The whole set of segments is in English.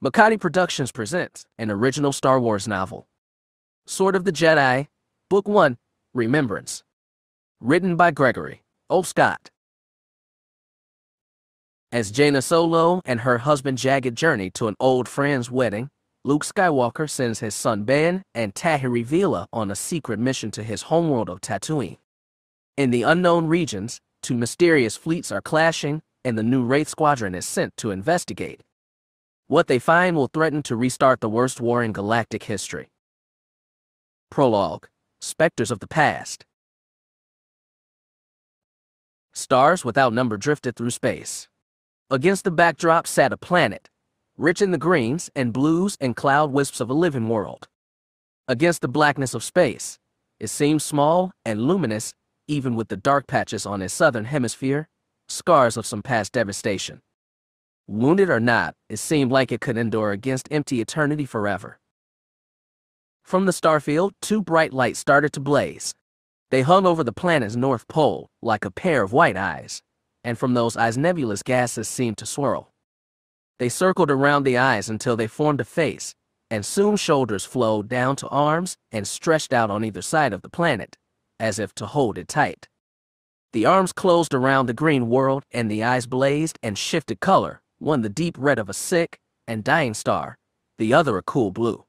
Makati Productions presents an original Star Wars novel, Sword of the Jedi, Book 1, Remembrance. Written by Gregory O. Scott. As Jaina Solo and her husband Jagged journey to an old friend's wedding, Luke Skywalker sends his son Ben and Tahiri Veila on a secret mission to his homeworld of Tatooine. In the unknown regions, two mysterious fleets are clashing, and the new Wraith Squadron is sent to investigate. What they find will threaten to restart the worst war in galactic history. Prologue: Specters of the Past. Stars without number drifted through space. Against the backdrop sat a planet, rich in the greens and blues and cloud wisps of a living world. Against the blackness of space, it seemed small and luminous, even with the dark patches on its southern hemisphere, scars of some past devastation. Wounded or not, it seemed like it could endure against empty eternity forever. From the starfield, two bright lights started to blaze. They hung over the planet's north pole like a pair of white eyes, and from those eyes nebulous gases seemed to swirl. They circled around the eyes until they formed a face, and soon shoulders flowed down to arms and stretched out on either side of the planet, as if to hold it tight. The arms closed around the green world, and the eyes blazed and shifted color, one the deep red of a sick and dying star, the other a cool blue.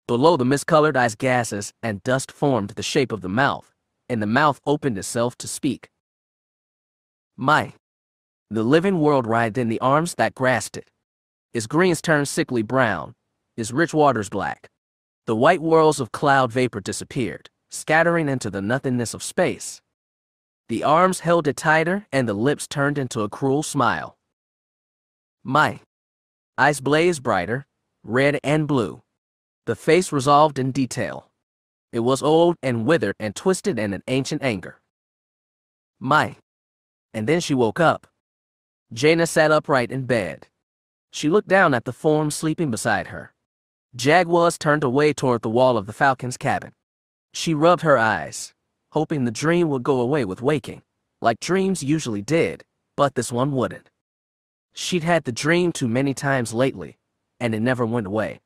Below the miscolored eyes, gases and dust formed the shape of the mouth, and the mouth opened itself to speak. My. The living world writhed in the arms that grasped it. Its greens turned sickly brown, its rich waters black. The white whirls of cloud vapor disappeared, scattering into the nothingness of space. The arms held it tighter, and the lips turned into a cruel smile. My. Eyes blazed brighter, red and blue. The face resolved in detail. It was old and withered and twisted in an ancient anger. My. And then she woke up. Jaina sat upright in bed. She looked down at the form sleeping beside her. Jag was turned away toward the wall of the Falcon's cabin. She rubbed her eyes, hoping the dream would go away with waking, like dreams usually did, but this one wouldn't. She'd had the dream too many times lately, and it never went away.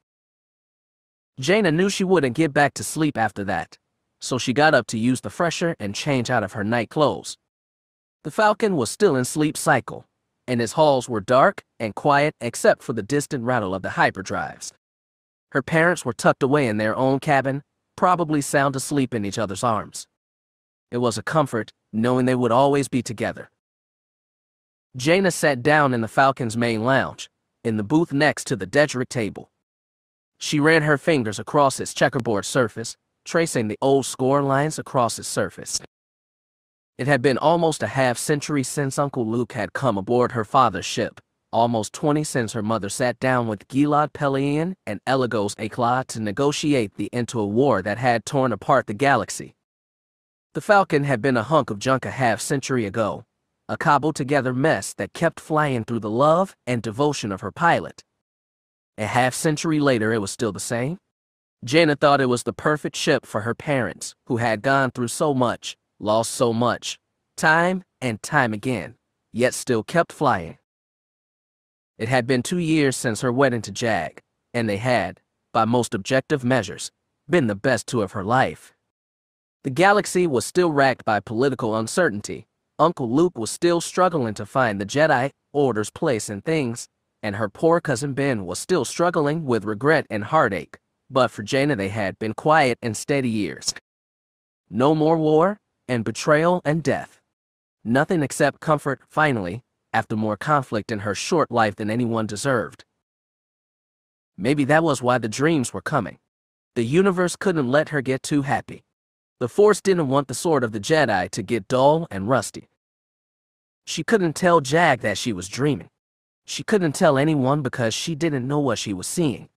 Jaina knew she wouldn't get back to sleep after that, so she got up to use the fresher and change out of her night clothes. The Falcon was still in sleep cycle, and its halls were dark and quiet except for the distant rattle of the hyperdrives. Her parents were tucked away in their own cabin, probably sound asleep in each other's arms. It was a comfort, knowing they would always be together. Jaina sat down in the Falcon's main lounge, in the booth next to the Dedrick table. She ran her fingers across its checkerboard surface, tracing the old score lines across its surface. It had been almost a half-century since Uncle Luke had come aboard her father's ship, almost 20 since her mother sat down with Gilad Pellaeon and Eligos Ekla to negotiate the end to a war that had torn apart the galaxy. The Falcon had been a hunk of junk a half-century ago, a cobbled-together mess that kept flying through the love and devotion of her pilot. A half-century later, it was still the same. Jaina thought it was the perfect ship for her parents, who had gone through so much, lost so much, time and time again, yet still kept flying. It had been 2 years since her wedding to Jag, and they had, by most objective measures, been the best two of her life. The galaxy was still racked by political uncertainty. Uncle Luke was still struggling to find the Jedi Order's place in things, and her poor cousin Ben was still struggling with regret and heartache, but for Jaina they had been quiet and steady years. No more war and betrayal and death. Nothing except comfort, finally, after more conflict in her short life than anyone deserved. Maybe that was why the dreams were coming. The universe couldn't let her get too happy. The Force didn't want the Sword of the Jedi to get dull and rusty. She couldn't tell Jag that she was dreaming. She couldn't tell anyone because she didn't know what she was seeing.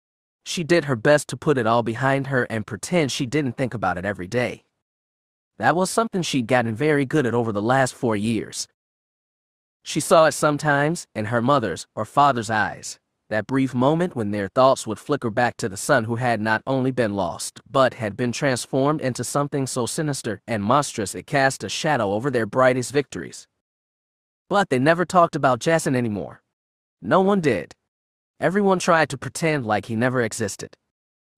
She did her best to put it all behind her and pretend she didn't think about it every day. That was something she'd gotten very good at over the last 4 years. She saw it sometimes in her mother's or father's eyes, that brief moment when their thoughts would flicker back to the son who had not only been lost, but had been transformed into something so sinister and monstrous it cast a shadow over their brightest victories. But they never talked about Jason anymore. No one did. Everyone tried to pretend like he never existed.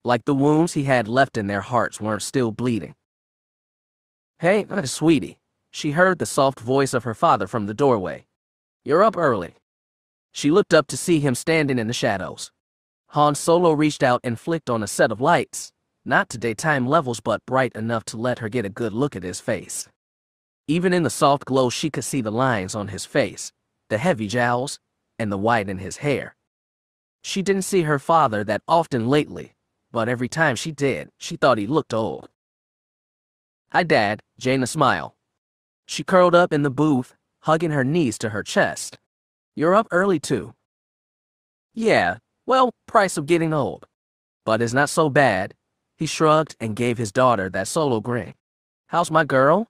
Like the wounds he had left in their hearts weren't still bleeding. "Hey, sweetie," she heard the soft voice of her father from the doorway. "You're up early." She looked up to see him standing in the shadows. Han Solo reached out and flicked on a set of lights, not to daytime levels but bright enough to let her get a good look at his face. Even in the soft glow she could see the lines on his face, the heavy jowls, and the white in his hair. She didn't see her father that often lately, but every time she did, she thought he looked old. "Hi, Dad," Jaina smiled. She curled up in the booth, hugging her knees to her chest. "You're up early too." "Yeah, well, price of getting old. But it's not so bad." He shrugged and gave his daughter that Solo grin. "How's my girl?"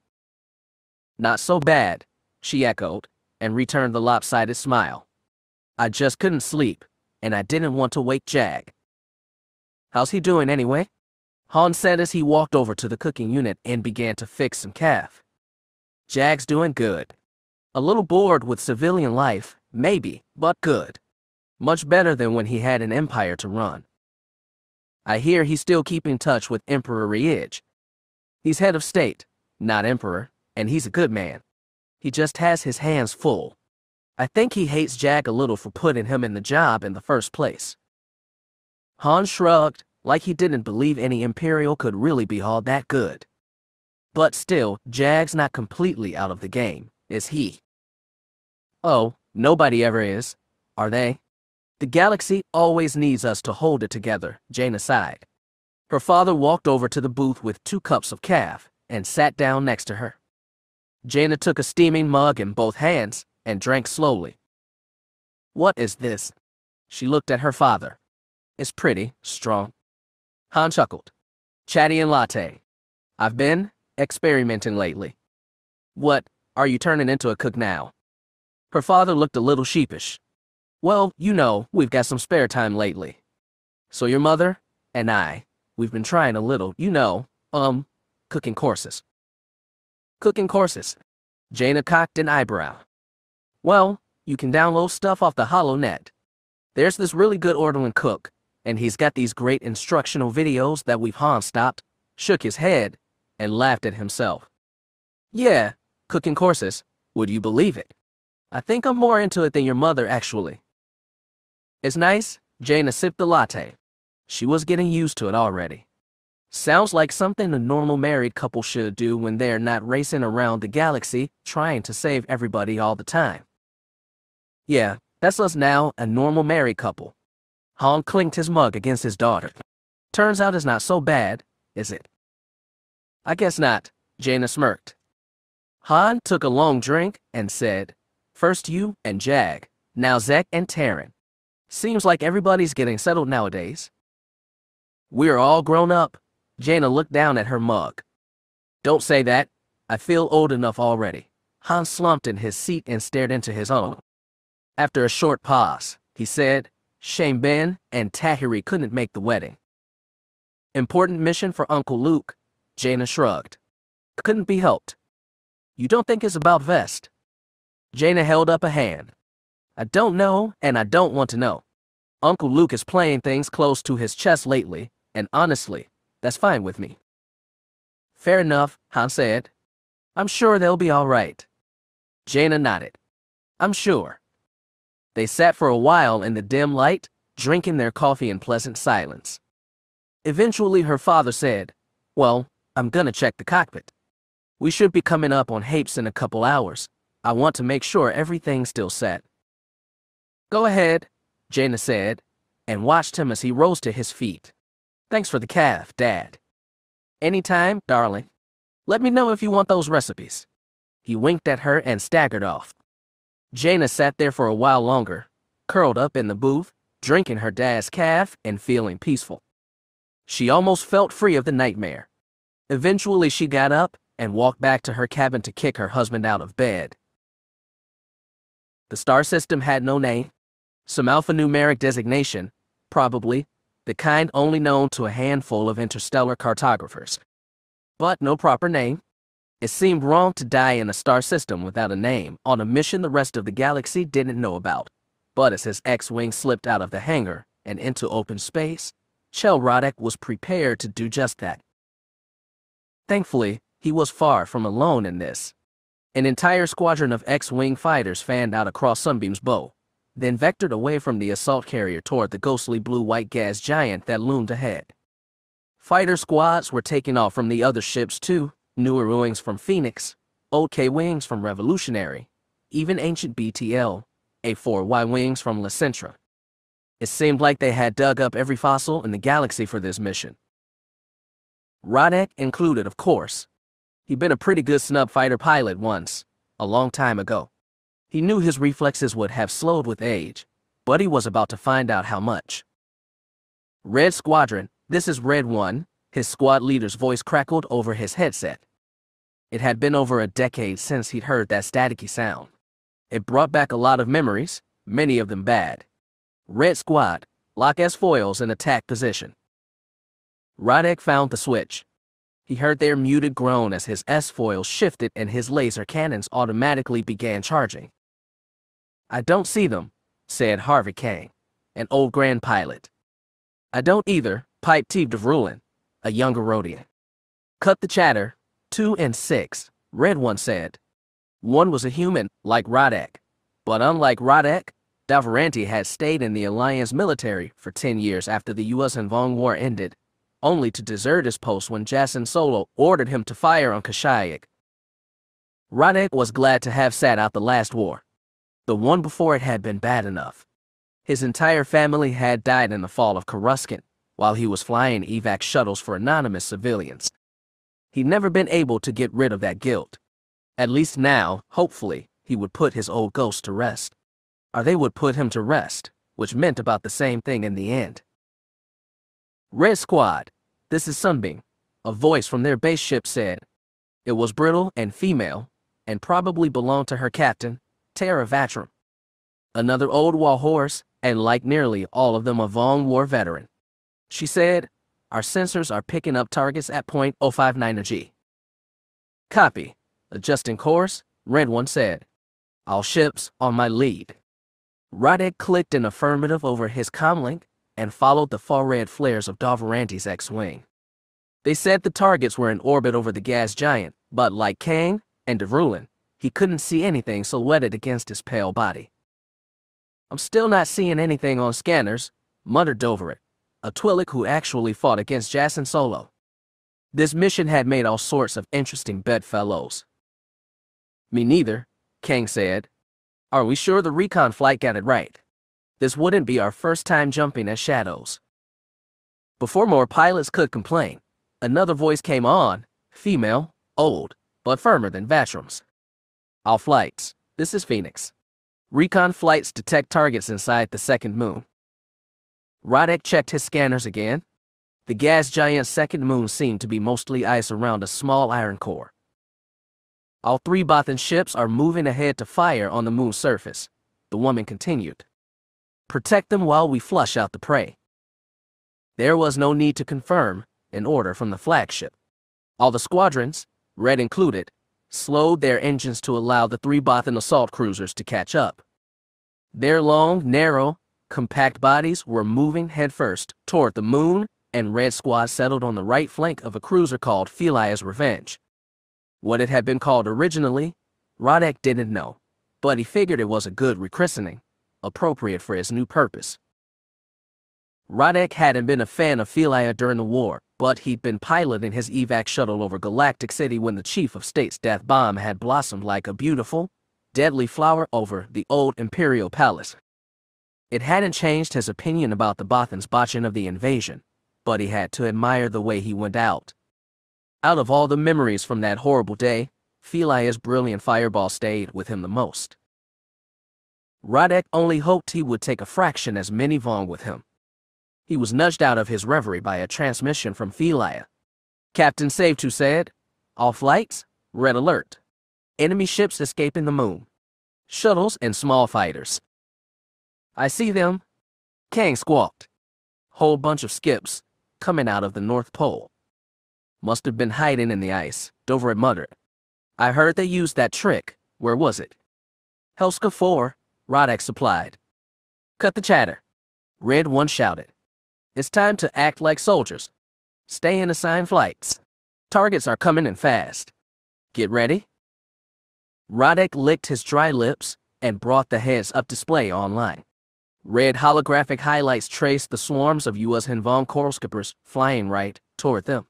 "Not so bad," she echoed, and returned the lopsided smile. "I just couldn't sleep, and I didn't want to wake Jag." "How's he doing anyway?" Han said as he walked over to the cooking unit and began to fix some calf. "Jag's doing good. A little bored with civilian life, maybe, but good. Much better than when he had an empire to run. I hear he's still keeping in touch with Emperor Riege. He's head of state, not emperor, and he's a good man. He just has his hands full. I think he hates Jag a little for putting him in the job in the first place." Han shrugged, like he didn't believe any Imperial could really be all that good. But still, Jag's not completely out of the game, is he? "Oh, nobody ever is, are they? The galaxy always needs us to hold it together," Jaina sighed. Her father walked over to the booth with 2 cups of calf and sat down next to her. Jaina took a steaming mug in both hands and drank slowly. "What is this?" She looked at her father. "It's pretty strong." Han chuckled. "Chatty and latte. I've been experimenting lately." "What, are you turning into a cook now?" Her father looked a little sheepish. "Well, you know, we've got some spare time lately. So your mother and we've been trying a little, cooking courses." "Cooking courses?" Jaina cocked an eyebrow. "Well, you can download stuff off the HoloNet. There's this really good Ortolan cook, and he's got these great instructional videos that we've." Han stopped, shook his head, and laughed at himself. "Yeah, cooking courses. Would you believe it? I think I'm more into it than your mother, actually." "It's nice." Jaina sipped the latte. She was getting used to it already. Sounds like something a normal married couple should do when they're not racing around the galaxy trying to save everybody all the time. "Yeah, that's us now, a normal married couple." Han clinked his mug against his daughter. "Turns out it's not so bad, is it?" "I guess not," Jaina smirked. Han took a long drink and said, "First you and Jag, now Zek and Terran. Seems like everybody's getting settled nowadays." "We're all grown up." Jaina looked down at her mug. "Don't say that. I feel old enough already." Han slumped in his seat and stared into his own. After a short pause, he said, "Shame Ben and Tahiri couldn't make the wedding." "Important mission for Uncle Luke," Jaina shrugged. "Couldn't be helped." "You don't think it's about Vest?" Jaina held up a hand. "I don't know, and I don't want to know. Uncle Luke is playing things close to his chest lately, and honestly, that's fine with me." "Fair enough," Han said. "I'm sure they'll be all right." Jaina nodded. "I'm sure." They sat for a while in the dim light, drinking their coffee in pleasant silence. Eventually her father said, "Well, I'm gonna check the cockpit. We should be coming up on Hapes in a couple hours. I want to make sure everything's still set." "Go ahead," Jaina said, and watched him as he rose to his feet. "Thanks for the calf, Dad." "Anytime, darling. Let me know if you want those recipes." He winked at her and staggered off. Jaina sat there for a while longer, curled up in the booth, drinking her dad's calf and feeling peaceful. She almost felt free of the nightmare. Eventually she got up and walked back to her cabin to kick her husband out of bed. The star system had no name. Some alphanumeric designation, probably, the kind only known to a handful of interstellar cartographers. But no proper name. It seemed wrong to die in a star system without a name on a mission the rest of the galaxy didn't know about. But as his X-Wing slipped out of the hangar and into open space, Chell Rodek was prepared to do just that. Thankfully, he was far from alone in this. An entire squadron of X-Wing fighters fanned out across Sunbeam's bow, then vectored away from the assault carrier toward the ghostly blue-white gas giant that loomed ahead. Fighter squads were taking off from the other ships too, newer wings from Phoenix, old K-wings from Revolutionary, even ancient BTL, A4Y wings from La Centra. It seemed like they had dug up every fossil in the galaxy for this mission. Rodek included, of course. He'd been a pretty good snub fighter pilot once, a long time ago. He knew his reflexes would have slowed with age, but he was about to find out how much. Red Squadron, this is Red 1, his squad leader's voice crackled over his headset. It had been over a decade since he'd heard that staticky sound. It brought back a lot of memories, many of them bad. Red Squad, lock as foils in attack position. Rodek found the switch. He heard their muted groan as his S-foil shifted and his laser cannons automatically began charging. "I don't see them," said Harvey Kang, an old Grand pilot. "I don't either," piped Teeb Devrulen, a younger Rodian. "Cut the chatter, 2 and 6, Red 1 said. One was a human, like Rodek. But unlike Rodek, Davranti had stayed in the Alliance military for 10 years after the U.S. and Vong War ended, only to desert his post when Jaina Solo ordered him to fire on Kashyyyk. Rodek was glad to have sat out the last war. The one before it had been bad enough. His entire family had died in the fall of Coruscant, while he was flying evac shuttles for anonymous civilians. He'd never been able to get rid of that guilt. At least now, hopefully, he would put his old ghost to rest. Or they would put him to rest, which meant about the same thing in the end. "Red Squad, this is Sunbeam," a voice from their base ship said. It was brittle and female, and probably belonged to her captain, Tara Vatram. Another old war horse, and like nearly all of them a Vong War veteran. She said, "Our sensors are picking up targets at point 059 G." "Copy. Adjusting course," Red 1 said. "All ships on my lead." Rodek clicked an affirmative over his comlink and followed the far-red flares of Davranti's X-Wing. They said the targets were in orbit over the gas giant, but like Kang and Devrulen, he couldn't see anything silhouetted against his pale body. "I'm still not seeing anything on scanners," muttered Doverit, a Twi'lek who actually fought against Jaina Solo. This mission had made all sorts of interesting bedfellows. "Me neither," Kang said. "Are we sure the recon flight got it right? This wouldn't be our first time jumping at shadows." Before more pilots could complain, another voice came on, female, old, but firmer than Vatram's. "All flights, this is Phoenix. Recon flights detect targets inside the second moon." Rodek checked his scanners again. The gas giant's second moon seemed to be mostly ice around a small iron core. "All 3 Bothan ships are moving ahead to fire on the moon's surface," the woman continued. "Protect them while we flush out the prey." There was no need to confirm an order from the flagship. All the squadrons, Red included, slowed their engines to allow the 3 Bothan assault cruisers to catch up. Their long, narrow, compact bodies were moving headfirst toward the moon, and Red Squad settled on the right flank of a cruiser called Felia's Revenge. What it had been called originally, Rodek didn't know, but he figured it was a good rechristening, appropriate for his new purpose. Rodek hadn't been a fan of Felia during the war, but he'd been piloting his evac shuttle over Galactic City when the Chief of State's death bomb had blossomed like a beautiful, deadly flower over the old Imperial Palace. It hadn't changed his opinion about the Bothans' botching of the invasion, but he had to admire the way he went out. Out of all the memories from that horrible day, Felia's brilliant fireball stayed with him the most. Rodek only hoped he would take a fraction as many Vong with him. He was nudged out of his reverie by a transmission from Felia. Captain Save2 said, "All flights, red alert. Enemy ships escaping the moon. Shuttles and small fighters." "I see them," Kang squawked. "Whole bunch of skips, coming out of the North Pole." "Must have been hiding in the ice," Doverit muttered. "I heard they used that trick. Where was it?" "Helska 4, Rodek supplied. Cut the chatter, Red One shouted. It's time to act like soldiers. Stay in assigned flights. Targets are coming in fast. Get ready. Radek licked his dry lips and brought the heads-up display online. Red holographic highlights traced the swarms of U.S. Hand Of Thrawn coral skippers flying right toward them.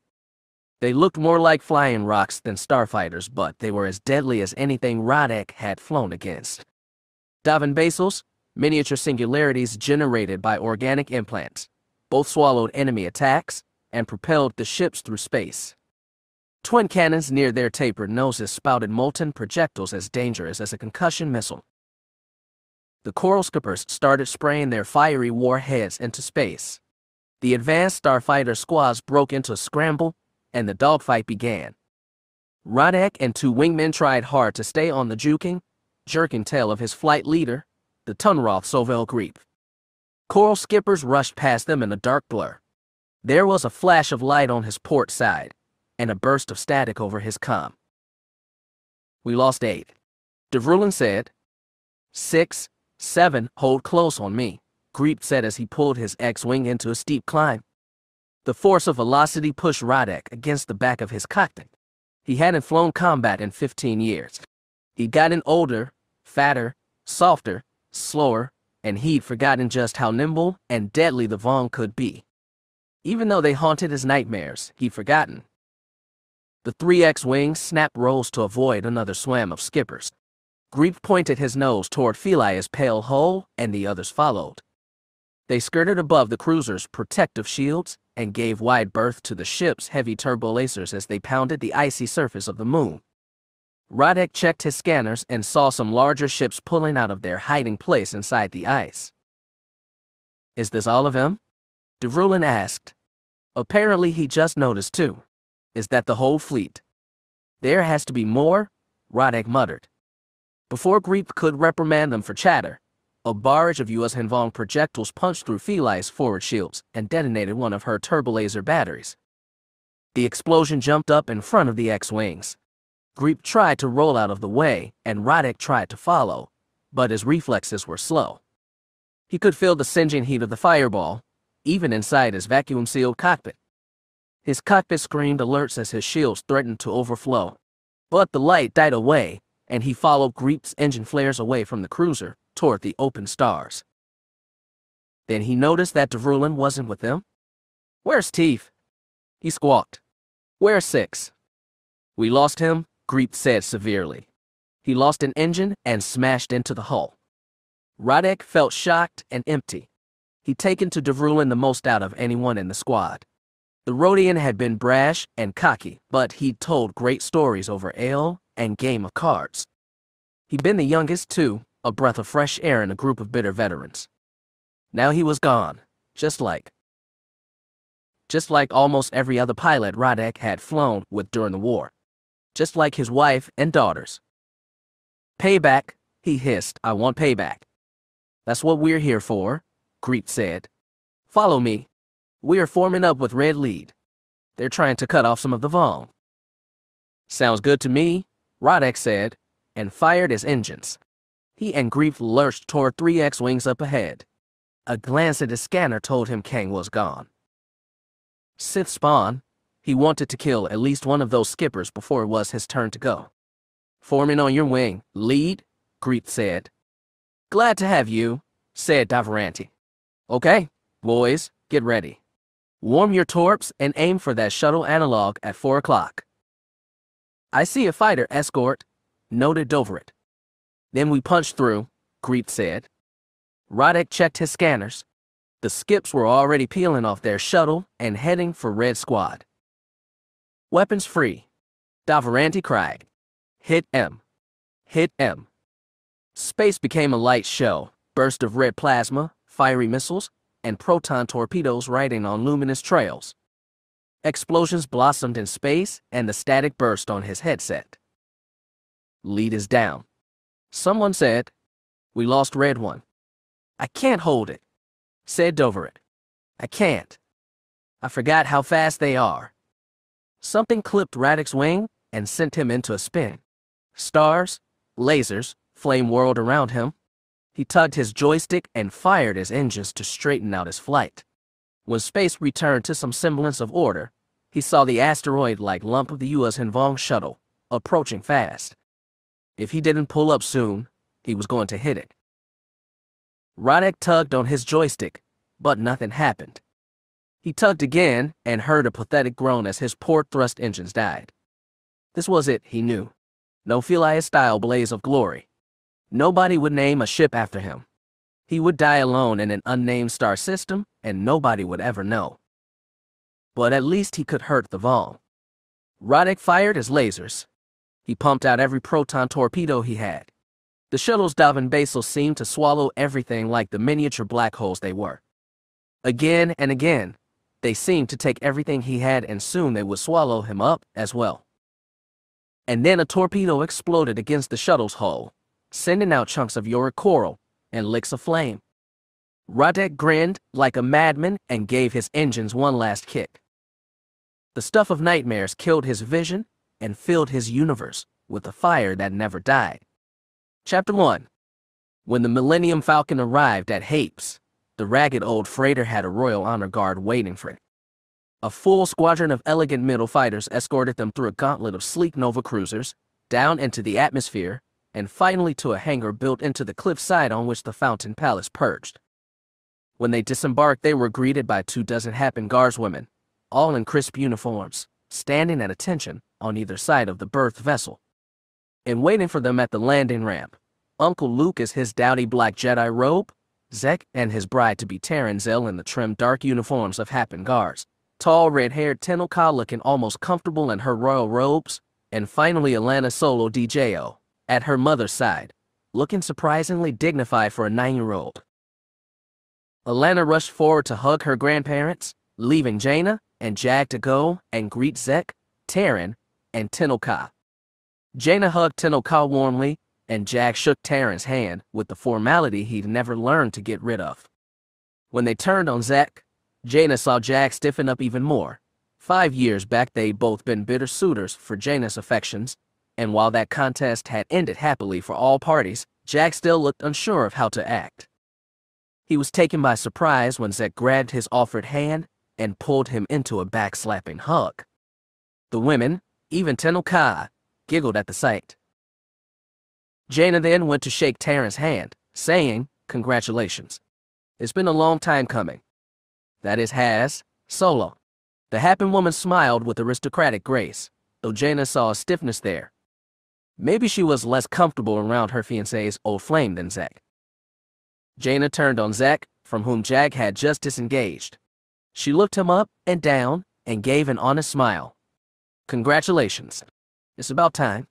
They looked more like flying rocks than starfighters, but they were as deadly as anything Radek had flown against. Davin basals, miniature singularities generated by organic implants, both swallowed enemy attacks and propelled the ships through space. Twin cannons near their tapered noses spouted molten projectiles as dangerous as a concussion missile. The coral skippers started spraying their fiery warheads into space. The advanced starfighter squads broke into a scramble, and the dogfight began. Radek and two wingmen tried hard to stay on the jerking tail of his flight leader, the Tunroth Sovel Greep. Coral skippers rushed past them in a dark blur. There was a flash of light on his port side, and a burst of static over his comm. We lost 8. Devrulan said. 6, 7, hold close on me, Greep said as he pulled his X-wing into a steep climb. The force of velocity pushed Radek against the back of his cockpit. He hadn't flown combat in 15 years. He'd gotten older, fatter, softer, slower, and he'd forgotten just how nimble and deadly the Vong could be. Even though they haunted his nightmares, he'd forgotten. The 3 X-wings snapped roles to avoid another swam of skippers. Greep pointed his nose toward Felia's pale hull, and the others followed. They skirted above the cruiser's protective shields and gave wide berth to the ship's heavy turbolasers as they pounded the icy surface of the moon. Radek checked his scanners and saw some larger ships pulling out of their hiding place inside the ice. Is this all of them? Devrulan asked. Apparently he just noticed too. Is that the whole fleet? There has to be more, Radek muttered. Before Greep could reprimand them for chatter, a barrage of U.S. Hand Of Thrawn projectiles punched through Felia's forward shields and detonated one of her turbolaser batteries. The explosion jumped up in front of the X-wings. Greep tried to roll out of the way, and Radek tried to follow, but his reflexes were slow. He could feel the singeing heat of the fireball, even inside his vacuum-sealed cockpit. His cockpit screamed alerts as his shields threatened to overflow. But the light died away, and he followed Greep's engine flares away from the cruiser toward the open stars. Then he noticed that Devrulan wasn't with them. Where's Teef? He squawked. Where's 6? We lost him, Greep said severely. He lost an engine and smashed into the hull. Radek felt shocked and empty. He'd taken to Devrulan the most out of anyone in the squad. The Rodian had been brash and cocky, but he'd told great stories over ale and game of cards. He'd been the youngest, too, a breath of fresh air in a group of bitter veterans. Now he was gone, just like almost every other pilot Radek had flown with during the war. Just like his wife and daughters. Payback, he hissed. I want payback. That's what we're here for, Greep said. Follow me. We are forming up with Red Lead. They're trying to cut off some of the Vong. Sounds good to me, Radek said, and fired his engines. He and Greep lurched toward 3 X-wings up ahead. A glance at his scanner told him Kang was gone. Sith spawn. He wanted to kill at least one of those skippers before it was his turn to go. Forming on your wing, Lead, Greep said. Glad to have you, said Davranti. Okay, boys, get ready. Warm your torps and aim for that shuttle analog at 4 o'clock. I see a fighter escort, noted Doverit. Then we punch through, Greep said. Radek checked his scanners. The skips were already peeling off their shuttle and heading for Red Squad. Weapons free, Davranti cried. Hit M. Hit M. Space became a light show, burst of red plasma, fiery missiles, and proton torpedoes riding on luminous trails. Explosions blossomed in space, and the static burst on his headset. Lead is down. Someone said, we lost Red One. I can't hold it, said Doverit. I can't. I forgot how fast they are. Something clipped Radek's wing and sent him into a spin. Stars, lasers, flame whirled around him. He tugged his joystick and fired his engines to straighten out his flight. When space returned to some semblance of order, he saw the asteroid-like lump of the U.S. Hinvong shuttle approaching fast. If he didn't pull up soon, he was going to hit it. Radek tugged on his joystick, but nothing happened. He tugged again and heard a pathetic groan as his port thrust engines died. This was it, he knew. No Phileas-style blaze of glory. Nobody would name a ship after him. He would die alone in an unnamed star system, and nobody would ever know. But at least he could hurt the Vong. Radek fired his lasers. He pumped out every proton torpedo he had. The shuttle's Davin basals seemed to swallow everything like the miniature black holes they were. Again and again, they seemed to take everything he had, and soon they would swallow him up as well. And then a torpedo exploded against the shuttle's hull, sending out chunks of uric coral and licks of flame. Radek grinned like a madman and gave his engines one last kick. The stuff of nightmares killed his vision and filled his universe with a fire that never died. Chapter 1. When the Millennium Falcon arrived at Hapes, the ragged old freighter had a royal honor guard waiting for it. A full squadron of elegant middle fighters escorted them through a gauntlet of sleek Nova cruisers, down into the atmosphere, and finally to a hangar built into the cliffside on which the Fountain Palace perched. When they disembarked, they were greeted by 24 Happen guardswomen, all in crisp uniforms, standing at attention on either side of the berth vessel. And waiting for them at the landing ramp, Uncle Luke is his dowdy black Jedi robe, Zek and his bride-to-be Taryn Zell in the trim dark uniforms of Happen guards, tall red-haired Tenoka looking almost comfortable in her royal robes, and finally Jaina Solo DJO, at her mother's side, looking surprisingly dignified for a 9-year-old. Jaina rushed forward to hug her grandparents, leaving Jaina and Jagged to go and greet Zek, Taryn, and Tenoka. Jaina hugged Tenoka warmly, and Jagged shook Taryn's hand with the formality he'd never learned to get rid of. When they turned on Zek, Jaina saw Jagged stiffen up even more. 5 years back they'd both been bitter suitors for Jaina's affections, and while that contest had ended happily for all parties, Jagged still looked unsure of how to act. He was taken by surprise when Zek grabbed his offered hand and pulled him into a backslapping hug. The women, even Tenoka, giggled at the sight. Jaina then went to shake Taryn's hand, saying, "Congratulations. It's been a long time coming." That is Has, Solo. The Happen woman smiled with aristocratic grace, though Jaina saw a stiffness there. Maybe she was less comfortable around her fiancé's old flame than Zek. Jaina turned on Zek, from whom Jagged had just disengaged. She looked him up and down and gave an honest smile. "Congratulations. It's about time."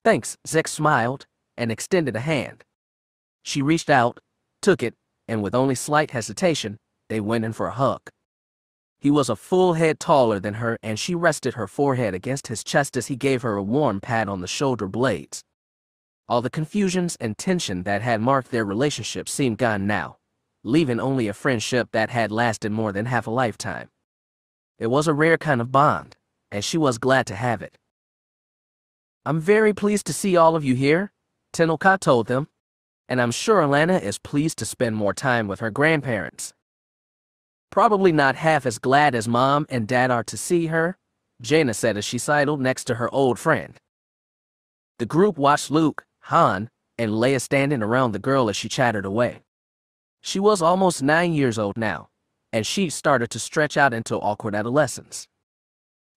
"Thanks," Zek smiled and extended a hand. She reached out, took it, and with only slight hesitation, they went in for a hug. He was a full head taller than her, and she rested her forehead against his chest as he gave her a warm pat on the shoulder blades. All the confusions and tension that had marked their relationship seemed gone now, leaving only a friendship that had lasted more than half a lifetime. It was a rare kind of bond, and she was glad to have it. "I'm very pleased to see all of you here," Tenoka told them, "and I'm sure Jaina is pleased to spend more time with her grandparents." "Probably not half as glad as Mom and Dad are to see her," Jaina said as she sidled next to her old friend. The group watched Luke, Han, and Leia standing around the girl as she chattered away. She was almost 9 years old now, and she started to stretch out into awkward adolescence.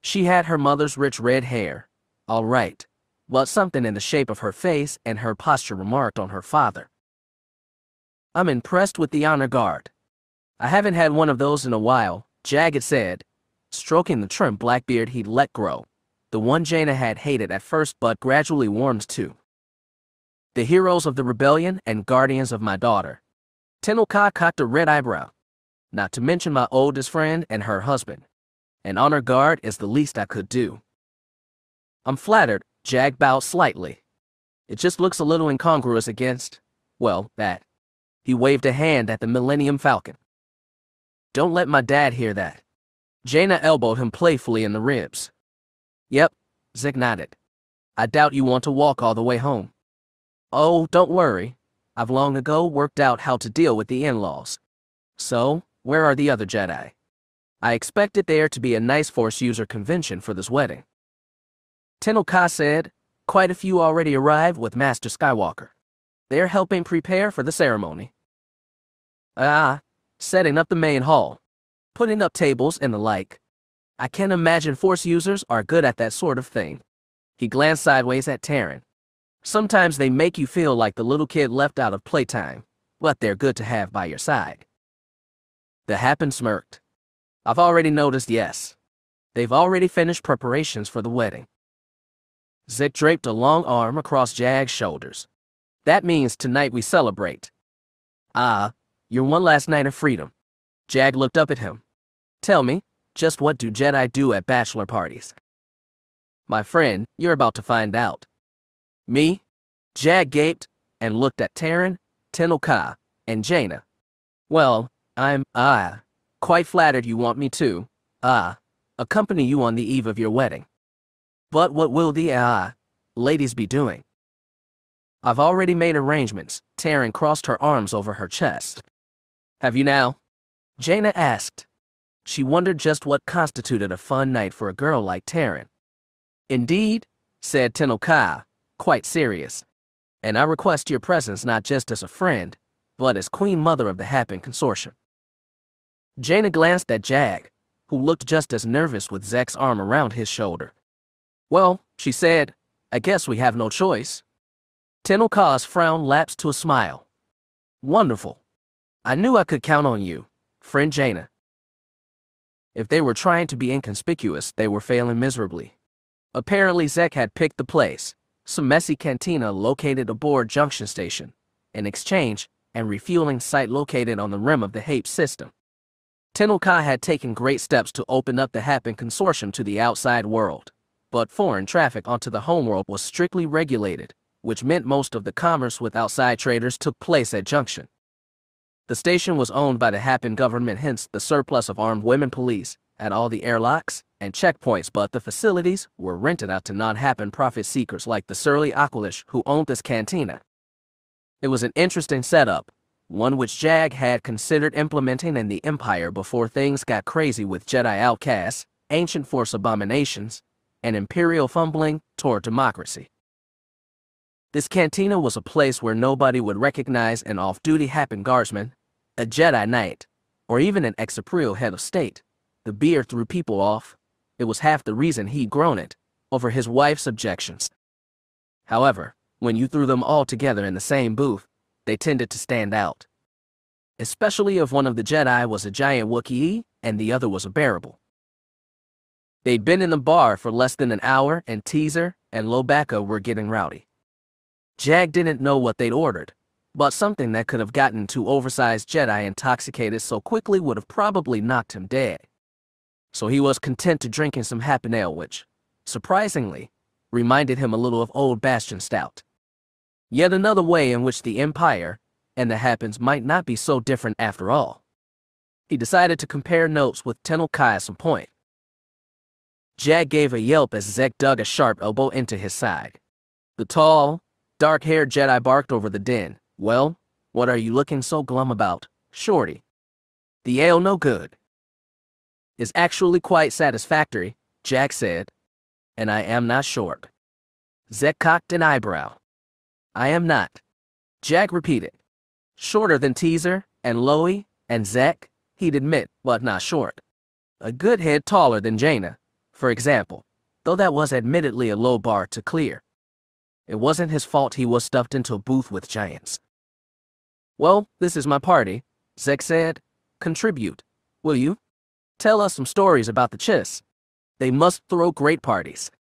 She had her mother's rich red hair, all right, but something in the shape of her face and her posture remarked on her father. "I'm impressed with the honor guard. I haven't had one of those in a while," Jagged said, stroking the trim black beard he'd let grow, the one Jaina had hated at first but gradually warmed to. "The heroes of the rebellion and guardians of my daughter." Tenoka cocked a red eyebrow. "Not to mention my oldest friend and her husband. An honor guard is the least I could do." "I'm flattered," Jagged bowed slightly. "It just looks a little incongruous against, well, that." He waved a hand at the Millennium Falcon. "Don't let my dad hear that." Jaina elbowed him playfully in the ribs. "Yep," Zek nodded. "I doubt you want to walk all the way home." "Oh, don't worry. I've long ago worked out how to deal with the in-laws. So, where are the other Jedi? I expected there to be a nice Force user convention for this wedding. Tenno Ka said, quite a few already arrived with Master Skywalker. They're helping prepare for the ceremony. Setting up the main hall, putting up tables and the like. I can imagine Force users are good at that sort of thing. He glanced sideways at Taryn. Sometimes they make you feel like the little kid left out of playtime, but they're good to have by your side. The Happen smirked. I've already noticed, yes. They've already finished preparations for the wedding. Zek draped a long arm across Jagged's shoulders. That means tonight we celebrate. Your one last night of freedom. Jagged looked up at him. Tell me, just what do Jedi do at bachelor parties? My friend, you're about to find out. Me? Jagged gaped and looked at Taryn, Tenno Ka, and Jaina. Well, I'm, quite flattered you want me to, accompany you on the eve of your wedding. But what will the, ladies be doing? I've already made arrangements. Taryn crossed her arms over her chest. Have you now? Jaina asked. She wondered just what constituted a fun night for a girl like Taryn. Indeed, said Tenno Ka, quite serious. And I request your presence not just as a friend, but as Queen Mother of the Happen Consortium. Jaina glanced at Jagged, who looked just as nervous with Zek's arm around his shoulder. Well, she said, I guess we have no choice. Tenno Ka's frown lapsed to a smile. Wonderful. I knew I could count on you, friend Jaina. If they were trying to be inconspicuous, they were failing miserably. Apparently Zek had picked the place, some messy cantina located aboard Junction Station, an exchange and refueling site located on the rim of the HAPE system. Tenno Ka had taken great steps to open up the Happen Consortium to the outside world, but foreign traffic onto the homeworld was strictly regulated, which meant most of the commerce with outside traders took place at Junction. The station was owned by the Happen government, hence the surplus of armed women police at all the airlocks and checkpoints, but the facilities were rented out to non-Happen profit seekers like the surly Aqualish who owned this cantina. It was an interesting setup, one which Jagged had considered implementing in the Empire before things got crazy with Jedi outcasts, ancient Force abominations, and Imperial fumbling toward democracy. This cantina was a place where nobody would recognize an off-duty Happen guardsman, a Jedi Knight, or even an ex-Imperial head of state. The beer threw people off. It was half the reason he'd grown it, over his wife's objections. However, when you threw them all together in the same booth, they tended to stand out. Especially if one of the Jedi was a giant Wookiee and the other was a bearable. They'd been in the bar for less than an hour and Teaser and Lobacca were getting rowdy. Jagged didn't know what they'd ordered, but something that could have gotten two oversized Jedi intoxicated so quickly would have probably knocked him dead. So he was content to drinking some Happen ale, which, surprisingly, reminded him a little of Old Bastion Stout. Yet another way in which the Empire and the Happens might not be so different after all. He decided to compare notes with Tenno Ka at some point. Jagged gave a yelp as Zek dug a sharp elbow into his side. The tall, dark-haired Jedi barked over the din. Well, what are you looking so glum about, shorty? The ale no good. Is actually quite satisfactory, Jagged said. And I am not short. Zek cocked an eyebrow. I am not. Jagged repeated. Shorter than Teaser, and Loey, and Zek, he'd admit, but not short. A good head taller than Jaina, for example, though that was admittedly a low bar to clear. It wasn't his fault he was stuffed into a booth with giants. Well, this is my party, Zek said. Contribute, will you? Tell us some stories about the Chiss. They must throw great parties.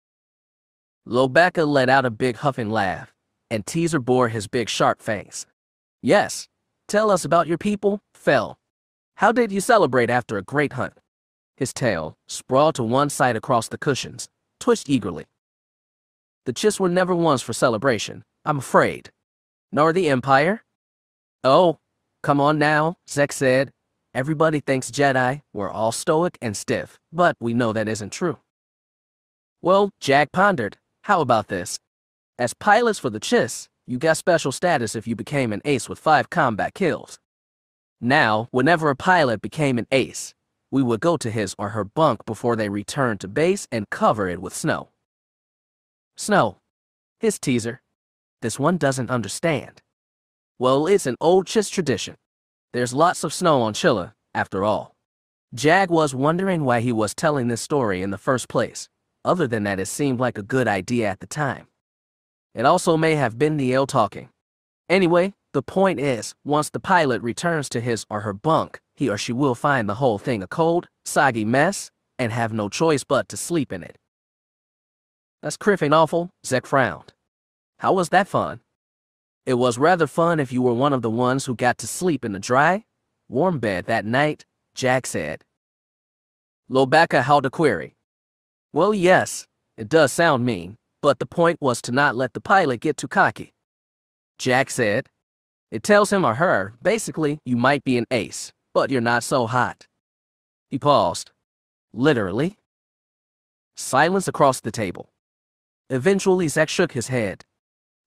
Lobacca let out a big huffing laugh, and Teaser bore his big sharp fangs. Yes, tell us about your people, Fel. How did you celebrate after a great hunt? His tail, sprawled to one side across the cushions, twitched eagerly. The Chiss were never ones for celebration, I'm afraid. Nor the Empire? Oh, come on now, Zek said. Everybody thinks Jedi were all stoic and stiff, but we know that isn't true. Well, Jagged pondered, how about this? As pilots for the Chiss, you got special status if you became an ace with 5 combat kills. Now, whenever a pilot became an ace, we would go to his or her bunk before they returned to base and cover it with snow. Snow. His teaser. This one doesn't understand. Well, it's an old Chiss tradition. There's lots of snow on Chilla, after all. Jag was wondering why he was telling this story in the first place. Other than that, it seemed like a good idea at the time. It also may have been the ale talking. Anyway, the point is, once the pilot returns to his or her bunk, he or she will find the whole thing a cold, soggy mess, and have no choice but to sleep in it. That's criffing awful, Zek frowned. How was that fun? It was rather fun if you were one of the ones who got to sleep in the dry, warm bed that night, Jag said. Lobaka held a query. Well, yes, it does sound mean, but the point was to not let the pilot get too cocky. Jag said. It tells him or her, basically, you might be an ace, but you're not so hot. He paused. Literally? Silence across the table. Eventually, Zek shook his head.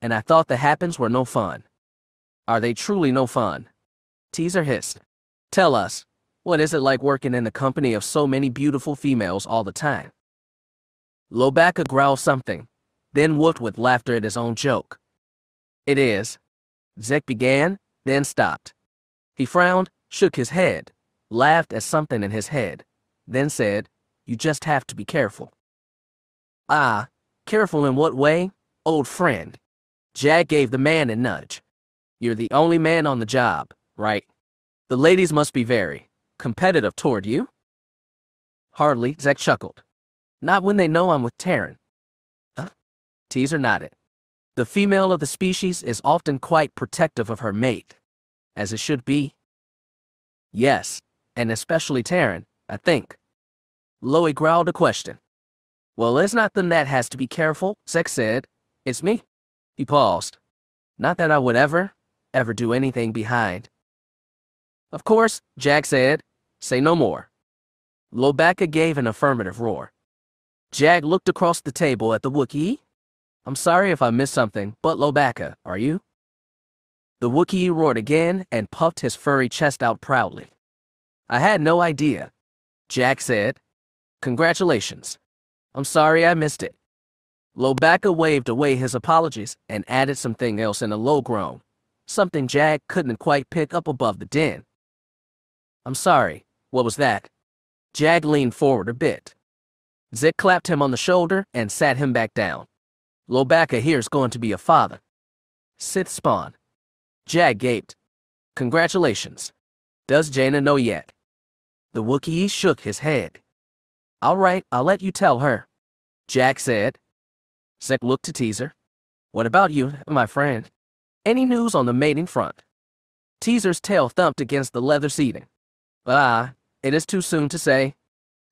And I thought the happens were no fun. Are they truly no fun? Teaser hissed. Tell us, what is it like working in the company of so many beautiful females all the time? Lobaka growled something, then whooped with laughter at his own joke. It is. Zek began, then stopped. He frowned, shook his head, laughed at something in his head, then said, You just have to be careful. Ah, careful in what way, old friend? Jag gave the man a nudge. You're the only man on the job, right? The ladies must be very competitive toward you? Hardly, Zek chuckled. Not when they know I'm with Terran. Teaser nodded. The female of the species is often quite protective of her mate, as it should be. Yes, and especially Terran, I think. Loey growled a question. Well, it's not them that has to be careful, Zek said. It's me. He paused. Not that I would ever do anything behind. Of course, Jag said. Say no more. Lobaka gave an affirmative roar. Jag looked across the table at the Wookiee. I'm sorry if I missed something, but Lobaka, are you? The Wookiee roared again and puffed his furry chest out proudly. I had no idea. Jag said. Congratulations. I'm sorry I missed it. Lobaka waved away his apologies and added something else in a low groan, something Jag couldn't quite pick up above the din. I'm sorry, what was that? Jag leaned forward a bit. Zek clapped him on the shoulder and sat him back down. Lobaka here's going to be a father. Sith spawn. Jag gaped. Congratulations. Does Jaina know yet? The Wookiee shook his head. All right, I'll let you tell her, Jag said. Zek looked to Teaser. What about you, my friend? Any news on the mating front? Teaser's tail thumped against the leather seating. It is too soon to say.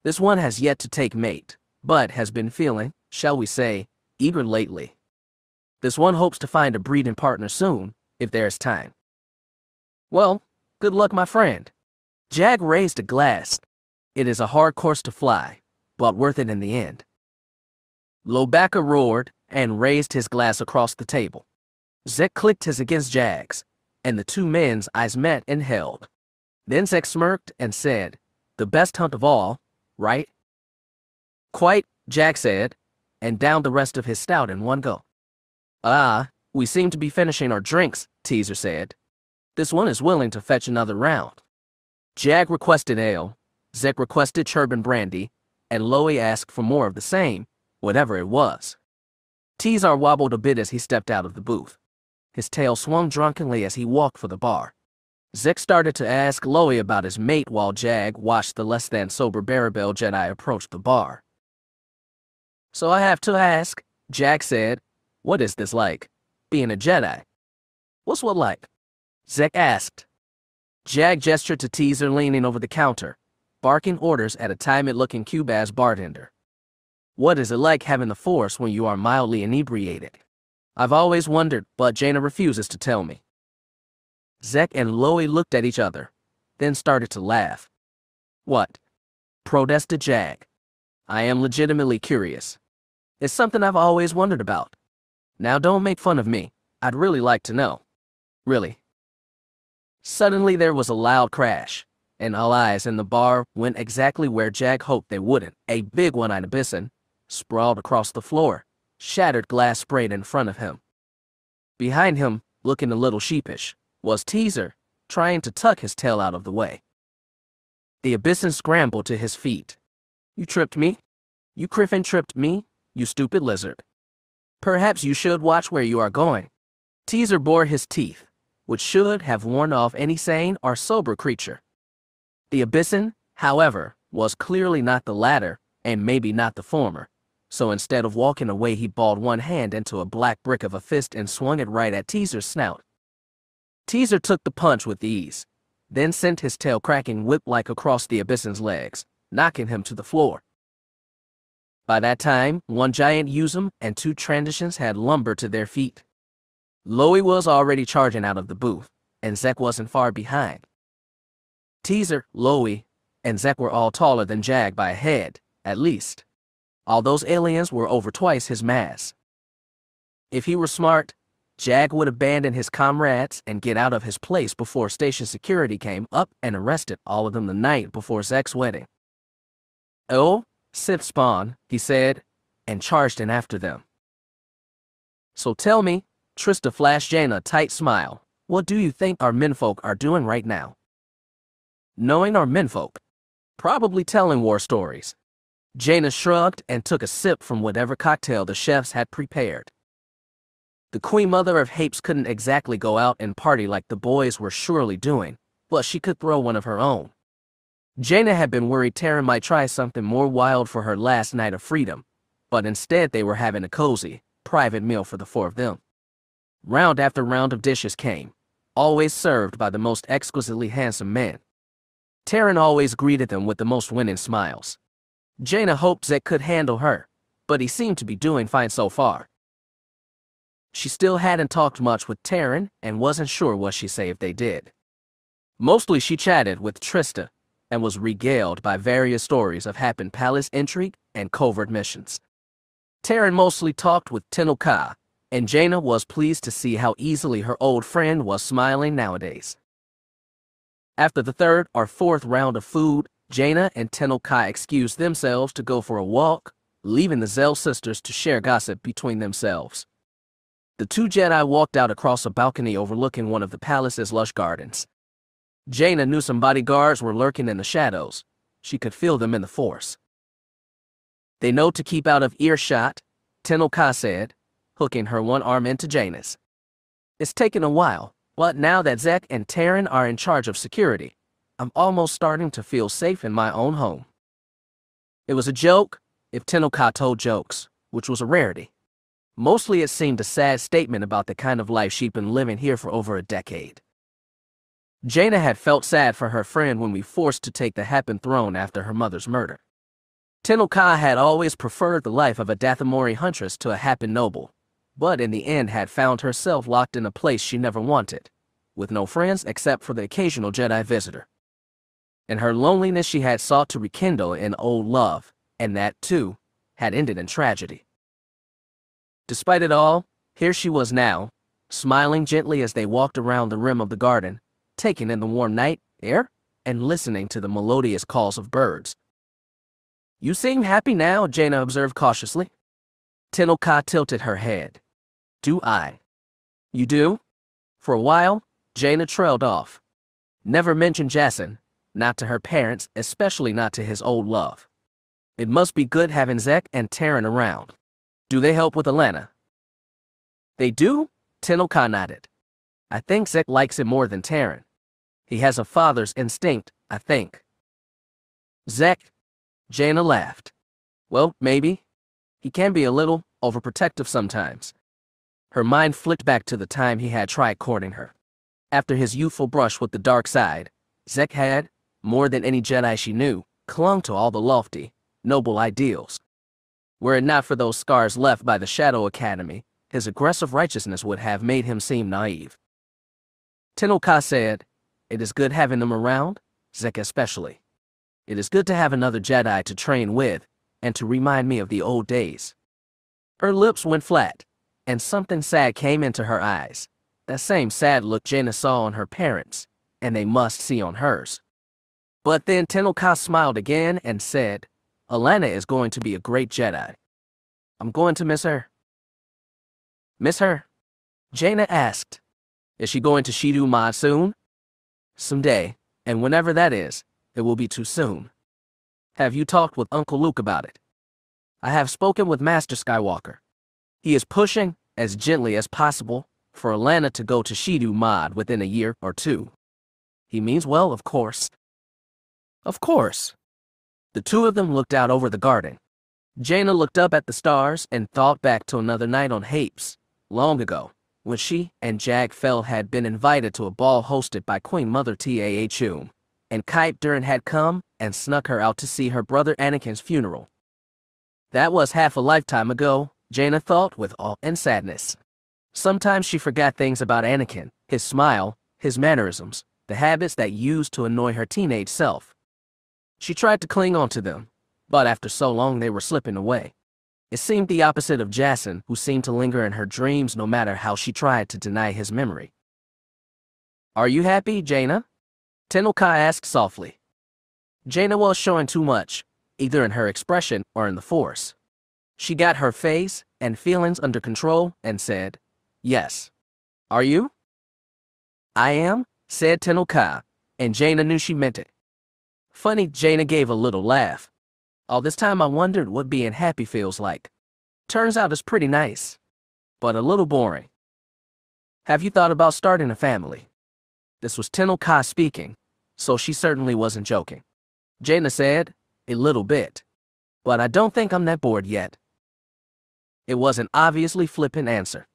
This one has yet to take mate, but has been feeling, shall we say, eager lately. This one hopes to find a breeding partner soon, if there is time. Well, good luck, my friend. Jag raised a glass. It is a hard course to fly, but worth it in the end. Lobaka roared and raised his glass across the table. Zek clicked his against Jag's, and the two men's eyes met and held. Then Zek smirked and said, The best hunt of all, right? Quite, Jag said, and downed the rest of his stout in one go. We seem to be finishing our drinks, Teaser said. This one is willing to fetch another round. Jag requested ale, Zek requested Churban brandy, and Loey asked for more of the same, whatever it was. Teaser wobbled a bit as he stepped out of the booth. His tail swung drunkenly as he walked for the bar. Zek started to ask Loey about his mate while Jag watched the less-than-sober Barabel Jedi approach the bar. So I have to ask, Jag said, what is this like, being a Jedi? What's what like? Zek asked. Jag gestured to Teaser leaning over the counter, barking orders at a timid-looking Cubaz bartender. What is it like having the Force when you are mildly inebriated? I've always wondered, but Jaina refuses to tell me. Zek and Loey looked at each other, then started to laugh. What? Protested Jag. I am legitimately curious. It's something I've always wondered about. Now don't make fun of me. I'd really like to know. Really. Suddenly there was a loud crash, and all eyes in the bar went exactly where Jack hoped they wouldn't. A big one-eyed Abyssin sprawled across the floor, shattered glass sprayed in front of him. Behind him, looking a little sheepish, was Teaser, trying to tuck his tail out of the way. The Abyssin scrambled to his feet. You tripped me? You Griffin tripped me, you stupid lizard. Perhaps you should watch where you are going. Teaser bore his teeth, which should have warned off any sane or sober creature. The Abyssin, however, was clearly not the latter, and maybe not the former, so instead of walking away he balled one hand into a black brick of a fist and swung it right at Teaser's snout. Teaser took the punch with ease, then sent his tail cracking whip-like across the Abyssin's legs, knocking him to the floor. By that time, one giant Usum and two transitions had lumbered to their feet. Loey was already charging out of the booth, and Zek wasn't far behind. Teaser, Loey, and Zek were all taller than Jag by a head, at least. All those aliens were over twice his mass. If he were smart, Jag would abandon his comrades and get out of his place before station security came up and arrested all of them the night before Zek's wedding. Oh, Sith spawn, he said, and charged in after them. So tell me, Trista flashed Jaina a tight smile, what do you think our menfolk are doing right now? Knowing our menfolk? Probably telling war stories. Jaina shrugged and took a sip from whatever cocktail the chefs had prepared. The Queen Mother of Hapes couldn't exactly go out and party like the boys were surely doing, but she could throw one of her own. Jaina had been worried Taryn might try something more wild for her last night of freedom, but instead they were having a cozy, private meal for the four of them. Round after round of dishes came, always served by the most exquisitely handsome men. Taryn always greeted them with the most winning smiles. Jaina hoped Zek could handle her, but he seemed to be doing fine so far. She still hadn't talked much with Taryn and wasn't sure what she'd say if they did. Mostly she chatted with Trista and was regaled by various stories of happened palace intrigue and covert missions. Taryn mostly talked with Tenno Ka, and Jaina was pleased to see how easily her old friend was smiling nowadays. After the third or fourth round of food, Jaina and Tenno Ka excused themselves to go for a walk, leaving the Zell sisters to share gossip between themselves. The two Jedi walked out across a balcony overlooking one of the palace's lush gardens. Jaina knew some bodyguards were lurking in the shadows. She could feel them in the Force. They know to keep out of earshot, Tenno Ka said, hooking her one arm into Jaina's. It's taken a while, but now that Zek and Taryn are in charge of security, I'm almost starting to feel safe in my own home. It was a joke, if Tenno Ka told jokes, which was a rarity. Mostly it seemed a sad statement about the kind of life she'd been living here for over a decade. Jaina had felt sad for her friend when we forced to take the Hand of Thrawn after her mother's murder. Tenno Ka had always preferred the life of a Dathomori huntress to a Happen noble, but in the end had found herself locked in a place she never wanted, with no friends except for the occasional Jedi visitor. In her loneliness she had sought to rekindle an old love, and that, too, had ended in tragedy. Despite it all, here she was now, smiling gently as they walked around the rim of the garden, taking in the warm night air and listening to the melodious calls of birds. You seem happy now, Jaina observed cautiously. Tenno Ka tilted her head. Do I? You do? For a while, Jaina trailed off. Never mentioned Jason, not to her parents, especially not to his old love. It must be good having Zek and Taryn around. Do they help with Alana? They do? Tenno Ka nodded. I think Zek likes it more than Taryn. He has a father's instinct, I think. Zek? Jaina laughed. Well, maybe. He can be a little overprotective sometimes. Her mind flicked back to the time he had tried courting her. After his youthful brush with the dark side, Zek had, more than any Jedi she knew, clung to all the lofty, noble ideals. Were it not for those scars left by the Shadow Academy, his aggressive righteousness would have made him seem naive. Tenno Ka said, It is good having them around, Zek especially. It is good to have another Jedi to train with, and to remind me of the old days. Her lips went flat, and something sad came into her eyes. That same sad look Jaina saw on her parents, and they must see on hers. But then Tenno Ka smiled again and said, Alana is going to be a great Jedi. I'm going to miss her. Miss her? Jaina asked. Is she going to Shidu Mod soon? Someday, and whenever that is, it will be too soon. Have you talked with Uncle Luke about it? I have spoken with Master Skywalker. He is pushing, as gently as possible, for Alana to go to Shidu Mod within a year or two. He means well, of course. Of course. The two of them looked out over the garden. Jaina looked up at the stars and thought back to another night on Hapes, long ago, when she and Jagged had been invited to a ball hosted by Queen Mother Tahum, and Kype Durin had come and snuck her out to see her brother Anakin's funeral. That was half a lifetime ago, Jaina thought with awe and sadness. Sometimes she forgot things about Anakin, his smile, his mannerisms, the habits that used to annoy her teenage self. She tried to cling on to them, but after so long they were slipping away. It seemed the opposite of Jason, who seemed to linger in her dreams no matter how she tried to deny his memory. Are you happy, Jaina? Tenno Ka asked softly. Jaina was showing too much, either in her expression or in the Force. She got her face and feelings under control and said, Yes. Are you? I am, said Tenno Ka, and Jaina knew she meant it. Funny, Jaina gave a little laugh. All this time I wondered what being happy feels like. Turns out it's pretty nice, but a little boring. Have you thought about starting a family? This was Tenno Ka speaking, so she certainly wasn't joking. Jaina said, a little bit, but I don't think I'm that bored yet. It was an obviously flippant answer.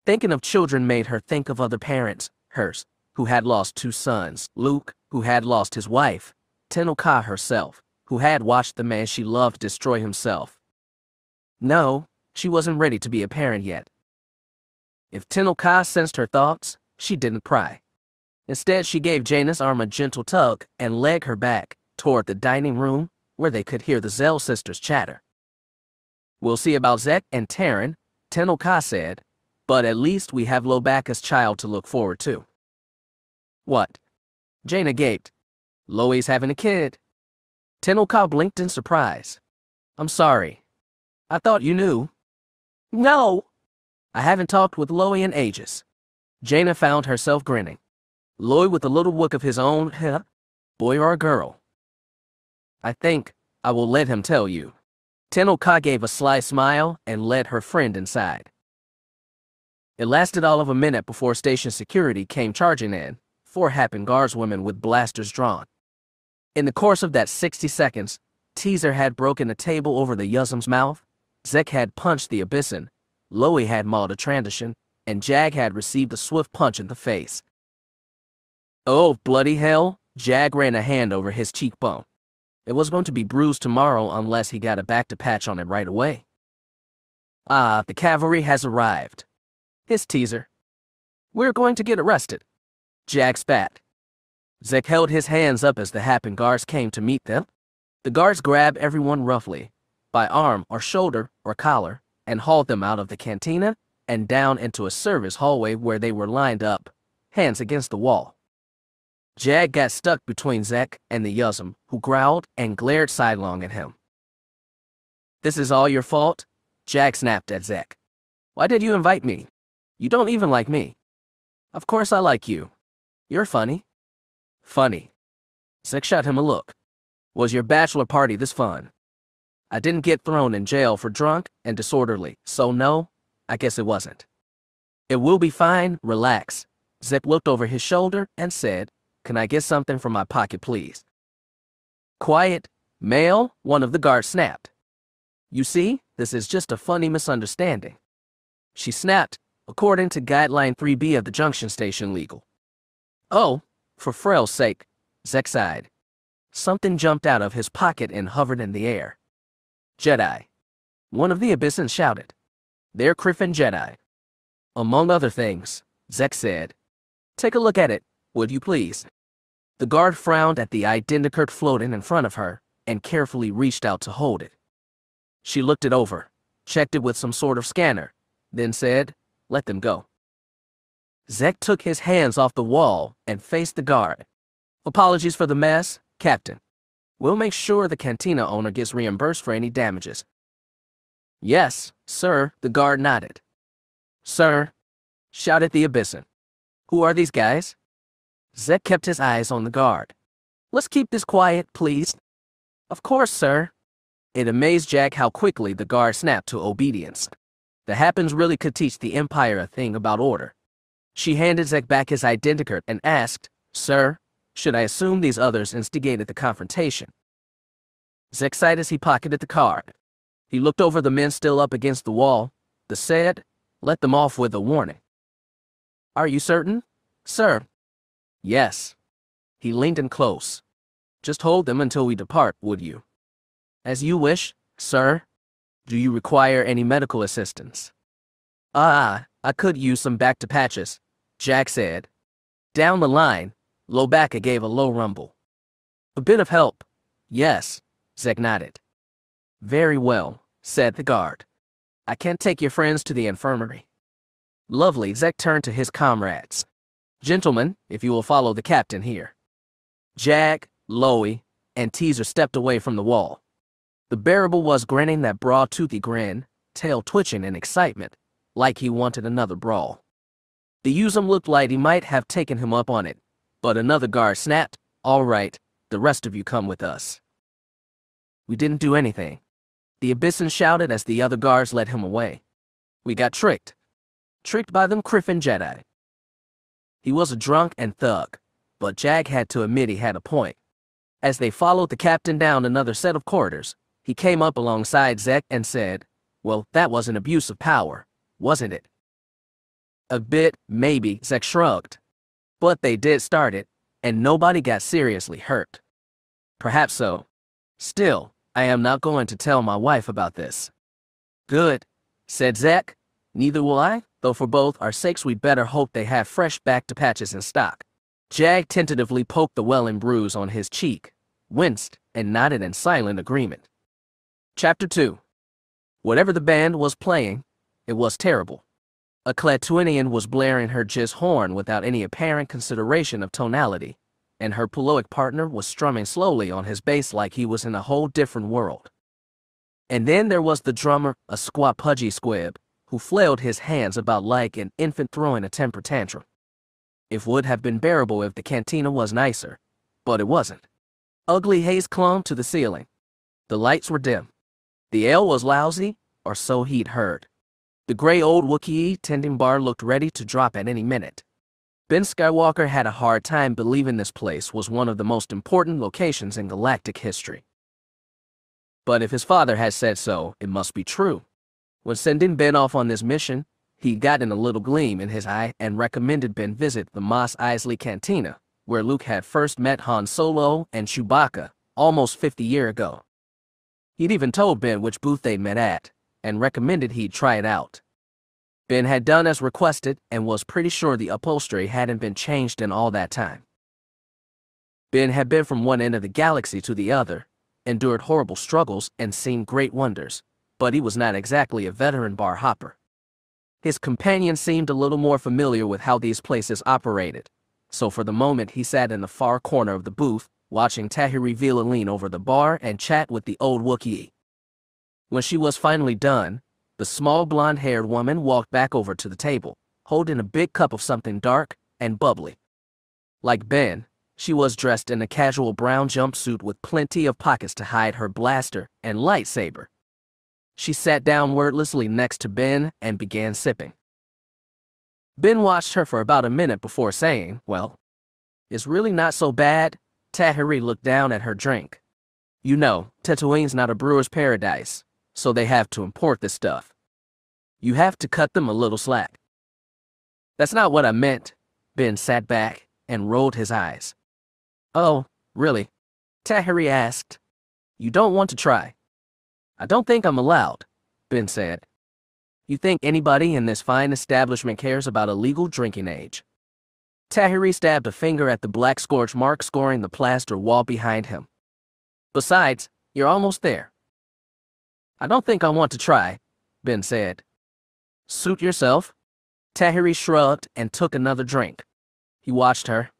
Thinking of children made her think of other parents, hers, who had lost 2 sons, Luke, who had lost his wife, Tenno Ka herself, who had watched the man she loved destroy himself. No, she wasn't ready to be a parent yet. If Tenno Ka sensed her thoughts, she didn't pry. Instead, she gave Jaina's arm a gentle tug and led her back toward the dining room where they could hear the Zell sisters chatter. We'll see about Zek and Terran, Tenno Ka said, but at least we have Lobaka's child to look forward to. What? Jaina gaped. Loe's having a kid. Tenno Ka blinked in surprise. I'm sorry. I thought you knew. No! I haven't talked with Loe in ages. Jaina found herself grinning. Loe with a little look of his own, boy or a girl? I think I will let him tell you. Tenno Ka gave a sly smile and led her friend inside. It lasted all of a minute before station security came charging in, 4 Happen guardswomen with blasters drawn. In the course of that 60 seconds, Teaser had broken a table over the Yuzum's mouth, Zek had punched the Abyssin, Loe had mauled a Trandoshan, and Jag had received a swift punch in the face. Oh, bloody hell, Jag ran a hand over his cheekbone. It was going to be bruised tomorrow unless he got a back-to-patch on it right away. Ah, the cavalry has arrived. His Teaser. We're going to get arrested. Jag spat. Zek held his hands up as the Happen guards came to meet them. The guards grabbed everyone roughly, by arm or shoulder or collar, and hauled them out of the cantina and down into a service hallway where they were lined up, hands against the wall. Jag got stuck between Zek and the Yuzum, who growled and glared sidelong at him. This is all your fault? Jag snapped at Zek. Why did you invite me? You don't even like me. Of course I like you. You're funny. Funny. Zek shot him a look. Was your bachelor party this fun? I didn't get thrown in jail for drunk and disorderly, so no, I guess it wasn't. It will be fine, relax. Zek looked over his shoulder and said, Can I get something from my pocket, please? Quiet, male, one of the guards snapped. You see, this is just a funny misunderstanding. She snapped, according to Guideline 3B of the Junction Station legal. Oh, for Frel's sake, Zek sighed. Something jumped out of his pocket and hovered in the air. Jedi. One of the Abyssins shouted. They're Griffin Jedi. Among other things, Zek said. Take a look at it, would you please? The guard frowned at the identicurt floating in front of her and carefully reached out to hold it. She looked it over, checked it with some sort of scanner, then said, "Let them go." Zek took his hands off the wall and faced the guard. "Apologies for the mess, Captain. We'll make sure the cantina owner gets reimbursed for any damages." "Yes, sir," the guard nodded. "Sir," shouted the Abyssin. "Who are these guys?" Zek kept his eyes on the guard. "Let's keep this quiet, please." "Of course, sir." It amazed Jack how quickly the guard snapped to obedience. The Happens really could teach the Empire a thing about order. She handed Zek back his identicard and asked, "Sir, should I assume these others instigated the confrontation?" Zek sighed as he pocketed the card. He looked over the men still up against the wall. The said, "Let them off with a warning." "Are you certain, sir?" "Yes." He leaned in close. "Just hold them until we depart, would you?" "As you wish, sir." "Do you require any medical assistance?" I could use some back-to-patches," Jack said. Down the line, Lobacca gave a low rumble. "A bit of help." "Yes," Zek nodded. "Very well," said the guard. "I can't take your friends to the infirmary." "Lovely," Zek turned to his comrades. "Gentlemen, if you will follow the captain here." Jag, Loey, and Teaser stepped away from the wall. The bearable was grinning that broad-toothy grin, tail twitching in excitement, like he wanted another brawl. The Usum looked like he might have taken him up on it, but another guard snapped, "All right, the rest of you come with us." "We didn't do anything," the Abyssin shouted as the other guards led him away. "We got tricked. Tricked by them Criffin Jedi." He was a drunk and thug, but Jag had to admit he had a point. As they followed the captain down another set of corridors, he came up alongside Zek and said, "Well, that was an abuse of power, wasn't it?" "A bit, maybe," Zek shrugged. "But they did start it, and nobody got seriously hurt." "Perhaps so. Still, I am not going to tell my wife about this." "Good," said Zek. "Neither will I, though for both our sakes we'd better hope they have fresh back-to-patches in stock." Jag tentatively poked the welling bruise on his cheek, winced, and nodded in silent agreement. Chapter 2. Whatever the band was playing, it was terrible. A Tatooinian was blaring her jizz horn without any apparent consideration of tonality, and her Puloic partner was strumming slowly on his bass like he was in a whole different world. And then there was the drummer, a squat pudgy squib, who flailed his hands about like an infant throwing a temper tantrum. It would have been bearable if the cantina was nicer, but it wasn't. Ugly haze clung to the ceiling. The lights were dim. The ale was lousy, or so he'd heard. The gray old Wookiee tending bar looked ready to drop at any minute. Ben Skywalker had a hard time believing this place was one of the most important locations in galactic history. But if his father had said so, it must be true. When sending Ben off on this mission, he'd gotten a little gleam in his eye and recommended Ben visit the Mos Eisley Cantina, where Luke had first met Han Solo and Chewbacca almost 50 years ago. He'd even told Ben which booth they'd met at, and recommended he'd try it out. Ben had done as requested and was pretty sure the upholstery hadn't been changed in all that time. Ben had been from one end of the galaxy to the other, endured horrible struggles and seen great wonders, but he was not exactly a veteran bar hopper. His companion seemed a little more familiar with how these places operated, so for the moment he sat in the far corner of the booth, watching Tahiri Veila lean over the bar and chat with the old Wookiee. When she was finally done, the small blonde-haired woman walked back over to the table, holding a big cup of something dark and bubbly. Like Ben, she was dressed in a casual brown jumpsuit with plenty of pockets to hide her blaster and lightsaber. She sat down wordlessly next to Ben and began sipping. Ben watched her for about a minute before saying, "Well, it's really not so bad." Tahiri looked down at her drink. "You know, Tatooine's not a brewer's paradise, so they have to import this stuff. You have to cut them a little slack." "That's not what I meant." Ben sat back and rolled his eyes. "Oh, really?" Tahiri asked. "You don't want to try?" "I don't think I'm allowed," Ben said. "You think anybody in this fine establishment cares about a legal drinking age?" Tahiri stabbed a finger at the black scorch mark scoring the plaster wall behind him. "Besides, you're almost there." "I don't think I want to try," Ben said. Suit yourself. Tahiri shrugged and took another drink. He watched her.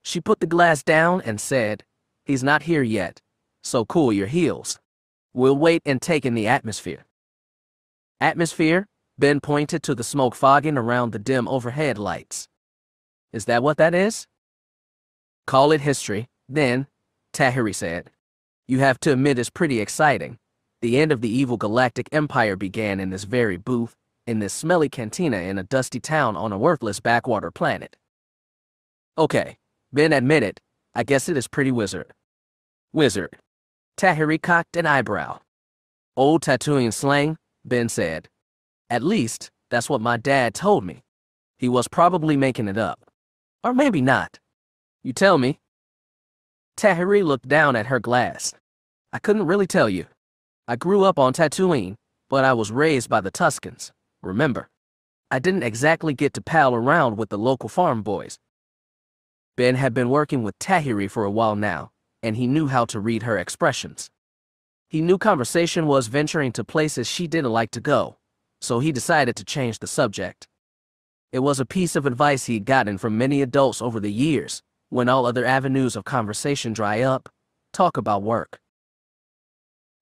She put the glass down and said, "He's not here yet, so cool your heels. We'll wait and take in the atmosphere." Atmosphere? Ben pointed to the smoke fogging around the dim overhead lights. "Is that what that is?" "Call it history, then," Tahiri said. "You have to admit it's pretty exciting. The end of the evil galactic empire began in this very booth, in this smelly cantina in a dusty town on a worthless backwater planet." "Okay," Ben admitted, "I guess it is pretty wizard." "Wizard." Tahiri cocked an eyebrow. "Old Tatooine slang," Ben said. "At least, that's what my dad told me. He was probably making it up. Or maybe not. You tell me." Tahiri looked down at her glass. "I couldn't really tell you. I grew up on Tatooine, but I was raised by the Tuscans, remember? I didn't exactly get to pal around with the local farm boys." Ben had been working with Tahiri for a while now, and he knew how to read her expressions. He knew conversation was venturing to places she didn't like to go, so he decided to change the subject. It was a piece of advice he'd gotten from many adults over the years. When all other avenues of conversation dry up, talk about work.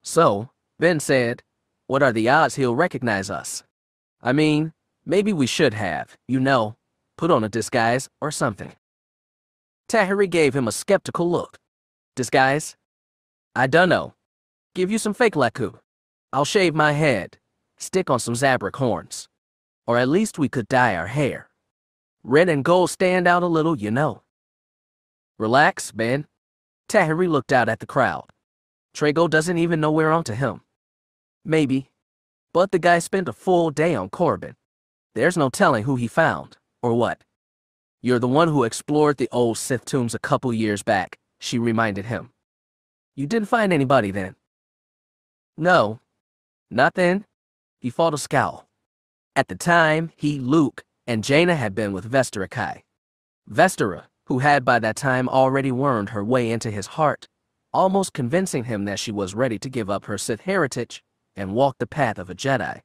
"So," Ben said, "what are the odds he'll recognize us? I mean, maybe we should have, put on a disguise or something." Tahiri gave him a skeptical look. "Disguise? I dunno. Give you some fake laku. I'll shave my head, stick on some Zabrak horns. Or at least we could dye our hair. Red and gold stand out a little, Relax, Ben." Tahiri looked out at the crowd. Trago doesn't even know we're onto him. Maybe. But the guy spent a full day on Corbin. There's no telling who he found, or what. "You're the one who explored the old Sith tombs a couple years back," she reminded him. "You didn't find anybody then?" "No. Not then." He fought a scowl. At the time, he, Luke, and Jaina had been with Vestera Kai. Vestera, who had by that time already wormed her way into his heart, almost convincing him that she was ready to give up her Sith heritage and walk the path of a Jedi.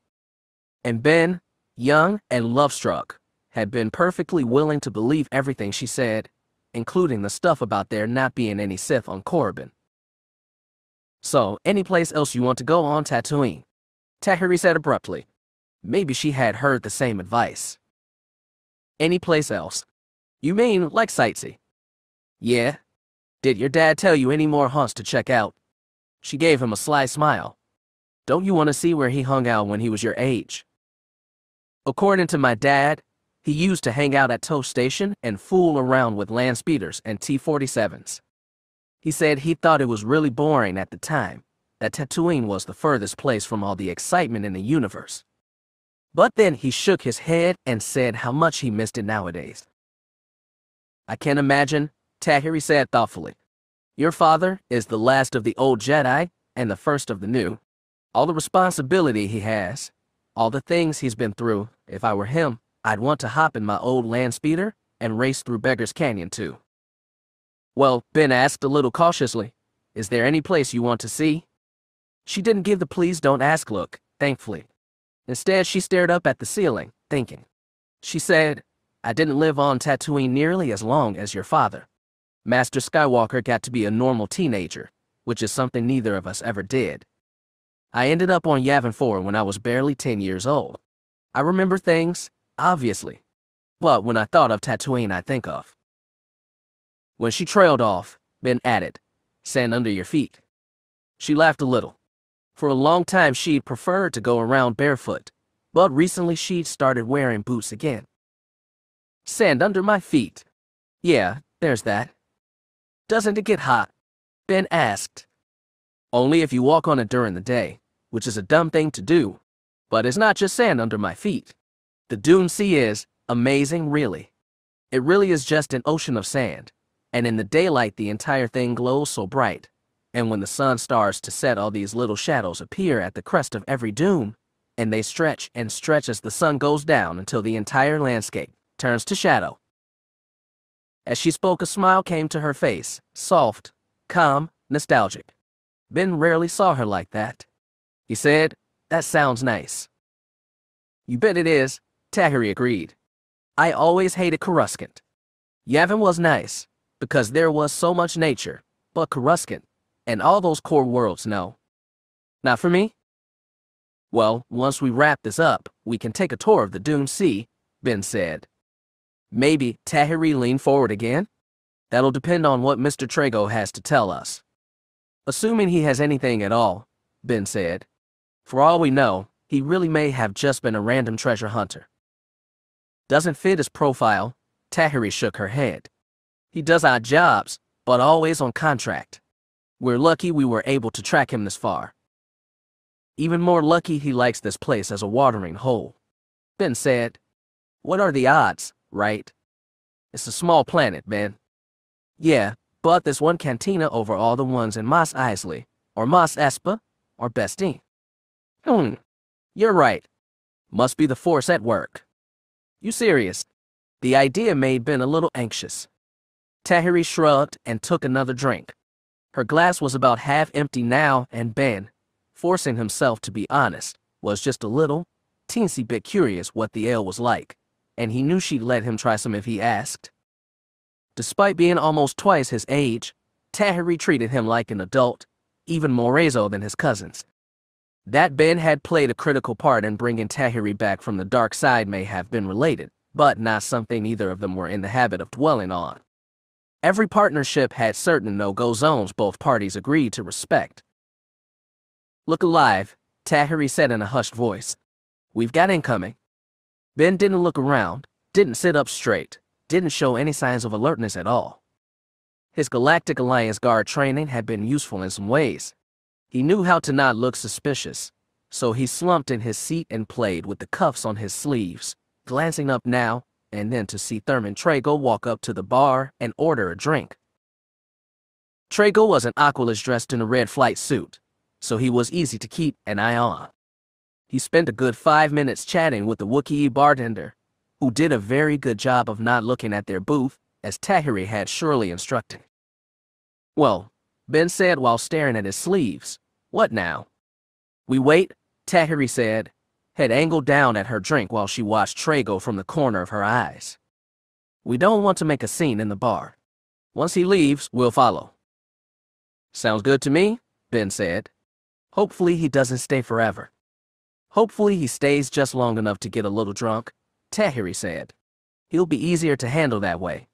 And Ben, young and love-struck, had been perfectly willing to believe everything she said, including the stuff about there not being any Sith on Corbin. "So, any place else you want to go on Tatooine?" Tahiri said abruptly. Maybe she had heard the same advice. "Any place else? You mean like sightsee?" "Yeah. Did your dad tell you any more haunts to check out?" She gave him a sly smile. "Don't you want to see where he hung out when he was your age?" "According to my dad, he used to hang out at Toast Station and fool around with land speeders and T-47s. He said he thought it was really boring at the time, that Tatooine was the furthest place from all the excitement in the universe. But then he shook his head and said how much he missed it nowadays." "I can imagine," Tahiri said thoughtfully. "Your father is the last of the old Jedi and the first of the new. All the responsibility he has, all the things he's been through. If I were him, I'd want to hop in my old land speeder and race through Beggar's Canyon too." "Well," Ben asked a little cautiously, "is there any place you want to see?" She didn't give the please don't ask look, thankfully. Instead, she stared up at the ceiling, thinking. She said, "I didn't live on Tatooine nearly as long as your father. Master Skywalker got to be a normal teenager, which is something neither of us ever did. I ended up on Yavin 4 when I was barely 10 years old. I remember things, obviously. But when I thought of Tatooine, I think of." When she trailed off, Ben added, "Sand under your feet." She laughed a little. For a long time, she'd preferred to go around barefoot, but recently she'd started wearing boots again. "Sand under my feet. Yeah, there's that." "Doesn't it get hot?" Ben asked. "Only if you walk on it during the day, which is a dumb thing to do. But it's not just sand under my feet. The Dune Sea is amazing, really. It really is just an ocean of sand, and in the daylight the entire thing glows so bright. And when the sun starts to set, all these little shadows appear at the crest of every dune, and they stretch and stretch as the sun goes down until the entire landscape turns to shadow." As she spoke, a smile came to her face, soft, calm, nostalgic. Ben rarely saw her like that. He said, "That sounds nice." You bet it is, Tahiri agreed. I always hated Coruscant. Yavin was nice, because there was so much nature, but Coruscant, and all those core worlds, no. Not for me? Well, once we wrap this up, we can take a tour of the Dune Sea, Ben said. Maybe, Tahiri leaned forward again? That'll depend on what Mr. Trago has to tell us. Assuming he has anything at all, Ben said. For all we know, he really may have just been a random treasure hunter. Doesn't fit his profile, Tahiri shook her head. He does odd jobs, but always on contract. We're lucky we were able to track him this far. Even more lucky he likes this place as a watering hole, Ben said. What are the odds, right? It's a small planet, Ben. Yeah, but there's one cantina over all the ones in Mos Eisley, or Mos Espa, or Bestine. You're right. Must be the Force at work. You serious? The idea made Ben a little anxious. Tahiri shrugged and took another drink. Her glass was about half empty now, and Ben, forcing himself to be honest, was just a little, teensy bit curious what the ale was like, and he knew she'd let him try some if he asked. Despite being almost twice his age, Tahiri treated him like an adult, even more Rezo than his cousins. That Ben had played a critical part in bringing Tahiri back from the dark side may have been related, but not something either of them were in the habit of dwelling on. Every partnership had certain no-go zones both parties agreed to respect. Look alive, Tahiri said in a hushed voice. We've got incoming. Ben didn't look around, didn't sit up straight, didn't show any signs of alertness at all. His Galactic Alliance Guard training had been useful in some ways. He knew how to not look suspicious, so he slumped in his seat and played with the cuffs on his sleeves, glancing up now and then to see Thurman Trago walk up to the bar and order a drink. Trago was an Aquilus dressed in a red flight suit, so he was easy to keep an eye on. He spent a good 5 minutes chatting with the Wookiee bartender, who did a very good job of not looking at their booth, as Tahiri had surely instructed. Well, Ben said while staring at his sleeves, what now? We wait, Tahiri said, head angled down at her drink while she watched Trago from the corner of her eyes. We don't want to make a scene in the bar. Once he leaves, we'll follow. Sounds good to me, Ben said. Hopefully he doesn't stay forever. Hopefully he stays just long enough to get a little drunk, Tahiri said. He'll be easier to handle that way.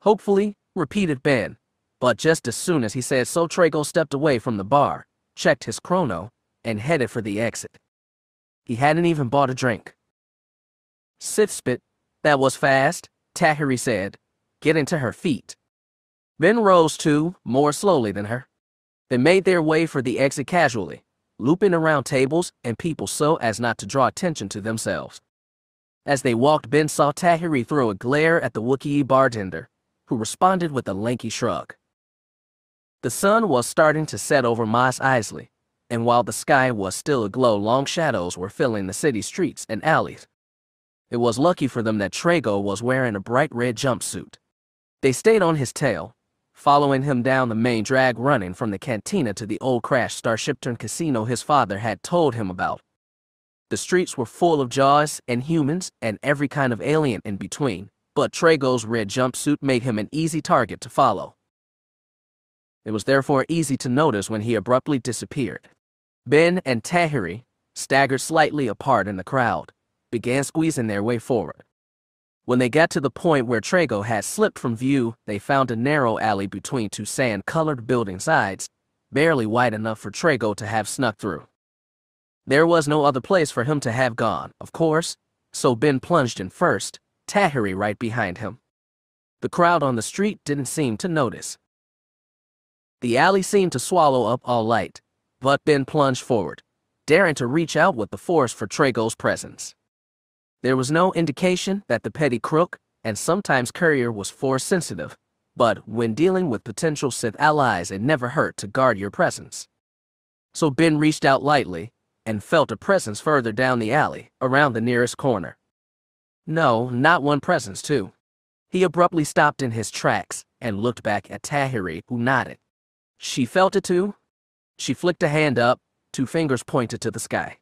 Hopefully, repeated Ben, but just as soon as he said so, Trago stepped away from the bar, checked his chrono, and headed for the exit. He hadn't even bought a drink. Sith spit, that was fast, Tahiri said, getting to her feet. Ben rose too, more slowly than her. They made their way for the exit casually, looping around tables and people so as not to draw attention to themselves. As they walked, Ben saw Tahiri throw a glare at the Wookiee bartender, who responded with a lanky shrug. The sun was starting to set over Mos Eisley, and while the sky was still aglow, long shadows were filling the city streets and alleys. It was lucky for them that Trago was wearing a bright red jumpsuit. They stayed on his tail, following him down the main drag running from the cantina to the old crashed Starship Turn casino his father had told him about. The streets were full of Jaws and humans and every kind of alien in between, but Trago's red jumpsuit made him an easy target to follow. It was therefore easy to notice when he abruptly disappeared. Ben and Tahiri, staggered slightly apart in the crowd, began squeezing their way forward. When they got to the point where Trago had slipped from view, they found a narrow alley between two sand-colored building sides, barely wide enough for Trago to have snuck through. There was no other place for him to have gone, of course, so Ben plunged in first, Tahiri right behind him. The crowd on the street didn't seem to notice. The alley seemed to swallow up all light, but Ben plunged forward, daring to reach out with the force for Trago's presence. There was no indication that the petty crook and sometimes courier was force-sensitive, but when dealing with potential Sith allies, it never hurt to guard your presence. So Ben reached out lightly and felt a presence further down the alley, around the nearest corner. No, not one presence, too. He abruptly stopped in his tracks and looked back at Tahiri, who nodded. She felt it too. She flicked a hand up, 2 fingers pointed to the sky.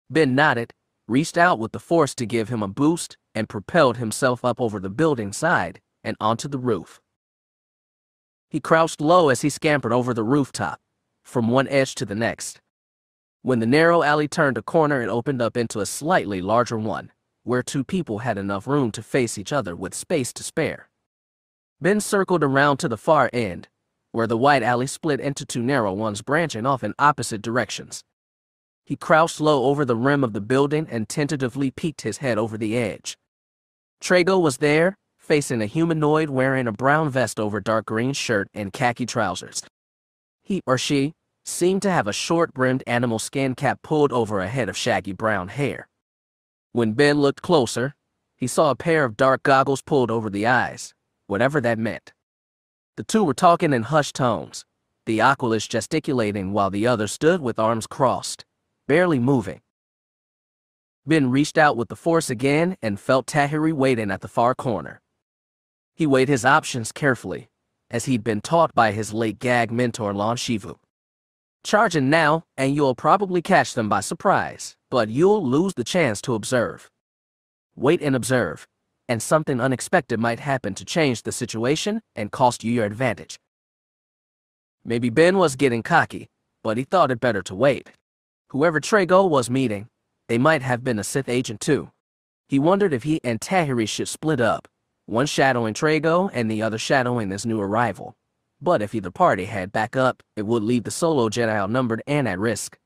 Ben nodded, reached out with the force to give him a boost and propelled himself up over the building side and onto the roof. He crouched low as he scampered over the rooftop, from one edge to the next. When the narrow alley turned a corner, it opened up into a slightly larger one, where two people had enough room to face each other with space to spare. Ben circled around to the far end, where the wide alley split into two narrow ones branching off in opposite directions. He crouched low over the rim of the building and tentatively peeked his head over the edge. Trago was there, facing a humanoid wearing a brown vest over dark green shirt and khaki trousers. He or she seemed to have a short-brimmed animal skin cap pulled over a head of shaggy brown hair. When Ben looked closer, he saw a pair of dark goggles pulled over the eyes, whatever that meant. The two were talking in hushed tones, the oculist gesticulating while the other stood with arms crossed, barely moving. Ben reached out with the force again and felt Tahiri waiting at the far corner. He weighed his options carefully, as he'd been taught by his late gag mentor Lon Shivu. Charging now, and you'll probably catch them by surprise, but you'll lose the chance to observe. Wait and observe, and something unexpected might happen to change the situation and cost you your advantage. Maybe Ben was getting cocky, but he thought it better to wait. Whoever Trago was meeting, they might have been a Sith agent too. He wondered if he and Tahiri should split up, one shadowing Trago and the other shadowing this new arrival. But if either party had backup, it would leave the solo Jedi outnumbered and at risk.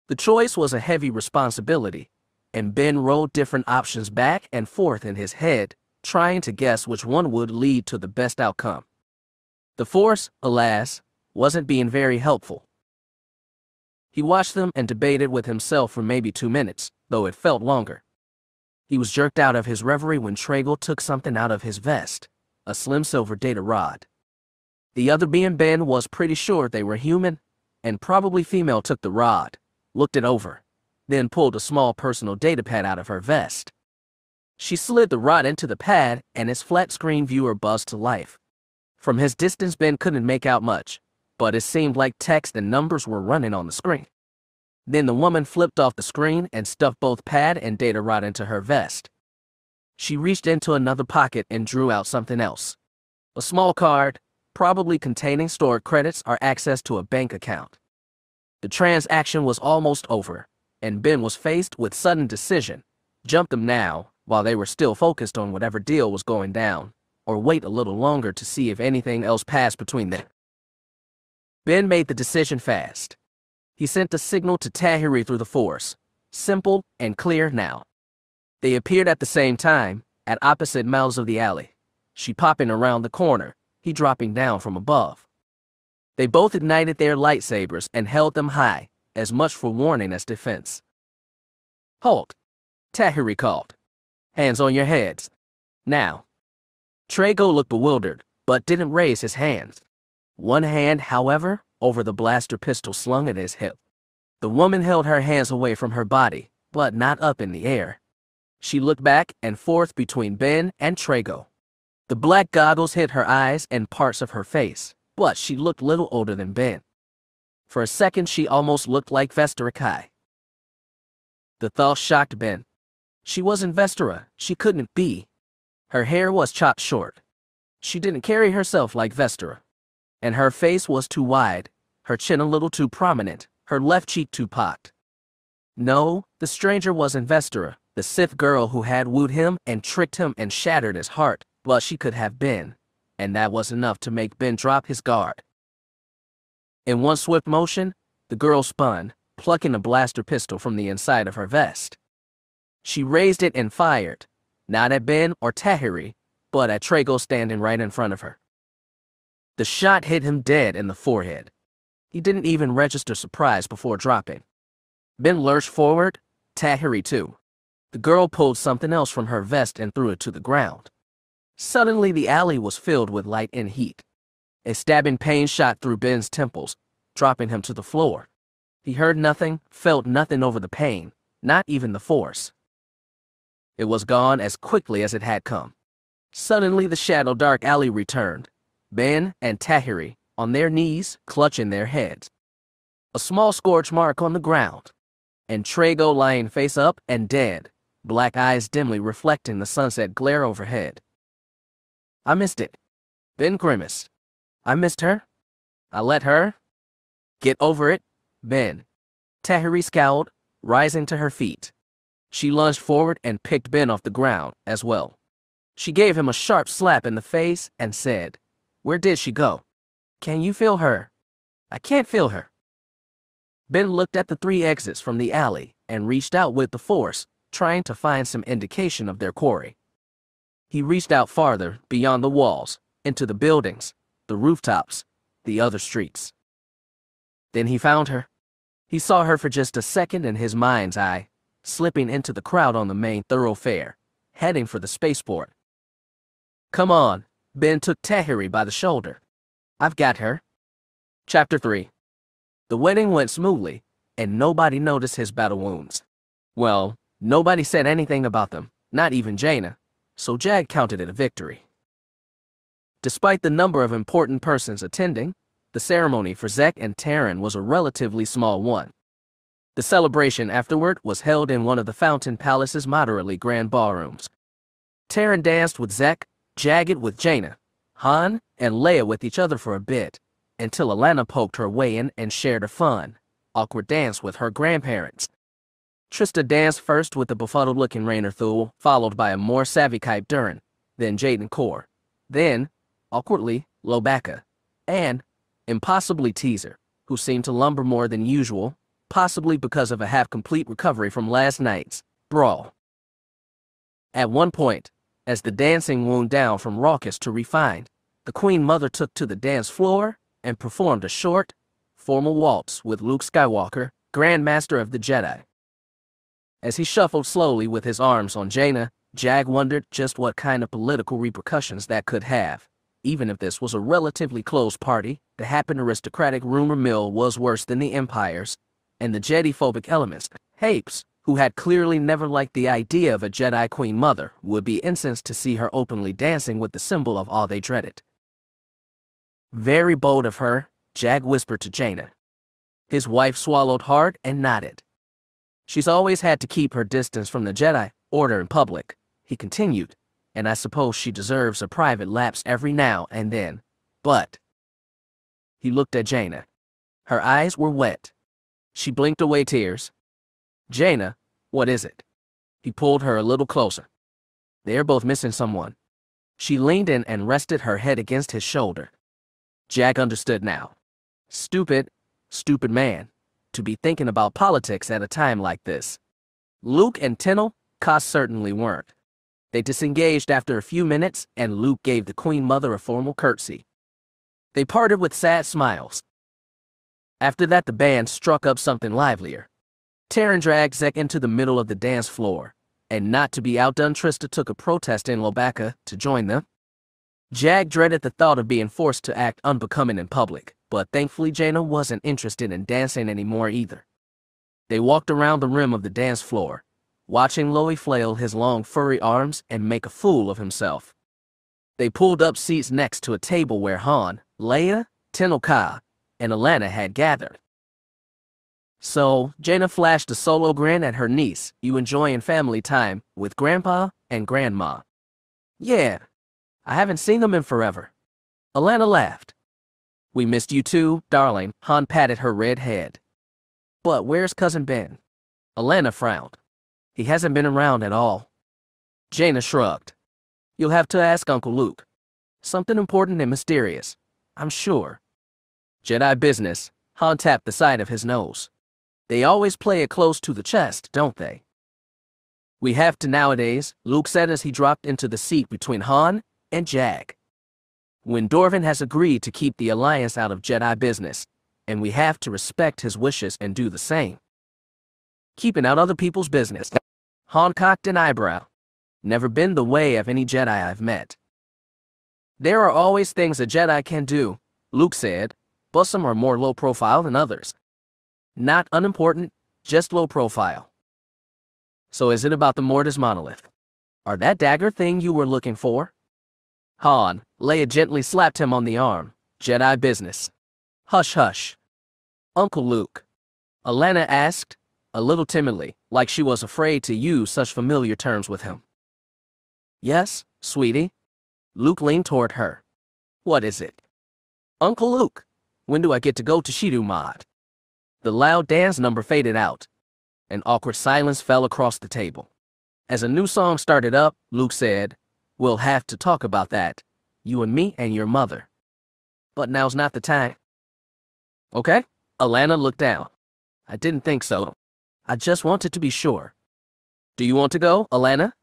The choice was a heavy responsibility, and Ben rolled different options back and forth in his head, trying to guess which one would lead to the best outcome. The Force, alas, wasn't being very helpful. He watched them and debated with himself for maybe 2 minutes, though it felt longer. He was jerked out of his reverie when Trago took something out of his vest, a slim silver data rod. The other being Ben was pretty sure they were human, and probably female. Took the rod, looked it over, then pulled a small personal data pad out of her vest. She slid the rod into the pad, and its flat screen viewer buzzed to life. From his distance, Ben couldn't make out much, but it seemed like text and numbers were running on the screen. Then the woman flipped off the screen and stuffed both pad and data rod into her vest. She reached into another pocket and drew out something else. A small card, probably containing stored credits or access to a bank account. The transaction was almost over, and Ben was faced with sudden decision: jump them now, while they were still focused on whatever deal was going down, or wait a little longer to see if anything else passed between them. Ben made the decision fast. He sent a signal to Tahiri through the Force, simple and clear now. They appeared at the same time, at opposite mouths of the alley, she popping around the corner, he dropping down from above. They both ignited their lightsabers and held them high, as much for warning as defense. "Halt," Tahiri called. "Hands on your heads. Now." Trago looked bewildered, but didn't raise his hands. One hand, however, over the blaster pistol slung at his hip. The woman held her hands away from her body, but not up in the air. She looked back and forth between Ben and Trago. The black goggles hid her eyes and parts of her face, but she looked little older than Ben. For a second, she almost looked like Vestera Kai. The thought shocked Ben. She wasn't Vestera, she couldn't be. Her hair was chopped short. She didn't carry herself like Vestera. And her face was too wide, her chin a little too prominent, her left cheek too pocked. No, the stranger wasn't Vestera, the Sith girl who had wooed him and tricked him and shattered his heart, but she could have been, and that was enough to make Ben drop his guard. In one swift motion, the girl spun, plucking a blaster pistol from the inside of her vest. She raised it and fired, not at Ben or Tahiri, but at Trago standing right in front of her. The shot hit him dead in the forehead. He didn't even register surprise before dropping. Ben lurched forward, Tahiri too. The girl pulled something else from her vest and threw it to the ground. Suddenly the alley was filled with light and heat. A stabbing pain shot through Ben's temples, dropping him to the floor. He heard nothing, felt nothing over the pain, not even the Force. It was gone as quickly as it had come. Suddenly the shadow dark alley returned, Ben and Tahiri on their knees, clutching their heads. A small scorch mark on the ground, and Trago lying face up and dead, black eyes dimly reflecting the sunset glare overhead. I missed it. Ben grimaced. I missed her? I let her? Get over it, Ben. Tahiri scowled, rising to her feet. She lunged forward and picked Ben off the ground as well. She gave him a sharp slap in the face and said, Where did she go? Can you feel her? I can't feel her. Ben looked at the 3 exits from the alley and reached out with the force, trying to find some indication of their quarry. He reached out farther, beyond the walls, into the buildings, the rooftops, the other streets. Then he found her. He saw her for just a second in his mind's eye, slipping into the crowd on the main thoroughfare, heading for the spaceport. Come on, Ben took Tahiri by the shoulder. I've got her. Chapter 3. The wedding went smoothly, and nobody noticed his battle wounds. Well, nobody said anything about them, not even Jaina, so Jagged counted it a victory. Despite the number of important persons attending, the ceremony for Zek and Terran was a relatively small one. The celebration afterward was held in one of the Fountain Palace's moderately grand ballrooms. Terran danced with Zek, Jagged with Jaina, Han and Leia with each other for a bit, until Alana poked her way in and shared a fun, awkward dance with her grandparents. Trista danced first with the befuddled-looking Rainer Thule, followed by a more savvy Kype Durin, then Jaden Core, then, awkwardly, Lobaka, and, impossibly Teaser, who seemed to lumber more than usual, possibly because of a half-complete recovery from last night's brawl. At one point, as the dancing wound down from raucous to refined, the Queen Mother took to the dance floor and performed a short, formal waltz with Luke Skywalker, Grand Master of the Jedi. As he shuffled slowly with his arms on Jaina, Jag wondered just what kind of political repercussions that could have. Even if this was a relatively close party, the happen aristocratic rumor mill was worse than the Empire's, and the Jedi-phobic elements, Hapes, who had clearly never liked the idea of a Jedi Queen Mother, would be incensed to see her openly dancing with the symbol of all they dreaded. Very bold of her, Jag whispered to Jaina. His wife swallowed hard and nodded. She's always had to keep her distance from the Jedi Order in public, he continued, and I suppose she deserves a private lapse every now and then, but... He looked at Jaina. Her eyes were wet. She blinked away tears. Jaina, what is it? He pulled her a little closer. They're both missing someone. She leaned in and rested her head against his shoulder. Jack understood now. Stupid man, to be thinking about politics at a time like this. Luke and Tennel, Koss certainly weren't. They disengaged after a few minutes, and Luke gave the Queen Mother a formal curtsy. They parted with sad smiles. After that, the band struck up something livelier. Terran dragged Zek into the middle of the dance floor, and not to be outdone, Trista took a protest in Lobaka to join them. Jag dreaded the thought of being forced to act unbecoming in public, but thankfully Jaina wasn't interested in dancing anymore either. They walked around the rim of the dance floor, watching Loey flail his long furry arms and make a fool of himself. They pulled up seats next to a table where Han, Leia, Tenel Ka, and Alana had gathered. So, Jaina flashed a solo grin at her niece, you enjoying family time with Grandpa and Grandma. Yeah, I haven't seen them in forever. Alana laughed. We missed you too, darling, Han patted her red head. But where's Cousin Ben? Alana frowned. He hasn't been around at all. Jaina shrugged. You'll have to ask Uncle Luke. Something important and mysterious, I'm sure. Jedi business, Han tapped the side of his nose. They always play it close to the chest, don't they? We have to nowadays, Luke said as he dropped into the seat between Han and Jag. When Dorvin has agreed to keep the Alliance out of Jedi business, and we have to respect his wishes and do the same. Keeping out other people's business. Han cocked an eyebrow. Never been the way of any Jedi I've met. There are always things a Jedi can do, Luke said, but some are more low profile than others. Not unimportant, just low profile. So is it about the Mortis monolith? Or that dagger thing you were looking for? Han, Leia gently slapped him on the arm. Jedi business. Hush hush. Uncle Luke. Alana asked, a little timidly, like she was afraid to use such familiar terms with him. Yes, sweetie. Luke leaned toward her. What is it? Uncle Luke, when do I get to go to Shidu Mod? The loud dance number faded out. An awkward silence fell across the table. As a new song started up, Luke said, We'll have to talk about that. You and me and your mother. But now's not the time. Okay? Alana looked down. I didn't think so. I just wanted to be sure. Do you want to go, Alana?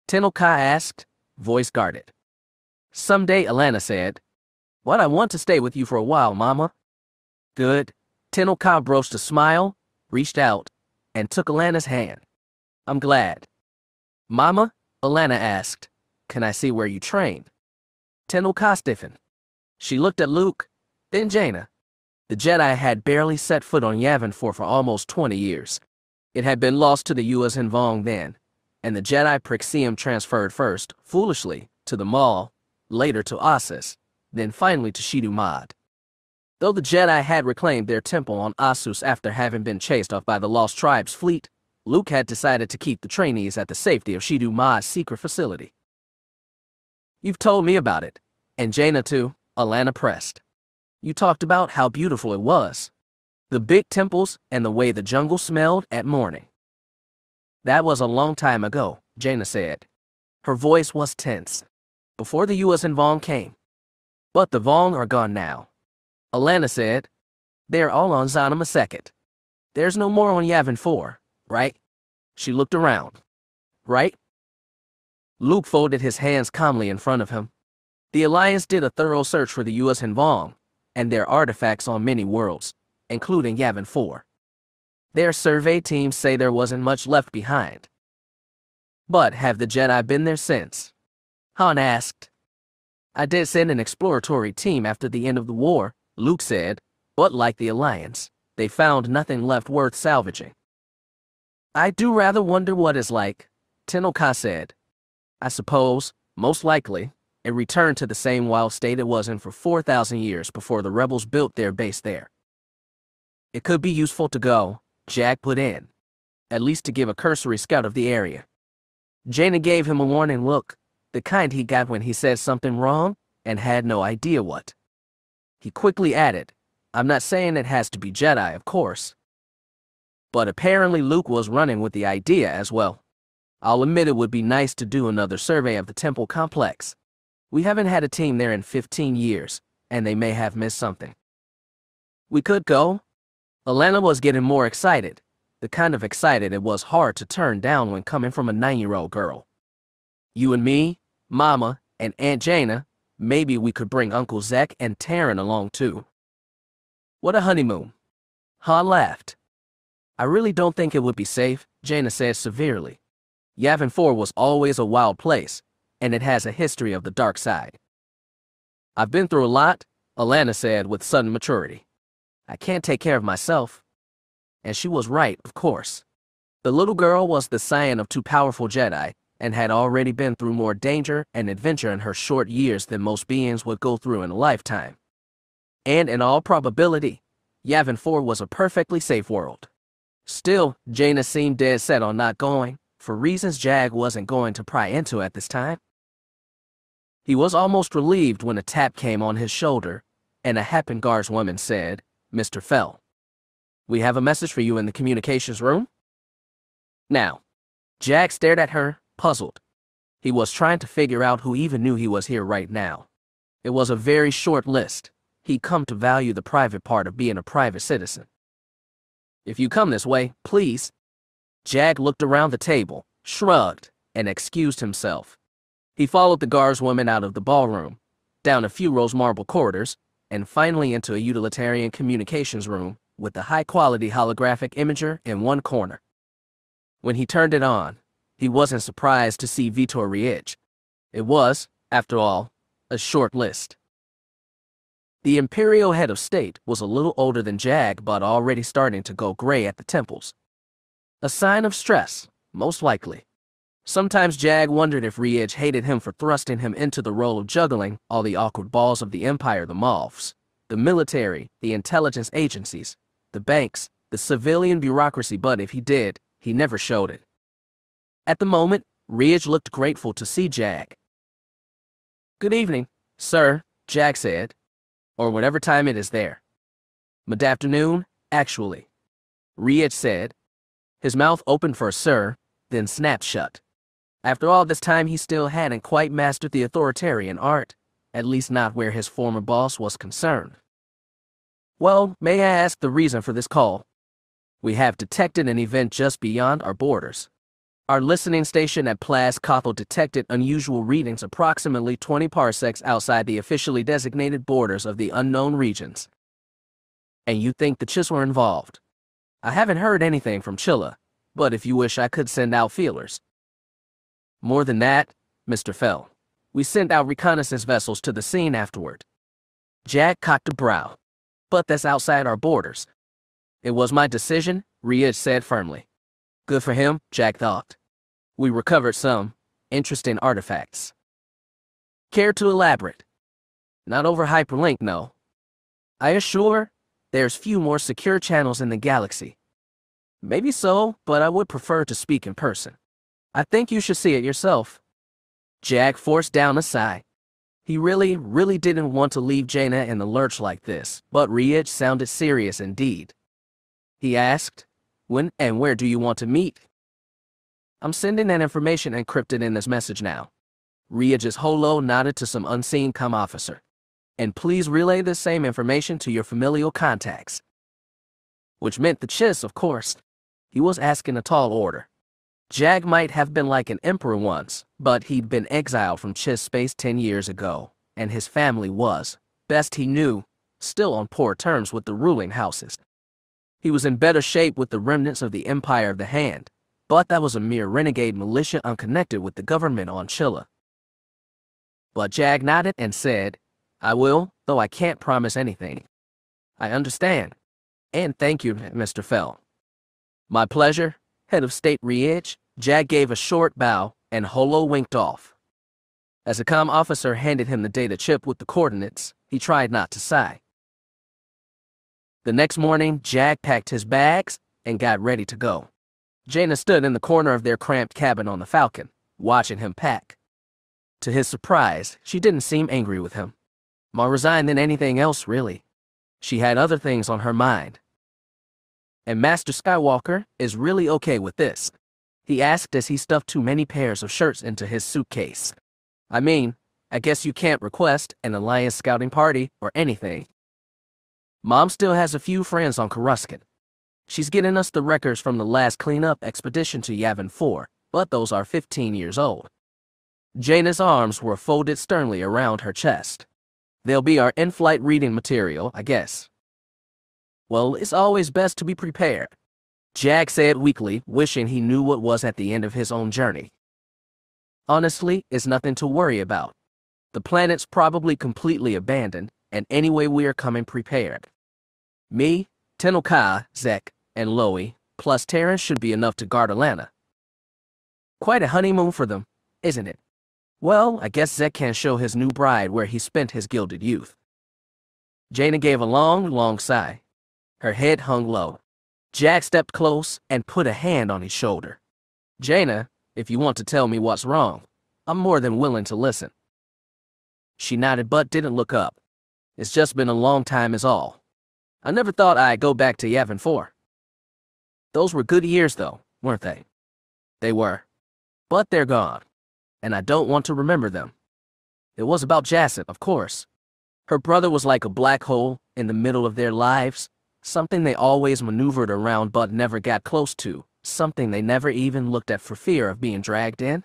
Tenno Ka asked, voice guarded. Someday, Alana said. What, I want to stay with you for a while, Mama. Good. Tenno Ka broached a smile, reached out, and took Alana's hand. I'm glad. Mama, Alana asked, can I see where you trained? Tenno Ka stiffened. She looked at Luke, then Jaina. The Jedi had barely set foot on Yavin 4 for almost 20 years. It had been lost to the Yuuzhan Vong then, and the Jedi Prixium transferred first, foolishly, to the Maul, later to Ossus, then finally to Shidu Mod. Though the Jedi had reclaimed their temple on Ossus after having been chased off by the Lost Tribes fleet, Luke had decided to keep the trainees at the safety of Shidu Mod's secret facility. You've told me about it, and Jaina too, Alana pressed. You talked about how beautiful it was. The big temples and the way the jungle smelled at morning. That was a long time ago, Jaina said. Her voice was tense. Before the Yuuzhan Vong came. But the Vong are gone now. Alana said. They're all on Zana Maseket. There's no more on Yavin 4, right? She looked around. Right? Luke folded his hands calmly in front of him. The Alliance did a thorough search for the Yuuzhan Vong and their artifacts on many worlds, including Yavin 4. Their survey teams say there wasn't much left behind. But have the Jedi been there since? Han asked. I did send an exploratory team after the end of the war, Luke said, but like the Alliance, they found nothing left worth salvaging. I do rather wonder what it's like, Tenno Ka said. I suppose, most likely, it returned to the same wild state it was in for 4,000 years before the rebels built their base there. It could be useful to go, Jack put in, at least to give a cursory scout of the area. Jaina gave him a warning look, the kind he got when he said something wrong and had no idea what. He quickly added, I'm not saying it has to be Jedi, of course. But apparently Luke was running with the idea as well. I'll admit it would be nice to do another survey of the temple complex. We haven't had a team there in 15 years, and they may have missed something. We could go. Alana was getting more excited, the kind of excited it was hard to turn down when coming from a 9-year-old girl. You and me, Mama, and Aunt Jaina, maybe we could bring Uncle Zek and Taryn along too. What a honeymoon. Han laughed. I really don't think it would be safe, Jaina said severely. Yavin 4 was always a wild place, and it has a history of the dark side. I've been through a lot, Alana said with sudden maturity. I can't take care of myself. And she was right, of course. The little girl was the scion of 2 powerful Jedi, and had already been through more danger and adventure in her short years than most beings would go through in a lifetime. And in all probability, Yavin 4 was a perfectly safe world. Still, Jaina seemed dead set on not going, for reasons Jag wasn't going to pry into at this time. He was almost relieved when a tap came on his shoulder, and a Happen Guards woman said, Mr. Fell. We have a message for you in the communications room. Now, Jag stared at her, puzzled. He was trying to figure out who even knew he was here right now. It was a very short list. He'd come to value the private part of being a private citizen. If you come this way, please. Jag looked around the table, shrugged, and excused himself. He followed the guardswoman out of the ballroom, down a few rows marble corridors, and finally into a utilitarian communications room with a high-quality holographic imager in one corner. When he turned it on, he wasn't surprised to see Vitor Riech. It was, after all, a short list. The Imperial head of state was a little older than Jag, but already starting to go gray at the temples. A sign of stress, most likely. Sometimes Jag wondered if Riech hated him for thrusting him into the role of juggling all the awkward balls of the Empire, the Malfs, the military, the intelligence agencies, the banks, the civilian bureaucracy, but if he did, he never showed it. At the moment, Ridge looked grateful to see Jag. "Good evening, sir," Jag said, "or whatever time it is there." "Mid-afternoon, actually," Ridge said. His mouth opened for a sir, then snapped shut. After all this time, he still hadn't quite mastered the authoritarian art, at least not where his former boss was concerned. "Well, may I ask the reason for this call?" "We have detected an event just beyond our borders. Our listening station at Plas Kothel detected unusual readings approximately 20 parsecs outside the officially designated borders of the unknown regions." "And you think the Chiss were involved?" "I haven't heard anything from Chilla, but if you wish I could send out feelers." "More than that, Mr. Fell. We sent out reconnaissance vessels to the scene afterward." Jag cocked a brow. "But that's outside our borders." "It was my decision," Ridge said firmly. Good for him, Jag thought. We recovered some interesting artifacts. Care to elaborate? Not over hyperlink, no. I assure there's few more secure channels in the galaxy. Maybe so, but I would prefer to speak in person. I think you should see it yourself. Jag forced down a sigh. He really didn't want to leave Jaina in the lurch like this, but Ridge sounded serious indeed. He asked, "When and where do you want to meet?" "I'm sending that information encrypted in this message now." Ridge's holo nodded to some unseen comm officer. "And please relay this same information to your familial contacts." Which meant the Chiss, of course. He was asking a tall order. Jag might have been like an emperor once, but he'd been exiled from Chiss space 10 years ago, and his family was, best he knew, still on poor terms with the ruling houses. He was in better shape with the remnants of the Empire of the Hand, but that was a mere renegade militia unconnected with the government on Chilla. But Jag nodded and said, "I will, though I can't promise anything." "I understand. And thank you, Mr. Fell." "My pleasure, Head of State Ridge." Jag gave a short bow, and holo winked off. As a comm officer handed him the data chip with the coordinates, he tried not to sigh. The next morning, Jag packed his bags and got ready to go. Jaina stood in the corner of their cramped cabin on the Falcon, watching him pack. To his surprise, she didn't seem angry with him. More resigned than anything else, really. She had other things on her mind. "And Master Skywalker is really okay with this?" he asked as he stuffed too many pairs of shirts into his suitcase. "I mean, I guess you can't request an Alliance scouting party or anything. Mom still has a few friends on Coruscant. She's getting us the records from the last cleanup expedition to Yavin 4, but those are 15 years old." Jaina's arms were folded sternly around her chest. "They'll be our in-flight reading material, I guess." "Well, it's always best to be prepared," Jag said weakly, wishing he knew what was at the end of his own journey. "Honestly, it's nothing to worry about. The planet's probably completely abandoned, and anyway we are coming prepared. Me, Tenel Ka, Zek, and Loey, plus Terrence should be enough to guard Atlanta. Quite a honeymoon for them, isn't it? Well, I guess Zek can show his new bride where he spent his gilded youth." Jaina gave a long sigh. Her head hung low. Jag stepped close and put a hand on his shoulder. "Jaina, if you want to tell me what's wrong, I'm more than willing to listen." She nodded but didn't look up. "It's just been a long time is all. I never thought I'd go back to Yavin 4. Those were good years though, weren't they?" "They were. But they're gone. And I don't want to remember them. It was about Jacet, of course. Her brother was like a black hole in the middle of their lives, something they always maneuvered around but never got close to, something they never even looked at for fear of being dragged in.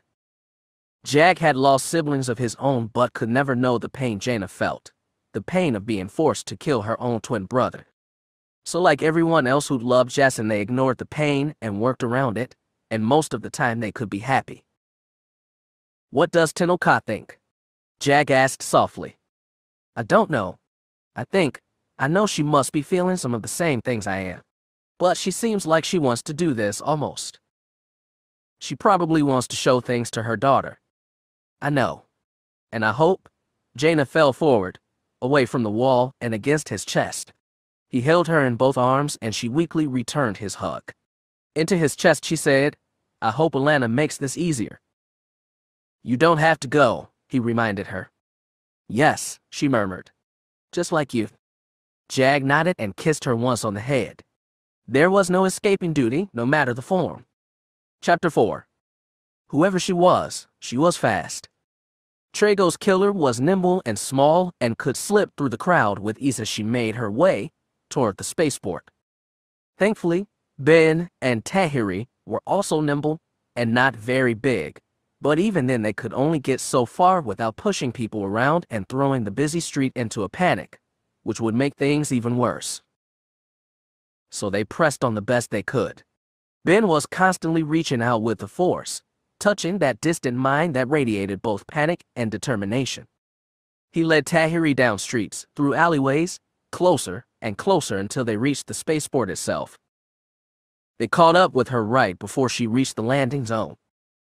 Jag had lost siblings of his own but could never know the pain Jaina felt, the pain of being forced to kill her own twin brother. So like everyone else who'd loved Jacen, they ignored the pain and worked around it, and most of the time they could be happy. "What does Tenel Ka think?" Jag asked softly. "I don't know. I know she must be feeling some of the same things I am. But she seems like she wants to do this, almost. She probably wants to show things to her daughter. I know. And I hope." Jaina fell forward, away from the wall and against his chest. He held her in both arms and she weakly returned his hug. Into his chest she said, "I hope Alana makes this easier." "You don't have to go," he reminded her. "Yes," she murmured. "Just like you." Jag nodded and kissed her once on the head. There was no escaping duty, no matter the form. Chapter 4. Whoever she was fast. Trago's killer was nimble and small and could slip through the crowd with ease as she made her way toward the spaceport. Thankfully, Ben and Tahiri were also nimble and not very big, but even then they could only get so far without pushing people around and throwing the busy street into a panic, which would make things even worse. So they pressed on the best they could. Ben was constantly reaching out with the Force, touching that distant mind that radiated both panic and determination. He led Tahiri down streets, through alleyways, closer and closer until they reached the spaceport itself. They caught up with her right before she reached the landing zone.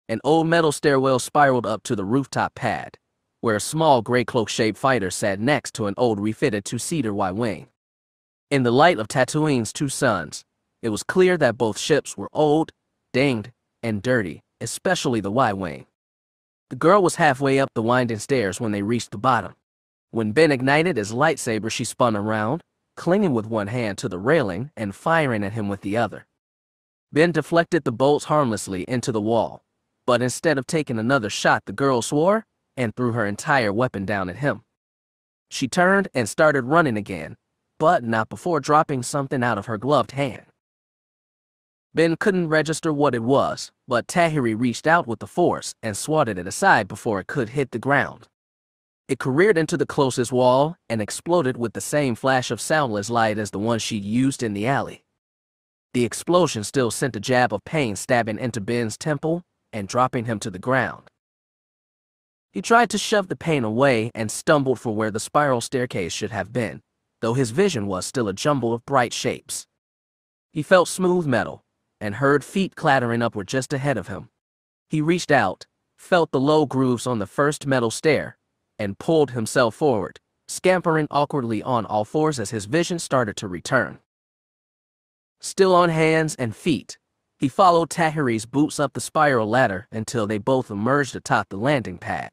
An old metal stairwell spiraled up to the rooftop pad, where a small gray cloak-shaped fighter sat next to an old refitted two-seater Y-wing. In the light of Tatooine's two suns, it was clear that both ships were old, dinged, and dirty, especially the Y-wing. The girl was halfway up the winding stairs when they reached the bottom. When Ben ignited his lightsaber, she spun around, clinging with one hand to the railing and firing at him with the other. Ben deflected the bolts harmlessly into the wall, but instead of taking another shot, the girl swore and threw her entire weapon down at him. She turned and started running again, but not before dropping something out of her gloved hand. Ben couldn't register what it was, but Tahiri reached out with the Force and swatted it aside before it could hit the ground. It careered into the closest wall and exploded with the same flash of soundless light as the one she'd used in the alley. The explosion still sent a jab of pain stabbing into Ben's temple and dropping him to the ground. He tried to shove the pain away and stumbled for where the spiral staircase should have been, though his vision was still a jumble of bright shapes. He felt smooth metal and heard feet clattering upward just ahead of him. He reached out, felt the low grooves on the first metal stair, and pulled himself forward, scampering awkwardly on all fours as his vision started to return. Still on hands and feet, he followed Tahiri's boots up the spiral ladder until they both emerged atop the landing pad.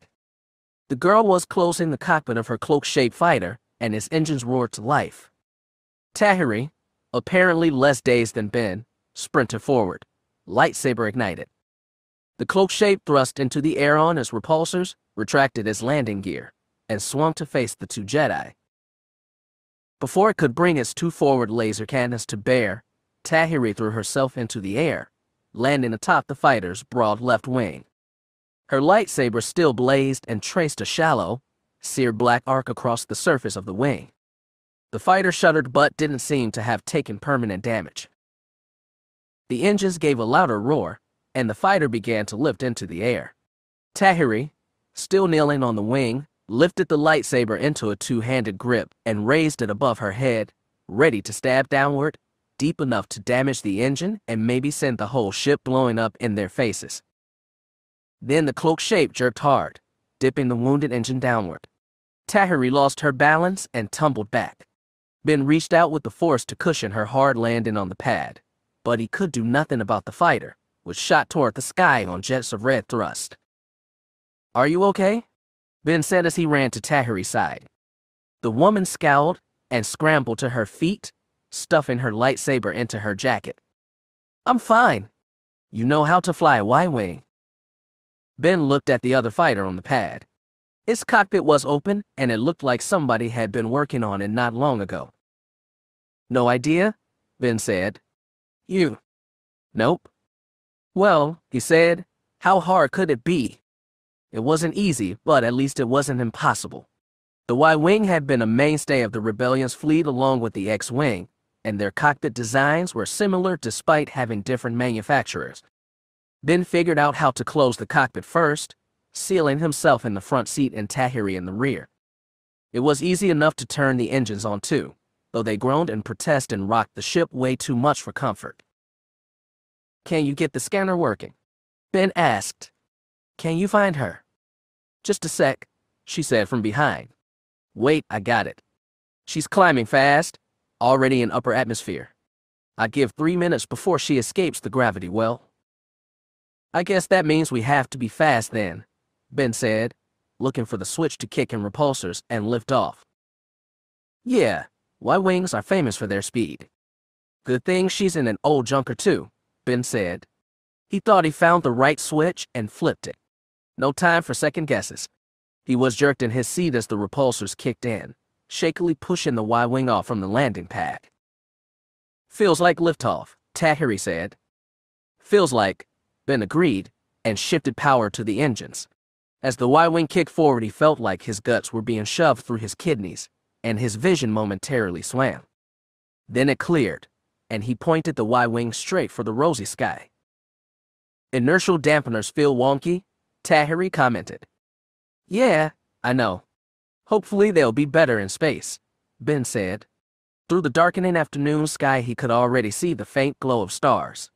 The girl was closing the cockpit of her cloak-shaped fighter, and its engines roared to life. Tahiri, apparently less dazed than Ben, sprinted forward, lightsaber ignited. The cloak shape thrust into the air on its repulsors, retracted its landing gear, and swung to face the two Jedi. Before it could bring its two forward laser cannons to bear, Tahiri threw herself into the air, landing atop the fighter's broad left wing. Her lightsaber still blazed and traced a shallow, seared black arc across the surface of the wing. The fighter shuddered but didn't seem to have taken permanent damage. The engines gave a louder roar, and the fighter began to lift into the air. Tahiri, still kneeling on the wing, lifted the lightsaber into a two-handed grip and raised it above her head, ready to stab downward, deep enough to damage the engine and maybe send the whole ship blowing up in their faces. Then the cloak shape jerked hard, dipping the wounded engine downward. Tahiri lost her balance and tumbled back. Ben reached out with the Force to cushion her hard landing on the pad, but he could do nothing about the fighter, which shot toward the sky on jets of red thrust. "Are you okay?" Ben said as he ran to Tahiri's side. The woman scowled and scrambled to her feet, stuffing her lightsaber into her jacket. "I'm fine. You know how to fly a Y-wing." Ben looked at the other fighter on the pad. Its cockpit was open, and it looked like somebody had been working on it not long ago. "No idea?" Ben said. "You?" "Nope." "Well," he said, "how hard could it be?" It wasn't easy, but at least it wasn't impossible. The Y-wing had been a mainstay of the Rebellion's fleet along with the X-wing, and their cockpit designs were similar despite having different manufacturers. Ben figured out how to close the cockpit first, sealing himself in the front seat and Tahiri in the rear. It was easy enough to turn the engines on too, though they groaned and protested and rocked the ship way too much for comfort. "Can you get the scanner working?" Ben asked. "Can you find her?" "Just a sec," she said from behind. "Wait, I got it. She's climbing fast. already in upper atmosphere. I'd give 3 minutes before she escapes the gravity well. I guess that means we have to be fast then, Ben said, looking for the switch to kick in repulsors and lift off. Yeah, Y-Wings are famous for their speed. Good thing she's in an old junker too, Ben said. He thought he found the right switch and flipped it. No time for second guesses. He was jerked in his seat as the repulsors kicked in, shakily pushing the Y-Wing off from the landing pad. Feels like liftoff, Tahiri said. Feels like, Ben agreed, and shifted power to the engines. As the Y-Wing kicked forward, he felt like his guts were being shoved through his kidneys, and his vision momentarily swam. Then it cleared, and he pointed the Y-Wing straight for the rosy sky. Inertial dampeners feel wonky, Tahiri commented. Yeah, I know. Hopefully they'll be better in space, Ben said. Through the darkening afternoon sky he could already see the faint glow of stars.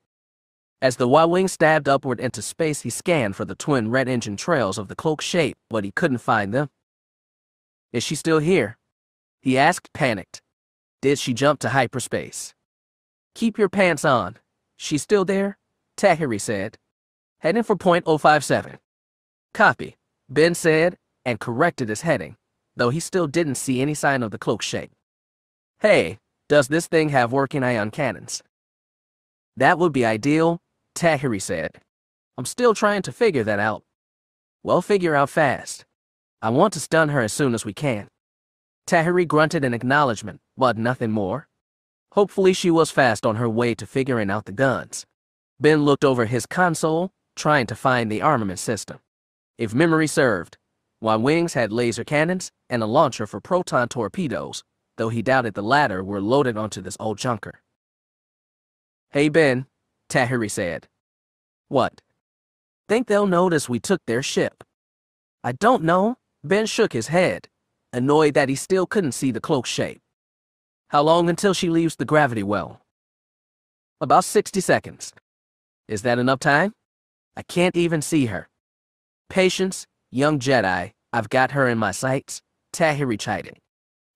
As the Y-Wing stabbed upward into space, he scanned for the twin red engine trails of the cloak shape, but he couldn't find them. Is she still here? He asked, panicked. Did she jump to hyperspace? Keep your pants on. She's still there? Tahiri said. Heading for point 057. Copy, Ben said, and corrected his heading, though he still didn't see any sign of the cloak shape. Hey, does this thing have working ion cannons? That would be ideal, Tahiri said. I'm still trying to figure that out. Well, figure out fast. I want to stun her as soon as we can. Tahiri grunted in acknowledgement, but nothing more. Hopefully she was fast on her way to figuring out the guns. Ben looked over his console, trying to find the armament system. If memory served, Y-Wings had laser cannons and a launcher for proton torpedoes, though he doubted the latter were loaded onto this old junker. Hey Ben, Tahiri said. What? Think they'll notice we took their ship? I don't know, Ben shook his head, annoyed that he still couldn't see the cloak shape. How long until she leaves the gravity well? About 60 seconds. Is that enough time? I can't even see her. Patience, young Jedi, I've got her in my sights, Tahiri chided.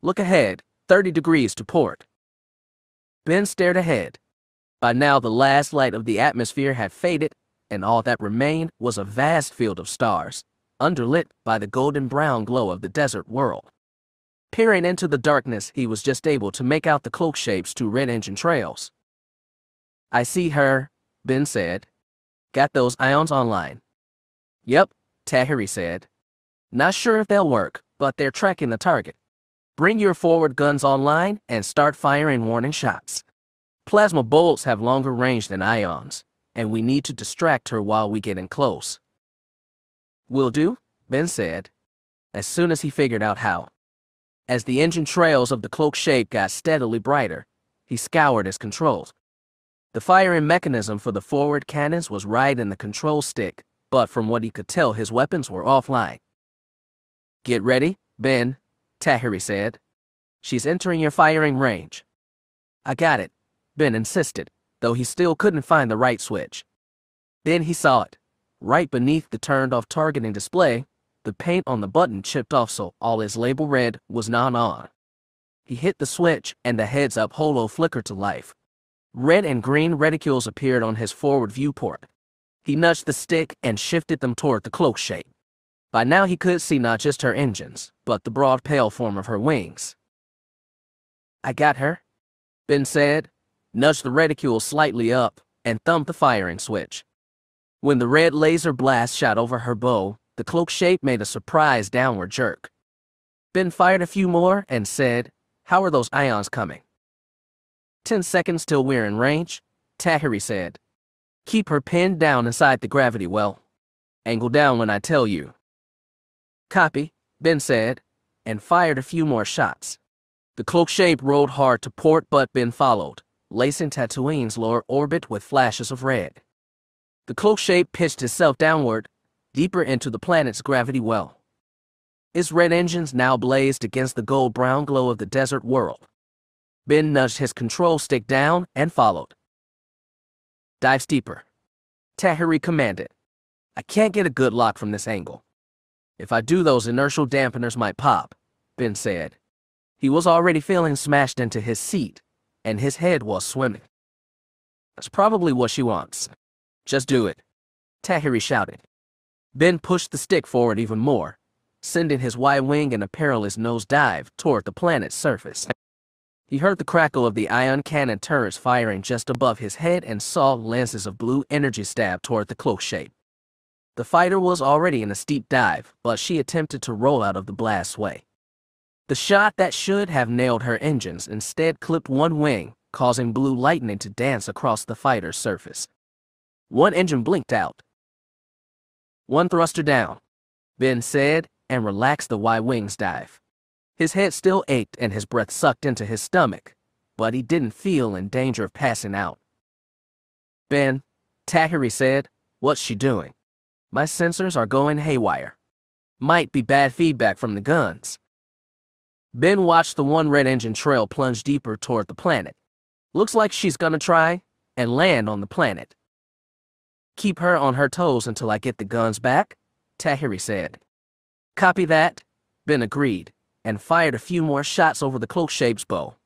Look ahead, 30 degrees to port. Ben stared ahead. By now the last light of the atmosphere had faded, and all that remained was a vast field of stars, underlit by the golden-brown glow of the desert world. Peering into the darkness, he was just able to make out the cloak shape's two red engine trails. I see her, Ben said. Got those ions online. Yep, Tahiri said. Not sure if they'll work, but they're tracking the target. Bring your forward guns online and start firing warning shots. Plasma bolts have longer range than ions, and we need to distract her while we get in close. Will do, Ben said, as soon as he figured out how. As the engine trails of the cloak shape got steadily brighter, he scoured his controls. The firing mechanism for the forward cannons was right in the control stick, but from what he could tell his weapons were offline. Get ready, Ben, Tahiri said. She's entering your firing range. I got it, Ben insisted, though he still couldn't find the right switch. Then he saw it. Right beneath the turned-off targeting display, the paint on the button chipped off so all his label read was non-on. He hit the switch and the heads-up holo flickered to life. Red and green reticules appeared on his forward viewport. He nudged the stick and shifted them toward the cloak shape. By now he could see not just her engines, but the broad pale form of her wings. I got her, Ben said, nudged the reticule slightly up, and thumped the firing switch. When the red laser blast shot over her bow, the cloak shape made a surprise downward jerk. Ben fired a few more and said, How are those ions coming? 10 seconds till we're in range, Tahiri said. Keep her pinned down inside the gravity well. Angle down when I tell you. Copy, Ben said, and fired a few more shots. The cloak shape rode hard to port, but Ben followed, lacing Tatooine's lower orbit with flashes of red. The cloak shape pitched itself downward, deeper into the planet's gravity well. Its red engines now blazed against the gold-brown glow of the desert world. Ben nudged his control stick down and followed. Dive steeper, Tahiri commanded. I can't get a good lock from this angle. If I do, those inertial dampeners might pop, Ben said. He was already feeling smashed into his seat, and his head was swimming. That's probably what she wants. Just do it, Tahiri shouted. Ben pushed the stick forward even more, sending his Y-wing in a perilous nosedive toward the planet's surface. He heard the crackle of the ion cannon turrets firing just above his head and saw lances of blue energy stab toward the cloak shape. The fighter was already in a steep dive, but she attempted to roll out of the blast's way. The shot that should have nailed her engines instead clipped one wing, causing blue lightning to dance across the fighter's surface. One engine blinked out. One thruster down, Ben said, and relaxed the Y-wing's dive. His head still ached and his breath sucked into his stomach, but he didn't feel in danger of passing out. Ben, Tahiri said, what's she doing? My sensors are going haywire. Might be bad feedback from the guns. Ben watched the one red engine trail plunge deeper toward the planet. Looks like she's gonna try and land on the planet. Keep her on her toes until I get the guns back, Tahiri said. Copy that, Ben agreed, and fired a few more shots over the cloak shape's bow.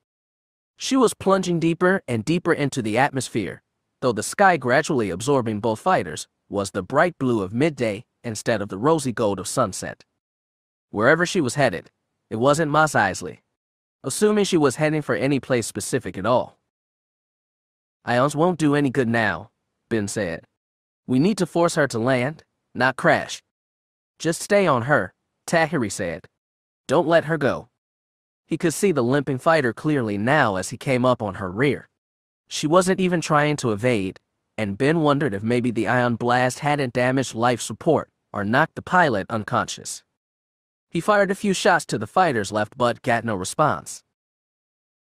She was plunging deeper and deeper into the atmosphere, though the sky gradually absorbing both fighters was the bright blue of midday instead of the rosy gold of sunset. Wherever she was headed, it wasn't Mos Eisley, assuming she was heading for any place specific at all. Ions won't do any good now, Ben said. We need to force her to land, not crash. Just stay on her, Tahiri said. Don't let her go. He could see the limping fighter clearly now as he came up on her rear. She wasn't even trying to evade, and Ben wondered if maybe the ion blast hadn't damaged life support or knocked the pilot unconscious. He fired a few shots to the fighter's left but got no response.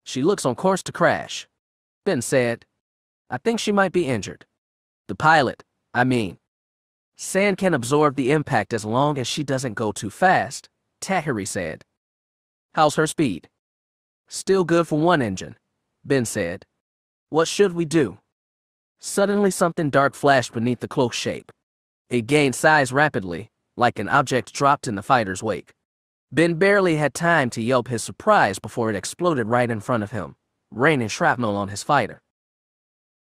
She looks on course to crash, Ben said. I think she might be injured. The pilot, I mean. Sand can absorb the impact as long as she doesn't go too fast, Tahiri said. How's her speed? Still good for one engine, Ben said. What should we do? Suddenly something dark flashed beneath the cloak shape. It gained size rapidly, like an object dropped in the fighter's wake. Ben barely had time to yelp his surprise before it exploded right in front of him, raining shrapnel on his fighter.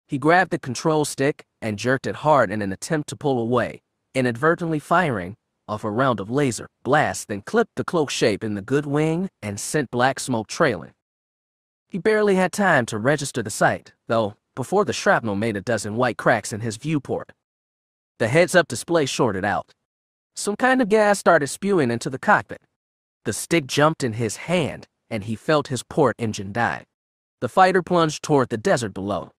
He grabbed the control stick and jerked it hard in an attempt to pull away, inadvertently firing off a round of laser blast, then clipped the cloak shape in the good wing and sent black smoke trailing. He barely had time to register the sight, though, before the shrapnel made a dozen white cracks in his viewport. The heads-up display shorted out. Some kind of gas started spewing into the cockpit. The stick jumped in his hand, and he felt his port engine die. The fighter plunged toward the desert below.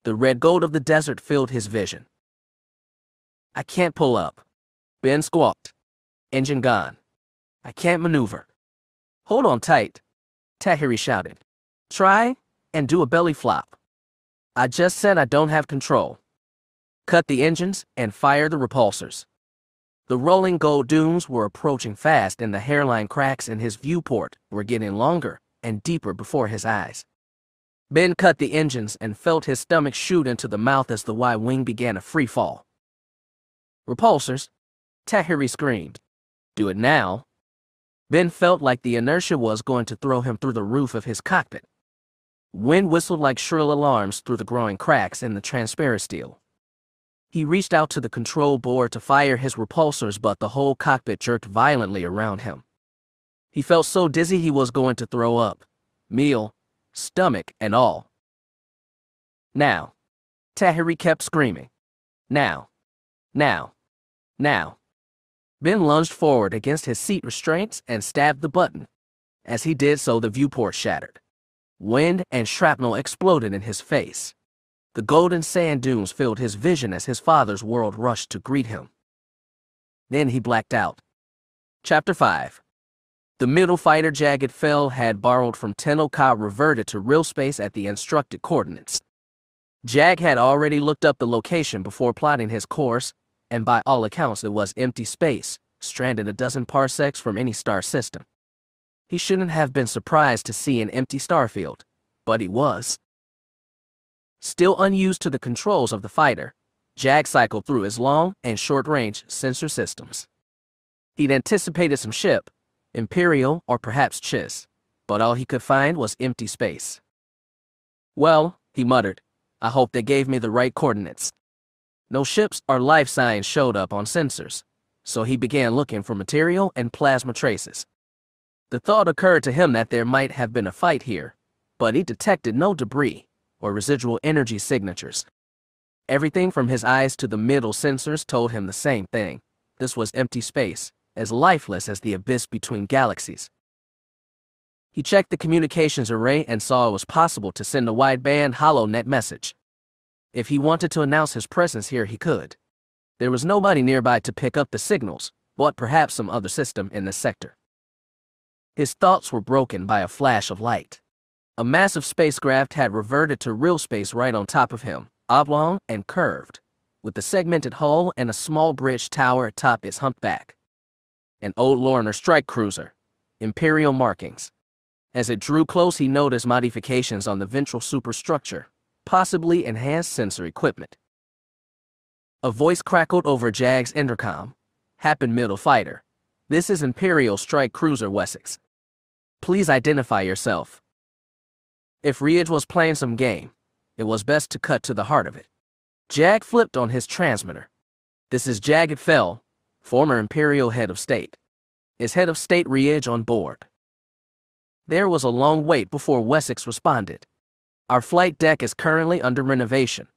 The red gold of the desert filled his vision. I can't pull up, Ben squawked. Engine gone. I can't maneuver. Hold on tight, Tahiri shouted. Try and do a belly flop. I just said I don't have control. Cut the engines and fire the repulsors. The rolling gold dunes were approaching fast and the hairline cracks in his viewport were getting longer and deeper before his eyes. Ben cut the engines and felt his stomach shoot into the mouth as the Y-wing began a free fall. Repulsors, Tahiri screamed. Do it now. Ben felt like the inertia was going to throw him through the roof of his cockpit. Wind whistled like shrill alarms through the growing cracks in the transparent steel. He reached out to the control board to fire his repulsors, but the whole cockpit jerked violently around him. He felt so dizzy he was going to throw up, meal, stomach, and all. Now, Tahiri kept screaming. Now, now, now. Ben lunged forward against his seat restraints and stabbed the button. As he did so, the viewport shattered. Wind and shrapnel exploded in his face. The golden sand dunes filled his vision as his father's world rushed to greet him. Then he blacked out. Chapter 5. The middle fighter Jagged Fell had borrowed from Tenno-Ka reverted to real space at the instructed coordinates. Jag had already looked up the location before plotting his course, and by all accounts it was empty space, stranded a dozen parsecs from any star system. He shouldn't have been surprised to see an empty starfield, but he was. Still unused to the controls of the fighter, Jag cycled through his long and short-range sensor systems. He'd anticipated some ship, Imperial or perhaps Chiss, but all he could find was empty space. Well, he muttered, I hope they gave me the right coordinates. No ships or life signs showed up on sensors, so he began looking for material and plasma traces. The thought occurred to him that there might have been a fight here, but he detected no debris or residual energy signatures. Everything from his eyes to the middle sensors told him the same thing. This was empty space, as lifeless as the abyss between galaxies. He checked the communications array and saw it was possible to send a wideband HoloNet message. If he wanted to announce his presence here, he could. There was nobody nearby to pick up the signals, but perhaps some other system in the sector. His thoughts were broken by a flash of light. A massive spacecraft had reverted to real space right on top of him, oblong and curved, with a segmented hull and a small bridge tower atop its humpback. An old Lorner strike cruiser, Imperial markings. As it drew close, he noticed modifications on the ventral superstructure, possibly enhanced sensor equipment. A voice crackled over Jagged's intercom. Happen middle fighter. This is Imperial strike cruiser Wessex. Please identify yourself. If Riage was playing some game, it was best to cut to the heart of it. Jagged flipped on his transmitter. This is Jagged Fell, former Imperial head of state. Is head of state Riage on board? There was a long wait before Wessex responded. Our flight deck is currently under renovation.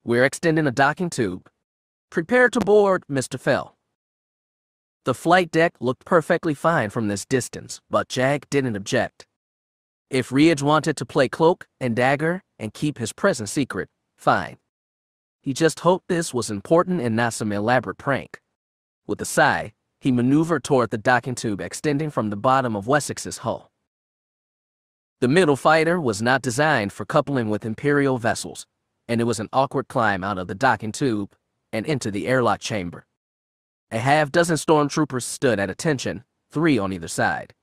We're extending a docking tube. Prepare to board, Mr. Fell. The flight deck looked perfectly fine from this distance, but Jagged didn't object. If Riage wanted to play cloak and dagger and keep his presence secret, fine. He just hoped this was important and not some elaborate prank. With a sigh, he maneuvered toward the docking tube extending from the bottom of Wessex's hull. The middle fighter was not designed for coupling with Imperial vessels, and it was an awkward climb out of the docking tube and into the airlock chamber. A half-dozen stormtroopers stood at attention, 3 on either side.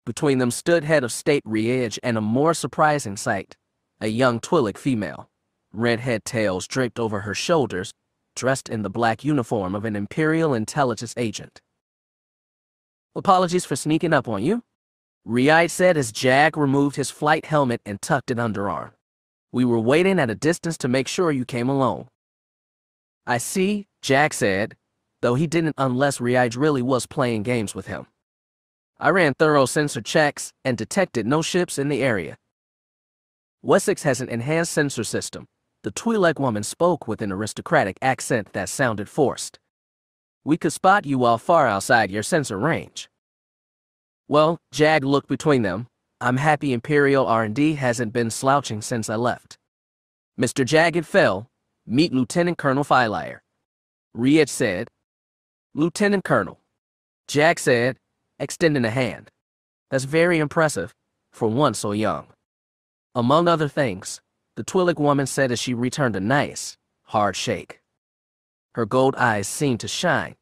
Between them stood head of state Riage and a more surprising sight, a young Twi'lek female, red head tails draped over her shoulders, dressed in the black uniform of an Imperial intelligence agent. Apologies for sneaking up on you, Riage said as Jagged removed his flight helmet and tucked it underarm. We were waiting at a distance to make sure you came alone. I see, Jagged said, though he didn't unless Riage really was playing games with him. I ran thorough sensor checks and detected no ships in the area. Wessex has an enhanced sensor system. The Twi'lek woman spoke with an aristocratic accent that sounded forced. We could spot you while far outside your sensor range. Well, Jagged looked between them. I'm happy Imperial R&D hasn't been slouching since I left. Mr. Jagged Fell, meet Lieutenant Colonel Veila, Riage said. Lieutenant Colonel, Jagged said, extending a hand. That's very impressive, for one so young. Among other things, the Twi'lek woman said as she returned a nice, hard shake. Her gold eyes seemed to shine.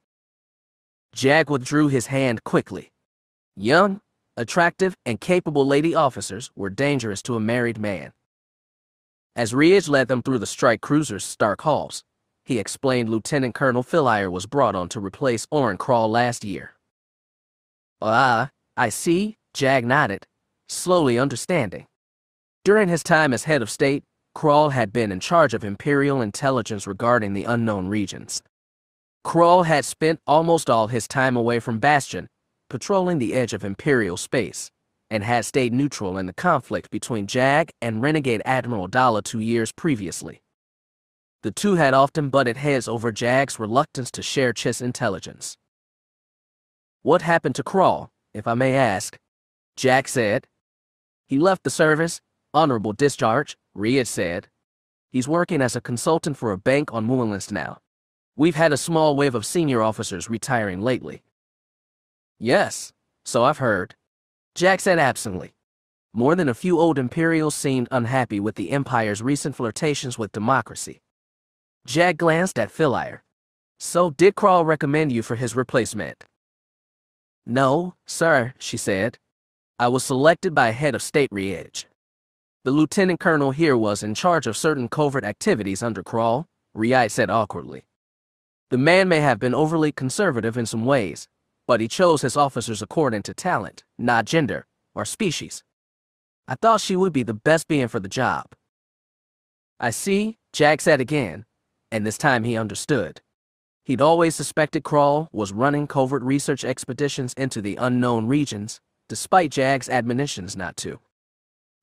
Jagged withdrew his hand quickly. Young, attractive, and capable lady officers were dangerous to a married man. As Riage led them through the strike cruiser's stark halls, he explained Lieutenant Colonel Veila was brought on to replace Oren Crawl last year. I see, Jagged nodded, slowly understanding. During his time as head of state, Crawl had been in charge of Imperial intelligence regarding the unknown regions. Crawl had spent almost all his time away from Bastion, patrolling the edge of Imperial space, and had stayed neutral in the conflict between Jagged and Renegade Admiral Dala 2 years previously. The two had often butted heads over Jagged's reluctance to share Chiss intelligence. What happened to Crawl, if I may ask? Jagged said. He left the service, honorable discharge, Riage said. He's working as a consultant for a bank on Moonlist now. We've had a small wave of senior officers retiring lately. Yes, so I've heard, Jagged said absently. More than a few old Imperials seemed unhappy with the Empire's recent flirtations with democracy. Jagged glanced at Veila. So did Crawl recommend you for his replacement? No, sir, she said. I was selected by head of state Riage. The lieutenant colonel here was in charge of certain covert activities under Crawl, Riage said awkwardly. The man may have been overly conservative in some ways, but he chose his officers according to talent, not gender or species. I thought she would be the best being for the job. I see, Jack said again, and this time he understood. He'd always suspected Krall was running covert research expeditions into the unknown regions, despite Jagg's admonitions not to.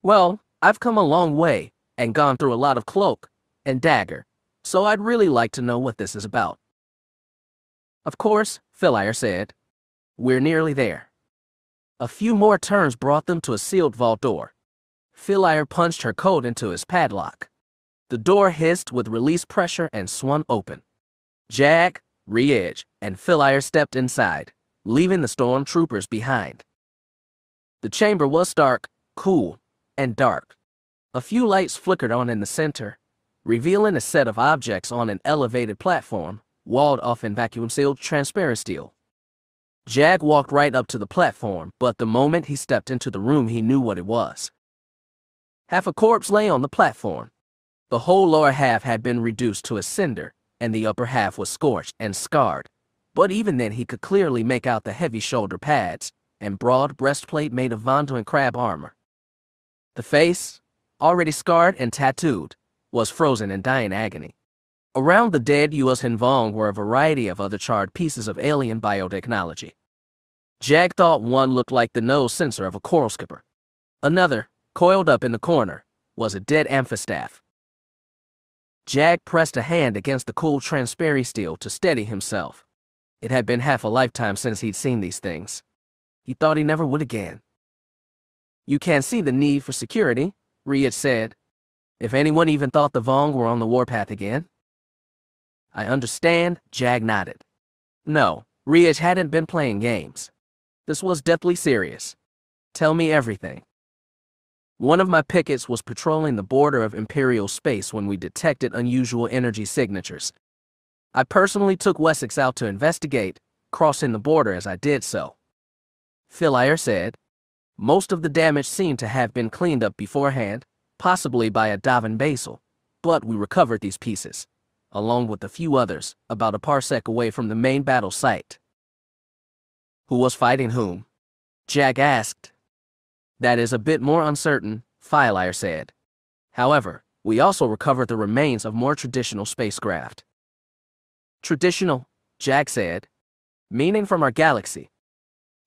Well, I've come a long way, and gone through a lot of cloak and dagger, so I'd really like to know what this is about. Of course, Philaire said. We're nearly there. A few more turns brought them to a sealed vault door. Philaire punched her code into his padlock. The door hissed with release pressure and swung open. Jag, Riej, and Philaire stepped inside, leaving the stormtroopers behind. The chamber was stark, cool, and dark. A few lights flickered on in the center, revealing a set of objects on an elevated platform, walled off in vacuum-sealed transparent steel. Jag walked right up to the platform, but the moment he stepped into the room he knew what it was. Half a corpse lay on the platform. The whole lower half had been reduced to a cinder, and the upper half was scorched and scarred, but even then he could clearly make out the heavy shoulder pads and broad breastplate made of Vonduin crab armor. The face, already scarred and tattooed, was frozen in dying agony. Around the dead U.S. Hinvong were a variety of other charred pieces of alien biotechnology. Jag thought one looked like the nose sensor of a coral skipper. Another, coiled up in the corner, was a dead amphistaff. Jag pressed a hand against the cool transparent steel to steady himself. It had been half a lifetime since he'd seen these things. He thought he never would again. You can't see the need for security, Riej said. If anyone even thought the Vong were on the warpath again. I understand, Jag nodded. No, Riej hadn't been playing games. This was deathly serious. Tell me everything. One of my pickets was patrolling the border of Imperial space when we detected unusual energy signatures. I personally took Wessex out to investigate, crossing the border as I did so. Philaire said. Most of the damage seemed to have been cleaned up beforehand, possibly by a Davin Basil, but we recovered these pieces, along with a few others, about a parsec away from the main battle site. Who was fighting whom? Jag asked. That is a bit more uncertain, Philaire said. However, we also recovered the remains of more traditional spacecraft. Traditional, Jag said. Meaning from our galaxy.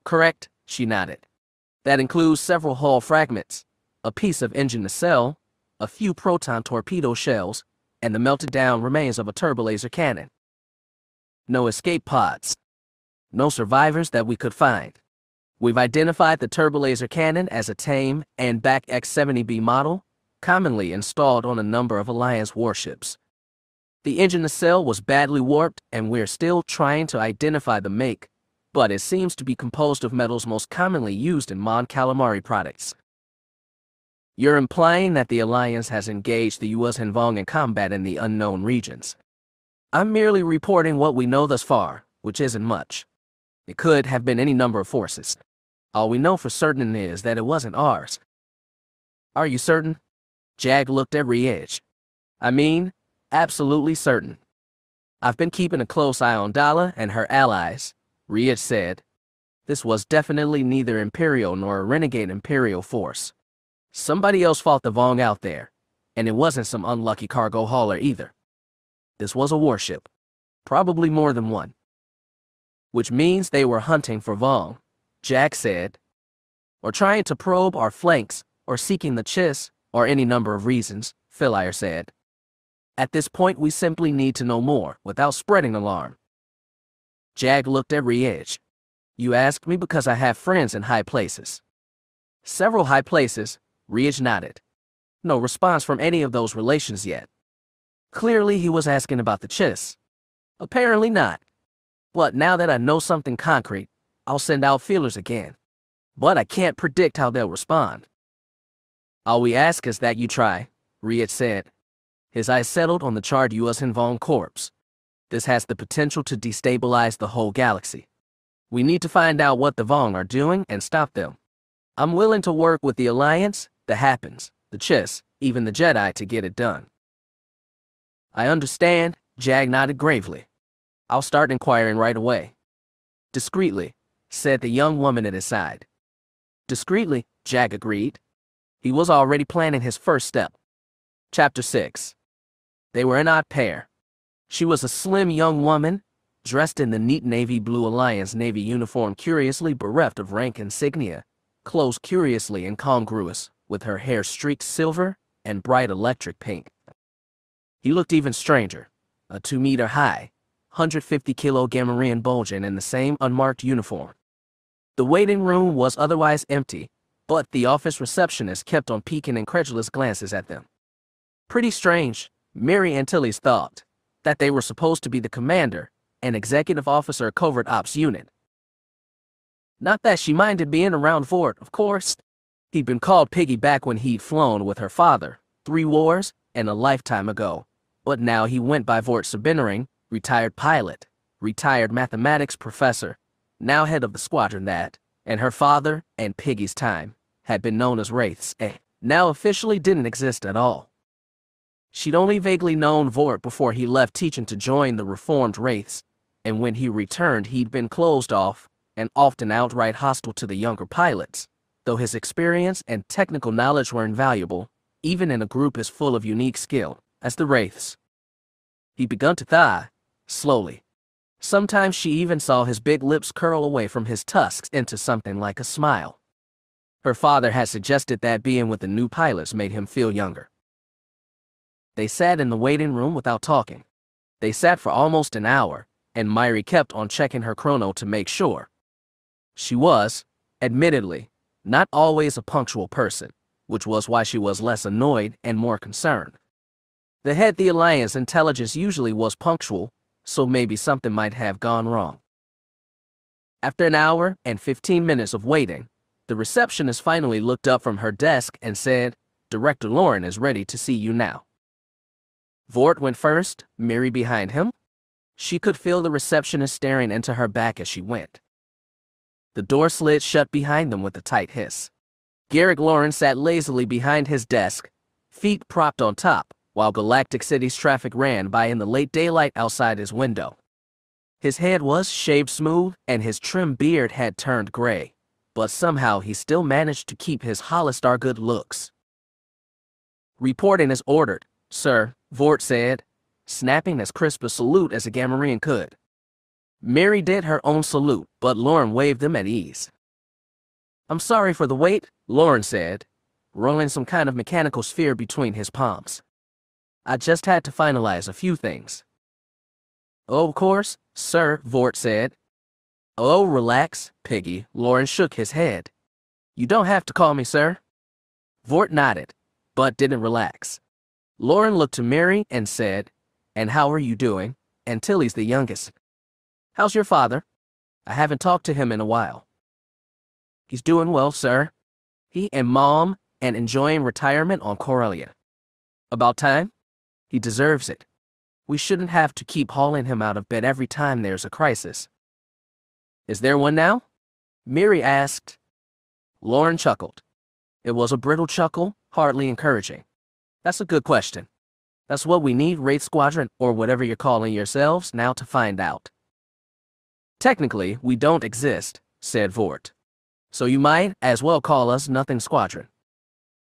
Correct, she nodded. That includes several hull fragments, a piece of engine nacelle, a few proton torpedo shells, and the melted-down remains of a turbolaser cannon. No escape pods. No survivors that we could find. We've identified the turbolaser cannon as a tame and back X-70B model, commonly installed on a number of Alliance warships. The engine nacelle was badly warped, and we're still trying to identify the make, but it seems to be composed of metals most commonly used in Mon Calamari products. You're implying that the Alliance has engaged the U.S. Hinvong in combat in the unknown regions. I'm merely reporting what we know thus far, which isn't much. It could have been any number of forces. All we know for certain is that it wasn't ours. Are you certain? Jag looked at Riej. I mean, absolutely certain. I've been keeping a close eye on Dala and her allies, Riej said. This was definitely neither Imperial nor a renegade Imperial force. Somebody else fought the Vong out there, and it wasn't some unlucky cargo hauler either. This was a warship, probably more than one. Which means they were hunting for Vong, Jag said. Or trying to probe our flanks, or seeking the Chiss, or any number of reasons, Philaire said. At this point we simply need to know more, without spreading alarm. Jag looked at Riej. You asked me because I have friends in high places. Several high places, Riej nodded. No response from any of those relations yet. Clearly he was asking about the Chiss. Apparently not. But now that I know something concrete, I'll send out feelers again. But I can't predict how they'll respond. All we ask is that you try, Riej said. His eyes settled on the charred U.S. Hinvong corpse. This has the potential to destabilize the whole galaxy. We need to find out what the Vong are doing and stop them. I'm willing to work with the Alliance, the Happens, the Chiss, even the Jedi to get it done. I understand, Jag nodded gravely. I'll start inquiring right away. Discreetly, said the young woman at his side. Discreetly, Jag agreed. He was already planning his first step. Chapter 6. They were an odd pair. She was a slim young woman, dressed in the neat navy blue Alliance Navy uniform curiously bereft of rank insignia, clothes curiously incongruous, with her hair streaked silver and bright electric pink. He looked even stranger, a 2-meter-high, 150-kilo Gamorrean Bulgin in the same unmarked uniform. The waiting room was otherwise empty, but the office receptionist kept on peeking incredulous glances at them. Pretty strange, Mary Antilles thought, that they were supposed to be the commander and executive officer covert ops unit. Not that she minded being around Vort, of course. He'd been called Piggy back when he'd flown with her father, 3 wars and a lifetime ago, but now he went by Vort Sabinering, retired pilot, retired mathematics professor, now head of the squadron that, in her father and Piggy's time, had been known as Wraiths, now officially didn't exist at all. She'd only vaguely known Vort before he left teaching to join the reformed Wraiths, and when he returned he'd been closed off and often outright hostile to the younger pilots, though his experience and technical knowledge were invaluable, even in a group as full of unique skill as the Wraiths. He'd begun to thaw, slowly. Sometimes she even saw his big lips curl away from his tusks into something like a smile. Her father had suggested that being with the new pilots made him feel younger. They sat in the waiting room without talking. They sat for almost an hour, and Myri kept on checking her chrono to make sure. She was, admittedly, not always a punctual person, which was why she was less annoyed and more concerned. The head of the Alliance intelligence usually was punctual, so maybe something might have gone wrong. After an hour and 15 minutes of waiting, the receptionist finally looked up from her desk and said, "Director Lauren is ready to see you now." Vort went first, Mary behind him. She could feel the receptionist staring into her back as she went. The door slid shut behind them with a tight hiss. Garrick Lauren sat lazily behind his desk, feet propped on top, while Galactic City's traffic ran by in the late daylight outside his window. His head was shaved smooth and his trim beard had turned gray, but somehow he still managed to keep his Hollistar good looks. "Reporting is ordered, sir," Vort said, snapping as crisp a salute as a Gamorrean could. Mary did her own salute, but Lauren waved them at ease. "I'm sorry for the wait," Lauren said, rolling some kind of mechanical sphere between his palms. "I just had to finalize a few things." "Oh, of course, sir," Vort said. "Oh, relax, Piggy," Lauren shook his head. "You don't have to call me sir." Vort nodded, but didn't relax. Lauren looked to Mary and said, "And how are you doing? Antilles the youngest. How's your father? I haven't talked to him in a while." "He's doing well, sir. He and Mom and enjoying retirement on Corellia. About time? He deserves it. We shouldn't have to keep hauling him out of bed every time there's a crisis." "Is there one now?" Mary asked. Lauren chuckled. It was a brittle chuckle, hardly encouraging. "That's a good question. That's what we need Wraith Squadron, or whatever you're calling yourselves, now to find out." "Technically, we don't exist," said Vort. "So you might as well call us Nothing Squadron."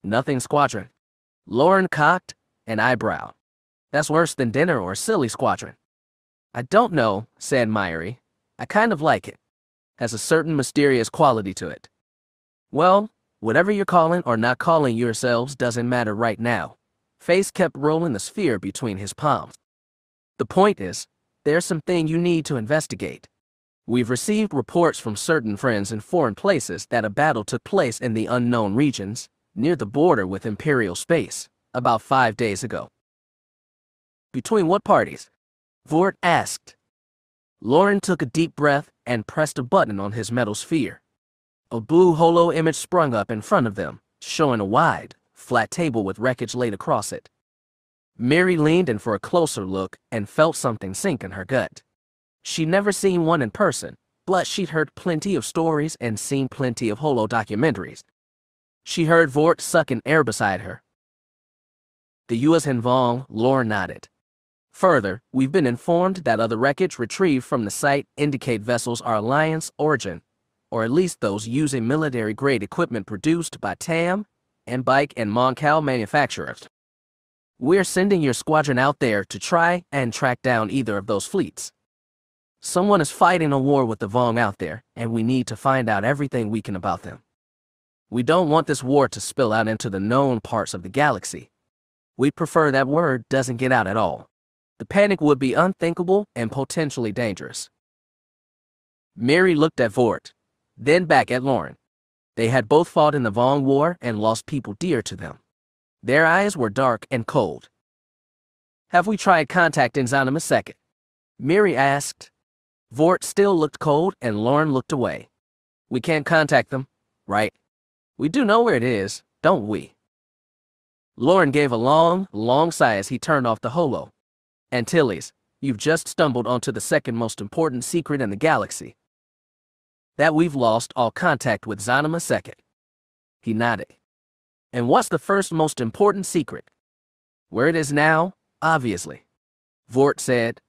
"Nothing Squadron." Lauren cocked an eyebrow. "That's worse than Dinner or Silly Squadron." "I don't know," said Myri. "I kind of like it. Has a certain mysterious quality to it." "Well, whatever you're calling or not calling yourselves doesn't matter right now." Face kept rolling the sphere between his palms. "The point is, there's something you need to investigate. We've received reports from certain friends in foreign places that a battle took place in the unknown regions, near the border with Imperial space, about 5 days ago." "Between what parties?" Vort asked. Lauren took a deep breath and pressed a button on his metal sphere. A blue holo image sprung up in front of them, showing a wide, flat table with wreckage laid across it. Mary leaned in for a closer look and felt something sink in her gut. She'd never seen one in person, but she'd heard plenty of stories and seen plenty of holo documentaries. She heard Vort sucking air beside her. "The U.S. involved," Lauren nodded. "Further, we've been informed that other wreckage retrieved from the site indicate vessels are Alliance origin, or at least those using military-grade equipment produced by TAM and bike and Moncal manufacturers. We're sending your squadron out there to try and track down either of those fleets. Someone is fighting a war with the Vong out there, and we need to find out everything we can about them. We don't want this war to spill out into the known parts of the galaxy. We'd prefer that word doesn't get out at all. The panic would be unthinkable and potentially dangerous. Mary looked at Vort, then back at Lauren. They had both fought in the Vong War and lost people dear to them. Their eyes were dark and cold. Have we tried contacting Zanima Second? Mary asked. Vort still looked cold and Lauren looked away. We can't contact them, right? We do know where it is, don't we? Lauren gave a long sigh as he turned off the holo. Antilles, you've just stumbled onto the second most important secret in the galaxy. That we've lost all contact with Zanima Second. He nodded. And what's the first most important secret? Where it is now, obviously. Vort said.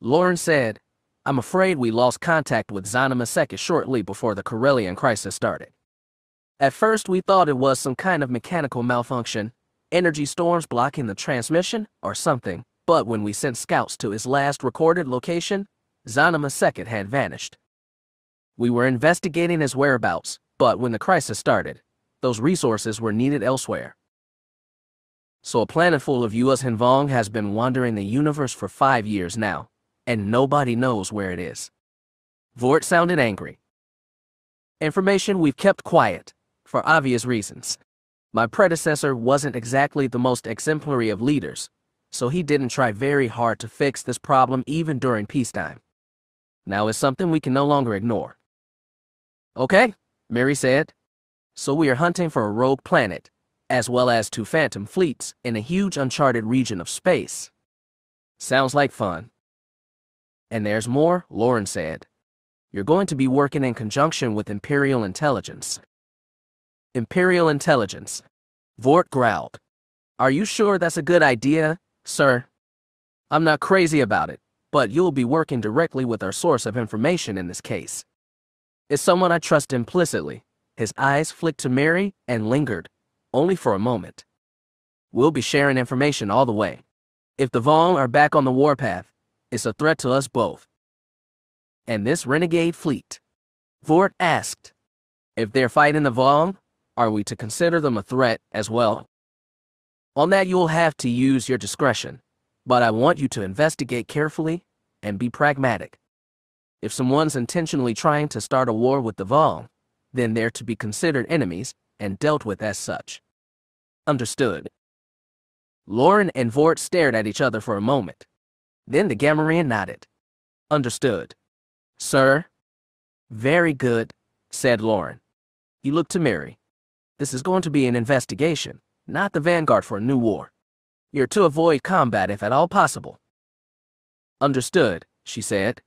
Lauren said, I'm afraid we lost contact with Zanima Second shortly before the Corellian crisis started. At first we thought it was some kind of mechanical malfunction, energy storms blocking the transmission, or something, but when we sent scouts to his last recorded location, Zanima Second had vanished. We were investigating his whereabouts, but when the crisis started, those resources were needed elsewhere. So a planet full of US Hinvong has been wandering the universe for 5 years now, and nobody knows where it is. Vort sounded angry. Information we've kept quiet, for obvious reasons. My predecessor wasn't exactly the most exemplary of leaders, so he didn't try very hard to fix this problem even during peacetime. Now it's something we can no longer ignore. Okay, Mary said. So we are hunting for a rogue planet, as well as 2 phantom fleets in a huge uncharted region of space. Sounds like fun. And there's more, Lauren said. You're going to be working in conjunction with Imperial Intelligence. Imperial Intelligence. Vort growled. Are you sure that's a good idea, sir? I'm not crazy about it, but you'll be working directly with our source of information in this case. It's someone I trust implicitly. His eyes flicked to Mary and lingered, only for a moment. We'll be sharing information all the way. If the Vong are back on the warpath, it's a threat to us both. And this renegade fleet? Vort asked. If they're fighting the Vong, are we to consider them a threat as well? On that you'll have to use your discretion, but I want you to investigate carefully and be pragmatic. If someone's intentionally trying to start a war with the Vong, then they're to be considered enemies and dealt with as such. Understood. Lauren and Vort stared at each other for a moment. Then the Gamorrean nodded. Understood. Sir? Very good, said Lauren. He looked to Mary. This is going to be an investigation, not the vanguard for a new war. You're to avoid combat if at all possible. Understood, she said.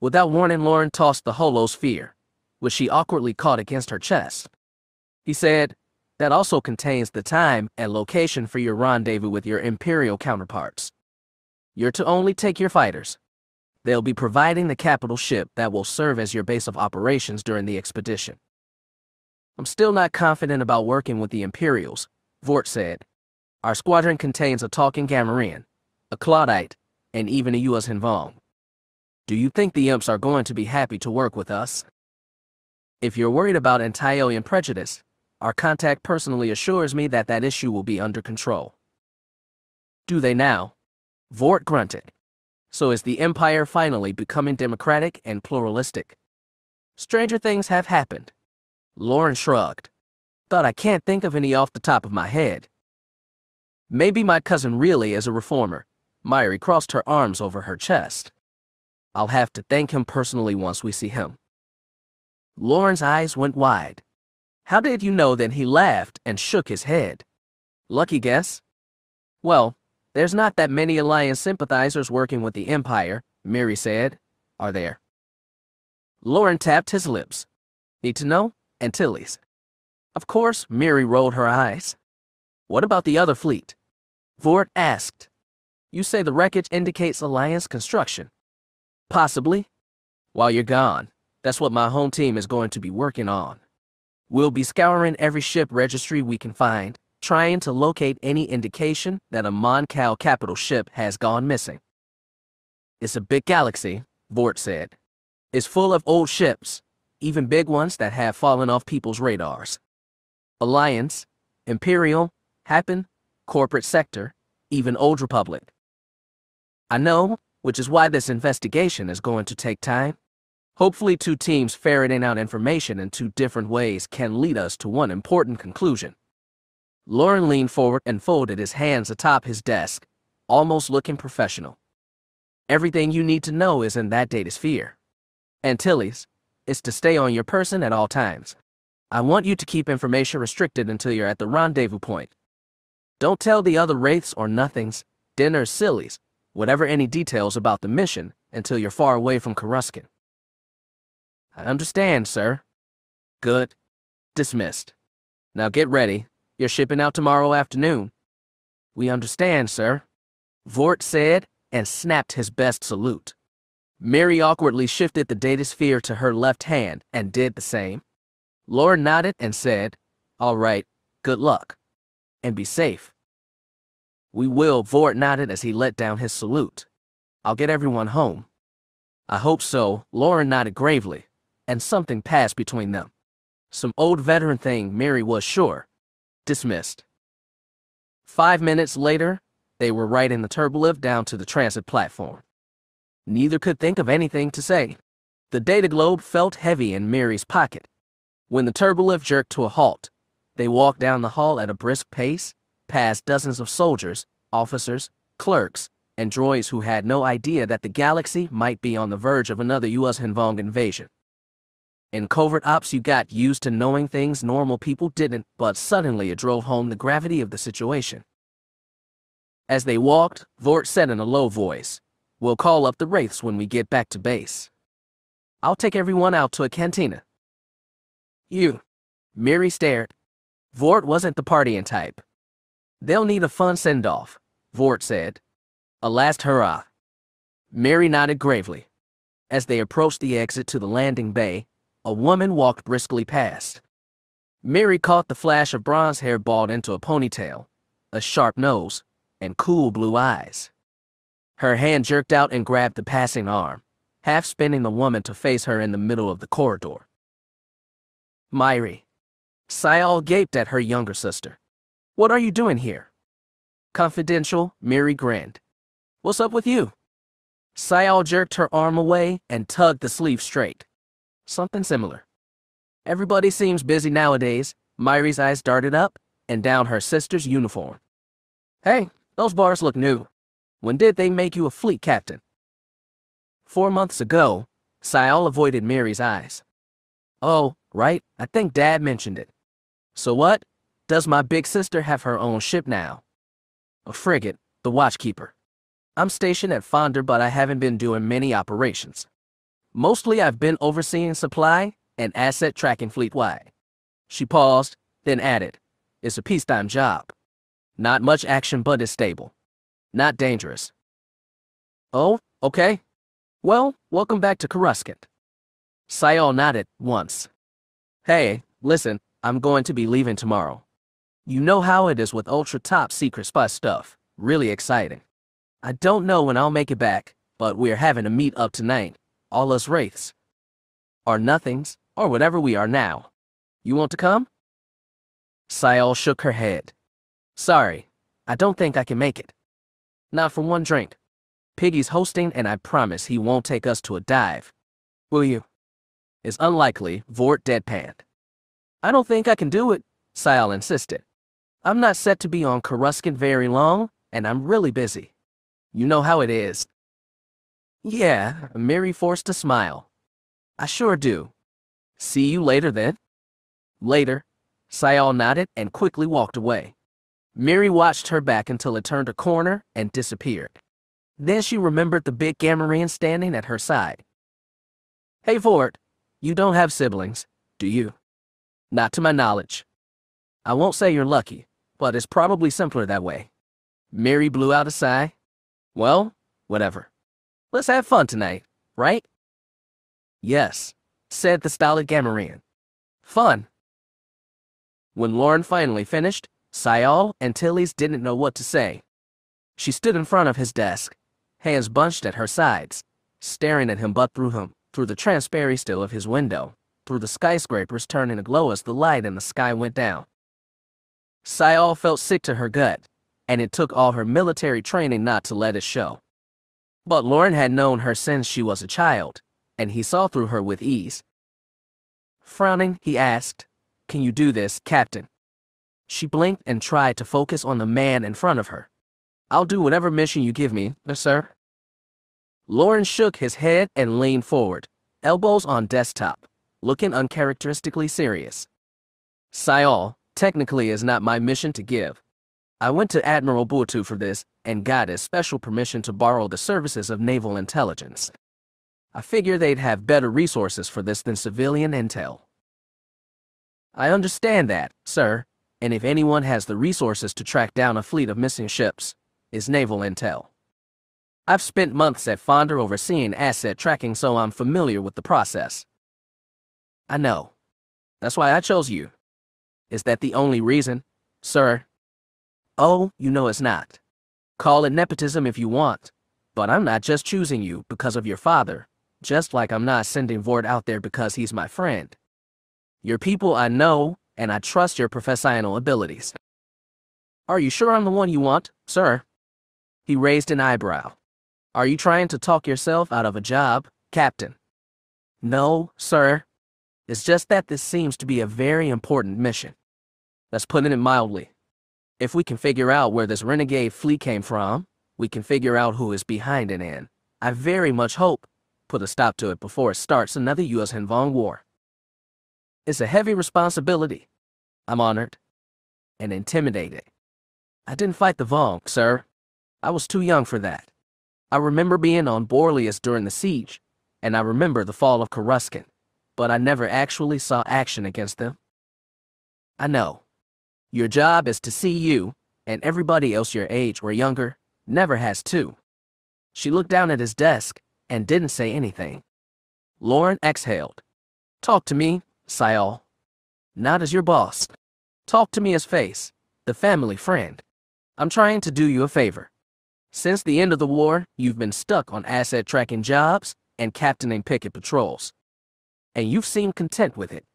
Without warning, Lauren tossed the holosphere, which she awkwardly caught against her chest. He said, that also contains the time and location for your rendezvous with your Imperial counterparts. You're to only take your fighters. They'll be providing the capital ship that will serve as your base of operations during the expedition. I'm still not confident about working with the Imperials, Vort said. Our squadron contains a talking Gamorrean, a Claudite, and even a US Hinvong. Do you think the imps are going to be happy to work with us? If you're worried about anti-alien prejudice, our contact personally assures me that that issue will be under control. Do they now? Vort grunted. So is the Empire finally becoming democratic and pluralistic? Stranger things have happened. Lauren shrugged. Thought I can't think of any off the top of my head. Maybe my cousin really is a reformer. Myri crossed her arms over her chest. I'll have to thank him personally once we see him. Lauren's eyes went wide. How did you know? Then he laughed and shook his head. Lucky guess? Well, there's not that many Alliance sympathizers working with the Empire, Mary said. Are there? Lauren tapped his lips. Need to know? Antilles. Of course, Mary rolled her eyes. What about the other fleet? Vort asked. You say the wreckage indicates Alliance construction. Possibly. While you're gone, that's what my home team is going to be working on. We'll be scouring every ship registry we can find, trying to locate any indication that a Mon Cal capital ship has gone missing. It's a big galaxy, Vort said. It's full of old ships, even big ones that have fallen off people's radars. Alliance, Imperial, Happen, Corporate Sector, even Old Republic. I know, which is why this investigation is going to take time. Hopefully 2 teams ferreting out information in 2 different ways can lead us to one important conclusion. Loren leaned forward and folded his hands atop his desk, almost looking professional. Everything you need to know is in that data sphere. Antilles is to stay on your person at all times. I want you to keep information restricted until you're at the rendezvous point. Don't tell the other Wraiths or Nothings, Dinners, Sillies, whatever any details about the mission until you're far away from Coruscant. I understand, sir. Good. Dismissed. Now get ready. You're shipping out tomorrow afternoon. We understand, sir, Vort said and snapped his best salute. Mary awkwardly shifted the data sphere to her left hand and did the same. Loren nodded and said, "All right, good luck. And be safe." "We will," Vort nodded as he let down his salute. "I'll get everyone home." "I hope so," Loren nodded gravely, and something passed between them. Some old veteran thing, Mary was sure. Dismissed. 5 minutes later, they were riding the turbolift down to the transit platform. Neither could think of anything to say. The data globe felt heavy in Mary's pocket. When the turbolift jerked to a halt, they walked down the hall at a brisk pace, past dozens of soldiers, officers, clerks, and droids who had no idea that the galaxy might be on the verge of another U.S. Hinvong invasion. In covert ops, you got used to knowing things normal people didn't, but suddenly it drove home the gravity of the situation. As they walked, Vort said in a low voice, "We'll call up the Wraiths when we get back to base. I'll take everyone out to a cantina." "You?" Mary stared. Vort wasn't the partying type. "They'll need a fun send-off," Vort said. "A last hurrah." Mary nodded gravely. As they approached the exit to the landing bay, a woman walked briskly past. Mary caught the flash of bronze hair balled into a ponytail, a sharp nose, and cool blue eyes. Her hand jerked out and grabbed the passing arm, half spinning the woman to face her in the middle of the corridor. "Myri." Sayal gaped at her younger sister. "What are you doing here?" "Confidential," Mary grinned. "What's up with you?" Sayal jerked her arm away and tugged the sleeve straight. "Something similar." "Everybody seems busy nowadays." Myri's eyes darted up and down her sister's uniform. "Hey, those bars look new. When did they make you a fleet captain?" 4 months ago." Sayal avoided Mary's eyes. "Oh, right, I think Dad mentioned it. So what? Does my big sister have her own ship now?" "A frigate, the Watchkeeper. I'm stationed at Fonder, but I haven't been doing many operations. Mostly I've been overseeing supply and asset tracking fleet-wide." She paused, then added, "It's a peacetime job. Not much action, but it's stable. Not dangerous." "Oh, okay. Well, welcome back to Coruscant." Sayal nodded once. "Hey, listen, I'm going to be leaving tomorrow. You know how it is with ultra-top secret spy stuff. Really exciting. I don't know when I'll make it back, but we're having a meet-up tonight. All us Wraiths. Or Nothings, or whatever we are now. You want to come?" Sayal shook her head. "Sorry, I don't think I can make it. Not for one drink. Piggy's hosting and I promise he won't take us to a dive. Will you?" "It's unlikely," Vort deadpanned. "I don't think I can do it," Sayal insisted. "I'm not set to be on Coruscant very long, and I'm really busy. You know how it is." "Yeah," Mary forced a smile. "I sure do. See you later then." "Later." Sayal nodded and quickly walked away. Mary watched her back until it turned a corner and disappeared. Then she remembered the big Gamorrean standing at her side. "Hey, Vort, you don't have siblings, do you?" "Not to my knowledge." "I won't say you're lucky, but it's probably simpler that way." Mary blew out a sigh. "Well, whatever. Let's have fun tonight, right?" "Yes," said the stolid Gamorrean. "Fun. When Lauren finally finished, Sayal and Tilly's didn't know what to say. She stood in front of his desk, hands bunched at her sides, staring at him but through the transparent still of his window, through the skyscrapers turning aglow as the light in the sky went down. Sayal felt sick to her gut, and it took all her military training not to let it show. But Lauren had known her since she was a child, and he saw through her with ease. Frowning, he asked, "Can you do this, Captain?" She blinked and tried to focus on the man in front of her. "I'll do whatever mission you give me, sir." Lauren shook his head and leaned forward, elbows on desktop, looking uncharacteristically serious. "Sayal, technically is not my mission to give. I went to Admiral Buatu for this and got his special permission to borrow the services of naval intelligence. I figure they'd have better resources for this than civilian intel." "I understand that, sir, and if anyone has the resources to track down a fleet of missing ships, it's naval intel. I've spent months at Fonda overseeing asset tracking, so I'm familiar with the process." "I know. That's why I chose you. Is that the only reason, sir?" "Oh, you know it's not. Call it nepotism if you want, but I'm not just choosing you because of your father, just like I'm not sending Vord out there because he's my friend. Your people I know, and I trust your professional abilities." "Are you sure I'm the one you want, sir?" He raised an eyebrow. "Are you trying to talk yourself out of a job, Captain?" "No, sir. It's just that this seems to be a very important mission. Let's put it mildly. If we can figure out where this renegade fleet came from, we can figure out who is behind it, and I very much hope put a stop to it before it starts another U.S. Hanvong war. It's a heavy responsibility. I'm honored and intimidated. I didn't fight the Vong, sir. I was too young for that. I remember being on Borlius during the siege, and I remember the fall of Coruscant, but I never actually saw action against them. I know. Your job is to see you, and everybody else your age or younger, never has to." She looked down at his desk and didn't say anything. Lauren exhaled. "Talk to me, Sayal. Not as your boss. Talk to me as Face, the family friend. I'm trying to do you a favor. Since the end of the war, you've been stuck on asset tracking jobs and captaining picket patrols. And you've seemed content with it.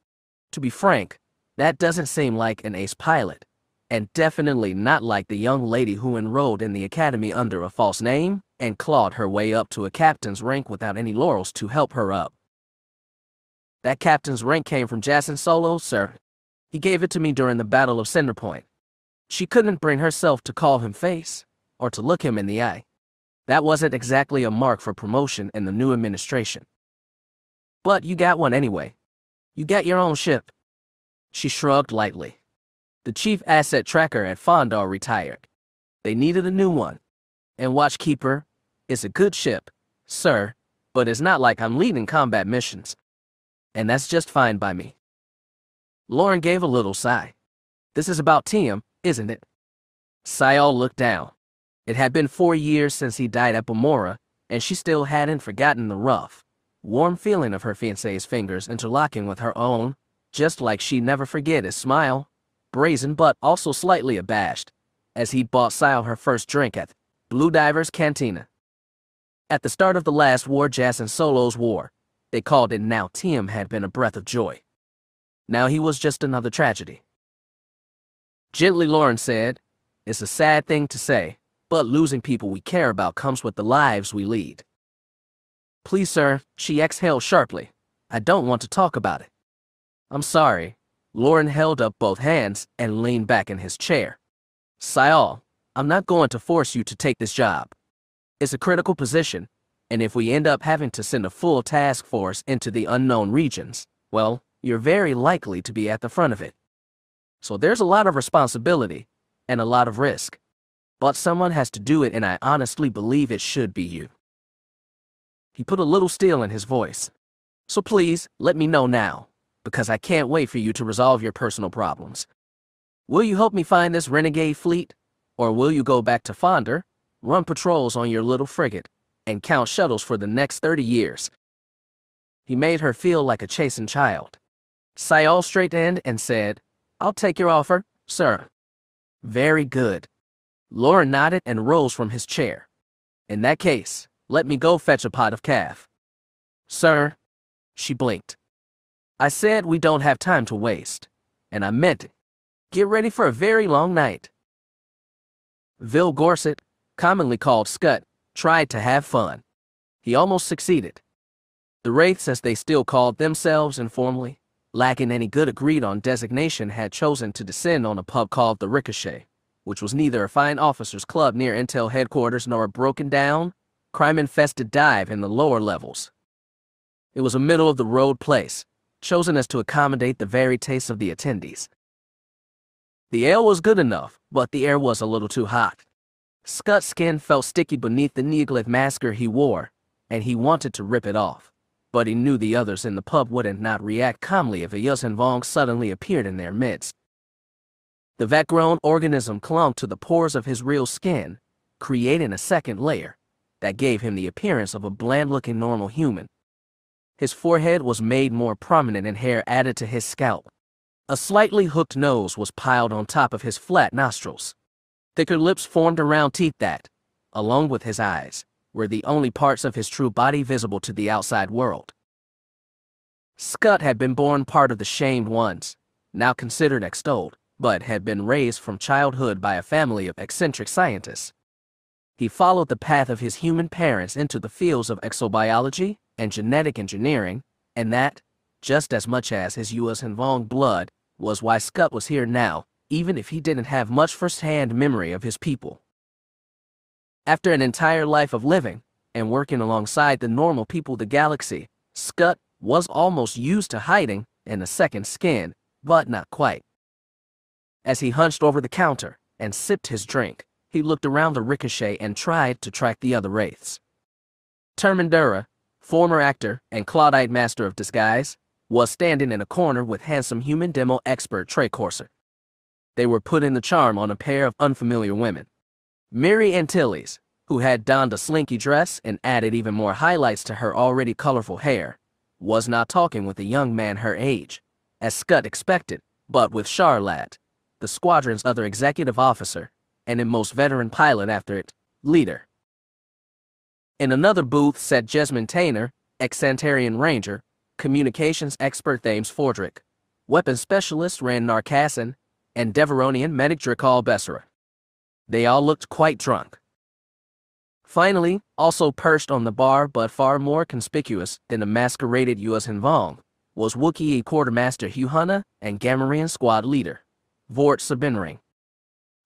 To be frank, that doesn't seem like an ace pilot, and definitely not like the young lady who enrolled in the academy under a false name and clawed her way up to a captain's rank without any laurels to help her up. That captain's rank came from Jaina Solo, sir. He gave it to me during the Battle of Cinder Point. She couldn't bring herself to call him Face, or to look him in the eye. That wasn't exactly a mark for promotion in the new administration. But you got one anyway. You got your own ship." She shrugged lightly. "The chief asset tracker at Fonda retired. They needed a new one. And Watchkeeper is a good ship, sir, but it's not like I'm leading combat missions. And that's just fine by me." Lauren gave a little sigh. "This is about Tim, isn't it?" Sayal looked down. It had been 4 years since he died at Bamora, and she still hadn't forgotten the rough, warm feeling of her fiancé's fingers interlocking with her own, just like she'd never forget his smile, brazen but also slightly abashed, as he bought Sayal her first drink at Blue Diver's Cantina. At the start of the last war, Jaina Solo's war, they called it, now Tim had been a breath of joy. Now he was just another tragedy. Gently, Lauren said, "It's a sad thing to say, but losing people we care about comes with the lives we lead." "Please, sir," she exhaled sharply. "I don't want to talk about it." "I'm sorry." Lauren held up both hands and leaned back in his chair. "Sayal, I'm not going to force you to take this job. It's a critical position, and if we end up having to send a full task force into the unknown regions, well, you're very likely to be at the front of it. So there's a lot of responsibility and a lot of risk. But someone has to do it, and I honestly believe it should be you." He put a little steel in his voice. "So please, let me know now, because I can't wait for you to resolve your personal problems. Will you help me find this renegade fleet, or will you go back to Fonda, run patrols on your little frigate, and count shuttles for the next 30 years? He made her feel like a chastened child. Sayal straightened and said, I'll take your offer, sir. Very good. Lauren nodded and rose from his chair. In that case, let me go fetch a pot of calf. Sir, she blinked. I said we don't have time to waste. And I meant it. Get ready for a very long night. Vil Gorset, commonly called Scut, tried to have fun. He almost succeeded. The Wraiths, as they still called themselves informally, lacking any good agreed-on designation, had chosen to descend on a pub called the Ricochet, which was neither a fine officers' club near Intel headquarters nor a broken-down, crime-infested dive in the lower levels. It was a middle-of-the-road place, chosen as to accommodate the varied tastes of the attendees. The ale was good enough, but the air was a little too hot. Scott's skin felt sticky beneath the Neoglyph masker he wore, and he wanted to rip it off. But he knew the others in the pub wouldn't not react calmly if a Yuuzhan Vong suddenly appeared in their midst. The vat-grown organism clung to the pores of his real skin, creating a second layer that gave him the appearance of a bland-looking normal human. His forehead was made more prominent and hair added to his scalp. A slightly hooked nose was piled on top of his flat nostrils. Thicker lips formed around teeth that, along with his eyes, were the only parts of his true body visible to the outside world. Scut had been born part of the Shamed Ones, now considered extolled, but had been raised from childhood by a family of eccentric scientists. He followed the path of his human parents into the fields of exobiology and genetic engineering, and that, just as much as his Yuuzhan Vong blood, was why Scut was here now, even if he didn't have much first-hand memory of his people. After an entire life of living and working alongside the normal people of the galaxy, Scut was almost used to hiding in a second skin, but not quite. As he hunched over the counter and sipped his drink, he looked around the Ricochet and tried to track the other Wraiths. Termindura, former actor and Claudite master of disguise, was standing in a corner with handsome human demo expert Trey Corser. They were putting the charm on a pair of unfamiliar women. Miri Antilles, who had donned a slinky dress and added even more highlights to her already colorful hair, was not talking with a young man her age, as Scut expected, but with Charlotte, the squadron's other executive officer, and a most veteran pilot after it, leader. In another booth sat Jesmyn Tainer, ex-Santarian Ranger, communications expert Thames Fordrick, weapons specialist Rand Narcassin, and Deveronian medic Drakal Bessara. They all looked quite drunk. Finally, also perched on the bar but far more conspicuous than the masqueraded Yuuzhan Vong, was Wookiee Quartermaster Huhana and Gamorrean squad leader, Vort Sabinring.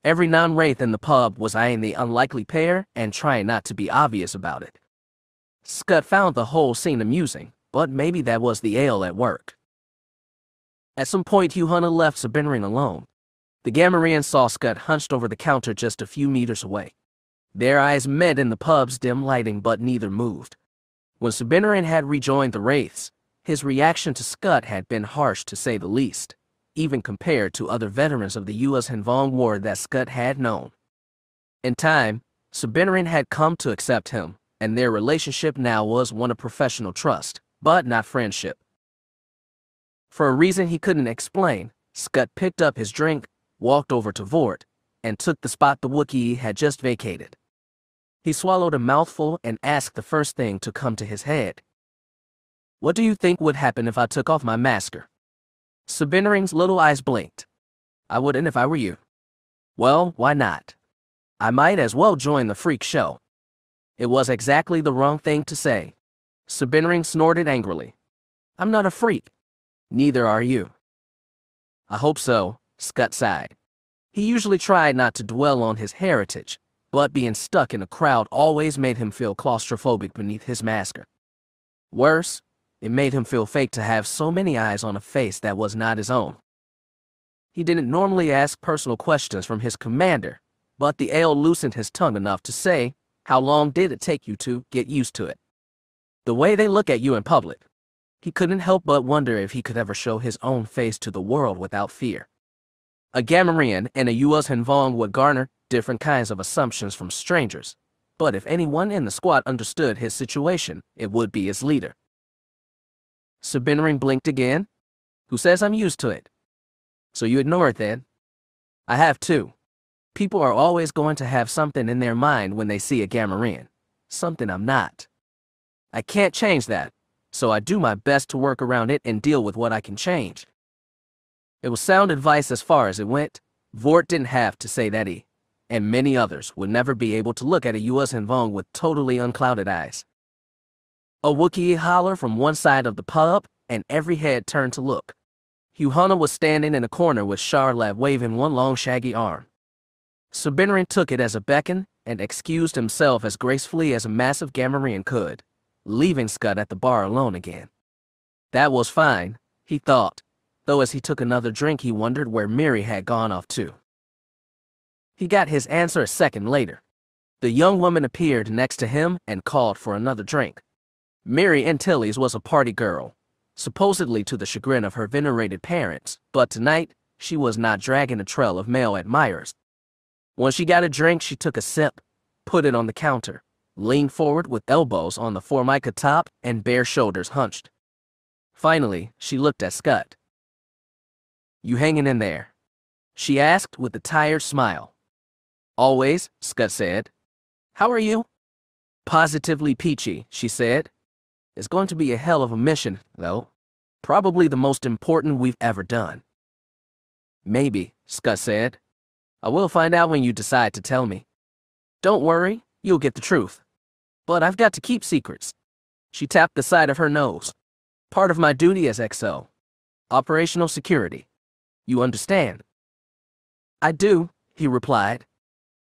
Every non-Wraith in the pub was eyeing the unlikely pair and trying not to be obvious about it. Scut found the whole scene amusing, but maybe that was the ale at work. At some point, Huhana left Sabinring alone. The Gamorrean saw Scut hunched over the counter just a few meters away. Their eyes met in the pub's dim lighting, but neither moved. When Sabinring had rejoined the Wraiths, his reaction to Scut had been harsh to say the least, even compared to other veterans of the Yuuzhan Vong War that Scut had known. In time, Sabinring had come to accept him, and their relationship now was one of professional trust, but not friendship. For a reason he couldn't explain, Scut picked up his drink, walked over to Vort, and took the spot the Wookiee had just vacated. He swallowed a mouthful and asked the first thing to come to his head. "What do you think would happen if I took off my masker?" Sabinring's little eyes blinked. "I wouldn't if I were you." "Well, why not? I might as well join the freak show." It was exactly the wrong thing to say. Sabinring snorted angrily. "I'm not a freak." "Neither are you." "I hope so," Scut sighed. He usually tried not to dwell on his heritage, but being stuck in a crowd always made him feel claustrophobic beneath his masker. Worse, it made him feel fake to have so many eyes on a face that was not his own. He didn't normally ask personal questions from his commander, but the ale loosened his tongue enough to say, "How long did it take you to get used to it? The way they look at you in public." He couldn't help but wonder if he could ever show his own face to the world without fear. A Gamorrean and a Yuuzhan Vong would garner different kinds of assumptions from strangers, but if anyone in the squad understood his situation, it would be his leader. Sabinring blinked again. "Who says I'm used to it?" So you ignore it then? I have too. People are always going to have something in their mind when they see a Gamorrean. Something I'm not. I can't change that, so I do my best to work around it and deal with what I can change. It was sound advice as far as it went. Vort didn't have to say that he, and many others, would never be able to look at a U.S. Vong with totally unclouded eyes. A Wookiee holler from one side of the pub, and every head turned to look. Huhana was standing in a corner with Charlab waving one long shaggy arm. Sabinarin took it as a beckon and excused himself as gracefully as a massive Gamorrean could, leaving Scud at the bar alone again. That was fine, he thought, though as he took another drink he wondered where Miri had gone off to. He got his answer a second later. The young woman appeared next to him and called for another drink. Miri Antilles was a party girl, supposedly to the chagrin of her venerated parents, but tonight she was not dragging a trail of male admirers. When she got a drink, she took a sip, put it on the counter, leaned forward with elbows on the formica top and bare shoulders hunched. Finally, she looked at Scud. "You hanging in there?" she asked with a tired smile. "Always," Scud said. "How are you?" "Positively peachy," she said. "It's going to be a hell of a mission, though. Probably the most important we've ever done." "Maybe," Scud said. "I will find out when you decide to tell me. Don't worry, you'll get the truth. But I've got to keep secrets." She tapped the side of her nose. "Part of my duty as XO. Operational security. You understand?" "I do," he replied.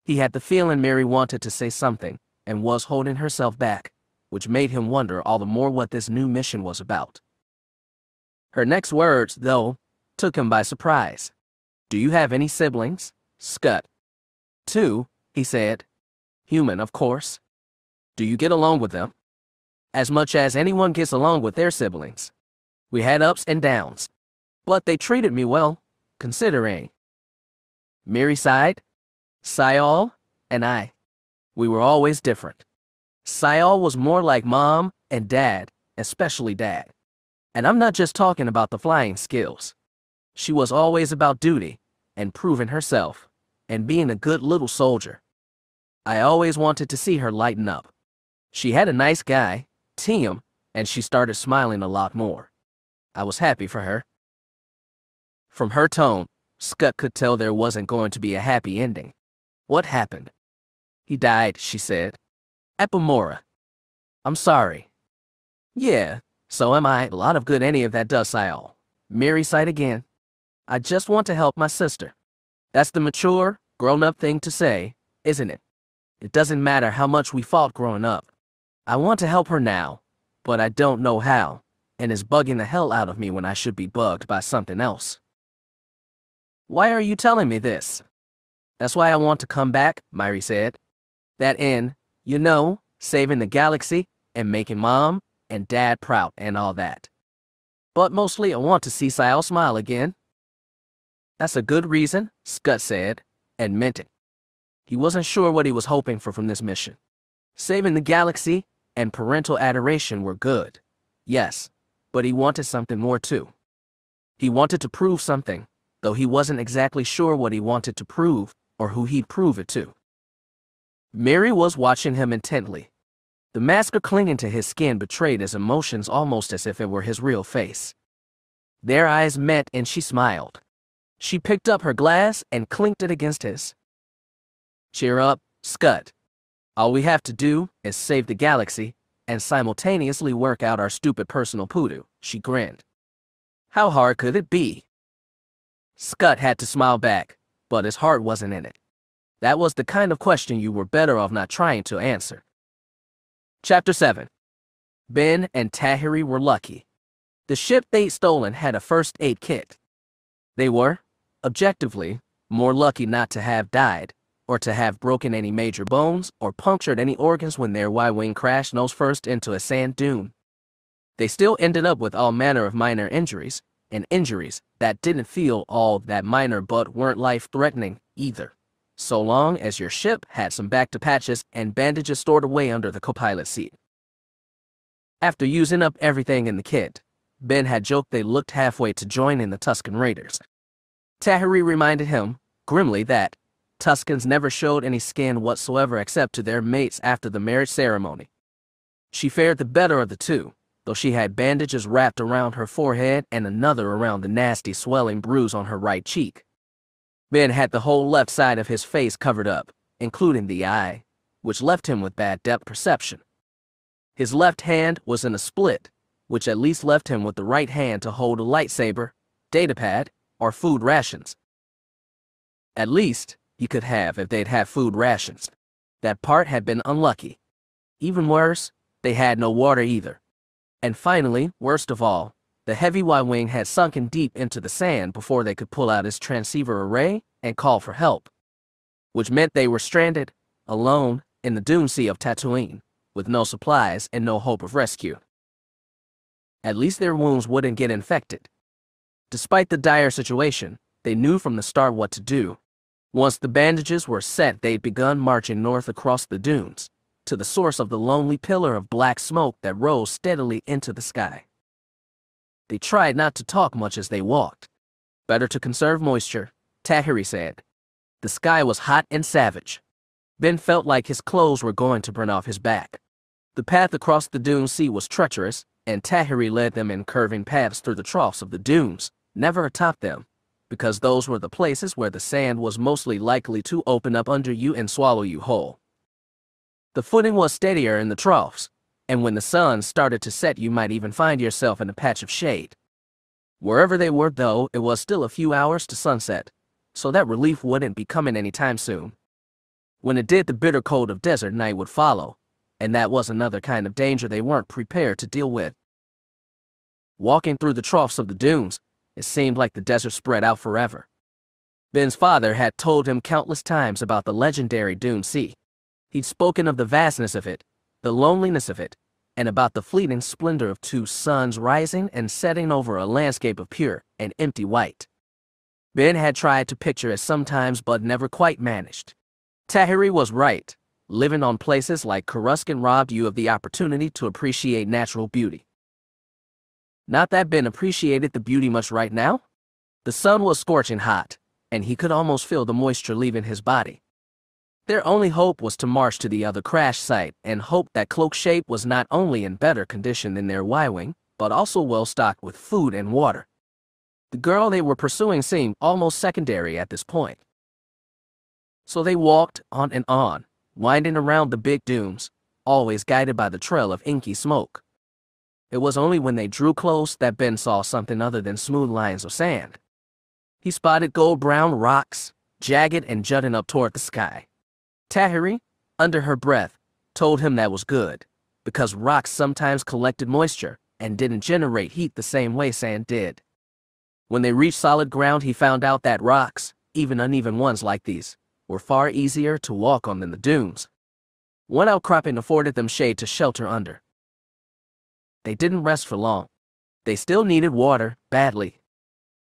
He had the feeling Mary wanted to say something and was holding herself back, which made him wonder all the more what this new mission was about. Her next words, though, took him by surprise. "Do you have any siblings, Scud?" "Two," he said. "Human, of course." "Do you get along with them?" "As much as anyone gets along with their siblings. We had ups and downs. But they treated me well, considering." Miri sighed. "Sayal and I. We were always different. Sayal was more like Mom and Dad, especially Dad. And I'm not just talking about the flying skills. She was always about duty and proving herself and being a good little soldier. I always wanted to see her lighten up. She had a nice guy, Tim, and she started smiling a lot more. I was happy for her." From her tone, Scud could tell there wasn't going to be a happy ending. "What happened?" "He died," she said. "At Bamora." "I'm sorry." "Yeah, so am I. A lot of good any of that does, Sayal." Miri sighed again. "I just want to help my sister. That's the mature, grown-up thing to say, isn't it? It doesn't matter how much we fought growing up. I want to help her now, but I don't know how, and it's bugging the hell out of me when I should be bugged by something else." "Why are you telling me this?" "That's why I want to come back," Miri said. "That in, you know, saving the galaxy and making Mom and Dad proud and all that. But mostly I want to see Sayal smile again." "That's a good reason," Scud said, and meant it. He wasn't sure what he was hoping for from this mission. Saving the galaxy and parental adoration were good, yes, but he wanted something more too. He wanted to prove something, though he wasn't exactly sure what he wanted to prove or who he'd prove it to. Miri was watching him intently. The masker clinging to his skin betrayed his emotions almost as if it were his real face. Their eyes met and she smiled. She picked up her glass and clinked it against his. "Cheer up, Scud. All we have to do is save the galaxy and simultaneously work out our stupid personal poodoo," she grinned. "How hard could it be?" Scud had to smile back, but his heart wasn't in it. That was the kind of question you were better off not trying to answer. Chapter 7. Ben and Tahiri were lucky. The ship they'd stolen had a first aid kit. They were, objectively, more lucky not to have died, or to have broken any major bones or punctured any organs when their Y-wing crashed nose first into a sand dune. They still ended up with all manner of minor injuries, and injuries that didn't feel all that minor but weren't life-threatening either, so long as your ship had some back-to-patches and bandages stored away under the co-pilot seat. After using up everything in the kit, Ben had joked they looked halfway to joining the Tusken Raiders. Tahiri reminded him, grimly, that Tuskens never showed any skin whatsoever except to their mates after the marriage ceremony. She fared the better of the two, though she had bandages wrapped around her forehead and another around the nasty swelling bruise on her right cheek. Ben had the whole left side of his face covered up, including the eye, which left him with bad depth perception. His left hand was in a split, which at least left him with the right hand to hold a lightsaber, datapad, or food rations. At least, he could have if they'd have food rations. That part had been unlucky. Even worse, they had no water either. And finally, worst of all, the heavy Y-wing had sunken deep into the sand before they could pull out his transceiver array and call for help, which meant they were stranded, alone, in the dune sea of Tatooine, with no supplies and no hope of rescue. At least their wounds wouldn't get infected. Despite the dire situation, they knew from the start what to do. Once the bandages were set, they'd begun marching north across the dunes, to the source of the lonely pillar of black smoke that rose steadily into the sky. They tried not to talk much as they walked. Better to conserve moisture, Tahiri said. The sky was hot and savage. Ben felt like his clothes were going to burn off his back. The path across the dune sea was treacherous, and Tahiri led them in curving paths through the troughs of the dunes, never atop them, because those were the places where the sand was mostly likely to open up under you and swallow you whole. The footing was steadier in the troughs, and when the sun started to set you might even find yourself in a patch of shade. Wherever they were, though, it was still a few hours to sunset, so that relief wouldn't be coming anytime soon. When it did, the bitter cold of desert night would follow, and that was another kind of danger they weren't prepared to deal with. Walking through the troughs of the dunes, it seemed like the desert spread out forever. Ben's father had told him countless times about the legendary Dune Sea. He'd spoken of the vastness of it, the loneliness of it, and about the fleeting splendor of two suns rising and setting over a landscape of pure and empty white. Ben had tried to picture it sometimes but never quite managed. Tahiri was right. Living on places like Coruscant robbed you of the opportunity to appreciate natural beauty. Not that Ben appreciated the beauty much right now. The sun was scorching hot, and he could almost feel the moisture leaving his body. Their only hope was to march to the other crash site and hope that Cloak Shape was not only in better condition than their Y-wing, but also well stocked with food and water. The girl they were pursuing seemed almost secondary at this point. So they walked on and on, winding around the big dunes, always guided by the trail of inky smoke. It was only when they drew close that Ben saw something other than smooth lines of sand. He spotted gold-brown rocks, jagged and jutting up toward the sky. Tahiri, under her breath, told him that was good, because rocks sometimes collected moisture and didn't generate heat the same way sand did. When they reached solid ground, he found out that rocks, even uneven ones like these, were far easier to walk on than the dunes. One outcropping afforded them shade to shelter under. They didn't rest for long. They still needed water, badly.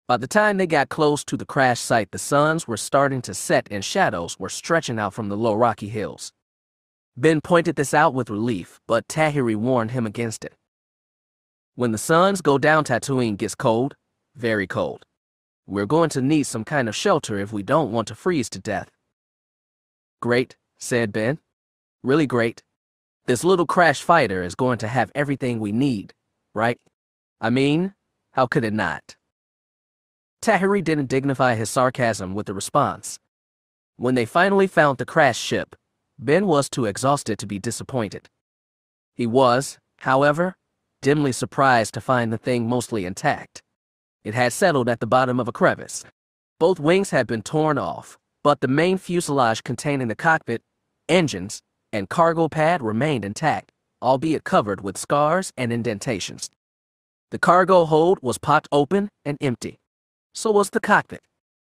By the time they got close to the crash site, the suns were starting to set and shadows were stretching out from the low rocky hills. Ben pointed this out with relief, but Tahiri warned him against it. When the suns go down, Tatooine gets cold, very cold. We're going to need some kind of shelter if we don't want to freeze to death. Great, said Ben. Really great. This little crash fighter is going to have everything we need, right? I mean, how could it not? Tahiri didn't dignify his sarcasm with a response. When they finally found the crashed ship, Ben was too exhausted to be disappointed. He was, however, dimly surprised to find the thing mostly intact. It had settled at the bottom of a crevice. Both wings had been torn off, but the main fuselage containing the cockpit, engines, and cargo pad remained intact, albeit covered with scars and indentations. The cargo hold was popped open and empty. So was the cockpit.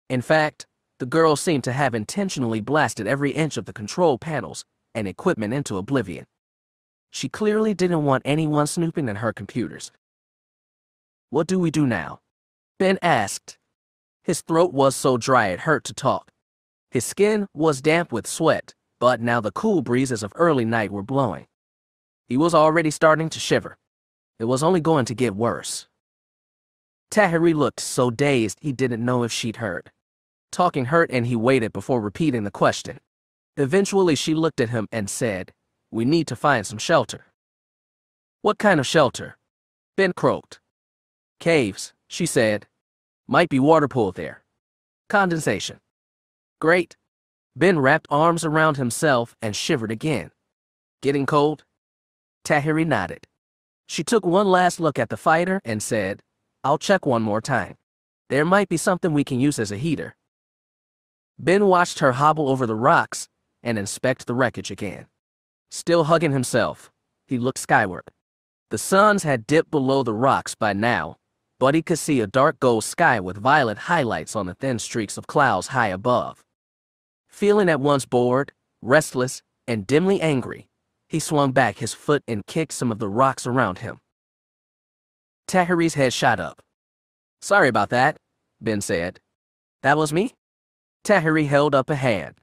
In fact, the girl seemed to have intentionally blasted every inch of the control panels and equipment into oblivion. She clearly didn't want anyone snooping in her computers. What do we do now? Ben asked. His throat was so dry it hurt to talk. His skin was damp with sweat, but now the cool breezes of early night were blowing. He was already starting to shiver. It was only going to get worse. Tahiri looked so dazed he didn't know if she'd heard. Talking hurt and he waited before repeating the question. Eventually she looked at him and said, "We need to find some shelter." "What kind of shelter?" Ben croaked. "Caves," she said. "Might be water pool there. Condensation." "Great." Ben wrapped arms around himself and shivered again. "Getting cold?" Tahiri nodded. She took one last look at the fighter and said, "I'll check one more time. There might be something we can use as a heater." Ben watched her hobble over the rocks and inspect the wreckage again. Still hugging himself, he looked skyward. The suns had dipped below the rocks by now, but he could see a dark gold sky with violet highlights on the thin streaks of clouds high above. Feeling at once bored, restless, and dimly angry, he swung back his foot and kicked some of the rocks around him. Tahiri's head shot up. "Sorry about that," Ben said. "That was me?" Tahiri held up a hand.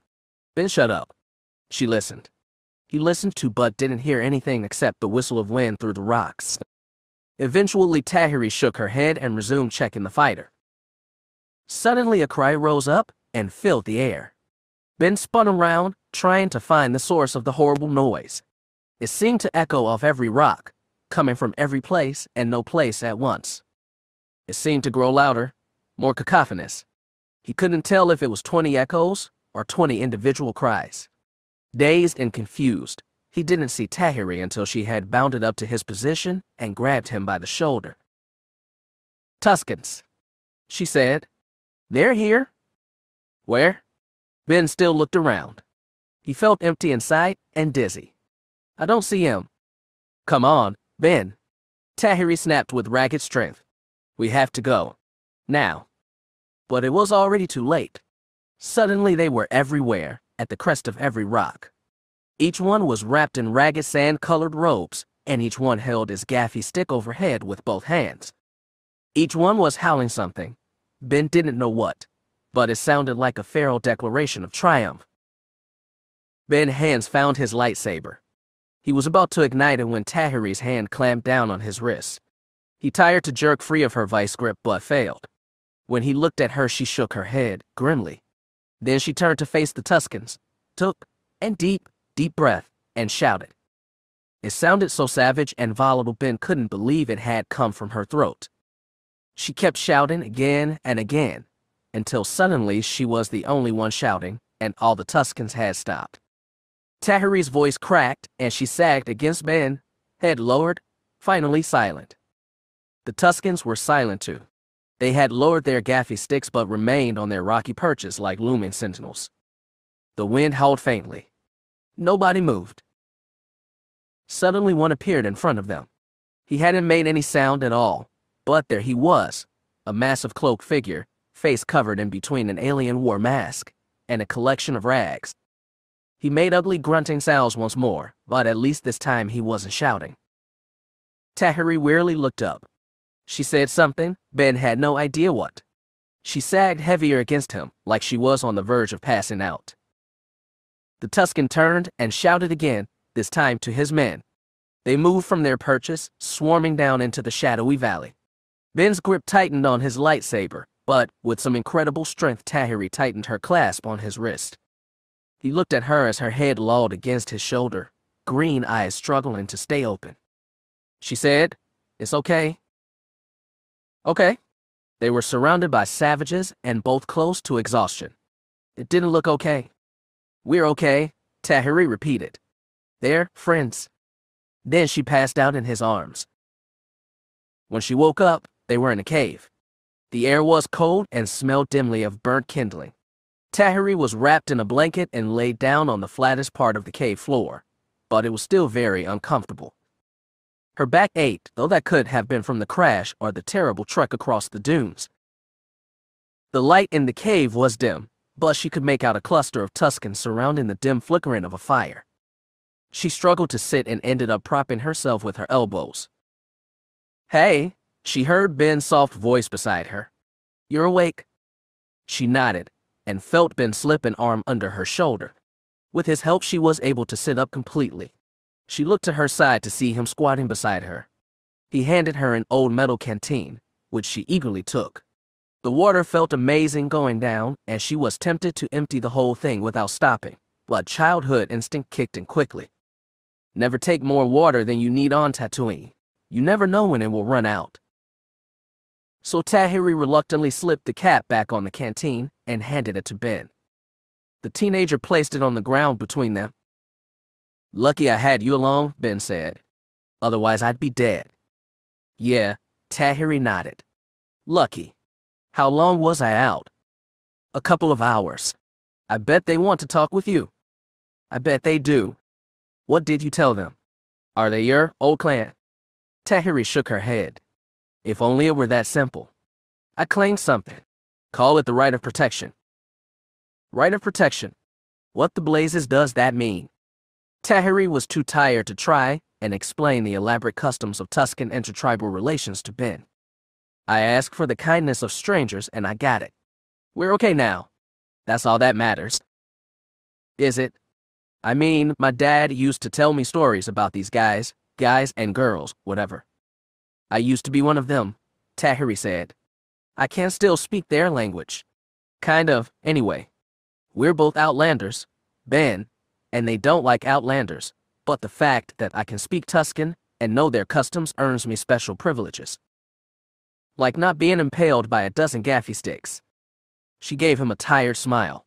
Ben shut up. She listened. He listened too but didn't hear anything except the whistle of wind through the rocks. Eventually Tahiri shook her head and resumed checking the fighter. Suddenly a cry rose up and filled the air. Ben spun around, trying to find the source of the horrible noise. It seemed to echo off every rock, coming from every place and no place at once. It seemed to grow louder, more cacophonous. He couldn't tell if it was 20 echoes or 20 individual cries. Dazed and confused, he didn't see Tahiri until she had bounded up to his position and grabbed him by the shoulder. "Tuskens," she said. "They're here." "Where?" Ben still looked around. He felt empty inside and dizzy. "I don't see him." "Come on, Ben," Tahiri snapped with ragged strength. "We have to go. Now." But it was already too late. Suddenly they were everywhere, at the crest of every rock. Each one was wrapped in ragged sand-colored robes, and each one held his gaffy stick overhead with both hands. Each one was howling something. Ben didn't know what, but it sounded like a feral declaration of triumph. Ben's hands found his lightsaber. He was about to ignite it when Tahiri's hand clamped down on his wrist. He tried to jerk free of her vice grip but failed. When he looked at her, she shook her head, grimly. Then she turned to face the Tuskens, took a deep breath, and shouted. It sounded so savage and volatile Ben couldn't believe it had come from her throat. She kept shouting again and again, until suddenly she was the only one shouting, and all the Tuskens had stopped. Tahiri's voice cracked, and she sagged against Ben, head lowered, finally silent. The Tuskens were silent too. They had lowered their gaffy sticks but remained on their rocky perches like looming sentinels. The wind howled faintly. Nobody moved. Suddenly one appeared in front of them. He hadn't made any sound at all, but there he was, a massive cloaked figure, face covered in between an alien war mask and a collection of rags. He made ugly grunting sounds once more, but at least this time he wasn't shouting. Tahiri wearily looked up. She said something, Ben had no idea what. She sagged heavier against him, like she was on the verge of passing out. The Tusken turned and shouted again, this time to his men. They moved from their perches, swarming down into the shadowy valley. Ben's grip tightened on his lightsaber, but with some incredible strength Tahiri tightened her clasp on his wrist. He looked at her as her head lolled against his shoulder, green eyes struggling to stay open. She said, "It's okay." Okay. They were surrounded by savages and both close to exhaustion. It didn't look okay. "We're okay," Tahiri repeated. "They're friends." Then she passed out in his arms. When she woke up, they were in a cave. The air was cold and smelled dimly of burnt kindling. Tahiri was wrapped in a blanket and laid down on the flattest part of the cave floor, but it was still very uncomfortable. Her back ached, though that could have been from the crash or the terrible trek across the dunes. The light in the cave was dim, but she could make out a cluster of Tuskens surrounding the dim flickering of a fire. She struggled to sit and ended up propping herself with her elbows. "Hey," she heard Ben's soft voice beside her. "You're awake?" She nodded and felt Ben slip an arm under her shoulder. With his help, she was able to sit up completely. She looked to her side to see him squatting beside her. He handed her an old metal canteen, which she eagerly took. The water felt amazing going down, and she was tempted to empty the whole thing without stopping, but childhood instinct kicked in quickly. Never take more water than you need on Tatooine. You never know when it will run out. So Tahiri reluctantly slipped the cap back on the canteen and handed it to Ben. The teenager placed it on the ground between them. "Lucky I had you along," Ben said. "Otherwise I'd be dead." "Yeah," Tahiri nodded. "Lucky. How long was I out?" "A couple of hours. I bet they want to talk with you." "I bet they do. What did you tell them? Are they your old clan?" Tahiri shook her head. "If only it were that simple. I claimed something. Call it the right of protection." "Right of protection? What the blazes does that mean?" Tahiri was too tired to try and explain the elaborate customs of Tusken intertribal relations to Ben. "I asked for the kindness of strangers and I got it. We're okay now. That's all that matters." "Is it? I mean, my dad used to tell me stories about these guys and girls, whatever. I used to be one of them," Tahiri said. "I can still speak their language. Kind of, anyway. We're both Outlanders, Ben, and they don't like Outlanders, but the fact that I can speak Tusken and know their customs earns me special privileges. Like not being impaled by a dozen gaffy sticks." She gave him a tired smile.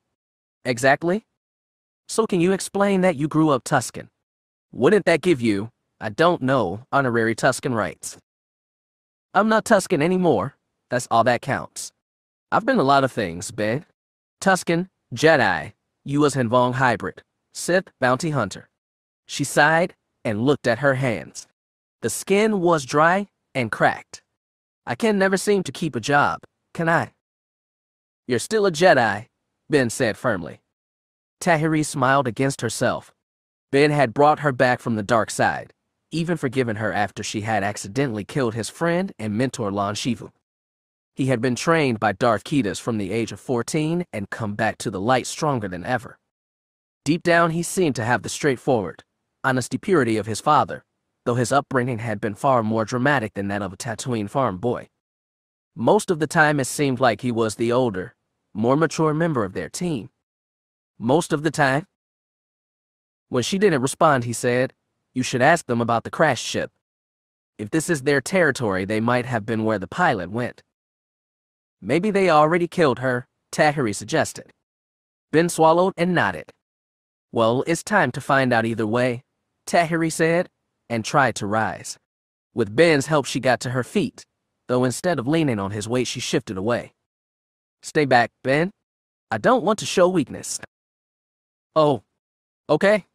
"Exactly? So can you explain that you grew up Tusken? Wouldn't that give you, I don't know, honorary Tusken rights?" "I'm not Tusken anymore. That's all that counts. I've been a lot of things, Ben. Tusken, Jedi, Yuuzhan Vong hybrid, Sith bounty hunter." She sighed and looked at her hands. The skin was dry and cracked. "I can never seem to keep a job, can I?" "You're still a Jedi," Ben said firmly. Tahiri smiled against herself. Ben had brought her back from the dark side, even forgiven her after she had accidentally killed his friend and mentor Lon Shivu. He had been trained by Darth Kitas from the age of 14 and come back to the light stronger than ever. Deep down he seemed to have the straightforward, honesty purity of his father, though his upbringing had been far more dramatic than that of a Tatooine farm boy. Most of the time it seemed like he was the older, more mature member of their team. Most of the time. When she didn't respond, he said, "You should ask them about the crashed ship. If this is their territory, they might have been where the pilot went." "Maybe they already killed her," Tahiri suggested. Ben swallowed and nodded. "Well, it's time to find out either way," Tahiri said, and tried to rise. With Ben's help, she got to her feet, though instead of leaning on his weight, she shifted away. "Stay back, Ben. I don't want to show weakness." "Oh, okay."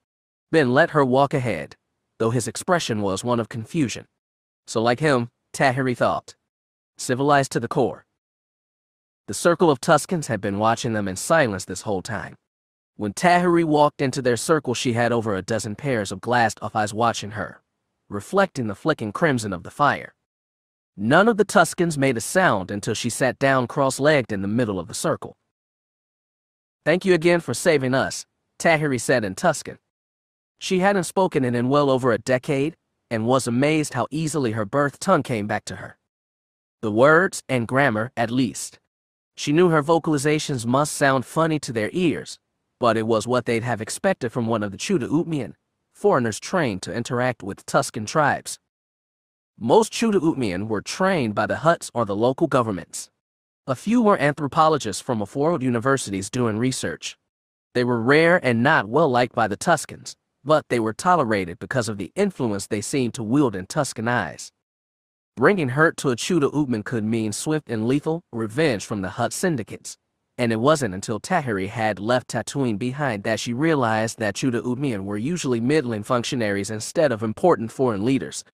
Ben let her walk ahead, though his expression was one of confusion. So like him, Tahiri thought. Civilized to the core. The circle of Tuskens had been watching them in silence this whole time. When Tahiri walked into their circle, she had over a dozen pairs of glassed-off eyes watching her, reflecting the flicking crimson of the fire. None of the Tuskens made a sound until she sat down cross-legged in the middle of the circle. "Thank you again for saving us," Tahiri said in Tusken. She hadn't spoken it in well over a decade and was amazed how easily her birth tongue came back to her. The words and grammar, at least. She knew her vocalizations must sound funny to their ears, but it was what they'd have expected from one of the Chuda Utmian, foreigners trained to interact with Tusken tribes. Most Chuda Utmian were trained by the Hutts or the local governments. A few were anthropologists from off-world universities doing research. They were rare and not well liked by the Tuskens, but they were tolerated because of the influence they seemed to wield in Tusken eyes. Bringing hurt to a Chuda Utman could mean swift and lethal revenge from the Hutt syndicates, and it wasn't until Tahiri had left Tatooine behind that she realized that Chuda Utmian were usually middling functionaries instead of important foreign leaders.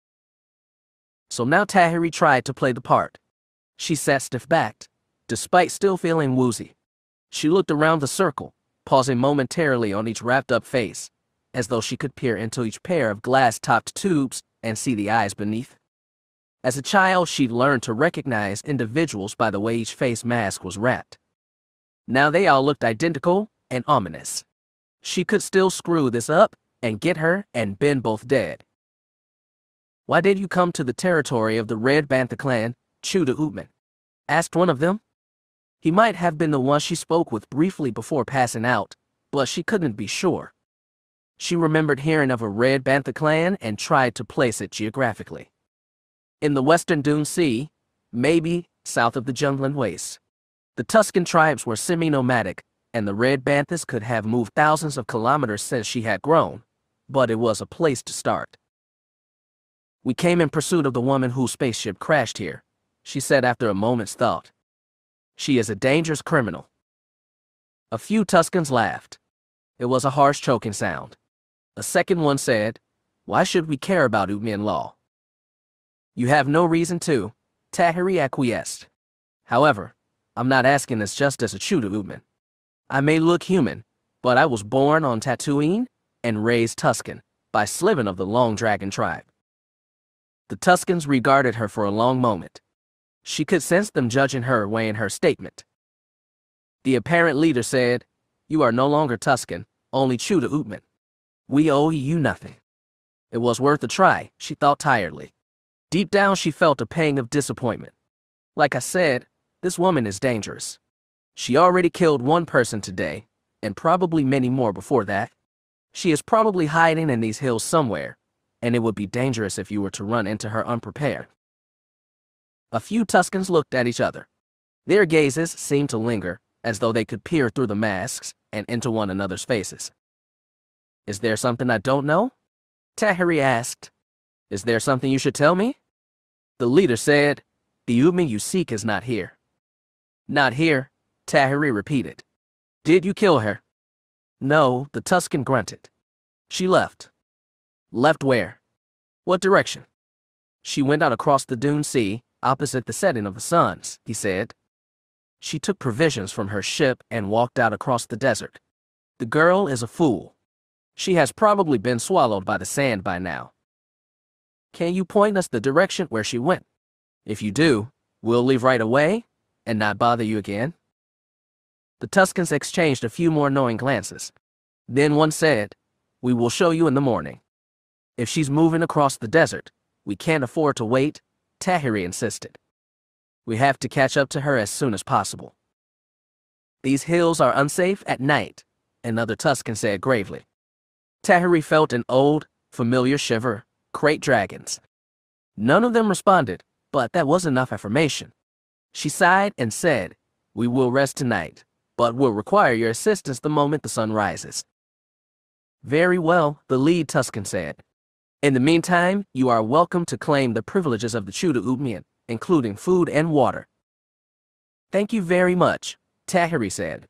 So now Tahiri tried to play the part. She sat stiff-backed, despite still feeling woozy. She looked around the circle, pausing momentarily on each wrapped-up face, as though she could peer into each pair of glass-topped tubes and see the eyes beneath. As a child, she'd learned to recognize individuals by the way each face mask was wrapped. Now they all looked identical and ominous. She could still screw this up and get her and Ben both dead. "Why did you come to the territory of the Red Bantha clan?" Chuda Uthman? Asked one of them. He might have been the one she spoke with briefly before passing out, but she couldn't be sure. She remembered hearing of a Red Bantha clan and tried to place it geographically. In the western Dune Sea, maybe south of the Junglan Wastes. The Tusken tribes were semi-nomadic, and the Red Banthas could have moved thousands of kilometers since she had grown, but it was a place to start. We came in pursuit of the woman whose spaceship crashed here, she said after a moment's thought. She is a dangerous criminal. A few Tuskens laughed. It was a harsh choking sound. A second one said, "Why should we care about Uthman law?" "You have no reason to," Tahiri acquiesced. "However, I'm not asking this just as a Chuda Uthman. I may look human, but I was born on Tatooine and raised Tusken by Sliven of the Long Dragon tribe." The Tuskens regarded her for a long moment. She could sense them judging her, weighing her statement. The apparent leader said, "You are no longer Tusken, only Chuda Uthman. We owe you nothing." It was worth a try, she thought tiredly. Deep down she felt a pang of disappointment. Like I said, this woman is dangerous. She already killed one person today, and probably many more before that. She is probably hiding in these hills somewhere, and it would be dangerous if you were to run into her unprepared. A few Tuskens looked at each other. Their gazes seemed to linger, as though they could peer through the masks and into one another's faces. "Is there something I don't know?" Tahiri asked. "Is there something you should tell me?" The leader said, "The Uthman you seek is not here." "Not here," Tahiri repeated. "Did you kill her?" "No," the Tusken grunted. "She left." "Left where?" "What direction?" "She went out across the Dune Sea, opposite the setting of the suns," he said. "She took provisions from her ship and walked out across the desert. The girl is a fool. She has probably been swallowed by the sand by now. Can you point us the direction where she went? If you do, we'll leave right away and not bother you again." The Tuskens exchanged a few more knowing glances. Then one said, "We will show you in the morning." "If she's moving across the desert, we can't afford to wait," Tahiri insisted. "We have to catch up to her as soon as possible." "These hills are unsafe at night," another Tusken said gravely. Tahiri felt an old, familiar shiver. Great dragons. None of them responded, but that was enough affirmation. She sighed and said, "We will rest tonight, but will require your assistance the moment the sun rises." "Very well," the lead Tusken said. "In the meantime, you are welcome to claim the privileges of the Chuda Uthman, including food and water." "Thank you very much," Tahiri said.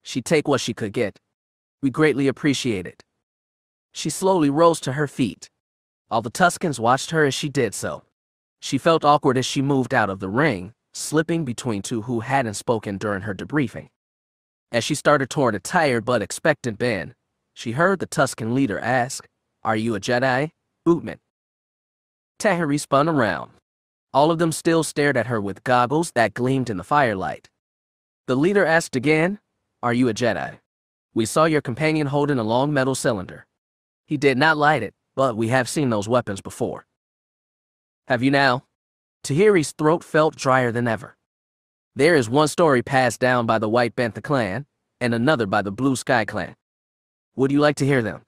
She'd take what she could get. "We greatly appreciate it." She slowly rose to her feet. All the Tuskens watched her as she did so. She felt awkward as she moved out of the ring, slipping between two who hadn't spoken during her debriefing. As she started toward a tired but expectant Ben, she heard the Tusken leader ask, "Are you a Jedi, Uthman?" Tahiri spun around. All of them still stared at her with goggles that gleamed in the firelight. The leader asked again, "Are you a Jedi? We saw your companion holding a long metal cylinder. He did not light it, but we have seen those weapons before." "Have you now?" Tahiri's throat felt drier than ever. "There is one story passed down by the White Bantha clan, and another by the Blue Sky clan. Would you like to hear them?"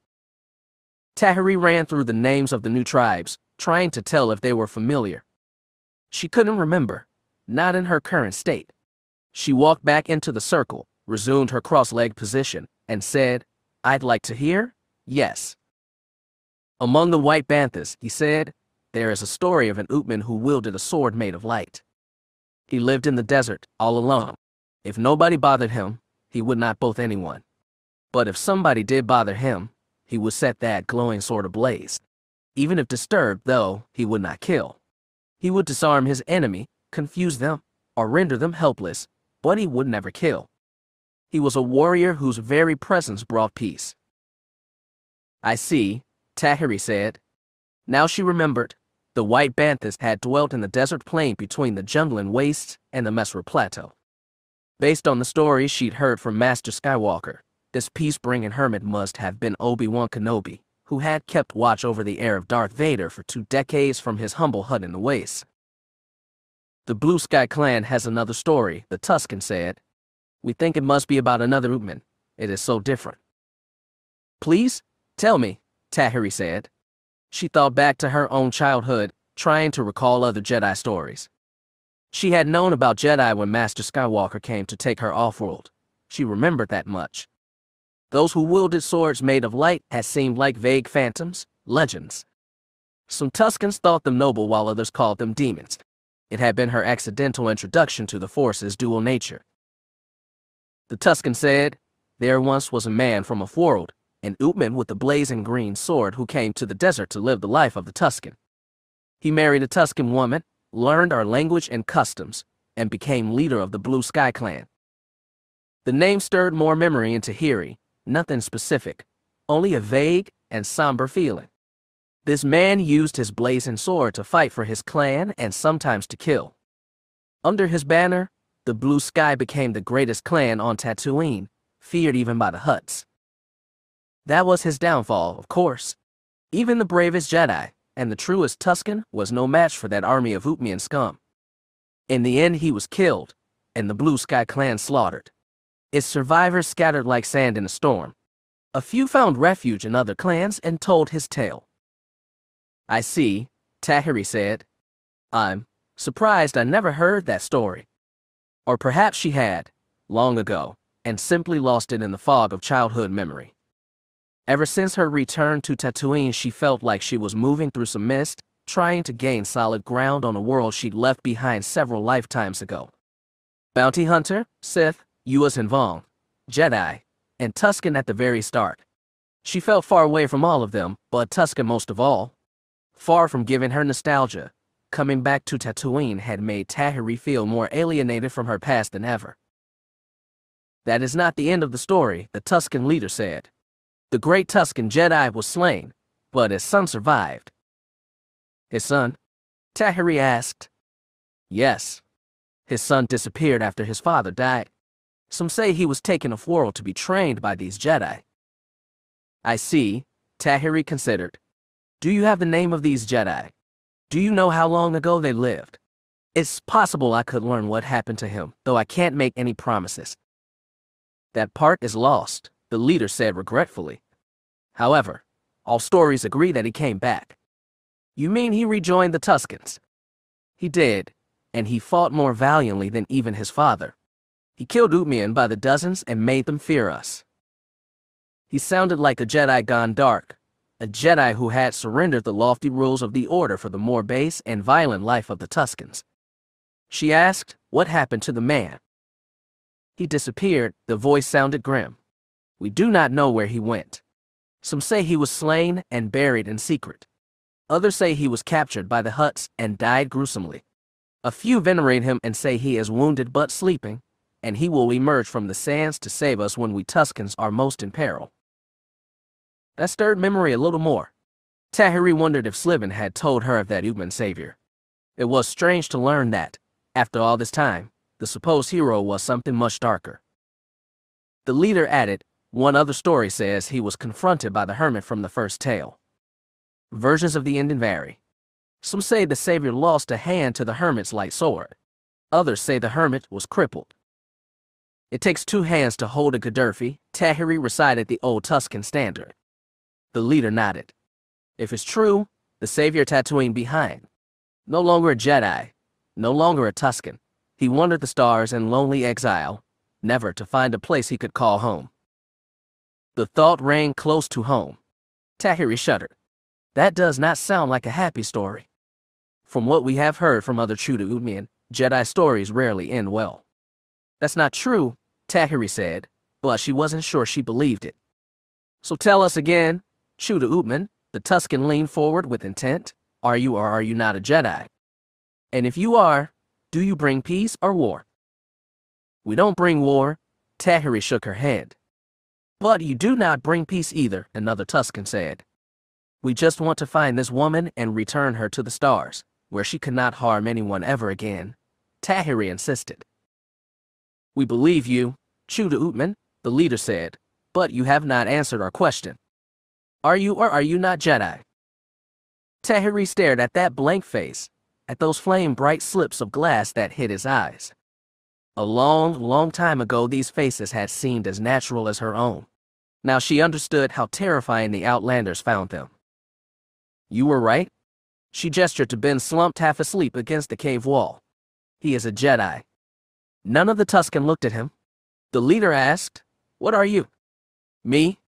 Tahiri ran through the names of the new tribes, trying to tell if they were familiar. She couldn't remember, not in her current state. She walked back into the circle, resumed her cross-legged position, and said, "I'd like to hear, yes." "Among the White Banthas," he said, "there is a story of an Uthman who wielded a sword made of light. He lived in the desert, all alone. If nobody bothered him, he would not both anyone. But if somebody did bother him, he would set that glowing sword ablaze. Even if disturbed, though, he would not kill. He would disarm his enemy, confuse them, or render them helpless, but he would never kill. He was a warrior whose very presence brought peace." "I see," Tahiri said. Now she remembered. The White Banthas had dwelt in the desert plain between the Junglan Wastes and the Mesra Plateau. Based on the stories she'd heard from Master Skywalker, this peace-bringing hermit must have been Obi-Wan Kenobi, who had kept watch over the heir of Darth Vader for 2 decades from his humble hut in the wastes. The Blue Sky Clan has another story, the Tusken said. We think it must be about another Uthman. It is so different. Please, tell me, Tahiri said. She thought back to her own childhood, trying to recall other Jedi stories. She had known about Jedi when Master Skywalker came to take her off-world. She remembered that much. Those who wielded swords made of light had seemed like vague phantoms, legends. Some Tuskens thought them noble while others called them demons. It had been her accidental introduction to the Force's dual nature. The Tusken said, there once was a man from off-world, an Uthman with a blazing green sword who came to the desert to live the life of the Tusken. He married a Tusken woman, learned our language and customs, and became leader of the Blue Sky Clan. The name stirred more memory in Tahiri, nothing specific, only a vague and somber feeling. This man used his blazing sword to fight for his clan and sometimes to kill. Under his banner, the Blue Sky became the greatest clan on Tatooine, feared even by the Hutts. That was his downfall, of course. Even the bravest Jedi, and the truest Tusken, was no match for that army of Uthman scum. In the end, he was killed, and the Blue Sky Clan slaughtered. Its survivors scattered like sand in a storm. A few found refuge in other clans and told his tale. I see, Tahiri said. I'm surprised I never heard that story. Or perhaps she had, long ago, and simply lost it in the fog of childhood memory. Ever since her return to Tatooine, she felt like she was moving through some mist, trying to gain solid ground on a world she'd left behind several lifetimes ago. Bounty Hunter, Sith, Yuuzhan Vong, Jedi, and Tusken at the very start. She felt far away from all of them, but Tusken most of all. Far from giving her nostalgia, coming back to Tatooine had made Tahiri feel more alienated from her past than ever. That is not the end of the story, the Tusken leader said. The great Tusken Jedi was slain, but his son survived. His son? Tahiri asked. Yes. His son disappeared after his father died. Some say he was taken off-world to be trained by these Jedi. I see, Tahiri considered. Do you have the name of these Jedi? Do you know how long ago they lived? It's possible I could learn what happened to him, though I can't make any promises. That part is lost, the leader said regretfully. However, all stories agree that he came back. You mean he rejoined the Tuskens? He did, and he fought more valiantly than even his father. He killed Uthman by the dozens and made them fear us. He sounded like a Jedi gone dark, a Jedi who had surrendered the lofty rules of the Order for the more base and violent life of the Tuskens. She asked, what happened to the man? He disappeared, the voice sounded grim. We do not know where he went. Some say he was slain and buried in secret. Others say he was captured by the Hutts and died gruesomely. A few venerate him and say he is wounded but sleeping, and he will emerge from the sands to save us when we Tuskens are most in peril. That stirred memory a little more. Tahiri wondered if Sliven had told her of that Uthman savior. It was strange to learn that, after all this time, the supposed hero was something much darker. The leader added, one other story says he was confronted by the hermit from the first tale. Versions of the ending vary. Some say the savior lost a hand to the hermit's light sword. Others say the hermit was crippled. It takes two hands to hold a Gaddafi, Tahiri recited the old Tusken standard. The leader nodded. If it's true, the savior Tatooine behind. No longer a Jedi, no longer a Tusken. He wandered the stars in lonely exile, never to find a place he could call home. The thought rang close to home. Tahiri shuddered. That does not sound like a happy story. From what we have heard from other true to Uthman, Jedi stories rarely end well. That's not true, Tahiri said, but she wasn't sure she believed it. So tell us again, true to Uthman, the Tusken leaned forward with intent. Are you or are you not a Jedi? And if you are, do you bring peace or war? We don't bring war, Tahiri shook her head. But you do not bring peace either, another Tusken said. We just want to find this woman and return her to the stars, where she could not harm anyone ever again, Tahiri insisted. We believe you, true to Uthman, the leader said, but you have not answered our question. Are you or are you not Jedi? Tahiri stared at that blank face. at those flame-bright slips of glass that hit his eyes. A long, long time ago, these faces had seemed as natural as her own. Now she understood how terrifying the Outlanders found them. "You were right." She gestured to Ben, slumped half asleep against the cave wall. "He is a Jedi." None of the Tusken looked at him. The leader asked, "What are you?" "Me?"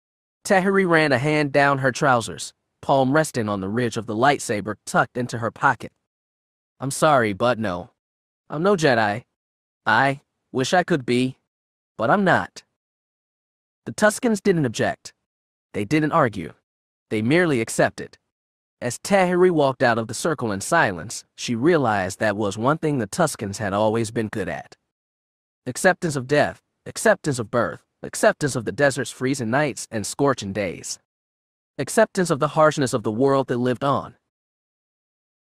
Tahiri ran a hand down her trousers, palm resting on the ridge of the lightsaber tucked into her pocket. "I'm sorry, but no. I'm no Jedi. I wish I could be, but I'm not." The Tuskens didn't object. They didn't argue. They merely accepted. As Tahiri walked out of the circle in silence, she realized that was one thing the Tuskens had always been good at. Acceptance of death, acceptance of birth, acceptance of the desert's freezing nights and scorching days. Acceptance of the harshness of the world that lived on.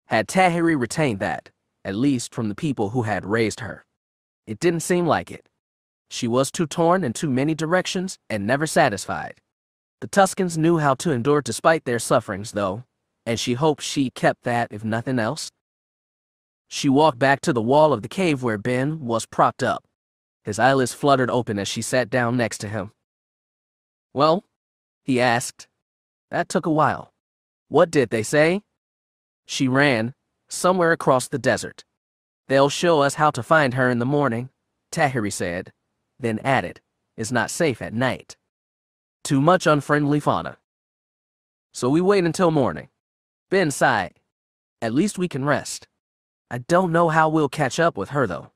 Had Tahiri retained that, at least from the people who had raised her? It didn't seem like it. She was too torn in too many directions and never satisfied. The Tuskens knew how to endure despite their sufferings, though, and she hoped she kept that if nothing else. She walked back to the wall of the cave where Ben was propped up. His eyelids fluttered open as she sat down next to him. "Well?" he asked. "That took a while. What did they say?" "She ran, somewhere across the desert. They'll show us how to find her in the morning," Tahiri said, then added, "It's not safe at night. Too much unfriendly fauna. So we wait until morning." Ben sighed. "At least we can rest. I don't know how we'll catch up with her, though."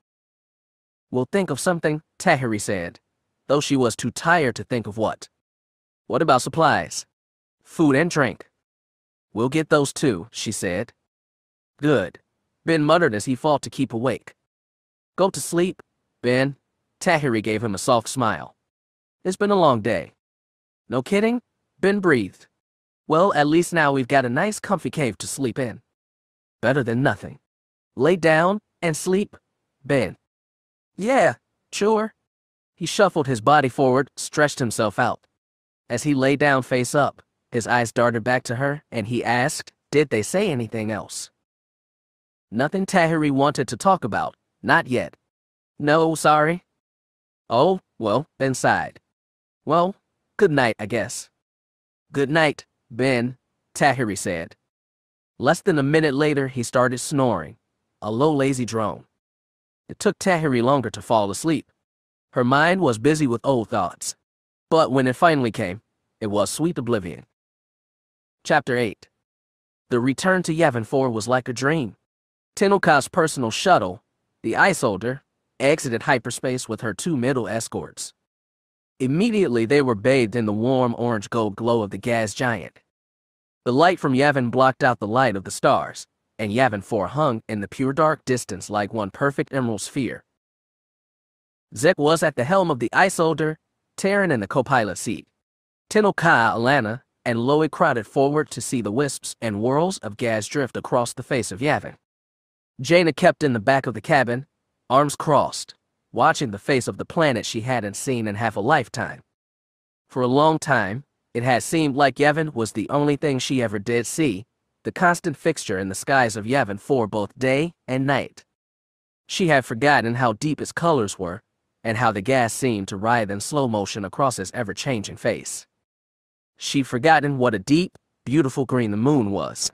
"We'll think of something," Tahiri said, though she was too tired to think of what. "What about supplies? Food and drink?" "We'll get those too," she said. "Good," Ben muttered as he fought to keep awake. "Go to sleep, Ben." Tahiri gave him a soft smile. "It's been a long day." "No kidding?" Ben breathed. "Well, at least now we've got a nice comfy cave to sleep in. Better than nothing. Lay down and sleep, Ben." "Yeah, sure." He shuffled his body forward, stretched himself out. As he lay down face up, his eyes darted back to her, and he asked, "Did they say anything else?" Nothing Tahiri wanted to talk about, not yet. "No, sorry." "Oh, well," Ben sighed. "Well, good night, I guess." "Good night, Ben," Tahiri said. Less than a minute later, he started snoring, a low, lazy drone. It took Tahiri longer to fall asleep. Her mind was busy with old thoughts. But when it finally came, it was sweet oblivion. Chapter 8. The return to Yavin 4 was like a dream. Tenoka's personal shuttle, the Ice Holder, exited hyperspace with her 2 middle escorts. Immediately, they were bathed in the warm orange-gold glow of the gas giant. The light from Yavin blocked out the light of the stars, and Yavin 4 hung in the pure dark distance like one perfect emerald sphere. Zek was at the helm of the Ice Holder, Terran in the co-pilot seat. Tenoka, Alana, and Loie crowded forward to see the wisps and whirls of gas drift across the face of Yavin. Jaina kept in the back of the cabin, arms crossed, watching the face of the planet she hadn't seen in half a lifetime. For a long time, it had seemed like Yavin was the only thing she ever did see, the constant fixture in the skies of Yavin 4 both day and night. She had forgotten how deep its colors were, and how the gas seemed to writhe in slow motion across its ever-changing face. She'd forgotten what a deep, beautiful green the moon was.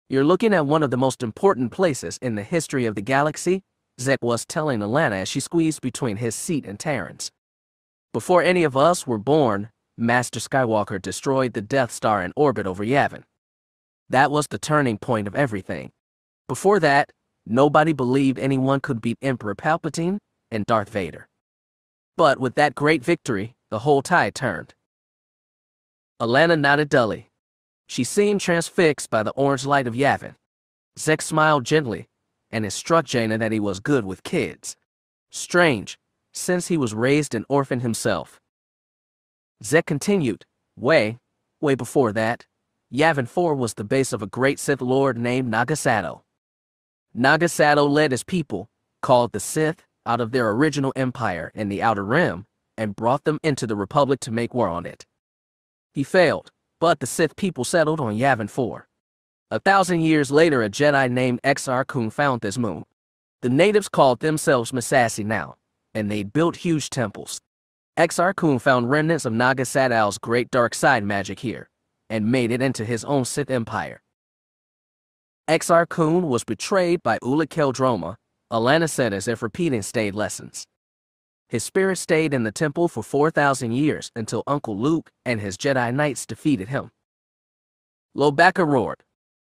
"You're looking at one of the most important places in the history of the galaxy," Zek was telling Alana as she squeezed between his seat and Terran's. "Before any of us were born, Master Skywalker destroyed the Death Star in orbit over Yavin. That was the turning point of everything. Before that, nobody believed anyone could beat Emperor Palpatine and Darth Vader. But with that great victory, the whole tide turned." Alana nodded dully. She seemed transfixed by the orange light of Yavin. Zek smiled gently, and it struck Jaina that he was good with kids. Strange, since he was raised an orphan himself. Zek continued, way before that, Yavin 4 was the base of a great Sith Lord named Nagasato. Nagasato led his people, called the Sith, out of their original empire in the Outer Rim, and brought them into the Republic to make war on it. He failed, but the Sith people settled on Yavin 4. 1,000 years later, a Jedi named Exar Kun found this moon. The natives called themselves Masasi now, and they built huge temples. Exar Kun found remnants of Naga Sadal's great dark side magic here, and made it into his own Sith empire. Exar Kun was betrayed by Ula Keldroma, Alana said as if repeating stayed lessons. His spirit stayed in the temple for 4,000 years until Uncle Luke and his Jedi Knights defeated him. Lobaka roared.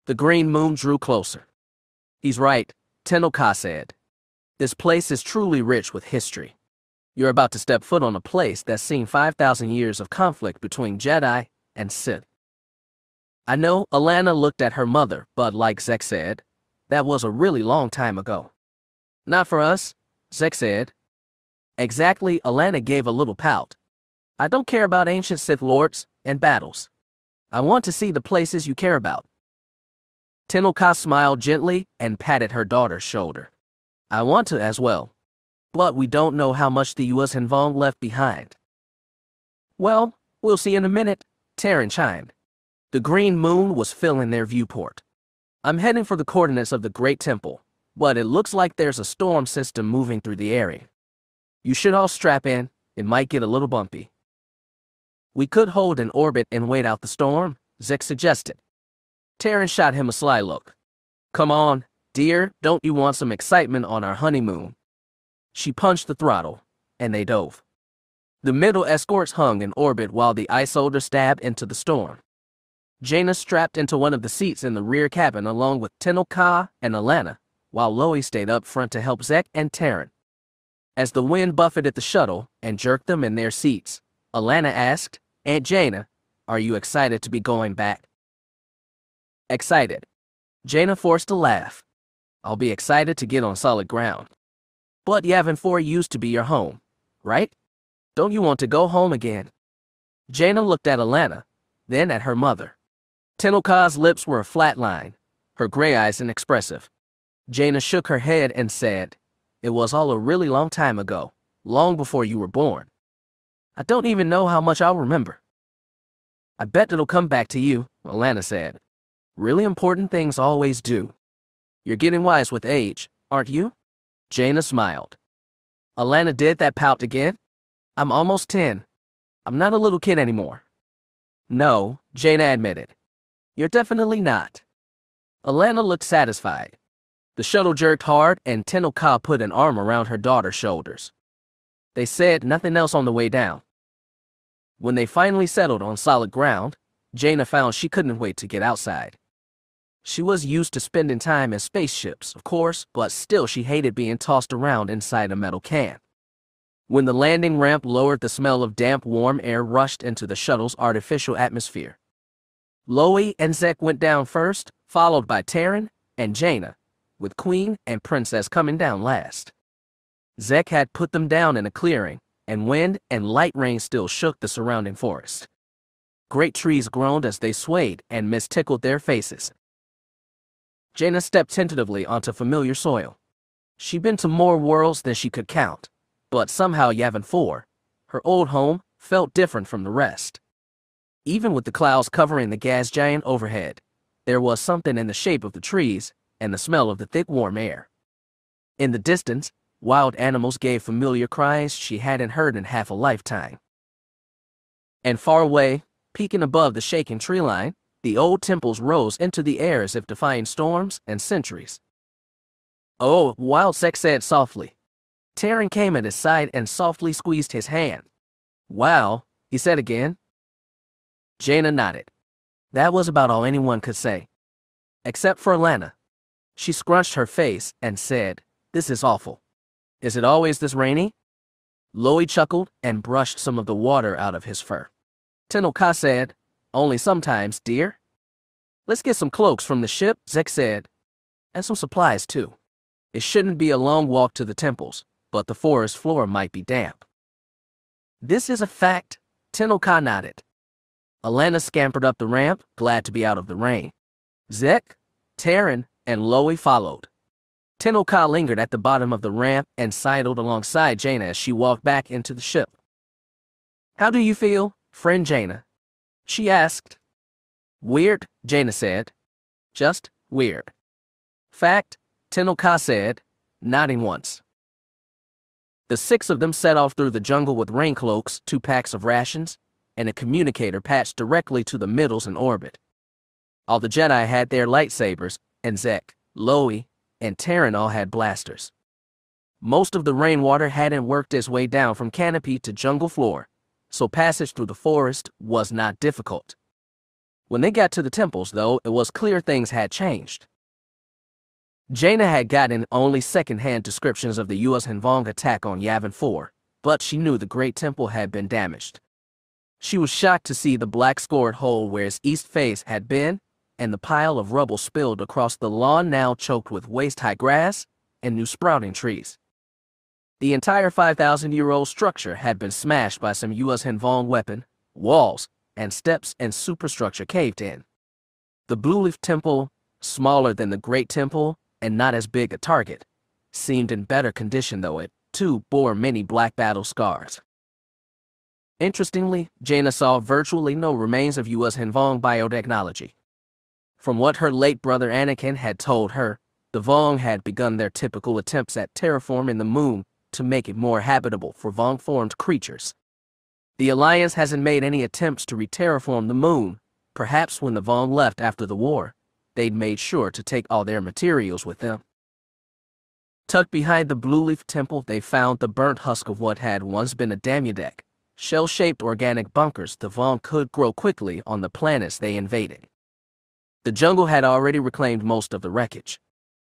The green moon drew closer. He's right, Tenno Ka said. This place is truly rich with history. You're about to step foot on a place that's seen 5,000 years of conflict between Jedi and Sith. I know, Alana looked at her mother, but like Zek said, that was a really long time ago. Not for us, Zek said. Exactly, Alana gave a little pout. I don't care about ancient Sith lords and battles. I want to see the places you care about. Tenno Ka smiled gently and patted her daughter's shoulder. I want to as well. But we don't know how much the Yuuzhan Vong left behind. Well, we'll see in a minute, Terran chimed. The green moon was filling their viewport. I'm heading for the coordinates of the Great Temple, but it looks like there's a storm system moving through the area. You should all strap in, it might get a little bumpy. We could hold an orbit and wait out the storm, Zek suggested. Terran shot him a sly look. Come on, dear, don't you want some excitement on our honeymoon? She punched the throttle, and they dove. The middle escorts hung in orbit while the ice soldier stabbed into the storm. Jaina strapped into one of the seats in the rear cabin along with Tenno Ka and Alana, while Loie stayed up front to help Zek and Terran. As the wind buffeted the shuttle and jerked them in their seats, Alana asked, Aunt Jaina, are you excited to be going back? Excited. Jaina forced a laugh. I'll be excited to get on solid ground. But Yavin 4 used to be your home, right? Don't you want to go home again? Jaina looked at Alana, then at her mother. Tenno Ka's lips were a flat line, her gray eyes inexpressive. Jaina shook her head and said, It was all a really long time ago, long before you were born. I don't even know how much I'll remember. I bet it'll come back to you, Alana said. Really important things always do. You're getting wise with age, aren't you? Jaina smiled. Alana did that pout again. I'm almost 10. I'm not a little kid anymore. No, Jaina admitted. You're definitely not. Alana looked satisfied. The shuttle jerked hard and Tenno Ka put an arm around her daughter's shoulders. They said nothing else on the way down. When they finally settled on solid ground, Jaina found she couldn't wait to get outside. She was used to spending time in spaceships, of course, but still she hated being tossed around inside a metal can. When the landing ramp lowered, the smell of damp, warm air rushed into the shuttle's artificial atmosphere. Loie and Zek went down first, followed by Terran and Jaina, with Queen and Princess coming down last. Zek had put them down in a clearing, and wind and light rain still shook the surrounding forest. Great trees groaned as they swayed and mist tickled their faces. Jaina stepped tentatively onto familiar soil. She'd been to more worlds than she could count, but somehow Yavin 4, her old home, felt different from the rest. Even with the clouds covering the gas giant overhead, there was something in the shape of the trees and the smell of the thick warm air. In the distance, wild animals gave familiar cries she hadn't heard in half a lifetime. And far away, peeking above the shaking tree line, the old temples rose into the air as if defying storms and centuries. Oh, Wild Zek said softly. Terran came at his side and softly squeezed his hand. Wow, he said again. Jaina nodded. That was about all anyone could say. Except for Alana. She scrunched her face and said, This is awful. Is it always this rainy? Loie chuckled and brushed some of the water out of his fur. Tenno Ka said, Only sometimes, dear. Let's get some cloaks from the ship, Zek said. And some supplies, too. It shouldn't be a long walk to the temples, but the forest floor might be damp. This is a fact, Tenno Ka nodded. Alana scampered up the ramp, glad to be out of the rain. Zek, Terran, and Loie followed. Tenno Ka lingered at the bottom of the ramp and sidled alongside Jaina as she walked back into the ship. How do you feel, friend Jaina? She asked. Weird, Jaina said. Just weird. Fact, Tenno Ka said, nodding once. The 6 of them set off through the jungle with rain cloaks, 2 packs of rations, and a communicator patched directly to the middles in orbit. All the Jedi had their lightsabers, and Zek, Loe, and Terran all had blasters. Most of the rainwater hadn't worked its way down from canopy to jungle floor, so passage through the forest was not difficult. When they got to the temples, though, it was clear things had changed. Jaina had gotten only second-hand descriptions of the Yuuzhan Vong attack on Yavin 4, but she knew the Great Temple had been damaged. She was shocked to see the black scored hole where its east face had been, and the pile of rubble spilled across the lawn now choked with waist-high grass and new sprouting trees. The entire 5,000-year-old structure had been smashed by some Yuuzhan Vong weapon, walls, and steps, and superstructure caved in. The Blue Leaf Temple, smaller than the Great Temple and not as big a target, seemed in better condition, though it, too, bore many black battle scars. Interestingly, Jaina saw virtually no remains of Yuuzhan Vong biotechnology. From what her late brother Anakin had told her, the Vong had begun their typical attempts at terraforming the moon to make it more habitable for Vong-formed creatures. The Alliance hasn't made any attempts to re-terraform the moon. Perhaps when the Vong left after the war, they'd made sure to take all their materials with them. Tucked behind the Blue Leaf Temple, they found the burnt husk of what had once been a Damudek, shell-shaped organic bunkers the Vong could grow quickly on the planets they invaded. The jungle had already reclaimed most of the wreckage.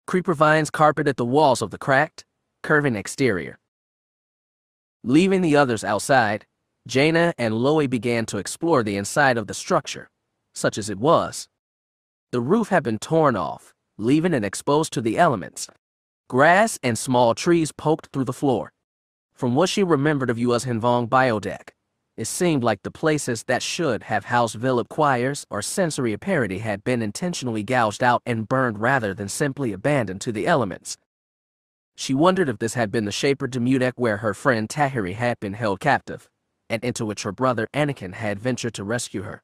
Creeper vines carpeted the walls of the cracked, curving exterior. Leaving the others outside, Jaina and Loe began to explore the inside of the structure, such as it was. The roof had been torn off, leaving it exposed to the elements. Grass and small trees poked through the floor. From what she remembered of Yuuzhan Vong Biodeck, it seemed like the places that should have housed Vilip choirs or sensory parity had been intentionally gouged out and burned rather than simply abandoned to the elements. She wondered if this had been the Shaper Damudek where her friend Tahiri had been held captive, and into which her brother Anakin had ventured to rescue her.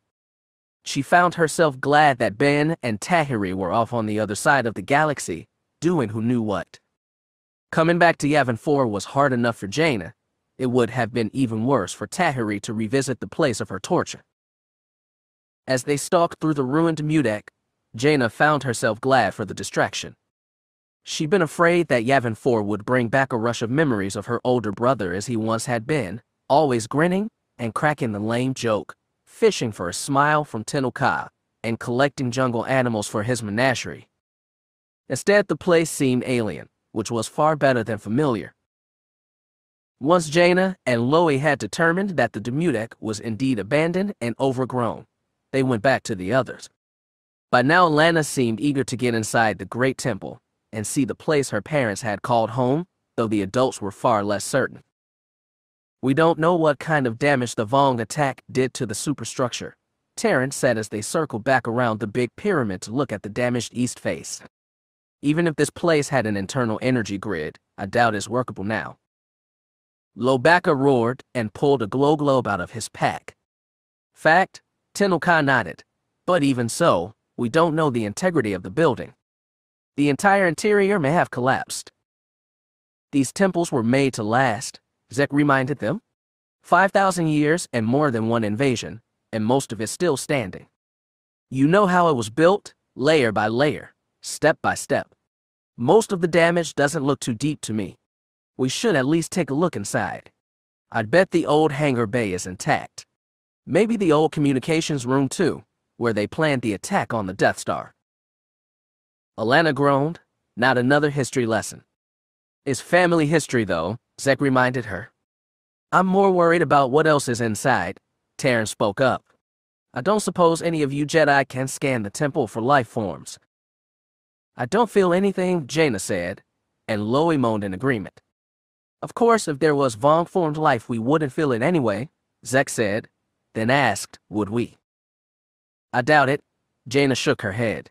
She found herself glad that Ben and Tahiri were off on the other side of the galaxy, doing who knew what. Coming back to Yavin 4 was hard enough for Jaina. It would have been even worse for Tahiri to revisit the place of her torture. As they stalked through the ruined Mudek, Jaina found herself glad for the distraction. She'd been afraid that Yavin 4 would bring back a rush of memories of her older brother as he once had been, always grinning and cracking the lame joke, fishing for a smile from Tenno Ka, and collecting jungle animals for his menagerie. Instead, the place seemed alien, which was far better than familiar. Once Jaina and Loe had determined that the Damudek was indeed abandoned and overgrown, they went back to the others. By now, Lana seemed eager to get inside the Great Temple and see the place her parents had called home, though the adults were far less certain. "We don't know what kind of damage the Vong attack did to the superstructure," Terrence said as they circled back around the big pyramid to look at the damaged east face. "Even if this place had an internal energy grid, I doubt it's workable now." Lobaka roared and pulled a glow globe out of his pack. "Fact," Tenno Ka nodded. "But even so, we don't know the integrity of the building. The entire interior may have collapsed." "These temples were made to last," Zek reminded them. 5,000 years and more than one invasion, and most of it still standing. "You know how it was built, layer by layer, step by step. Most of the damage doesn't look too deep to me. We should at least take a look inside. I'd bet the old hangar bay is intact. Maybe the old communications room too, where they planned the attack on the Death Star." Alana groaned. Not another history lesson. "It's family history, though," Zek reminded her. "I'm more worried about what else is inside," Terrence spoke up. "I don't suppose any of you Jedi can scan the temple for life forms." "I don't feel anything," Jaina said, and Loe moaned in agreement. "Of course, if there was Vong-formed life, we wouldn't feel it anyway," Zek said, then asked, "Would we?" "I doubt it," Jaina shook her head.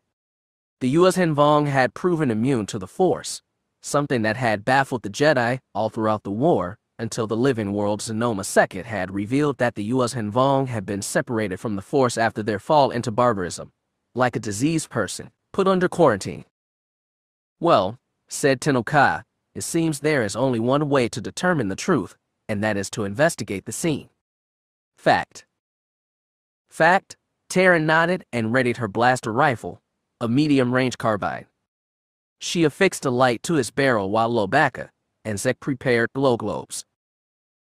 The Yuuzhan Vong had proven immune to the Force, something that had baffled the Jedi all throughout the war, until the living world Xenoma II had revealed that the Yuuzhan Vong had been separated from the Force after their fall into barbarism, like a diseased person, Put under quarantine. Well, said Tenoka, it seems there is only one way to determine the truth, and that is to investigate the scene. Fact. Fact, Taryn nodded and readied her blaster rifle, a medium-range carbine. She affixed a light to its barrel while Lobaka and Zek prepared glow globes.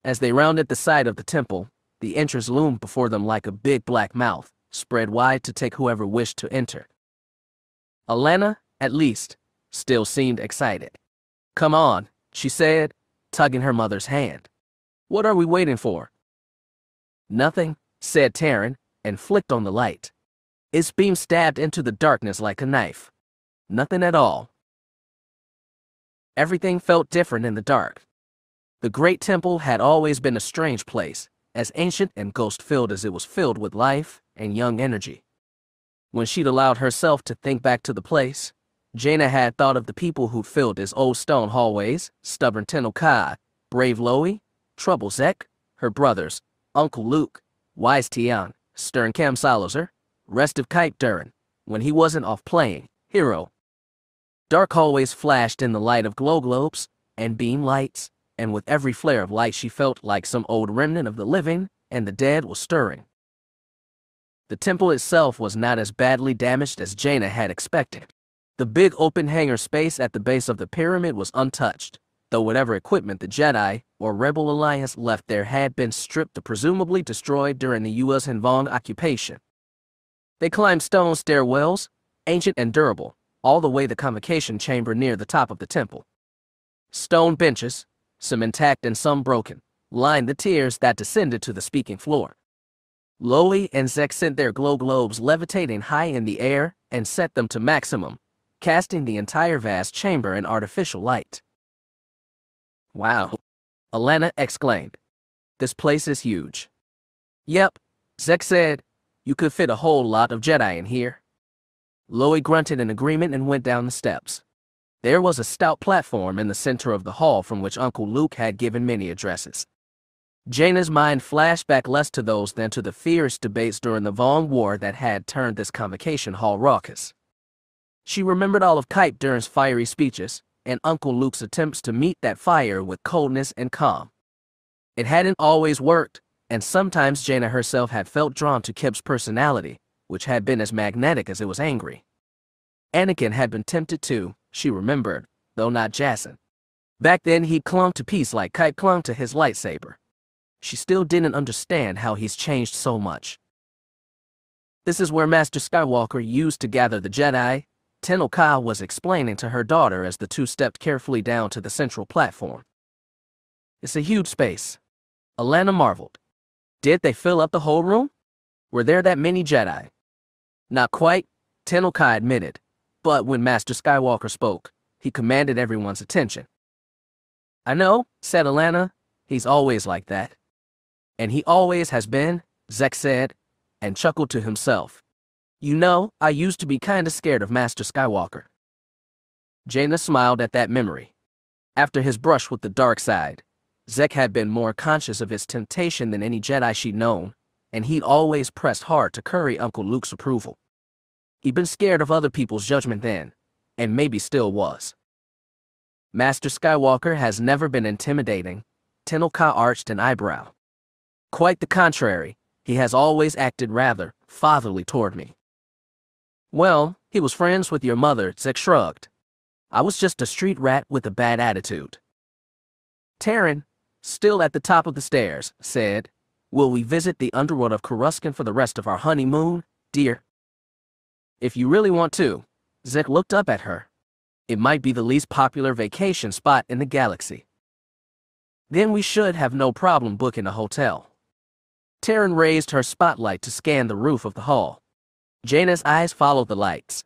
As they rounded the side of the temple, the entrance loomed before them like a big black mouth, spread wide to take whoever wished to enter. Alana, at least, still seemed excited. Come on, she said, tugging her mother's hand. What are we waiting for? Nothing, said Taryn, and flicked on the light. Its beam stabbed into the darkness like a knife. Nothing at all. Everything felt different in the dark. The great temple had always been a strange place, as ancient and ghost-filled as it was filled with life and young energy. When she'd allowed herself to think back to the place, Jaina had thought of the people who'd filled its old stone hallways, stubborn Tenoka, brave Loie, trouble Zek, her brothers, Uncle Luke, wise Tian, stern Cam Salazar, restive Kite Durin, when he wasn't off playing, hero. Dark hallways flashed in the light of glow globes and beam lights, and with every flare of light she felt like some old remnant of the living and the dead was stirring. The temple itself was not as badly damaged as Jaina had expected. The big open hangar space at the base of the pyramid was untouched, though whatever equipment the Jedi or Rebel Alliance left there had been stripped or presumably destroyed during the U.S. Hanvong occupation. They climbed stone stairwells, ancient and durable, all the way to the convocation chamber near the top of the temple. Stone benches, some intact and some broken, lined the tiers that descended to the speaking floor. Loie and Zek sent their glow globes levitating high in the air and set them to maximum, casting the entire vast chamber in artificial light. Wow, Alana exclaimed. This place is huge. Yep, Zek said, you could fit a whole lot of Jedi in here. Loie grunted in agreement and went down the steps. There was a stout platform in the center of the hall from which Uncle Luke had given many addresses. Jaina's mind flashed back less to those than to the fierce debates during the Vong War that had turned this convocation hall raucous. She remembered all of Kite Durin's fiery speeches and Uncle Luke's attempts to meet that fire with coldness and calm. It hadn't always worked, and sometimes Jaina herself had felt drawn to Kip's personality, which had been as magnetic as it was angry. Anakin had been tempted too, she remembered, though not Jacen. Back then he'd clung to peace like Kite clung to his lightsaber. She still didn't understand how he's changed so much. This is where Master Skywalker used to gather the Jedi, Tenoka was explaining to her daughter as the two stepped carefully down to the central platform. It's a huge space. Alana marveled. Did they fill up the whole room? Were there that many Jedi? Not quite, Tenoka admitted, but when Master Skywalker spoke, he commanded everyone's attention. I know, said Alana, he's always like that. And he always has been, Zek said, and chuckled to himself. You know, I used to be kinda scared of Master Skywalker. Jaina smiled at that memory. After his brush with the dark side, Zek had been more conscious of his temptation than any Jedi she'd known, and he'd always pressed hard to curry Uncle Luke's approval. He'd been scared of other people's judgment then, and maybe still was. Master Skywalker has never been intimidating, Tenoka arched an eyebrow. Quite the contrary, he has always acted rather fatherly toward me. Well, he was friends with your mother, Zek shrugged. I was just a street rat with a bad attitude. Taryn, still at the top of the stairs, said, will we visit the underworld of Coruscant for the rest of our honeymoon, dear? If you really want to, Zek looked up at her. It might be the least popular vacation spot in the galaxy. Then we should have no problem booking a hotel. Taryn raised her spotlight to scan the roof of the hall. Jaina's eyes followed the lights.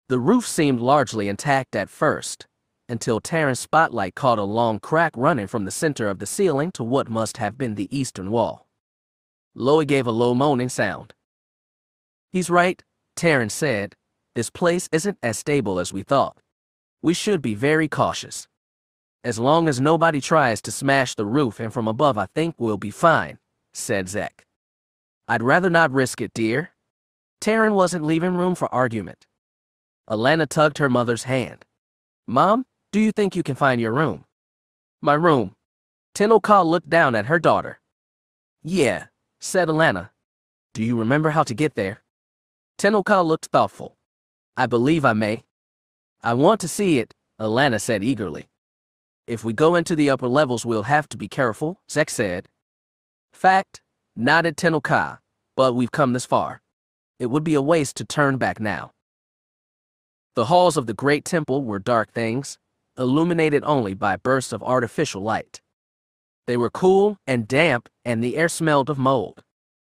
The roof seemed largely intact at first, until Taryn's spotlight caught a long crack running from the center of the ceiling to what must have been the eastern wall. Loie gave a low moaning sound. He's right, Taryn said. This place isn't as stable as we thought. We should be very cautious. As long as nobody tries to smash the roof and from above, I think we'll be fine, said Zek. I'd rather not risk it, dear. Taryn wasn't leaving room for argument. Alana tugged her mother's hand. Mom, do you think you can find your room? My room. Tenoka looked down at her daughter. Yeah, said Alana. Do you remember how to get there? Tenoka looked thoughtful. I believe I may. I want to see it, Alana said eagerly. If we go into the upper levels, we'll have to be careful, Zek said. Fact, nodded Tenoka, but we've come this far. It would be a waste to turn back now. The halls of the great temple were dark things, illuminated only by bursts of artificial light. They were cool and damp, and the air smelled of mold.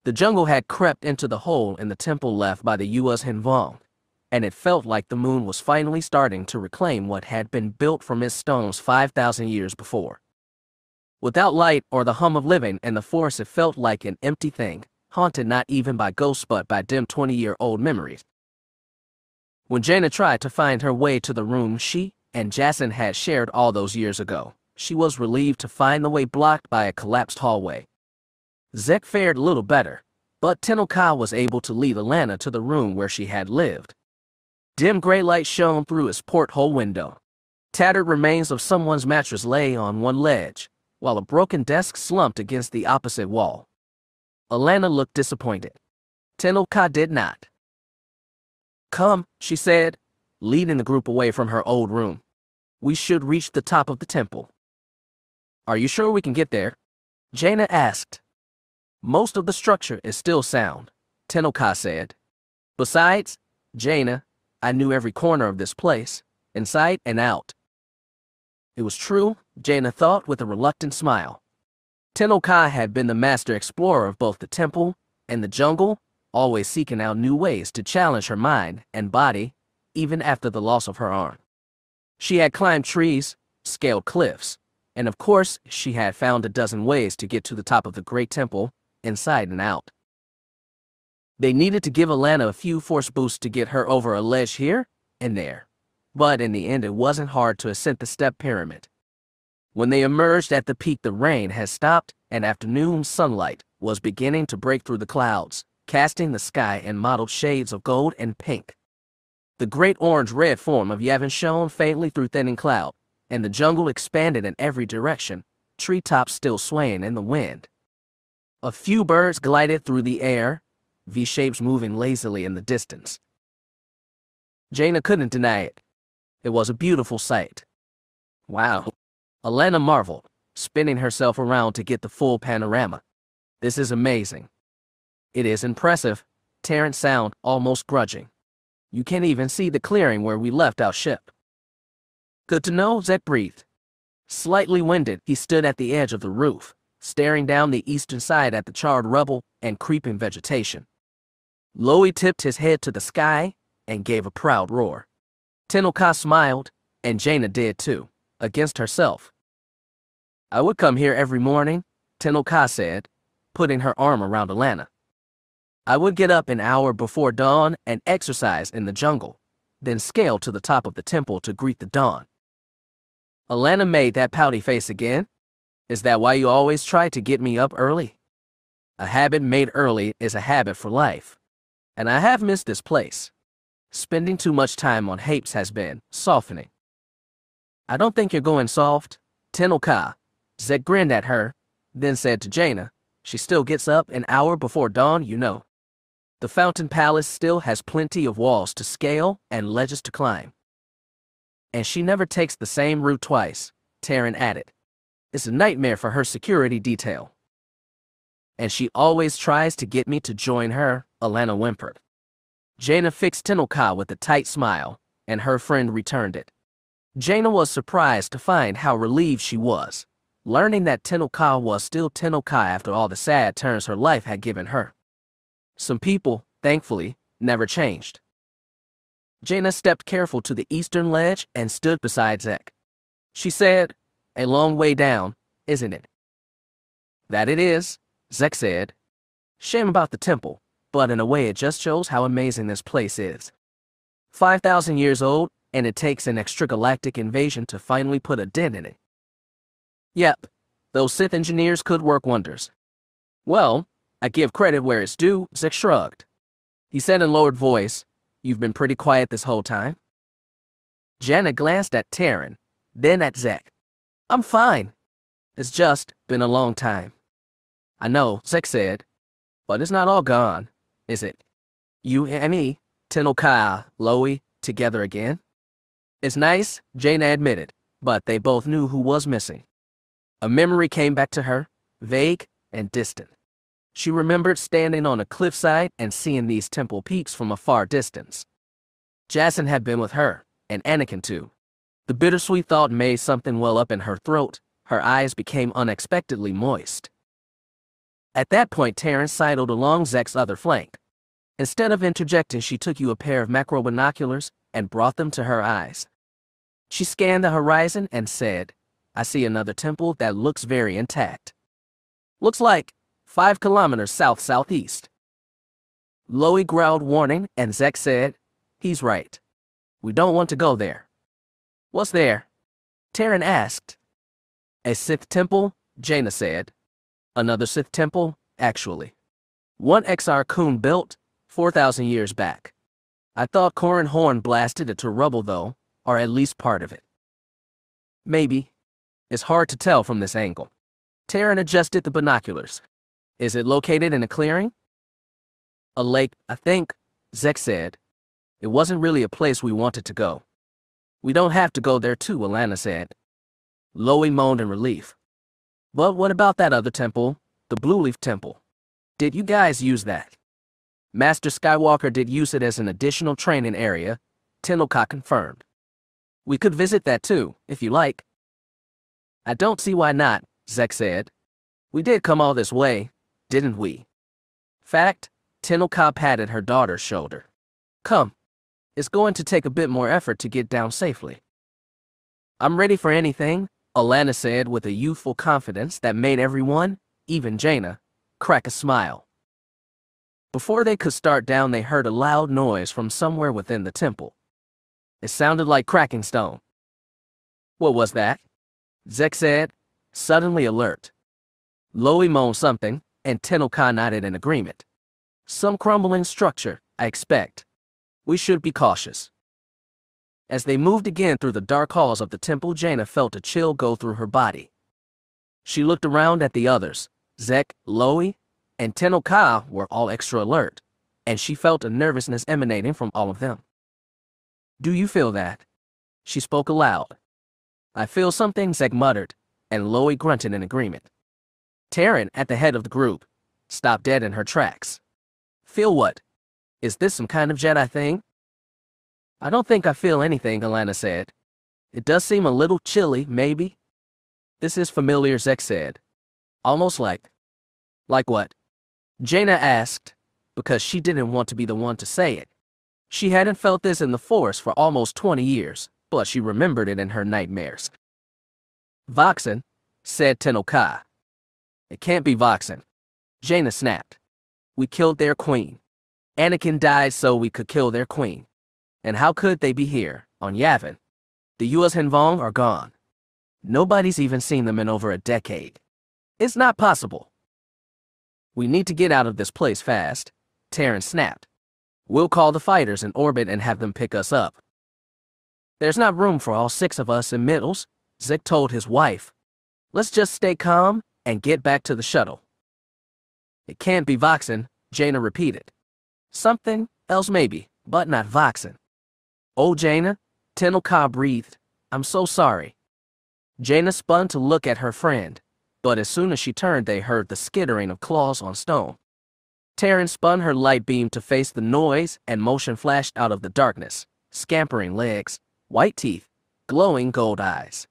The jungle had crept into the hole in the temple left by the U.S. Hinvong, and it felt like the moon was finally starting to reclaim what had been built from its stones 5,000 years before. Without light or the hum of living in the forest, it felt like an empty thing, haunted not even by ghosts but by dim 20-year-old memories. When Jaina tried to find her way to the room she and Jason had shared all those years ago, she was relieved to find the way blocked by a collapsed hallway. Zek fared little better, but Tenoka was able to lead Alana to the room where she had lived. Dim gray light shone through its porthole window. Tattered remains of someone's mattress lay on one ledge, while a broken desk slumped against the opposite wall. Alana looked disappointed. Tenoka did not. Come, she said, leading the group away from her old room. We should reach the top of the temple. Are you sure we can get there? Jaina asked. Most of the structure is still sound, Tenoka said. Besides, Jaina, I knew every corner of this place, inside and out. It was true, Jaina thought with a reluctant smile. Tenoka had been the master explorer of both the temple and the jungle, always seeking out new ways to challenge her mind and body, even after the loss of her arm. She had climbed trees, scaled cliffs, and of course, she had found a dozen ways to get to the top of the great temple, inside and out. They needed to give Alana a few force boosts to get her over a ledge here and there, but in the end it wasn't hard to ascend the step pyramid. When they emerged at the peak, the rain had stopped and afternoon sunlight was beginning to break through the clouds, casting the sky in mottled shades of gold and pink. The great orange-red form of Yavin shone faintly through thinning cloud, and the jungle expanded in every direction, treetops still swaying in the wind. A few birds glided through the air, V-shapes moving lazily in the distance. Jaina couldn't deny it. It was a beautiful sight. Wow, Alana marveled, spinning herself around to get the full panorama. This is amazing. It is impressive, Terrence sounded almost grudging. You can't even see the clearing where we left our ship. Good to know, Zek breathed. Slightly winded, he stood at the edge of the roof, staring down the eastern side at the charred rubble and creeping vegetation. Loie tipped his head to the sky and gave a proud roar. Tenoka smiled, and Jaina did too, against herself. I would come here every morning, Tenoka said, putting her arm around Alana. I would get up an hour before dawn and exercise in the jungle, then scale to the top of the temple to greet the dawn. Alana made that pouty face again. Is that why you always try to get me up early? A habit made early is a habit for life. And I have missed this place. Spending too much time on Hapes has been softening. I don't think you're going soft, Tenoka. Zek grinned at her, then said to Jaina, she still gets up an hour before dawn, you know. The Fountain Palace still has plenty of walls to scale and ledges to climb. And she never takes the same route twice, Taryn added. It's a nightmare for her security detail. And she always tries to get me to join her, Alana whimpered. Jaina fixed Tenoka with a tight smile, and her friend returned it. Jaina was surprised to find how relieved she was, learning that Tenoka was still Tenoka after all the sad turns her life had given her. Some people, thankfully, never changed. Jaina stepped careful to the eastern ledge and stood beside Zek. She said, a long way down, isn't it? That it is, Zek said. Shame about the temple, but in a way it just shows how amazing this place is. 5,000 years old, and it takes an extragalactic invasion to finally put a dent in it. Yep, those Sith engineers could work wonders. Well, I give credit where it's due, Zek shrugged. He said in lowered voice, You've been pretty quiet this whole time. Jaina glanced at Taran, then at Zek. I'm fine. It's just been a long time. I know, Zek said, but it's not all gone, is it? You and me, Tenoka, Loie, together again? It's nice, Jaina admitted, but they both knew who was missing. A memory came back to her, vague and distant. She remembered standing on a cliffside and seeing these temple peaks from a far distance. Jacen had been with her, and Anakin too. The bittersweet thought made something well up in her throat. Her eyes became unexpectedly moist. At that point, Terrence sidled along Zek's other flank. Instead of interjecting, she took you a pair of macro binoculars and brought them to her eyes. She scanned the horizon and said, I see another temple that looks very intact. Looks like 5 kilometers south-southeast. Loie growled warning, and Zek said, he's right. We don't want to go there. What's there? Taran asked. A Sith temple, Jaina said. Another Sith temple, actually. One Exar Kun built 4,000 years back. I thought Corran Horn blasted it to rubble though, or at least part of it. Maybe. It's hard to tell from this angle. Taran adjusted the binoculars. Is it located in a clearing? A lake, I think, Zek said. It wasn't really a place we wanted to go. We don't have to go there too, Alana said. Loie moaned in relief. But what about that other temple, the Blue Leaf Temple? Did you guys use that? Master Skywalker did use it as an additional training area, Tenoka confirmed. We could visit that too, if you like. I don't see why not, Zek said. We did come all this way, didn't we? Fact, Tenoka patted her daughter's shoulder. Come. It's going to take a bit more effort to get down safely. I'm ready for anything, Alana said with a youthful confidence that made everyone, even Jaina, crack a smile. Before they could start down, they heard a loud noise from somewhere within the temple. It sounded like cracking stone. What was that? Zek said, suddenly alert. Loie moaned something, and Tenoka nodded in agreement. Some crumbling structure, I expect. We should be cautious. As they moved again through the dark halls of the temple, Jaina felt a chill go through her body. She looked around at the others. Zek, Loie, and Tenoka were all extra alert, and she felt a nervousness emanating from all of them. Do you feel that? She spoke aloud. I feel something, Zek muttered, and Loie grunted in agreement. Taran, at the head of the group, stopped dead in her tracks. Feel what? Is this some kind of Jedi thing? I don't think I feel anything, Alana said. It does seem a little chilly, maybe. This is familiar, Zek said. Almost like. Like what? Jaina asked, because she didn't want to be the one to say it. She hadn't felt this in the Force for almost 20 years, but she remembered it in her nightmares. Voxen, said Tenoka. It can't be Voxen. Jaina snapped. We killed their queen. Anakin died so we could kill their queen. And how could they be here, on Yavin? The Yuuz Hanvong are gone. Nobody's even seen them in over a decade. It's not possible. We need to get out of this place fast, Taran snapped. We'll call the fighters in orbit and have them pick us up. There's not room for all 6 of us in middles, Zek told his wife. Let's just stay calm and get back to the shuttle. It can't be Voxen, Jaina repeated. Something else maybe, but not Voxen. Oh, Jaina, Tenoka breathed. I'm so sorry. Jaina spun to look at her friend, but as soon as she turned, they heard the skittering of claws on stone. Taran spun her light beam to face the noise, and motion flashed out of the darkness, scampering legs, white teeth, glowing gold eyes.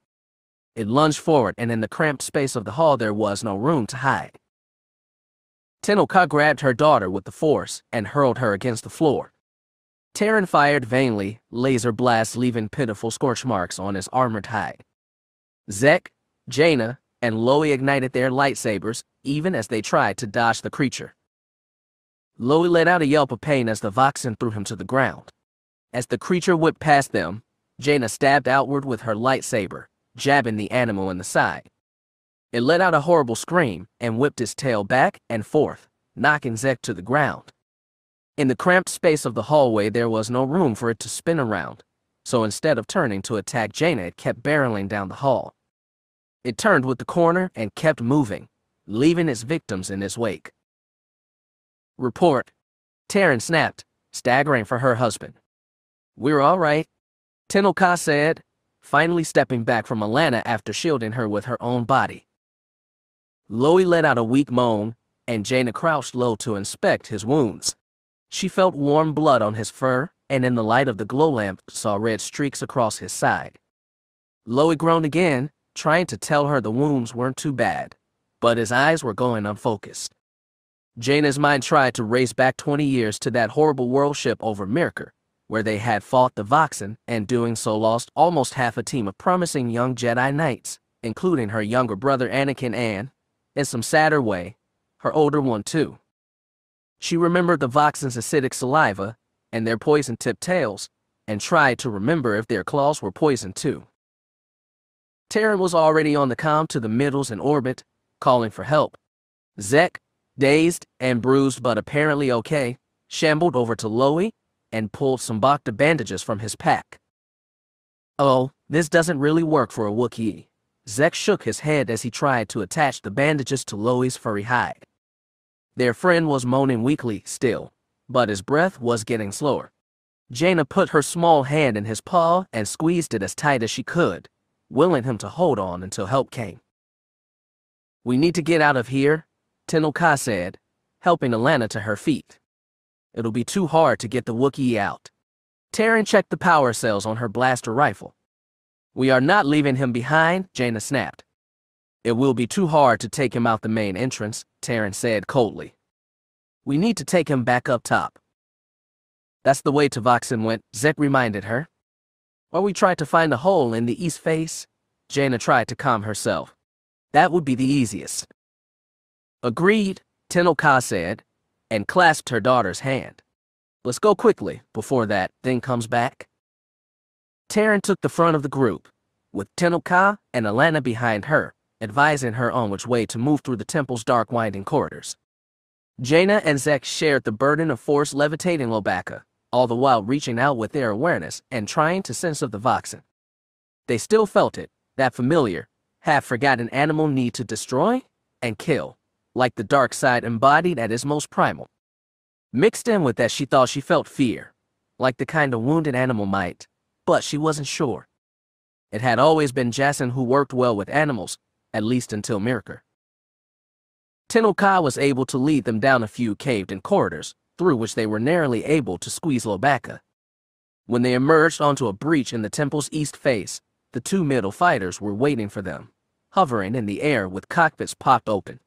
It lunged forward, and in the cramped space of the hall there was no room to hide. Tenoka grabbed her daughter with the Force and hurled her against the floor. Taran fired vainly, laser blasts leaving pitiful scorch marks on his armored hide. Zek, Jaina, and Loie ignited their lightsabers, even as they tried to dodge the creature. Loie let out a yelp of pain as the Voxen threw him to the ground. As the creature whipped past them, Jaina stabbed outward with her lightsaber, jabbing the animal in the side. It let out a horrible scream and whipped its tail back and forth, knocking Zek to the ground. In the cramped space of the hallway, there was no room for it to spin around, so instead of turning to attack Jaina, it kept barreling down the hall. It turned with the corner and kept moving, leaving its victims in its wake. "Report," Taryn snapped, staggering for her husband. "We're all right," Tenno Ka said, finally stepping back from Alana after shielding her with her own body. Loie let out a weak moan, and Jaina crouched low to inspect his wounds. She felt warm blood on his fur, and in the light of the glow lamp saw red streaks across his side. Loie groaned again, trying to tell her the wounds weren't too bad, but his eyes were going unfocused. Jaina's mind tried to race back 20 years to that horrible world ship over Mirkor, where they had fought the Voxen, and doing so lost almost half a team of promising young Jedi Knights, including her younger brother Anakin and, in some sadder way, her older one too. She remembered the Voxen's acidic saliva and their poison-tipped tails, and tried to remember if their claws were poisoned too. Taryn was already on the comm to the Middles in orbit, calling for help. Zek, dazed and bruised but apparently okay, shambled over to Loie and pulled some Bacta bandages from his pack. "Oh, this doesn't really work for a Wookiee." Zek shook his head as he tried to attach the bandages to Loie's furry hide. Their friend was moaning weakly still, but his breath was getting slower. Jaina put her small hand in his paw and squeezed it as tight as she could, willing him to hold on until help came. "We need to get out of here," Tenno Ka said, helping Alana to her feet. "It'll be too hard to get the Wookiee out." Taryn checked the power cells on her blaster rifle. "We are not leaving him behind," Jaina snapped. "It will be too hard to take him out the main entrance," Taryn said coldly. "We need to take him back up top." "That's the way Voxen went," Zek reminded her. "Or we tried to find a hole in the east face." Jaina tried to calm herself. "That would be the easiest." "Agreed," Tenno Ka said, and clasped her daughter's hand. "Let's go quickly, before that thing comes back." Taryn took the front of the group, with Tenno Ka and Alana behind her, advising her on which way to move through the temple's dark winding corridors. Jaina and Zek shared the burden of force levitating Lobaka, all the while reaching out with their awareness and trying to sense of the Voxen. They still felt it, that familiar, half-forgotten animal need to destroy and kill, like the dark side embodied at its most primal. Mixed in with that, she thought she felt fear, like the kind a wounded animal might, but she wasn't sure. It had always been Jacen who worked well with animals, at least until Mirkor. Tenno Ka was able to lead them down a few caved-in corridors, through which they were narrowly able to squeeze Lobaka. When they emerged onto a breach in the temple's east face, the two middle fighters were waiting for them, hovering in the air with cockpits popped open.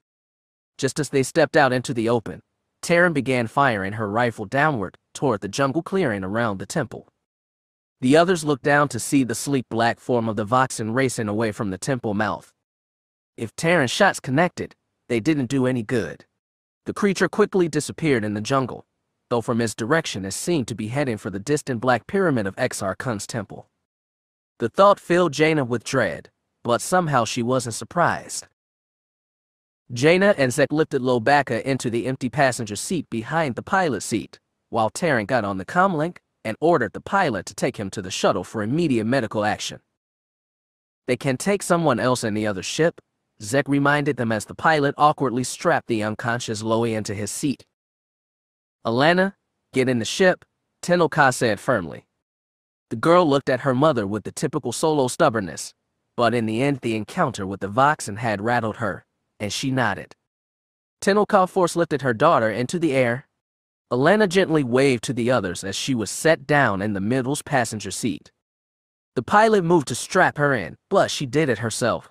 Just as they stepped out into the open, Taryn began firing her rifle downward toward the jungle clearing around the temple. The others looked down to see the sleek black form of the Voxen racing away from the temple mouth. If Taryn's shots connected, they didn't do any good. The creature quickly disappeared in the jungle, though from its direction it seemed to be heading for the distant black pyramid of Exar Kun's temple. The thought filled Jaina with dread, but somehow she wasn't surprised. Jaina and Zek lifted Lobaka into the empty passenger seat behind the pilot seat, while Taryn got on the comlink and ordered the pilot to take him to the shuttle for immediate medical action. "They can take someone else in the other ship," Zek reminded them as the pilot awkwardly strapped the unconscious Loie into his seat. "Alana, get in the ship," Tenno Ka said firmly. The girl looked at her mother with the typical Solo stubbornness, but in the end the encounter with the Voxen had rattled her, and she nodded. Tenno Ka force lifted her daughter into the air. Alana gently waved to the others as she was set down in the middle's passenger seat. The pilot moved to strap her in, but she did it herself.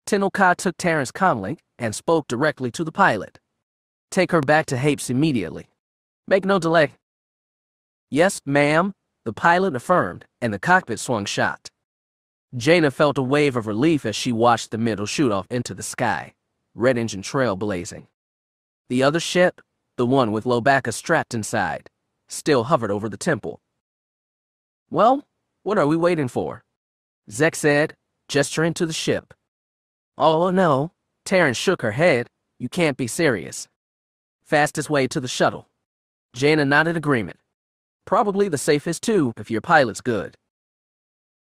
Tenno Ka took Taryn's comlink and spoke directly to the pilot. "Take her back to Hapes immediately. Make no delay." "Yes, ma'am," the pilot affirmed, and the cockpit swung shut. Jaina felt a wave of relief as she watched the middle shoot off into the sky, red engine trail blazing. The other ship, the one with Lobaka strapped inside, still hovered over the temple. "Well, what are we waiting for?" Zek said, gesturing to the ship. "Oh no," Taryn shook her head. "You can't be serious. Fastest way to the shuttle." Jaina nodded agreement. Probably the safest too, if your pilot's good.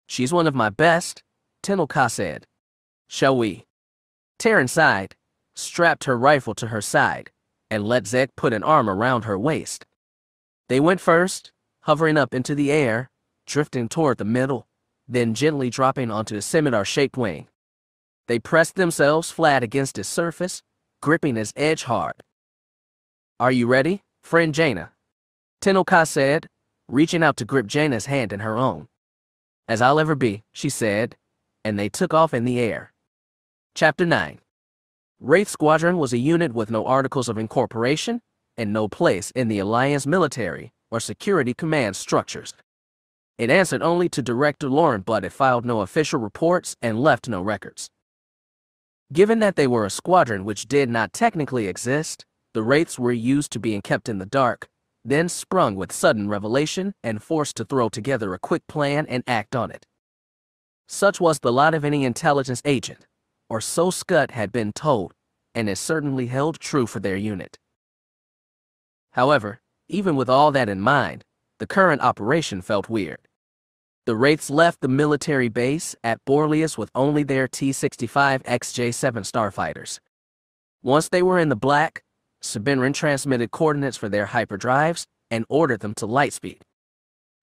She's one of my best, Tenelka said. Shall we? Taryn sighed, strapped her rifle to her side, and let Zek put an arm around her waist. They went first, hovering up into the air, drifting toward the middle, then gently dropping onto the scimitar-shaped wing. They pressed themselves flat against its surface, gripping its edge hard. Are you ready, friend Jaina? Tenelka said, reaching out to grip Jaina's hand in her own. As I'll ever be, she said, and they took off in the air. Chapter 9. Wraith Squadron was a unit with no articles of incorporation and no place in the Alliance military or security command structures. It answered only to Director Lauren, but it filed no official reports and left no records. Given that they were a squadron which did not technically exist, the Wraiths were used to being kept in the dark, then sprung with sudden revelation and forced to throw together a quick plan and act on it. Such was the lot of any intelligence agent, or so Scud had been told, and it certainly held true for their unit. However, even with all that in mind, the current operation felt weird. The Wraiths left the military base at Borlius with only their T-65 XJ-7 starfighters. Once they were in the black, Sabinrin transmitted coordinates for their hyperdrives and ordered them to lightspeed.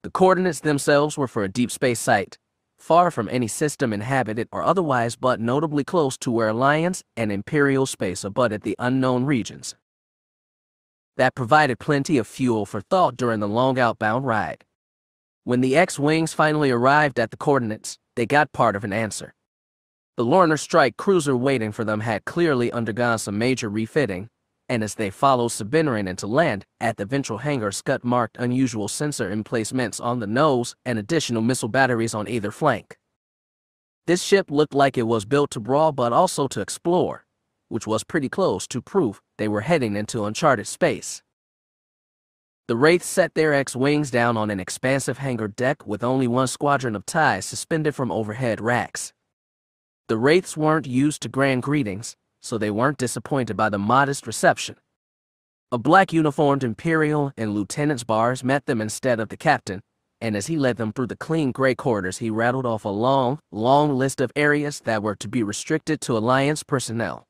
The coordinates themselves were for a deep space site, far from any system inhabited or otherwise, but notably close to where Alliance and Imperial space abutted the unknown regions. That provided plenty of fuel for thought during the long outbound ride. When the X-Wings finally arrived at the coordinates, they got part of an answer. The Lorner strike cruiser waiting for them had clearly undergone some major refitting, and as they followed Sabinrin into land at the ventral hangar, Scud marked unusual sensor emplacements on the nose and additional missile batteries on either flank. This ship looked like it was built to brawl but also to explore, which was pretty close to proof they were heading into uncharted space. The Wraiths set their X-Wings down on an expansive hangar deck with only one squadron of ties suspended from overhead racks. The Wraiths weren't used to grand greetings, so they weren't disappointed by the modest reception. A black uniformed Imperial and Lieutenant's bars met them instead of the captain, and as he led them through the clean gray corridors, he rattled off a long list of areas that were to be restricted to Alliance personnel.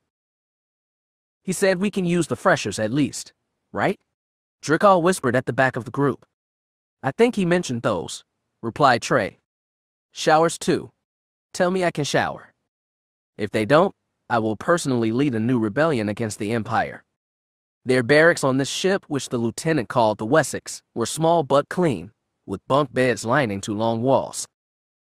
He said, we can use the freshers at least, right? Drickall whispered at the back of the group. I think he mentioned those, replied Trey. Showers too. Tell me I can shower. If they don't, I will personally lead a new rebellion against the Empire. Their barracks on this ship, which the lieutenant called the Wessex, were small but clean, with bunk beds lining two long walls.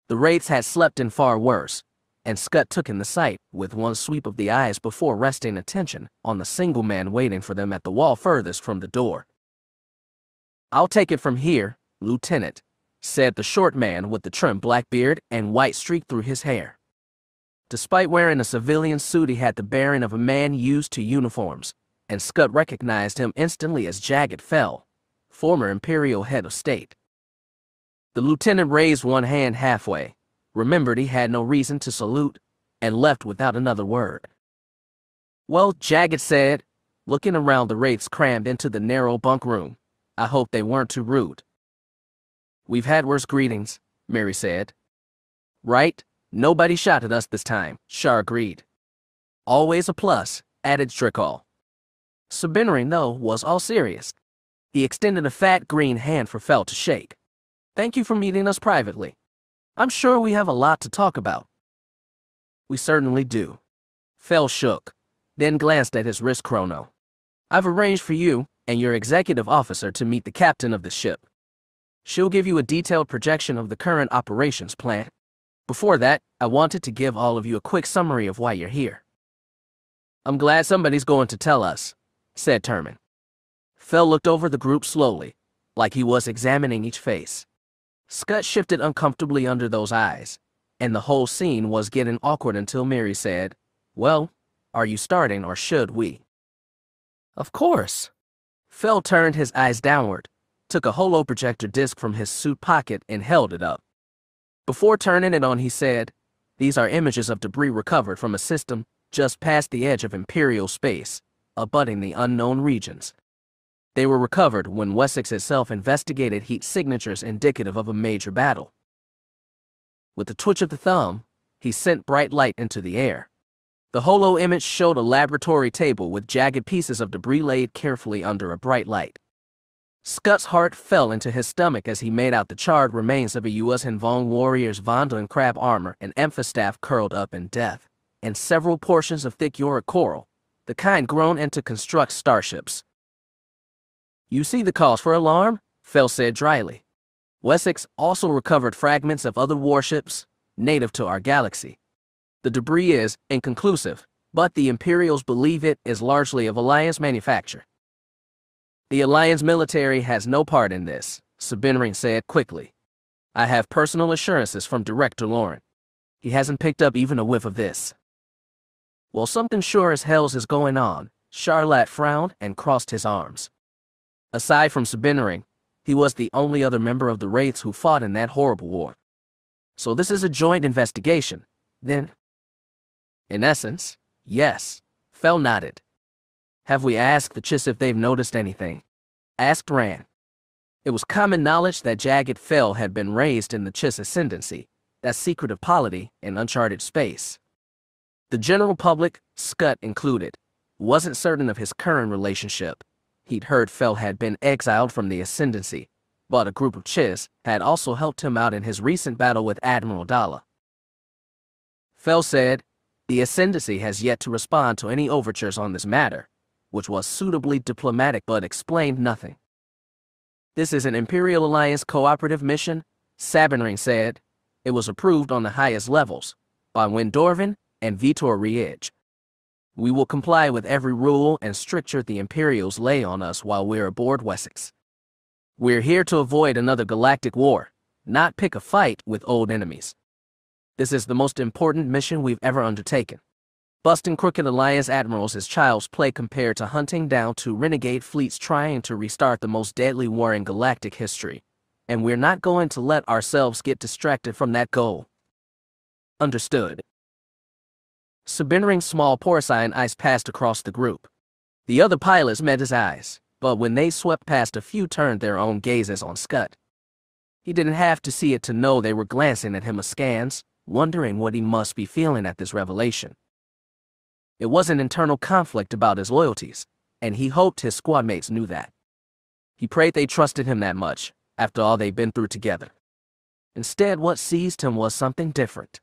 The Wraiths had slept in far worse, and Scud took in the sight with one sweep of the eyes before resting attention on the single man waiting for them at the wall furthest from the door. I'll take it from here, Lieutenant, said the short man with the trim black beard and white streak through his hair. Despite wearing a civilian suit, he had the bearing of a man used to uniforms, and Scud recognized him instantly as Jagged, former Imperial head of state. The lieutenant raised one hand halfway, remembered he had no reason to salute, and left without another word. Well, Jagged said, looking around the Wraiths crammed into the narrow bunk room, I hope they weren't too rude. We've had worse greetings, Mary said. Right? Nobody shot at us this time, Shar agreed. Always a plus, added Drickall. Sabinrin, though, was all serious. He extended a fat green hand for Fel to shake. Thank you for meeting us privately. I'm sure we have a lot to talk about. We certainly do. Fel shook, then glanced at his wrist chrono. I've arranged for you and your executive officer to meet the captain of the ship. She'll give you a detailed projection of the current operations plan. Before that, I wanted to give all of you a quick summary of why you're here. I'm glad somebody's going to tell us, said Terman. Fel looked over the group slowly, like he was examining each face. Scud shifted uncomfortably under those eyes, and the whole scene was getting awkward until Mary said, Well, are you starting or should we? Of course. Fel turned his eyes downward, took a holoprojector disc from his suit pocket and held it up. Before turning it on, he said, These are images of debris recovered from a system just past the edge of Imperial space, abutting the unknown regions. They were recovered when Wessex itself investigated heat signatures indicative of a major battle. With a twitch of the thumb, he sent bright light into the air. The holo image showed a laboratory table with jagged pieces of debris laid carefully under a bright light. Scott's heart fell into his stomach as he made out the charred remains of a U.S. Hinvong warrior's Vonda and crab armor and emphastaff curled up in death, and several portions of thick Yorick coral, the kind grown into construct starships. "You see the cause for alarm?" Fell said dryly. "Wessex also recovered fragments of other warships native to our galaxy. The debris is inconclusive, but the Imperials believe it is largely of Alliance manufacture." "The Alliance military has no part in this," Sabinring said quickly. "I have personal assurances from Director Lauren. He hasn't picked up even a whiff of this." "Well, something sure as hell's is going on." Charlotte frowned and crossed his arms. Aside from Sabinring, he was the only other member of the Wraiths who fought in that horrible war. "So this is a joint investigation, then?" "In essence, yes," Fell nodded. "Have we asked the Chiss if they've noticed anything?" asked Rand. It was common knowledge that Jagged Fell had been raised in the Chiss ascendancy, that secretive polity in uncharted space. The general public, Scott included, wasn't certain of his current relationship. He'd heard Fell had been exiled from the ascendancy, but a group of Chiss had also helped him out in his recent battle with Admiral Dalla. Fell said, "The ascendancy has yet to respond to any overtures on this matter," which was suitably diplomatic but explained nothing. "This is an Imperial Alliance cooperative mission," Sabinring said. "It was approved on the highest levels, by Windorvin and Vitor Riege. We will comply with every rule and stricture the Imperials lay on us while we're aboard Wessex. We're here to avoid another galactic war, not pick a fight with old enemies. This is the most important mission we've ever undertaken. Busting crooked Alliance admirals is child's play compared to hunting down two renegade fleets trying to restart the most deadly war in galactic history, and we're not going to let ourselves get distracted from that goal." "Understood." Sabinring's small porcine eyes passed across the group. The other pilots met his eyes, but when they swept past a few turned their own gazes on Scott. He didn't have to see it to know they were glancing at him askance, wondering what he must be feeling at this revelation. It was an internal conflict about his loyalties, and he hoped his squadmates knew that. He prayed they trusted him that much, after all they'd been through together. Instead, what seized him was something different.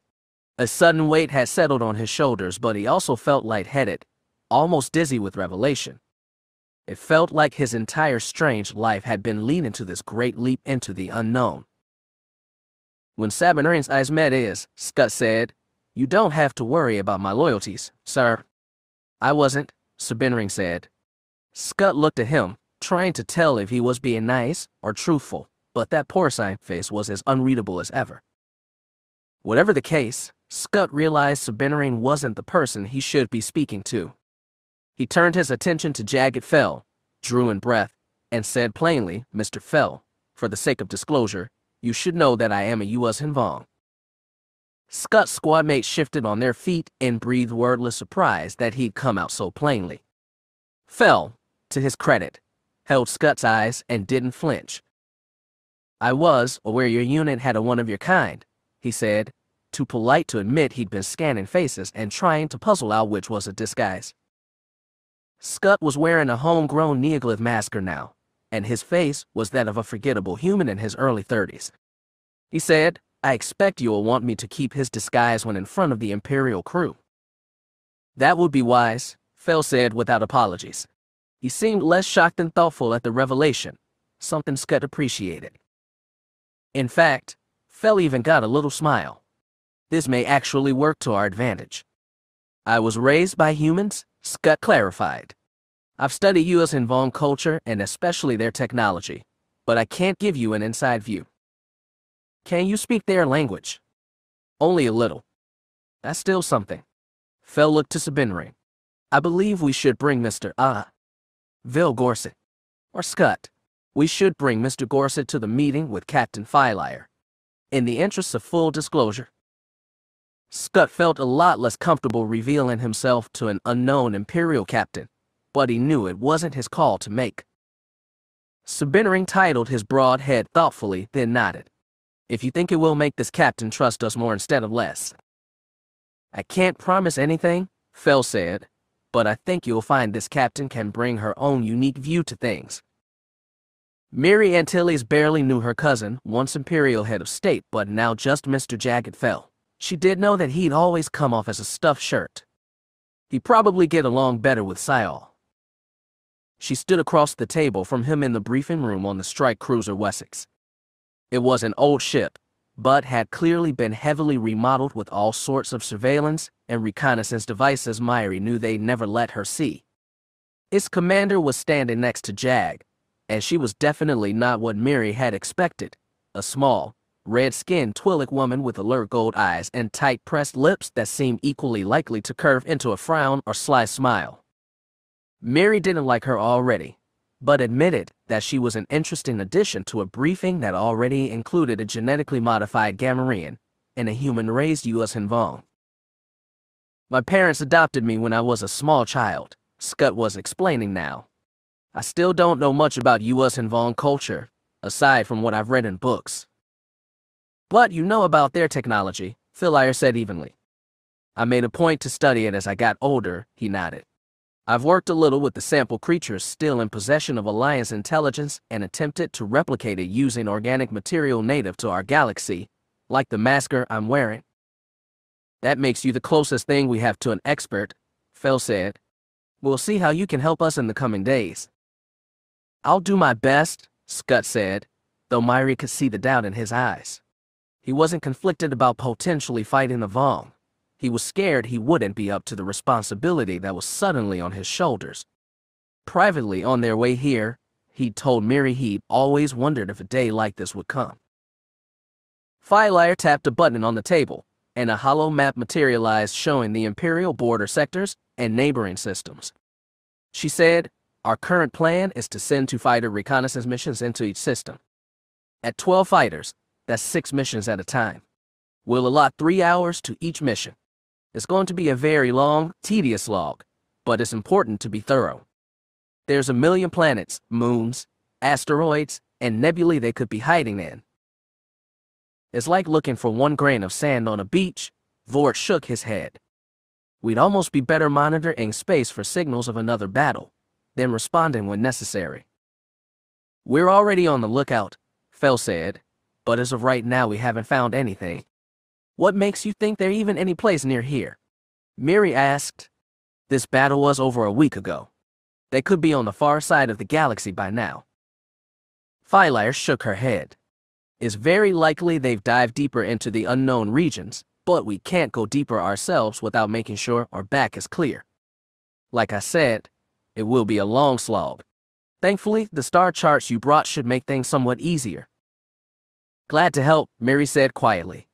A sudden weight had settled on his shoulders, but he also felt lightheaded, almost dizzy with revelation. It felt like his entire strange life had been leading to this great leap into the unknown. When Sabinering's eyes met his, Scott said, "You don't have to worry about my loyalties, sir." "I wasn't," Sabinering said. Scott looked at him, trying to tell if he was being nice or truthful, but that porcine face was as unreadable as ever. Whatever the case, Scott realized Sabinering wasn't the person he should be speaking to. He turned his attention to Jagged Fell, drew in breath, and said plainly, "Mr. Fell, for the sake of disclosure, you should know that I am a U.S. Hinvong." Scott's squadmates shifted on their feet and breathed wordless surprise that he'd come out so plainly. Fell, to his credit, held Scott's eyes and didn't flinch. "I was aware your unit had a one-of-your-kind," he said, too polite to admit he'd been scanning faces and trying to puzzle out which was a disguise. Scott was wearing a homegrown Neoglyph masker now, and his face was that of a forgettable human in his early 30s. He said, "I expect you'll want me to keep his disguise when in front of the Imperial crew." "That would be wise," Fell said without apologies. He seemed less shocked than thoughtful at the revelation, something Scott appreciated. In fact, Fell even got a little smile. "This may actually work to our advantage." "I was raised by humans," Scott clarified. "I've studied U.S. Hinvong culture and especially their technology, but I can't give you an inside view." "Can you speak their language?" "Only a little." "That's still something." Fell looked to Sabinring. "I believe we should bring Mr. Vil Gorset. Or Scott. We should bring Mr. Gorset to the meeting with Captain Filire. In the interests of full disclosure." Scott felt a lot less comfortable revealing himself to an unknown Imperial captain, but he knew it wasn't his call to make. Sabinering titled his broad head thoughtfully, then nodded. If you think it will make this captain trust us more instead of less. I can't promise anything, Fel said, but I think you'll find this captain can bring her own unique view to things. Miri Antilles barely knew her cousin, once Imperial head of state but now just Mr. Jagged Fel. She did know that he'd always come off as a stuffed shirt. He'd probably get along better with Syal. She stood across the table from him in the briefing room on the strike cruiser Wessex. It was an old ship, but had clearly been heavily remodeled with all sorts of surveillance and reconnaissance devices Miri knew they'd never let her see. Its commander was standing next to Jagged, and she was definitely not what Miri had expected, a small, red-skinned Twi'lek woman with alert gold eyes and tight-pressed lips that seemed equally likely to curve into a frown or sly smile. Miri didn't like her already, but admitted that she was an interesting addition to a briefing that already included a genetically modified Gamorrean and a human-raised U.S. Hinvong. My parents adopted me when I was a small child, Scott was explaining now. I still don't know much about U.S. Hinvong culture, aside from what I've read in books. But you know about their technology, Philaire said evenly. I made a point to study it as I got older, he nodded. I've worked a little with the sample creatures still in possession of Alliance intelligence and attempted to replicate it using organic material native to our galaxy, like the masker I'm wearing. That makes you the closest thing we have to an expert, Fel said. We'll see how you can help us in the coming days. I'll do my best, Scott said, though Miri could see the doubt in his eyes. He wasn't conflicted about potentially fighting the Vong. He was scared he wouldn't be up to the responsibility that was suddenly on his shoulders. Privately on their way here, he'd told Miri he'd always wondered if a day like this would come. Philaire tapped a button on the table, and a hollow map materialized showing the Imperial border sectors and neighboring systems. She said, our current plan is to send 2 fighter reconnaissance missions into each system. At 12 fighters, that's 6 missions at a time. We'll allot 3 hours to each mission. It's going to be a very long, tedious slog, but it's important to be thorough. There's 1 million planets, moons, asteroids, and nebulae they could be hiding in. It's like looking for 1 grain of sand on a beach. Vort shook his head. We'd almost be better monitoring space for signals of another battle, then responding when necessary. We're already on the lookout, Fel said, but as of right now we haven't found anything. What makes you think they're even any place near here? Miri asked. This battle was over a week ago. They could be on the far side of the galaxy by now. Philaire shook her head. It's very likely they've dived deeper into the unknown regions, but we can't go deeper ourselves without making sure our back is clear. Like I said, it will be a long slog. Thankfully, the star charts you brought should make things somewhat easier. Glad to help, Miri said quietly.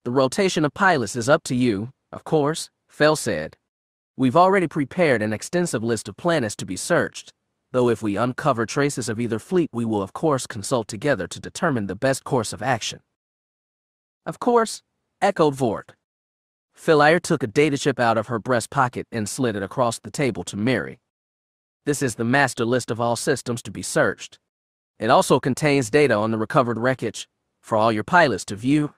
The rotation of pilots is up to you, of course, Fel said. We've already prepared an extensive list of planets to be searched, though if we uncover traces of either fleet we will of course consult together to determine the best course of action. Of course, echoed Vort. Philaire took a data chip out of her breast pocket and slid it across the table to Miri. This is the master list of all systems to be searched. It also contains data on the recovered wreckage for all your pilots to view.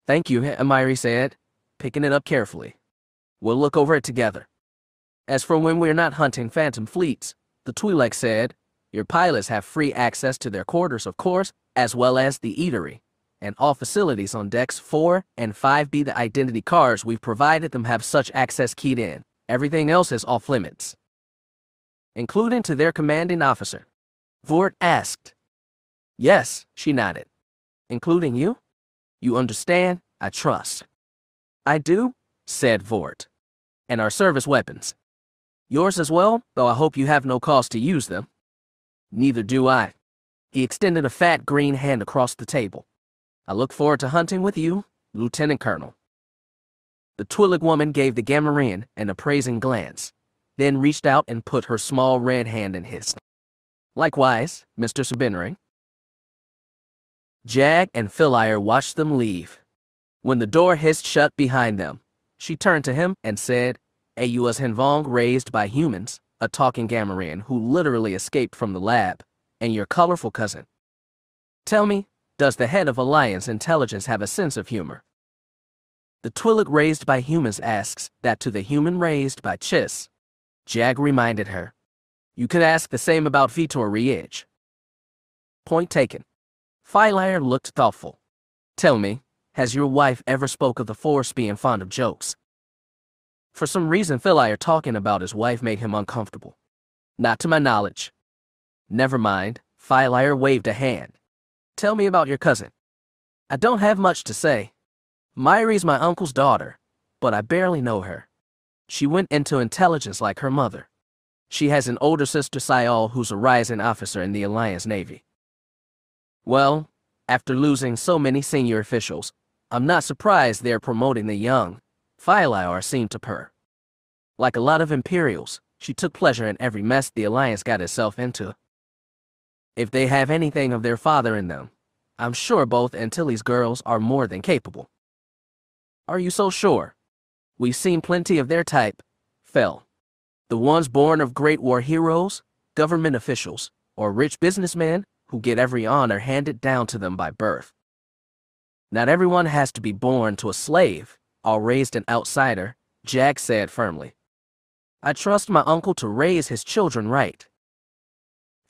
Thank you, Miri said, picking it up carefully. We'll look over it together. As for when we're not hunting phantom fleets, the Twi'lek said, your pilots have free access to their quarters, of course, as well as the eatery, and all facilities on decks 4 and 5B. The identity cards we've provided them have such access keyed in. Everything else is off limits. Including to their commanding officer. Vort asked. Yes, she nodded. Including you? You understand, I trust. I do, said Vort. And our service weapons. Yours as well, though I hope you have no cause to use them. Neither do I. He extended a fat green hand across the table. I look forward to hunting with you, Lieutenant Colonel. The Twi'lek woman gave the Gamorrean an appraising glance, then reached out and put her small red hand in his. Likewise, Mr. Sabinering. Jag and Philaire watched them leave. When the door hissed shut behind them, she turned to him and said, a U.S. Hinvong raised by humans, a talking Gamorrean who literally escaped from the lab, and your colorful cousin. Tell me, does the head of Alliance Intelligence have a sense of humor? The Twi'lek raised by humans asks that to the human raised by Chiss. Jag reminded her. You could ask the same about Vitor Riech. Point taken. Phylire looked thoughtful. Tell me, has your wife ever spoke of the Force being fond of jokes? For some reason, Phylire talking about his wife made him uncomfortable. Not to my knowledge. Never mind, Phylire waved a hand. Tell me about your cousin. I don't have much to say. Myri's my uncle's daughter, but I barely know her. She went into intelligence like her mother. She has an older sister, Syal, who's a rising officer in the Alliance Navy. Well, after losing so many senior officials, I'm not surprised they're promoting the young. Phylire seemed to purr. Like a lot of Imperials, she took pleasure in every mess the Alliance got itself into. If they have anything of their father in them, I'm sure both Antilles girls are more than capable. Are you so sure? We've seen plenty of their type, Fel. The ones born of great war heroes, government officials, or rich businessmen who get every honor handed down to them by birth. Not everyone has to be born to a slave or raised an outsider, Jag said firmly. I trust my uncle to raise his children right.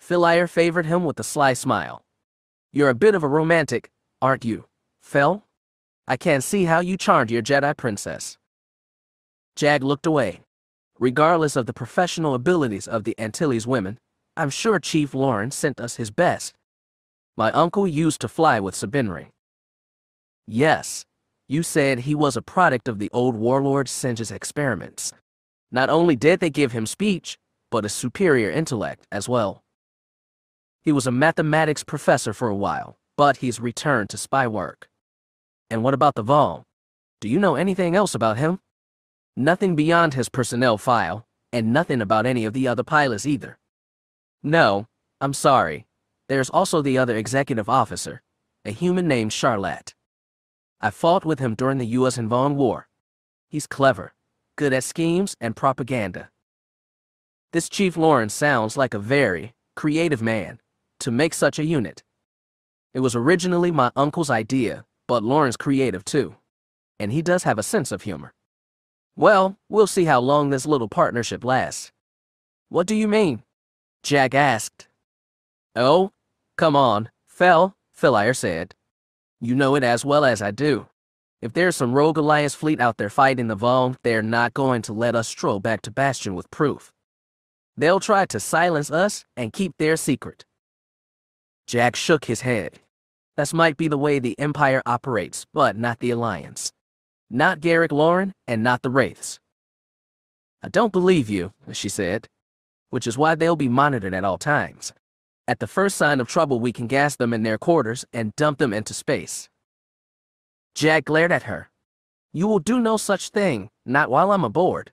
Phylire favored him with a sly smile. You're a bit of a romantic, aren't you, Fel? I can't see how you charmed your Jedi princess. Jag looked away. Regardless of the professional abilities of the Antilles women, I'm sure Chief Lawrence sent us his best. My uncle used to fly with Sabinri. Yes, you said he was a product of the old warlord Singe's experiments. Not only did they give him speech, but a superior intellect as well. He was a mathematics professor for a while, but he's returned to spy work. And what about the Vol? Do you know anything else about him? Nothing beyond his personnel file, and nothing about any of the other pilots either. No, I'm sorry. There's also the other executive officer, a human named Charlotte. I fought with him during the U.S. and Vong War. He's clever, good at schemes and propaganda. This Chief Lawrence sounds like a very creative man to make such a unit. It was originally my uncle's idea, but Lawrence creative too. And he does have a sense of humor. Well, we'll see how long this little partnership lasts. What do you mean? Jag asked. Oh, come on, Fel, Phylire said. You know it as well as I do. If there's some rogue Alliance fleet out there fighting the Vong, they're not going to let us stroll back to Bastion with proof. They'll try to silence us and keep their secret. Jag shook his head. That might be the way the Empire operates, but not the Alliance. Not Garrick Lauren, and not the Wraiths. I don't believe you, she said, which is why they'll be monitored at all times. At the first sign of trouble, we can gas them in their quarters and dump them into space. Jag glared at her. You will do no such thing, not while I'm aboard.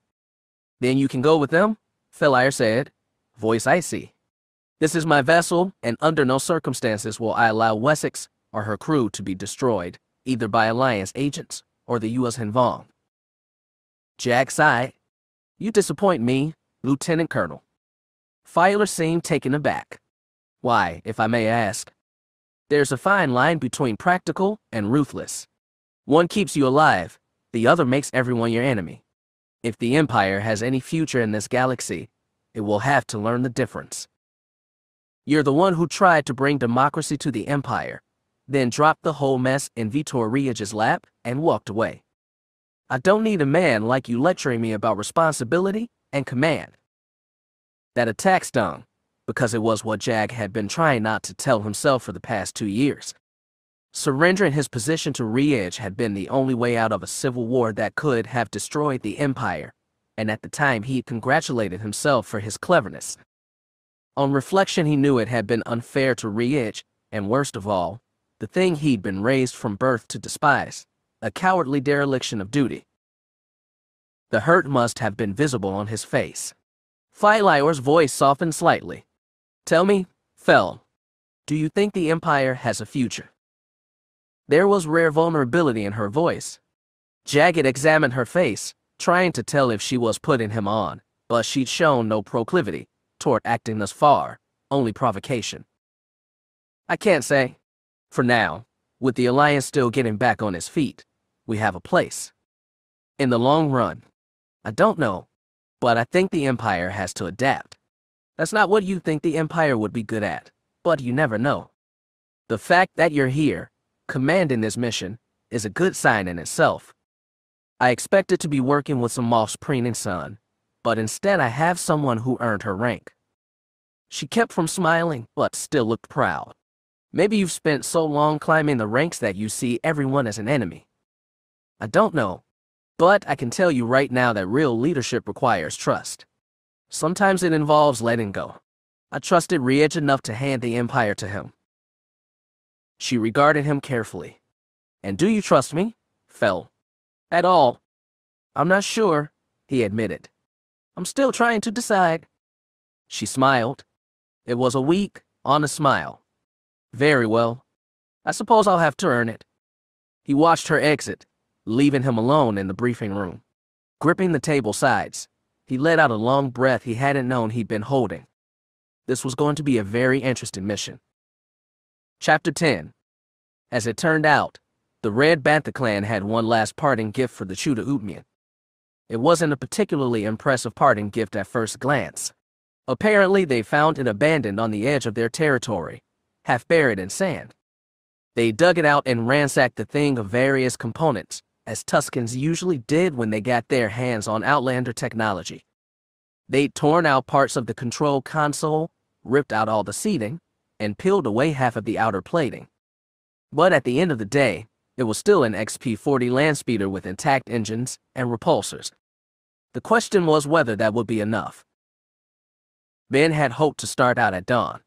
Then you can go with them, Phylire said, voice icy. This is my vessel, and under no circumstances will I allow Wessex or her crew to be destroyed, either by Alliance agents or the U.S. and Vong. Jag sighed. You disappoint me, Lieutenant Colonel. Phylire seemed taken aback. Why, if I may ask? There's a fine line between practical and ruthless. One keeps you alive, the other makes everyone your enemy. If the Empire has any future in this galaxy, it will have to learn the difference. You're the one who tried to bring democracy to the Empire, then dropped the whole mess in Vitor Riech's lap and walked away. I don't need a man like you lecturing me about responsibility and command. That attack stung, because it was what Jag had been trying not to tell himself for the past 2 years. Surrendering his position to Riech had been the only way out of a civil war that could have destroyed the Empire, and at the time he congratulated himself for his cleverness. On reflection, he knew it had been unfair to Riech, and worst of all, the thing he'd been raised from birth to despise, a cowardly dereliction of duty. The hurt must have been visible on his face. Phylire's voice softened slightly. Tell me, Fel, do you think the Empire has a future? There was rare vulnerability in her voice. Jagged examined her face, trying to tell if she was putting him on, but she'd shown no proclivity toward acting thus far, only provocation. I can't say. For now, with the Alliance still getting back on its feet, we have a place. In the long run, I don't know, but I think the Empire has to adapt. That's not what you think the Empire would be good at, but you never know. The fact that you're here, commanding this mission, is a good sign in itself. I expected to be working with some moth's preening son, but instead I have someone who earned her rank. She kept from smiling, but still looked proud. Maybe you've spent so long climbing the ranks that you see everyone as an enemy. I don't know, but I can tell you right now that real leadership requires trust. Sometimes it involves letting go. I trusted Riej enough to hand the Empire to him. She regarded him carefully. And do you trust me? Fel. At all. I'm not sure, he admitted. I'm still trying to decide. She smiled. It was a weak, honest smile. Very well. I suppose I'll have to earn it. He watched her exit, leaving him alone in the briefing room. Gripping the table sides, he let out a long breath he hadn't known he'd been holding. This was going to be a very interesting mission. Chapter 10. As it turned out, the Red Bantha clan had one last parting gift for the Chuda Utmian. It wasn't a particularly impressive parting gift at first glance. Apparently, they found it abandoned on the edge of their territory, half buried in sand. They dug it out and ransacked the thing of various components, as Tuskens usually did when they got their hands on Outlander technology. They'd torn out parts of the control console, ripped out all the seating, and peeled away half of the outer plating. But at the end of the day, it was still an XP-40 landspeeder with intact engines and repulsors. The question was whether that would be enough. Ben had hoped to start out at dawn.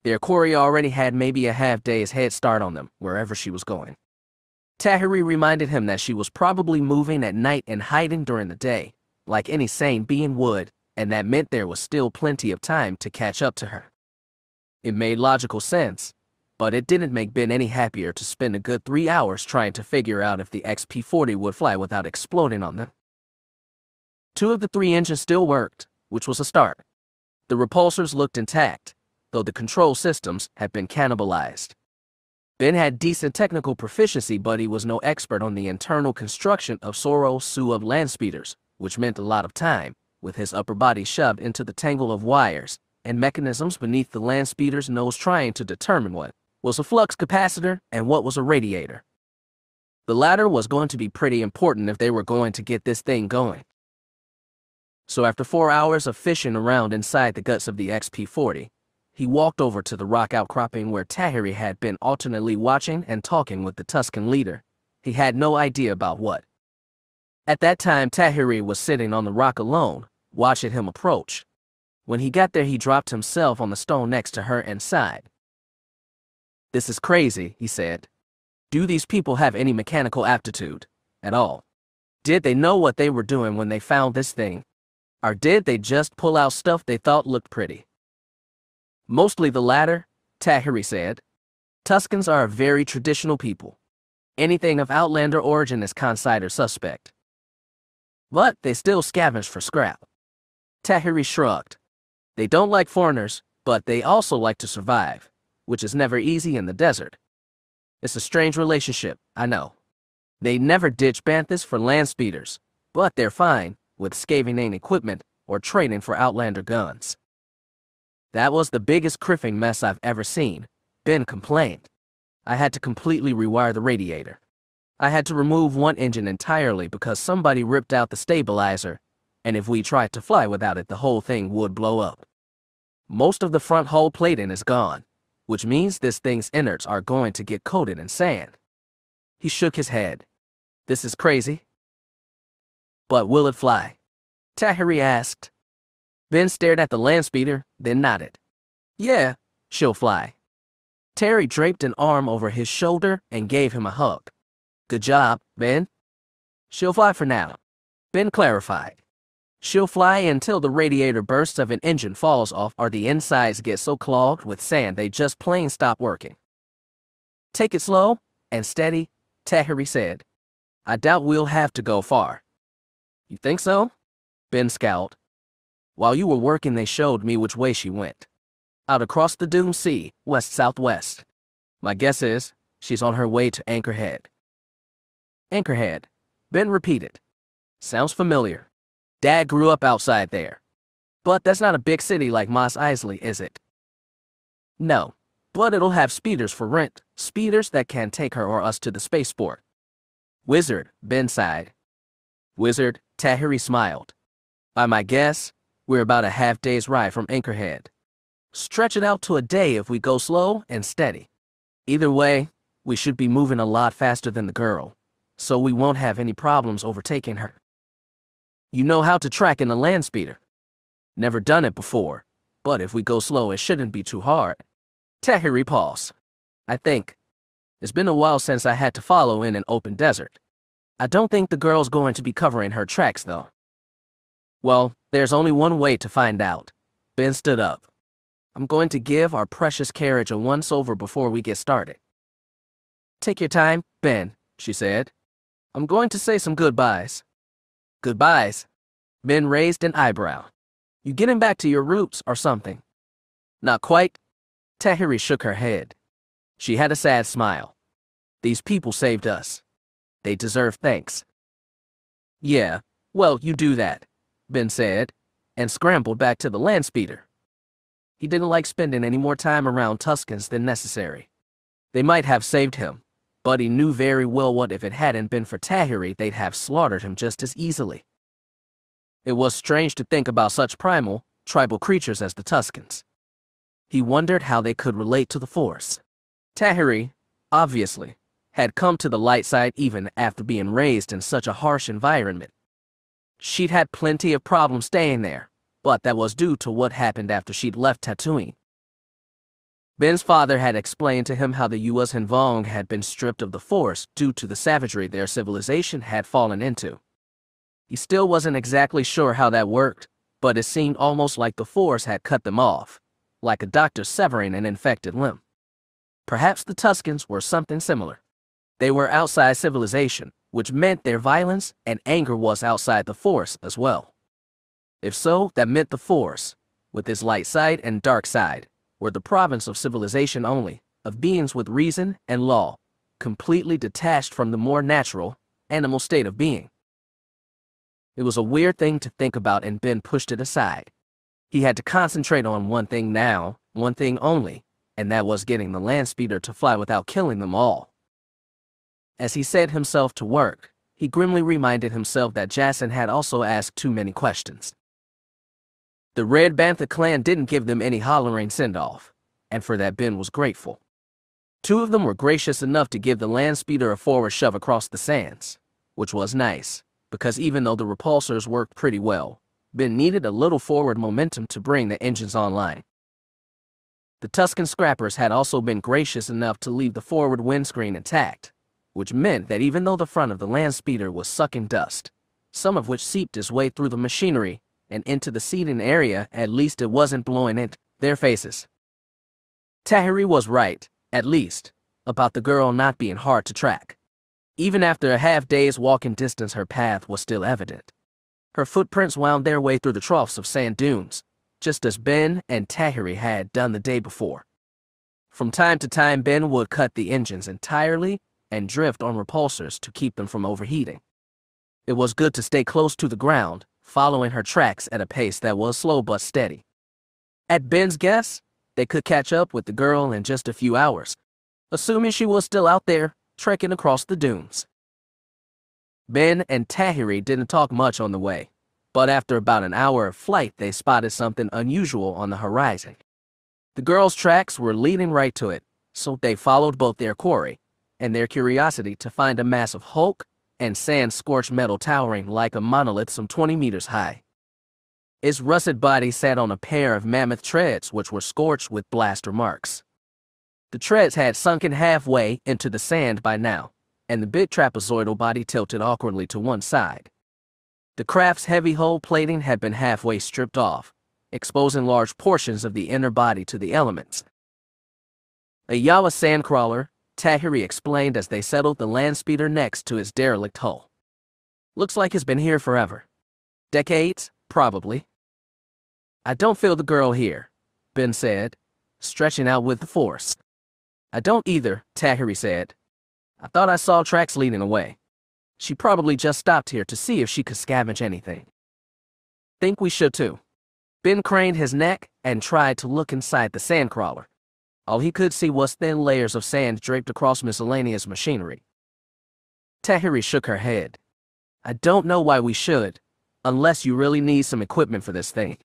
Their quarry already had maybe a half-day's head start on them, wherever she was going. Tahiri reminded him that she was probably moving at night and hiding during the day, like any sane being would, and that meant there was still plenty of time to catch up to her. It made logical sense, but it didn't make Ben any happier to spend a good 3 hours trying to figure out if the XP-40 would fly without exploding on them. 2 of the 3 engines still worked, which was a start. The repulsors looked intact, though the control systems had been cannibalized. Ben had decent technical proficiency, but he was no expert on the internal construction of Soro-Suub landspeeders, which meant a lot of time, with his upper body shoved into the tangle of wires and mechanisms beneath the landspeeder's nose trying to determine what was a flux capacitor and what was a radiator. The latter was going to be pretty important if they were going to get this thing going. So after 4 hours of fishing around inside the guts of the XP-40, he walked over to the rock outcropping where Tahiri had been alternately watching and talking with the Tusken leader. He had no idea about what. At that time, Tahiri was sitting on the rock alone, watching him approach. When he got there, he dropped himself on the stone next to her and sighed. "This is crazy," he said. "Do these people have any mechanical aptitude at all? Did they know what they were doing when they found this thing? Or did they just pull out stuff they thought looked pretty?" "Mostly the latter," Tahiri said. "Tuskens are a very traditional people. Anything of Outlander origin is considered suspect. But they still scavenge for scrap." Tahiri shrugged. "They don't like foreigners, but they also like to survive, which is never easy in the desert. It's a strange relationship, I know. They never ditch Banthas for land speeders, but they're fine with scavenging equipment or trading for Outlander guns." "That was the biggest criffing mess I've ever seen," Ben complained. "I had to completely rewire the radiator. I had to remove one engine entirely because somebody ripped out the stabilizer, and if we tried to fly without it, the whole thing would blow up. Most of the front hull plating is gone, which means this thing's innards are going to get coated in sand." He shook his head. "This is crazy." "But will it fly?" Tahiri asked. Ben stared at the landspeeder, then nodded. "Yeah, she'll fly." Terry draped an arm over his shoulder and gave him a hug. "Good job, Ben." "She'll fly for now," Ben clarified. "She'll fly until the radiator bursts of an engine falls off or the insides get so clogged with sand they just plain stop working." "Take it slow and steady," Tahiri said. "I doubt we'll have to go far." "You think so?" Ben scowled. "While you were working, they showed me which way she went. Out across the Doom Sea, west-southwest. My guess is she's on her way to Anchorhead. Anchorhead, Ben repeated. Sounds familiar. Dad grew up outside there. But that's not a big city like Mos Eisley, is it? No, but it'll have speeders for rent, speeders that can take her or us to the spaceport. Wizard, Ben sighed. Wizard, Tahiri smiled. By my guess, we're about a half-day's ride from Anchorhead. Stretch it out to a day if we go slow and steady. Either way, we should be moving a lot faster than the girl, so we won't have any problems overtaking her. You know how to track in a land speeder? Never done it before, but if we go slow, it shouldn't be too hard. Tahiri paused. I think. It's been a while since I had to follow in an open desert. I don't think the girl's going to be covering her tracks, though. Well, there's only one way to find out. Ben stood up. I'm going to give our precious carriage a once-over before we get started. Take your time, Ben, she said. I'm going to say some goodbyes. Goodbyes? Ben raised an eyebrow. You getting back to your roots or something? Not quite. Tahiri shook her head. She had a sad smile. These people saved us. They deserve thanks. Yeah, well, you do that, Ben said, and scrambled back to the land speeder. He didn't like spending any more time around Tuskens than necessary. They might have saved him, but he knew very well what if it hadn't been for Tahiri, they'd have slaughtered him just as easily. It was strange to think about such primal, tribal creatures as the Tuskens. He wondered how they could relate to the Force. Tahiri, obviously, had come to the light side even after being raised in such a harsh environment. She'd had plenty of problems staying there, but that was due to what happened after she'd left Tatooine. Ben's father had explained to him how the U.S. Vong had been stripped of the Force due to the savagery their civilization had fallen into. He still wasn't exactly sure how that worked, but it seemed almost like the Force had cut them off, like a doctor severing an infected limb. Perhaps the Tuskens were something similar. They were outside civilization, which meant their violence and anger was outside the Force as well. If so, that meant the Force, with its light side and dark side, were the province of civilization only, of beings with reason and law, completely detached from the more natural, animal state of being. It was a weird thing to think about, and Ben pushed it aside. He had to concentrate on one thing now, one thing only, and that was getting the land speeder to fly without killing them all. As he set himself to work, he grimly reminded himself that Jason had also asked too many questions. The Red Bantha clan didn't give them any hollering send-off, and for that Ben was grateful. Two of them were gracious enough to give the land speeder a forward shove across the sands, which was nice, because even though the repulsors worked pretty well, Ben needed a little forward momentum to bring the engines online. The Tusken scrappers had also been gracious enough to leave the forward windscreen intact, which meant that even though the front of the land speeder was sucking dust, some of which seeped its way through the machinery and into the seating area, at least it wasn't blowing into their faces. Tahiri was right, at least, about the girl not being hard to track. Even after a half-day's walking distance, her path was still evident. Her footprints wound their way through the troughs of sand dunes, just as Ben and Tahiri had done the day before. From time to time, Ben would cut the engines entirely and drift on repulsors to keep them from overheating. It was good to stay close to the ground, following her tracks at a pace that was slow but steady. At Ben's guess, they could catch up with the girl in just a few hours, assuming she was still out there, trekking across the dunes. Ben and Tahiri didn't talk much on the way, but after about an hour of flight, they spotted something unusual on the horizon. The girl's tracks were leading right to it, so they followed both their quarry and their curiosity to find a mass of hulk and sand-scorched metal towering like a monolith some 20 meters high. Its rusted body sat on a pair of mammoth treads which were scorched with blaster marks. The treads had sunken halfway into the sand by now, and the big trapezoidal body tilted awkwardly to one side. The craft's heavy hull plating had been halfway stripped off, exposing large portions of the inner body to the elements. A Yawa sandcrawler, Tahiri explained as they settled the land speeder next to its derelict hull. Looks like it's been here forever. Decades, probably. I don't feel the girl here, Ben said, stretching out with the force. I don't either, Tahiri said. I thought I saw tracks leading away. She probably just stopped here to see if she could scavenge anything. Think we should too. Ben craned his neck and tried to look inside the sandcrawler. All he could see was thin layers of sand draped across miscellaneous machinery. Tahiri shook her head. I don't know why we should, unless you really need some equipment for this thing.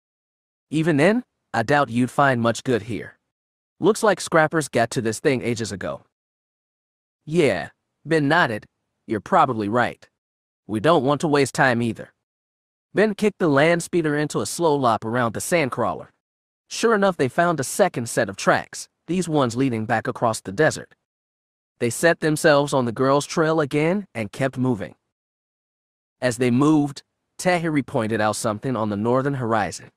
Even then, I doubt you'd find much good here. Looks like scrappers got to this thing ages ago. Yeah, Ben nodded. You're probably right. We don't want to waste time either. Ben kicked the land speeder into a slow lop around the sandcrawler. Sure enough, they found a second set of tracks, these ones leading back across the desert. They set themselves on the girl's trail again and kept moving. As they moved, Tahiri pointed out something on the northern horizon.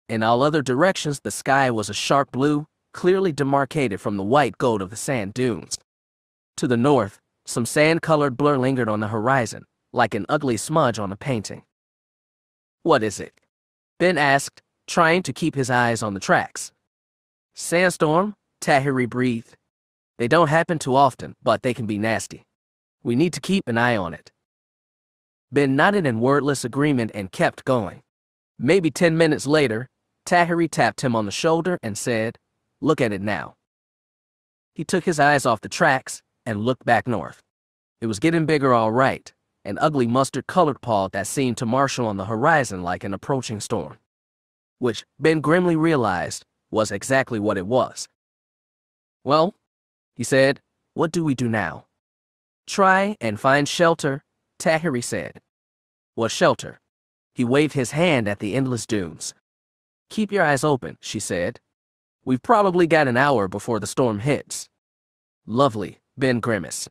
In all other directions, the sky was a sharp blue, clearly demarcated from the white gold of the sand dunes. To the north, some sand-colored blur lingered on the horizon, like an ugly smudge on a painting. What is it? Ben asked, trying to keep his eyes on the tracks. Sandstorm, Tahiri breathed. They don't happen too often, but they can be nasty. We need to keep an eye on it. Ben nodded in wordless agreement and kept going. Maybe 10 minutes later, Tahiri tapped him on the shoulder and said, "Look at it now." He took his eyes off the tracks and looked back north. It was getting bigger all right, an ugly mustard-colored paw that seemed to marshal on the horizon like an approaching storm. Which, Ben grimly realized, was exactly what it was. Well, he said, what do we do now? Try and find shelter, Tahiri said. What shelter? He waved his hand at the endless dunes. Keep your eyes open, she said. We've probably got an hour before the storm hits. Lovely, Ben grimaced.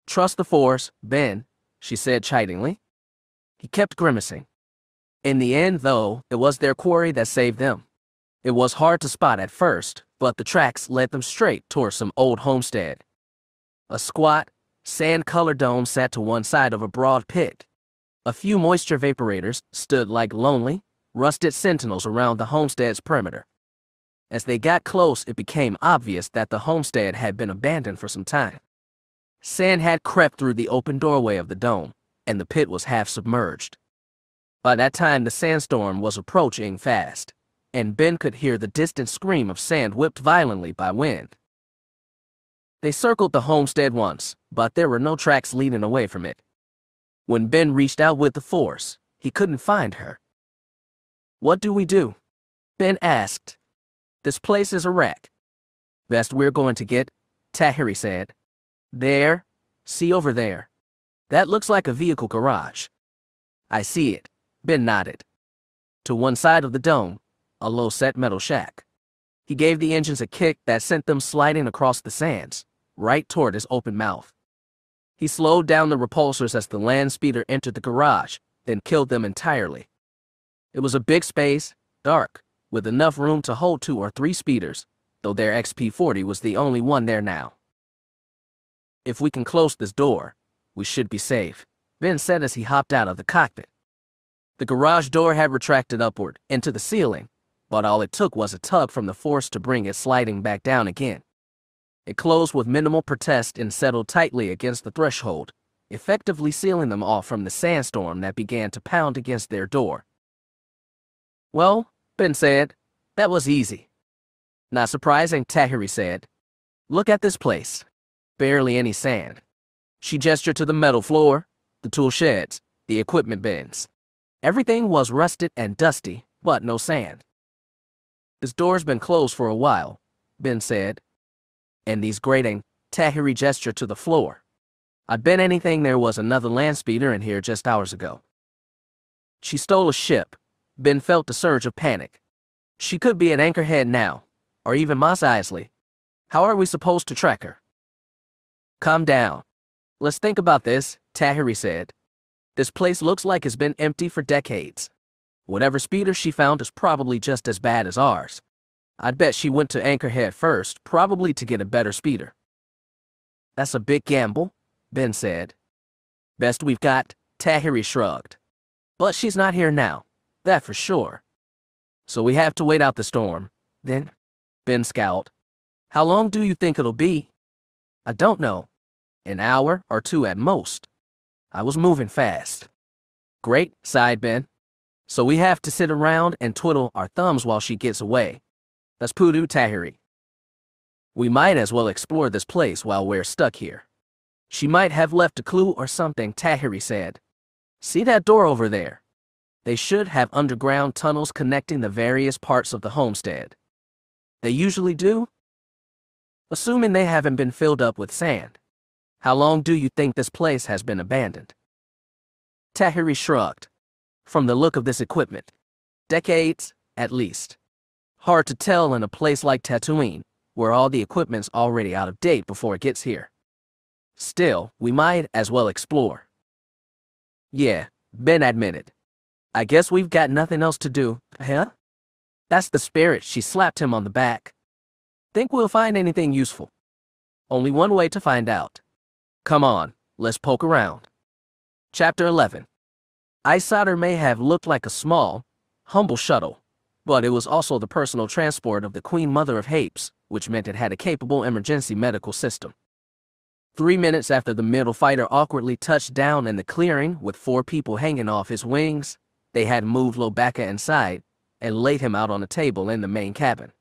Trust the Force, Ben, she said chidingly. He kept grimacing. In the end, though, it was their quarry that saved them. It was hard to spot at first, but the tracks led them straight toward some old homestead. A squat, sand-colored dome sat to one side of a broad pit. A few moisture vaporators stood like lonely, rusted sentinels around the homestead's perimeter. As they got close, it became obvious that the homestead had been abandoned for some time. Sand had crept through the open doorway of the dome, and the pit was half submerged. By that time, the sandstorm was approaching fast, and Ben could hear the distant scream of sand whipped violently by wind. They circled the homestead once, but there were no tracks leading away from it. When Ben reached out with the Force, he couldn't find her. What do we do? Ben asked. This place is a wreck. Best we're going to get, Tahiri said. There, see over there. That looks like a vehicle garage. I see it, Ben nodded. To one side of the dome, a low-set metal shack. He gave the engines a kick that sent them sliding across the sands, right toward his open mouth. He slowed down the repulsors as the land speeder entered the garage, then killed them entirely. It was a big space, dark, with enough room to hold 2 or 3 speeders, though their XP-40 was the only one there now. If we can close this door, we should be safe, Ben said as he hopped out of the cockpit. The garage door had retracted upward, into the ceiling, but all it took was a tug from the Force to bring it sliding back down again. It closed with minimal protest and settled tightly against the threshold, effectively sealing them off from the sandstorm that began to pound against their door. Well, Ben said, that was easy. Not surprising, Tahiri said. Look at this place. Barely any sand. She gestured to the metal floor, the tool sheds, the equipment bins. Everything was rusted and dusty, but no sand. This door's been closed for a while, Ben said. And these grating, Tahiri gestured to the floor. I'd bet anything there was another land speeder in here just hours ago. She stole a ship. Ben felt a surge of panic. She could be at Anchorhead now, or even Mos Eisley. How are we supposed to track her? Calm down. Let's think about this, Tahiri said. This place looks like it's been empty for decades. Whatever speeder she found is probably just as bad as ours. I'd bet she went to Anchorhead first, probably to get a better speeder. That's a big gamble, Ben said. Best we've got, Tahiri shrugged. But she's not here now, that for sure. So we have to wait out the storm, then? Ben scowled. How long do you think it'll be? I don't know. An hour or two at most. I was moving fast. Great, sighed Ben. So we have to sit around and twiddle our thumbs while she gets away. That's Pudu Tahiri. We might as well explore this place while we're stuck here. She might have left a clue or something, Tahiri said. See that door over there? They should have underground tunnels connecting the various parts of the homestead. They usually do? Assuming they haven't been filled up with sand. How long do you think this place has been abandoned? Tahiri shrugged. From the look of this equipment, decades, at least. Hard to tell in a place like Tatooine, where all the equipment's already out of date before it gets here. Still, we might as well explore. Yeah, Ben admitted. I guess we've got nothing else to do, huh? That's the spirit, she slapped him on the back. Think we'll find anything useful? Only one way to find out. Come on, let's poke around. Chapter 11. Ice Otter may have looked like a small, humble shuttle, but it was also the personal transport of the Queen Mother of Hapes, which meant it had a capable emergency medical system. 3 minutes after the middle fighter awkwardly touched down in the clearing with 4 people hanging off his wings, they had moved Lobaka inside and laid him out on a table in the main cabin.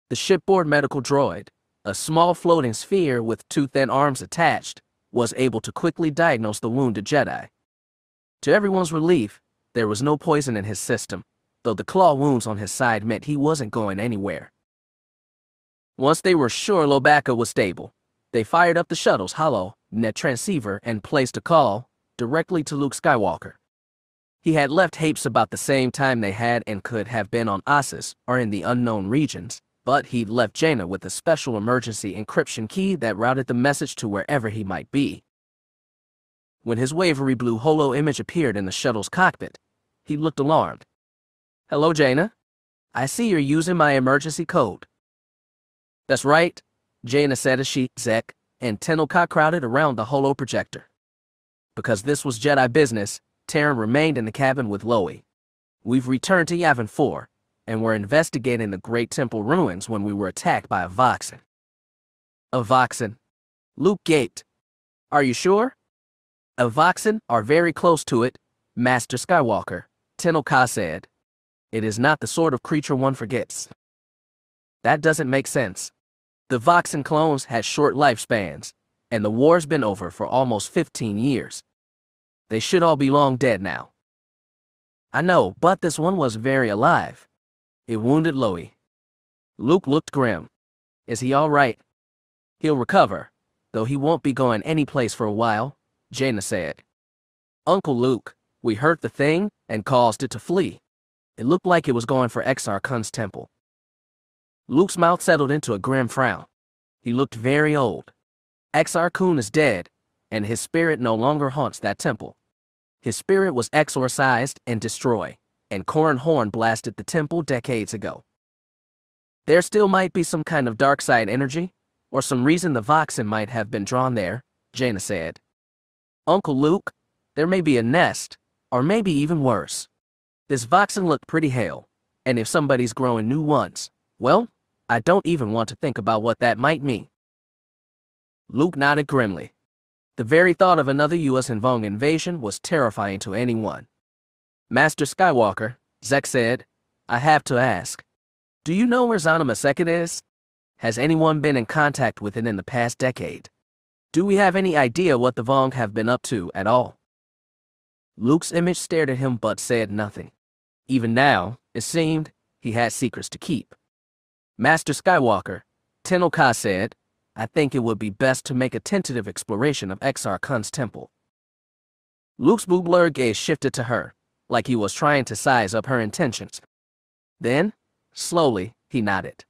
The shipboard medical droid, a small floating sphere with 2 thin arms attached, was able to quickly diagnose the wounded Jedi. To everyone's relief, there was no poison in his system, though the claw wounds on his side meant he wasn't going anywhere. Once they were sure Lobaka was stable, they fired up the shuttle's hollow net transceiver and placed a call directly to Luke Skywalker. He had left Hapes about the same time they had and could have been on Ossus or in the unknown regions, but he'd left Jaina with a special emergency encryption key that routed the message to wherever he might be. When his wavery blue holo image appeared in the shuttle's cockpit, he looked alarmed. Hello, Jaina. I see you're using my emergency code. That's right, Jaina said as she, Zek, and Tenoka crowded around the holo projector. Because this was Jedi business, Terran remained in the cabin with Loie. We've returned to Yavin 4, and we're investigating the Great Temple ruins when we were attacked by a Voxen. A Voxen? Luke gaped. Are you sure? A Voxen are very close to it, Master Skywalker, Tenoka said. It is not the sort of creature one forgets. That doesn't make sense. The Voxen clones had short lifespans, and the war's been over for almost 15 years. They should all be long dead now. I know, but this one was very alive. It wounded Loie. Luke looked grim. Is he all right? He'll recover, though he won't be going any place for a while, Jaina said. Uncle Luke, we hurt the thing and caused it to flee. It looked like it was going for Exar Kun's temple. Luke's mouth settled into a grim frown. He looked very old. Exar Kun is dead, and his spirit no longer haunts that temple. His spirit was exorcised and destroyed, and Corran Horn blasted the temple decades ago. There still might be some kind of dark side energy, or some reason the Voxen might have been drawn there, Jaina said. Uncle Luke, there may be a nest, or maybe even worse. This Voxen looked pretty hale, and if somebody's growing new ones, well, I don't even want to think about what that might mean. Luke nodded grimly. The very thought of another U.S. and Vong invasion was terrifying to anyone. Master Skywalker, Zek said, I have to ask. Do you know where Zana Maseket is? Has anyone been in contact with it in the past decade? Do we have any idea what the Vong have been up to at all? Luke's image stared at him but said nothing. Even now, it seemed, he had secrets to keep. Master Skywalker, Tenoka said, I think it would be best to make a tentative exploration of Exar Kun's temple. Luke's blue gaze shifted to her, like he was trying to size up her intentions. Then, slowly, he nodded.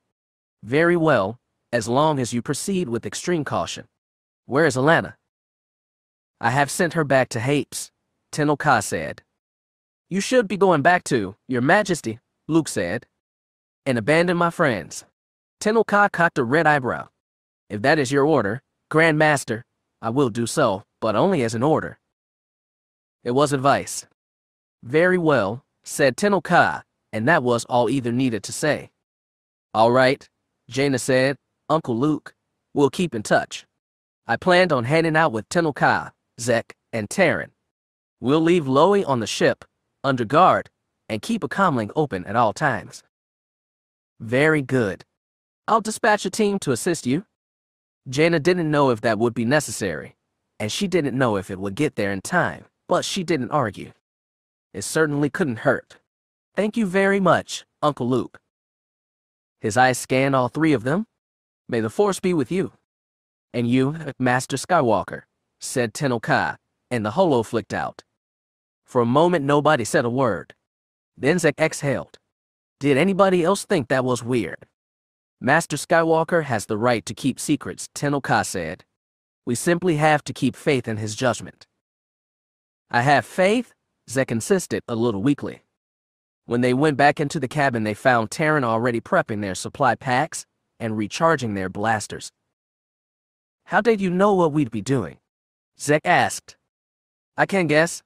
Very well, as long as you proceed with extreme caution. Where is Alana? I have sent her back to Hapes, Tenoka said. You should be going back to, Your Majesty, Luke said. And abandon my friends. Tenoka cocked a red eyebrow. If that is your order, Grand Master, I will do so, but only as an order. It was advice. Very well, said Tenoka, and that was all either needed to say. All right, Jaina said, Uncle Luke, we'll keep in touch. I planned on hanging out with Tenel Ka, Zek, and Terran. We'll leave Loey on the ship, under guard, and keep a comlink open at all times. Very good. I'll dispatch a team to assist you. Jaina didn't know if that would be necessary, and she didn't know if it would get there in time, but she didn't argue. It certainly couldn't hurt. Thank you very much, Uncle Luke. His eyes scanned all three of them. May the Force be with you. And you, Master Skywalker, said Tenel Ka, and the holo flicked out. For a moment, nobody said a word. Then Zek exhaled. Did anybody else think that was weird? Master Skywalker has the right to keep secrets, Tenel Ka said. We simply have to keep faith in his judgment. I have faith, Zek insisted a little weakly. When they went back into the cabin, they found Terran already prepping their supply packs and recharging their blasters. How did you know what we'd be doing? Zek asked. I can guess.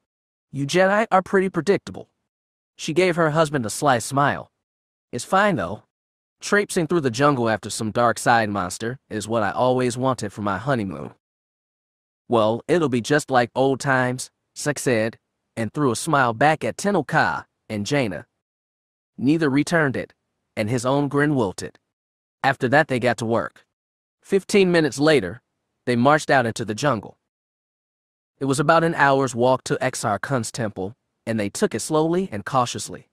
You Jedi are pretty predictable. She gave her husband a sly smile. It's fine, though. Traipsing through the jungle after some dark side monster is what I always wanted for my honeymoon. Well, it'll be just like old times, Zek said, and threw a smile back at Tenel Ka and Jaina. Neither returned it, and his own grin wilted. After that, they got to work. 15 minutes later, they marched out into the jungle. It was about an hour's walk to Exar Kun's temple, and they took it slowly and cautiously.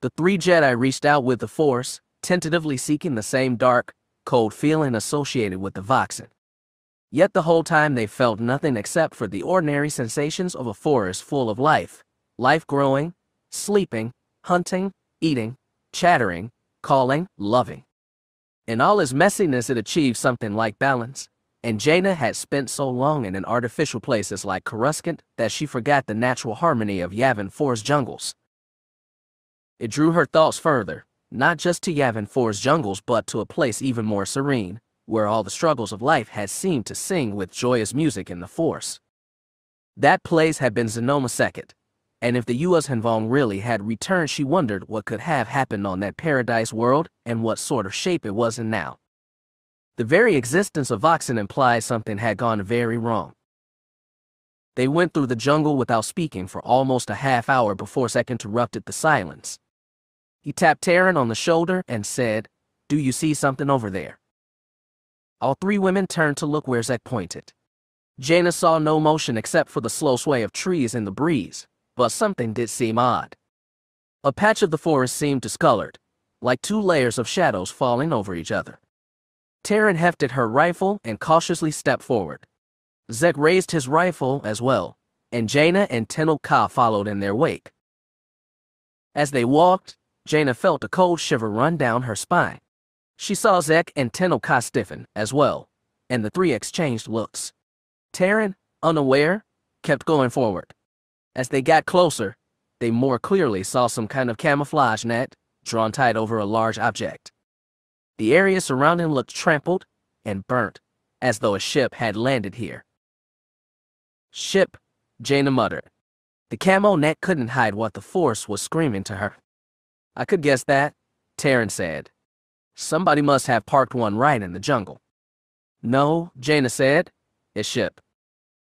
The three Jedi reached out with the Force, tentatively seeking the same dark, cold feeling associated with the Voxen. Yet the whole time they felt nothing except for the ordinary sensations of a forest full of life. Life growing, sleeping, hunting, eating, chattering, calling, loving. In all its messiness, it achieved something like balance, and Jaina had spent so long in an artificial places like Coruscant that she forgot the natural harmony of Yavin 4's jungles. It drew her thoughts further, not just to Yavin 4's jungles, but to a place even more serene, where all the struggles of life had seemed to sing with joyous music in the Force. That place had been Xenoma Second, and if the U.S. Hanvong really had returned, she wondered what could have happened on that paradise world and what sort of shape it was in now. The very existence of Voxen implied something had gone very wrong. They went through the jungle without speaking for almost a half hour before Zek interrupted the silence. He tapped Terran on the shoulder and said, "Do you see something over there?" All three women turned to look where Zek pointed. Jaina saw no motion except for the slow sway of trees in the breeze, but something did seem odd. A patch of the forest seemed discolored, like two layers of shadows falling over each other. Terran hefted her rifle and cautiously stepped forward. Zek raised his rifle as well, and Jaina and Tenel Ka followed in their wake. As they walked, Jaina felt a cold shiver run down her spine. She saw Zek and Tenel Ka stiffen as well, and the three exchanged looks. Terran, unaware, kept going forward. As they got closer, they more clearly saw some kind of camouflage net drawn tight over a large object. The area surrounding looked trampled and burnt, as though a ship had landed here. Ship, Jaina muttered. The camo net couldn't hide what the Force was screaming to her. I could guess that, Terran said. Somebody must have parked one right in the jungle. No, Jaina said. It's ship.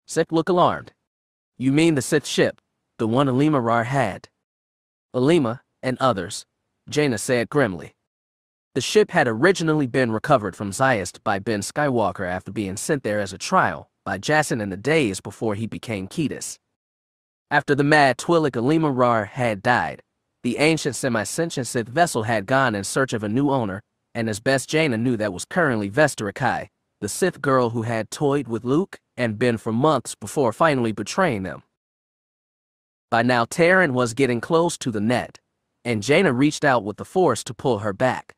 Zek looked alarmed. You mean the Sith ship, the one Alima Rar had? Alima and others, Jaina said grimly. The ship had originally been recovered from Zayast by Ben Skywalker after being sent there as a trial by Jacen in the days before he became Ketis. After the mad Twi'lek Alima Rar had died, the ancient semi-sentient Sith vessel had gone in search of a new owner, and as best Jaina knew, that was currently Vestera Kai, the Sith girl who had toyed with Luke and Ben for months before finally betraying them. By now, Terran was getting close to the net, and Jaina reached out with the Force to pull her back.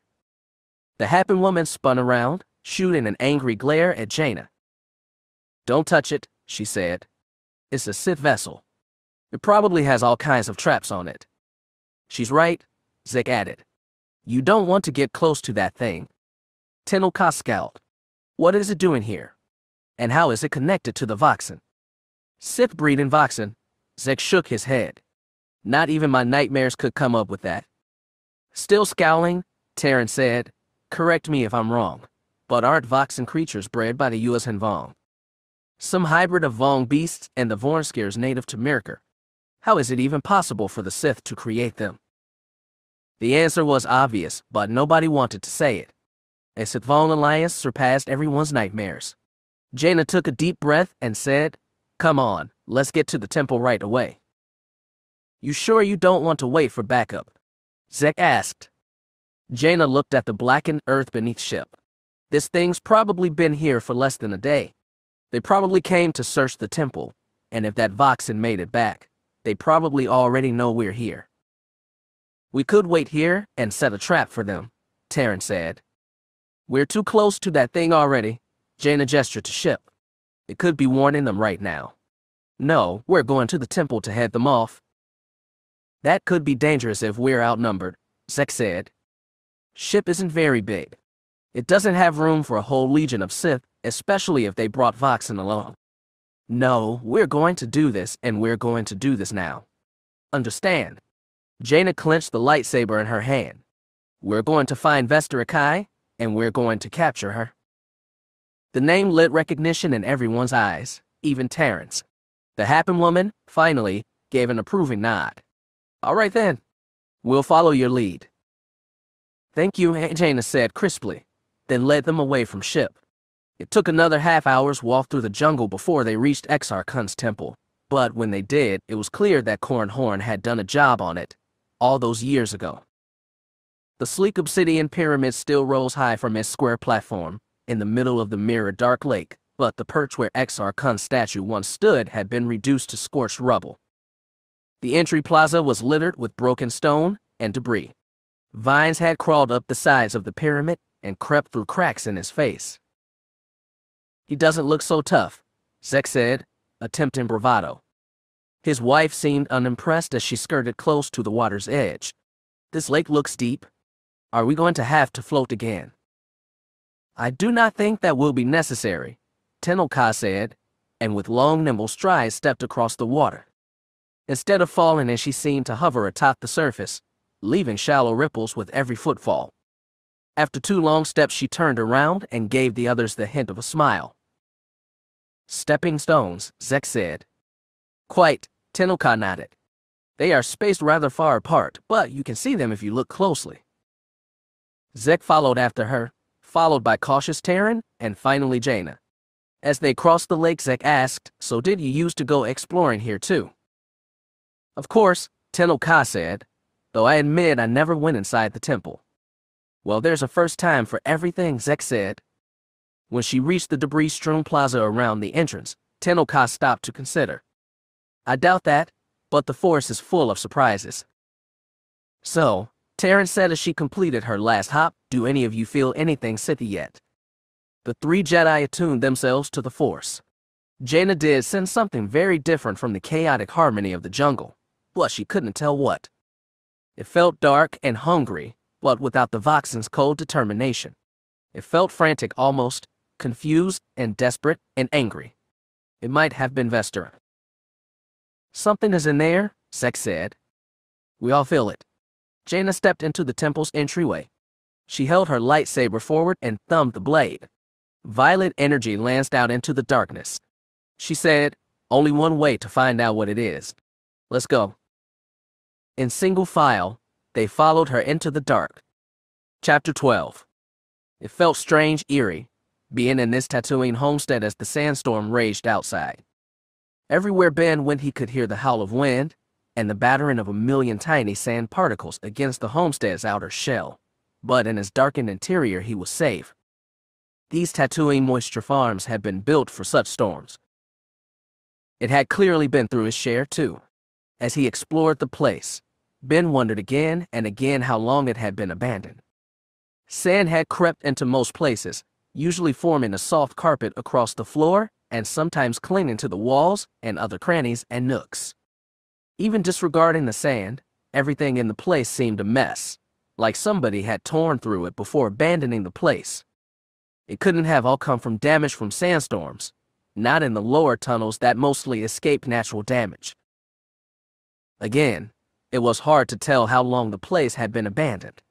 The Happen woman spun around, shooting an angry glare at Jaina. Don't touch it, she said. It's a Sith vessel. It probably has all kinds of traps on it. She's right, Zek added. You don't want to get close to that thing. Tenel Ka scowled. What is it doing here? And how is it connected to the Voxen? Sith breeding Voxen, Zek shook his head. Not even my nightmares could come up with that. Still scowling, Terran said, correct me if I'm wrong, but aren't Voxen creatures bred by the U.S. Hanvong, Some hybrid of Vong beasts and the Vornskirs native to Mirkor. How is it even possible for the Sith to create them? The answer was obvious, but nobody wanted to say it. A Sith-Vong alliance surpassed everyone's nightmares. Jaina took a deep breath and said, "Come on, let's get to the temple right away." "You sure you don't want to wait for backup?" Zek asked. Jaina looked at the blackened earth beneath ship. "This thing's probably been here for less than a day. They probably came to search the temple, and if that Voxen made it back, they probably already know we're here." "We could wait here and set a trap for them," Terran said. "We're too close to that thing already." Jaina gestured to ship. "It could be warning them right now." "No, we're going to the temple to head them off." "That could be dangerous if we're outnumbered," Zek said. "Ship isn't very big. It doesn't have room for a whole legion of Sith, especially if they brought Voxen along." "No, we're going to do this, and we're going to do this now. Understand?" Jaina clenched the lightsaber in her hand. "We're going to find Vester Akai, and we're going to capture her." The name lit recognition in everyone's eyes, even Terran's. The Happen woman, finally, gave an approving nod. "All right then. We'll follow your lead." "Thank you," Jaina said crisply, then led them away from ship. It took another half-hour's walk through the jungle before they reached Exar Kun's temple, but when they did, it was clear that Corran Horn had done a job on it, all those years ago. The sleek obsidian pyramid still rose high from its square platform, in the middle of the mirror dark lake, but the perch where Exar Kun's statue once stood had been reduced to scorched rubble. The entry plaza was littered with broken stone and debris. Vines had crawled up the sides of the pyramid and crept through cracks in his face. "He doesn't look so tough," Zek said, attempting bravado. His wife seemed unimpressed as she skirted close to the water's edge. "This lake looks deep. Are we going to have to float again?" "I do not think that will be necessary," Tenno Ka said, and with long nimble strides stepped across the water. Instead of falling in, she seemed to hover atop the surface, leaving shallow ripples with every footfall. After 2 long steps, she turned around and gave the others the hint of a smile. "Stepping stones," Zek said. "Quite," Tenno Ka nodded. "They are spaced rather far apart, but you can see them if you look closely." Zek followed after her, followed by cautious Terran and finally Jaina. As they crossed the lake, Zek asked, "So did you used to go exploring here too?" "Of course," Tenno Ka said, "though I admit I never went inside the temple." "Well, there's a first time for everything," Zek said. When she reached the debris-strewn plaza around the entrance, Tenno Ka stopped to consider. "I doubt that, but the Force is full of surprises." "So," Terran said as she completed her last hop, "do any of you feel anything Sithy yet?" The 3 Jedi attuned themselves to the Force. Jaina did sense something very different from the chaotic harmony of the jungle, but she couldn't tell what. It felt dark and hungry, but without the Voxen's cold determination. It felt frantic almost, confused and desperate and angry. It might have been Vester. "Something is in there," Zek said. "We all feel it." Jaina stepped into the temple's entryway. She held her lightsaber forward and thumbed the blade. Violet energy lanced out into the darkness. She said, "Only one way to find out what it is. Let's go." In single file, they followed her into the dark. Chapter 12. It felt strange, eerie, being in this Tatooine homestead as the sandstorm raged outside. Everywhere Ben went, he could hear the howl of wind and the battering of a million tiny sand particles against the homestead's outer shell. But in his darkened interior, he was safe. These Tatooine moisture farms had been built for such storms. It had clearly been through his share, too. As he explored the place, Ben wondered again and again how long it had been abandoned. Sand had crept into most places, usually forming a soft carpet across the floor and sometimes clinging to the walls and other crannies and nooks. Even disregarding the sand, everything in the place seemed a mess, like somebody had torn through it before abandoning the place. It couldn't have all come from damage from sandstorms, not in the lower tunnels that mostly escaped natural damage. Again, it was hard to tell how long the place had been abandoned.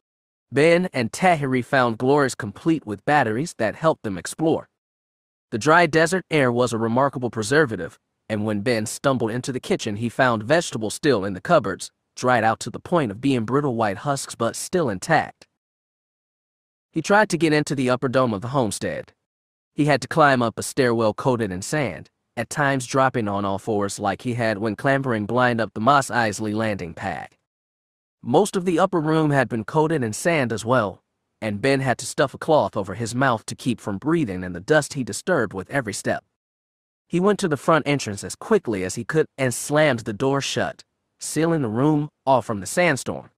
Ben and Tahiri found Glorious complete with batteries that helped them explore. The dry desert air was a remarkable preservative, and when Ben stumbled into the kitchen, he found vegetables still in the cupboards, dried out to the point of being brittle white husks but still intact. He tried to get into the upper dome of the homestead. He had to climb up a stairwell coated in sand, at times dropping on all fours like he had when clambering blind up the Mos Eisley landing pad. Most of the upper room had been coated in sand as well, and Ben had to stuff a cloth over his mouth to keep from breathing in the dust he disturbed with every step. He went to the front entrance as quickly as he could and slammed the door shut, sealing the room off from the sandstorm.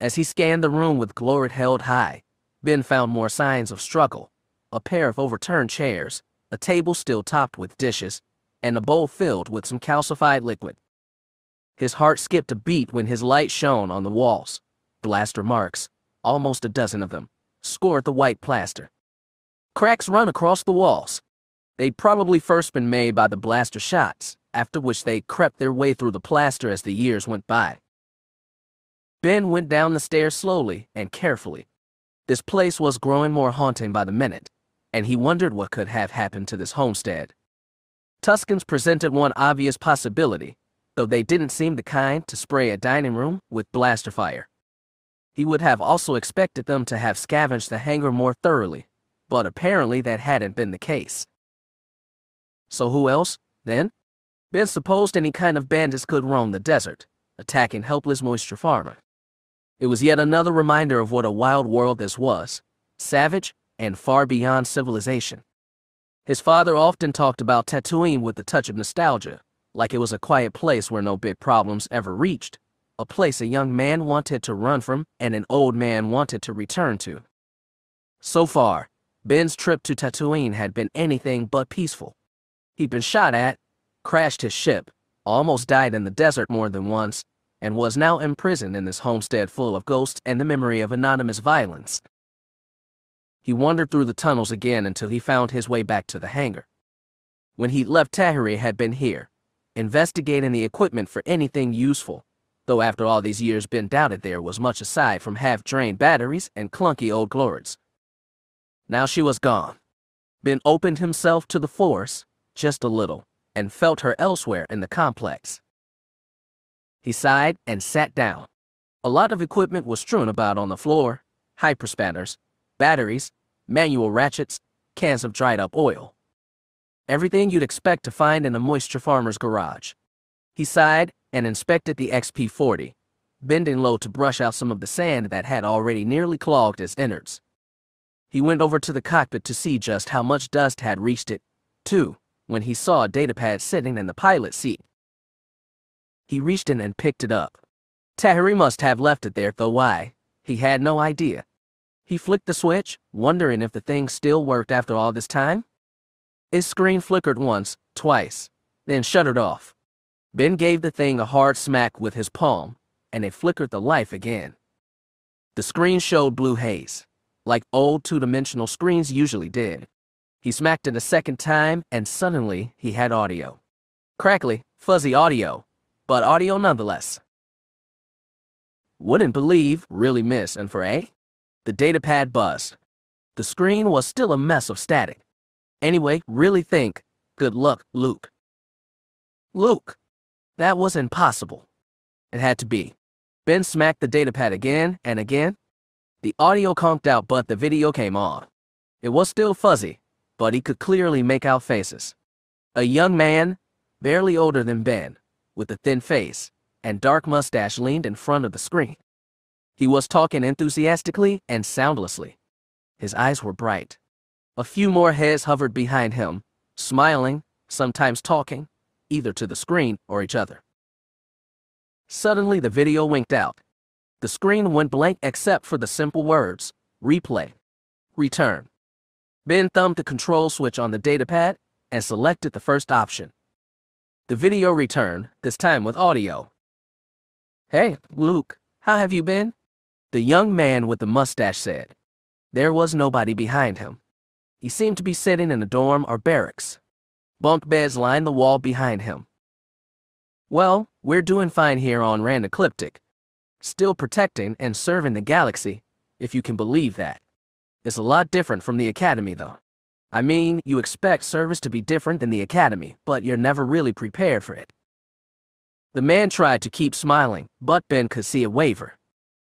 As he scanned the room with glory held high, Ben found more signs of struggle: a pair of overturned chairs, a table still topped with dishes, and a bowl filled with some calcified liquid. His heart skipped a beat when his light shone on the walls. Blaster marks, almost a dozen of them, scored the white plaster. Cracks run across the walls. They'd probably first been made by the blaster shots, after which they crept their way through the plaster as the years went by. Ben went down the stairs slowly and carefully. This place was growing more haunting by the minute, and he wondered what could have happened to this homestead. Tuskens presented one obvious possibility, though they didn't seem the kind to spray a dining room with blaster fire. He would have also expected them to have scavenged the hangar more thoroughly, but apparently that hadn't been the case. So who else, then? Ben supposed any kind of bandits could roam the desert, attacking helpless moisture farmer. It was yet another reminder of what a wild world this was, savage and far beyond civilization. His father often talked about Tatooine with a touch of nostalgia, like it was a quiet place where no big problems ever reached, a place a young man wanted to run from and an old man wanted to return to. So far, Ben's trip to Tatooine had been anything but peaceful. He'd been shot at, crashed his ship, almost died in the desert more than once, and was now imprisoned in this homestead full of ghosts and the memory of anonymous violence. He wandered through the tunnels again until he found his way back to the hangar. When he'd left, Tahiri had been here, investigating the equipment for anything useful, though after all these years Ben doubted there was much aside from half-drained batteries and clunky old glorids. Now she was gone. Ben opened himself to the Force, just a little, and felt her elsewhere in the complex. He sighed and sat down. A lot of equipment was strewn about on the floor: hyperspanners, batteries, manual ratchets, cans of dried-up oil. Everything you'd expect to find in a moisture farmer's garage. He sighed and inspected the XP-40, bending low to brush out some of the sand that had already nearly clogged his innards. He went over to the cockpit to see just how much dust had reached it, too, when he saw a datapad sitting in the pilot seat. He reached in and picked it up. Tahiri must have left it there, though why, he had no idea. He flicked the switch, wondering if the thing still worked after all this time. His screen flickered once, twice, then shuttered off. Ben gave the thing a hard smack with his palm, and it flickered the life again. The screen showed blue haze, like old two-dimensional screens usually did. He smacked it a second time, and suddenly he had audio. Crackly, fuzzy audio, but audio nonetheless. Wouldn't believe, really miss, and for A? The datapad buzzed. The screen was still a mess of static. Anyway, really think, good luck, Luke. Luke. That was impossible. It had to be. Ben smacked the datapad again and again. The audio conked out, but the video came on. It was still fuzzy, but he could clearly make out faces. A young man, barely older than Ben, with a thin face and dark mustache, leaned in front of the screen. He was talking enthusiastically and soundlessly. His eyes were bright. A few more heads hovered behind him, smiling, sometimes talking, either to the screen or each other. Suddenly the video winked out. The screen went blank except for the simple words, replay, return. Ben thumbed the control switch on the datapad and selected the first option. The video returned, this time with audio. Hey, Luke, how have you been? The young man with the mustache said. There was nobody behind him. He seemed to be sitting in a dorm or barracks. Bunk beds lined the wall behind him. Well, we're doing fine here on Rand Ecliptic. Still protecting and serving the galaxy, if you can believe that. It's a lot different from the Academy, though. I mean, you expect service to be different than the academy, but you're never really prepared for it. The man tried to keep smiling, but Ben could see it waver.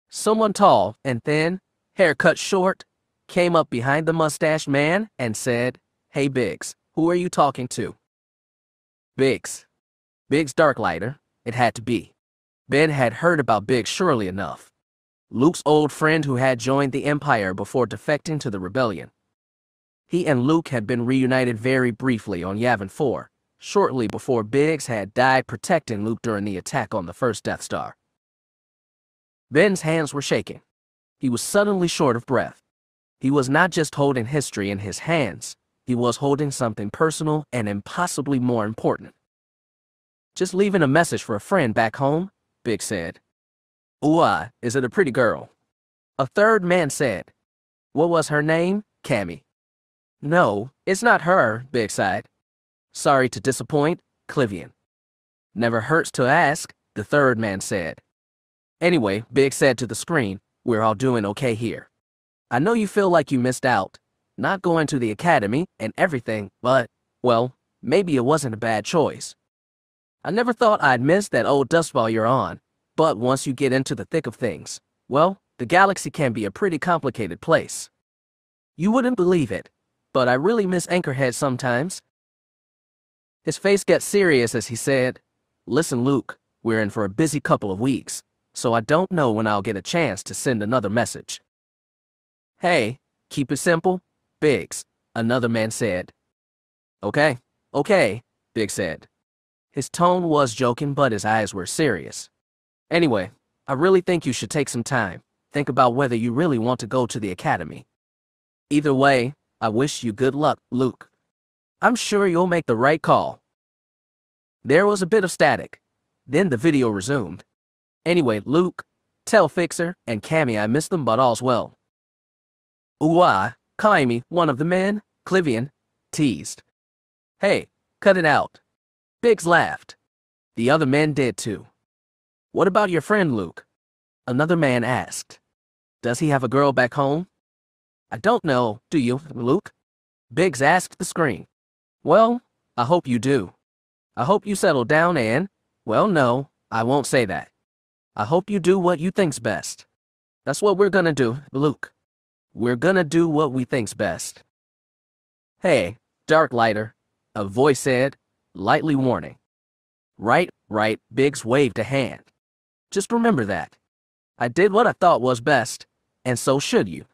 Someone tall and thin, hair cut short, came up behind the mustached man and said, "Hey Biggs, who are you talking to?" Biggs. Biggs Darklighter, it had to be. Ben had heard about Biggs surely enough. Luke's old friend who had joined the Empire before defecting to the Rebellion. He and Luke had been reunited very briefly on Yavin 4, shortly before Biggs had died protecting Luke during the attack on the first Death Star. Ben's hands were shaking. He was suddenly short of breath. He was not just holding history in his hands, he was holding something personal and impossibly more important. "Just leaving a message for a friend back home," Biggs said. "Ooh, is it a pretty girl?" A third man said. "What was her name, Cammy?" "No, it's not her," Biggs sighed. "Sorry to disappoint, Clivian." "Never hurts to ask," the third man said. "Anyway," Biggs said to the screen, "we're all doing okay here. I know you feel like you missed out, not going to the academy and everything, but, well, maybe it wasn't a bad choice. I never thought I'd miss that old dustball you're on, but once you get into the thick of things, well, the galaxy can be a pretty complicated place. You wouldn't believe it, but I really miss Anchorhead sometimes." His face got serious as he said, "Listen, Luke, we're in for a busy couple of weeks, so I don't know when I'll get a chance to send another message." "Hey, keep it simple, Biggs," another man said. Okay, Biggs said. His tone was joking, but his eyes were serious. "Anyway, I really think you should take some time, think about whether you really want to go to the academy. Either way, I wish you good luck, Luke. I'm sure you'll make the right call." There was a bit of static. Then the video resumed. "Anyway, Luke, tell Fixer and Cammy I miss them, but all's well." "Ooh, Kaimi," one of the men, Clivian, teased. "Hey, cut it out." Biggs laughed. The other men did too. "What about your friend Luke?" another man asked. "Does he have a girl back home?" "I don't know, do you, Luke?" Biggs asked the screen. "Well, I hope you do. I hope you settle down and, well, no, I won't say that. I hope you do what you think's best. That's what we're gonna do, Luke. We're gonna do what we think's best." "Hey, Darklighter," a voice said, lightly warning. Right, Biggs waved a hand. "Just remember that. I did what I thought was best, and so should you.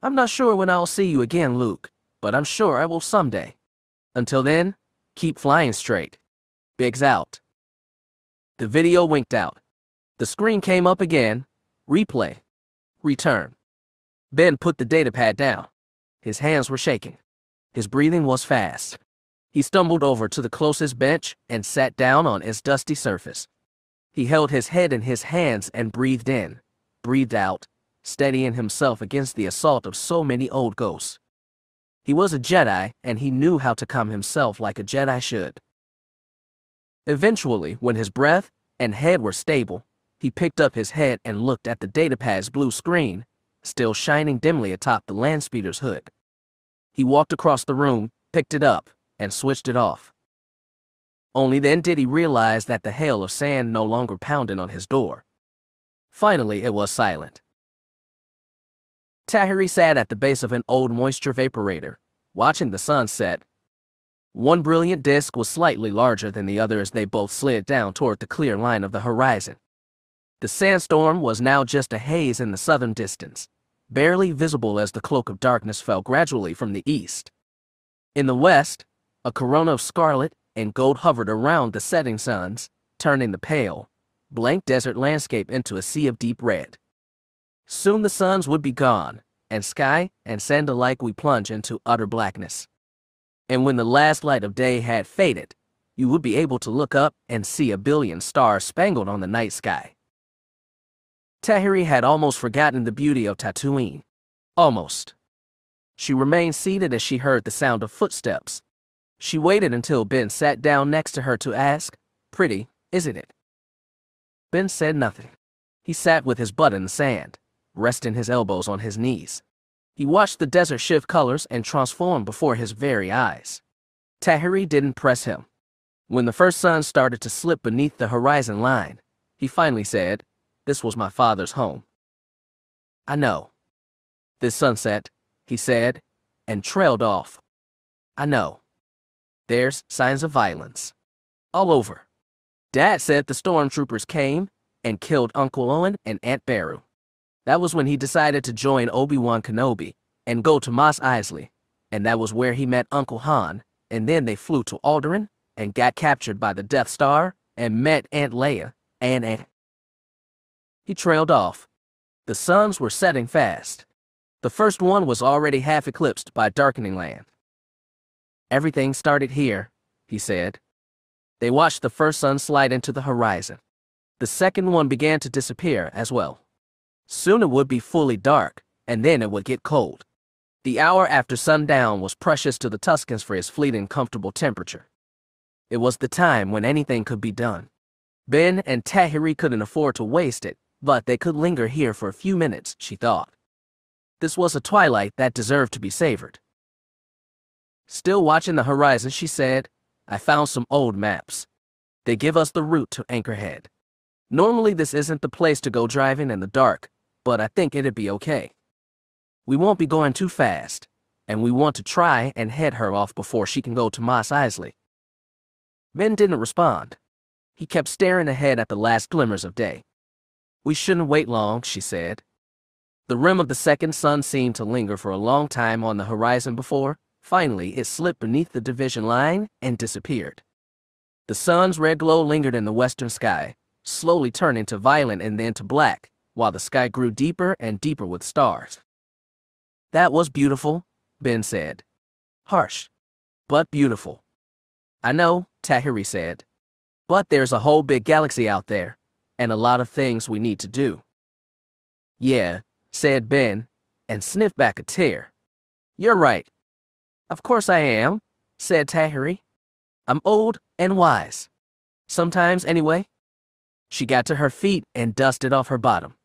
I'm not sure when I'll see you again, Luke, but I'm sure I will someday. Until then, keep flying straight. Biggs out." The video winked out. The screen came up again. Replay. Return. Ben put the datapad down. His hands were shaking. His breathing was fast. He stumbled over to the closest bench and sat down on its dusty surface. He held his head in his hands and breathed in, breathed out, steadying himself against the assault of so many old ghosts. He was a Jedi, and he knew how to calm himself like a Jedi should. Eventually, when his breath and head were stable, he picked up his head and looked at the datapad's blue screen, still shining dimly atop the landspeeder's hood. He walked across the room, picked it up, and switched it off. Only then did he realize that the hail of sand no longer pounded on his door. Finally, it was silent. Tahiri sat at the base of an old moisture vaporator, watching the sun set. One brilliant disk was slightly larger than the other as they both slid down toward the clear line of the horizon. The sandstorm was now just a haze in the southern distance, barely visible as the cloak of darkness fell gradually from the east. In the west, a corona of scarlet and gold hovered around the setting suns, turning the pale, blank desert landscape into a sea of deep red. Soon the suns would be gone, and sky and sand alike would plunge into utter blackness. And when the last light of day had faded, you would be able to look up and see a billion stars spangled on the night sky. Tahiri had almost forgotten the beauty of Tatooine. Almost. She remained seated as she heard the sound of footsteps. She waited until Ben sat down next to her to ask, "Pretty, isn't it?" Ben said nothing. He sat with his butt in the sand, resting his elbows on his knees. He watched the desert shift colors and transform before his very eyes. Tahiri didn't press him. When the first sun started to slip beneath the horizon line, he finally said, "This was my father's home." "I know." "This sunset," he said, and trailed off. "I know. There's signs of violence all over. Dad said the stormtroopers came and killed Uncle Owen and Aunt Beru. That was when he decided to join Obi-Wan Kenobi and go to Mos Eisley, and that was where he met Uncle Han, and then they flew to Alderaan and got captured by the Death Star and met Aunt Leia and Aunt..." He trailed off. The suns were setting fast. The first one was already half eclipsed by darkening land. "Everything started here," he said. They watched the first sun slide into the horizon. The second one began to disappear as well. Soon it would be fully dark, and then it would get cold. The hour after sundown was precious to the Tuskens for its fleeting comfortable temperature. It was the time when anything could be done. Ben and Tahiri couldn't afford to waste it, but they could linger here for a few minutes, she thought. This was a twilight that deserved to be savored. Still watching the horizon, she said, "I found some old maps. They give us the route to Anchorhead. Normally this isn't the place to go driving in the dark, but I think it'd be okay. We won't be going too fast, and we want to try and head her off before she can go to Mos Eisley." Ben didn't respond. He kept staring ahead at the last glimmers of day. "We shouldn't wait long," she said. The rim of the second sun seemed to linger for a long time on the horizon before, finally, it slipped beneath the division line and disappeared. The sun's red glow lingered in the western sky, slowly turning to violet and then to black, while the sky grew deeper and deeper with stars. "That was beautiful," Ben said. "Harsh, but beautiful." "I know," Tahiri said. "But there's a whole big galaxy out there, and a lot of things we need to do." "Yeah," said Ben, and sniffed back a tear. "You're right." "Of course I am," said Tahiri. "I'm old and wise. Sometimes, anyway." She got to her feet and dusted off her bottom.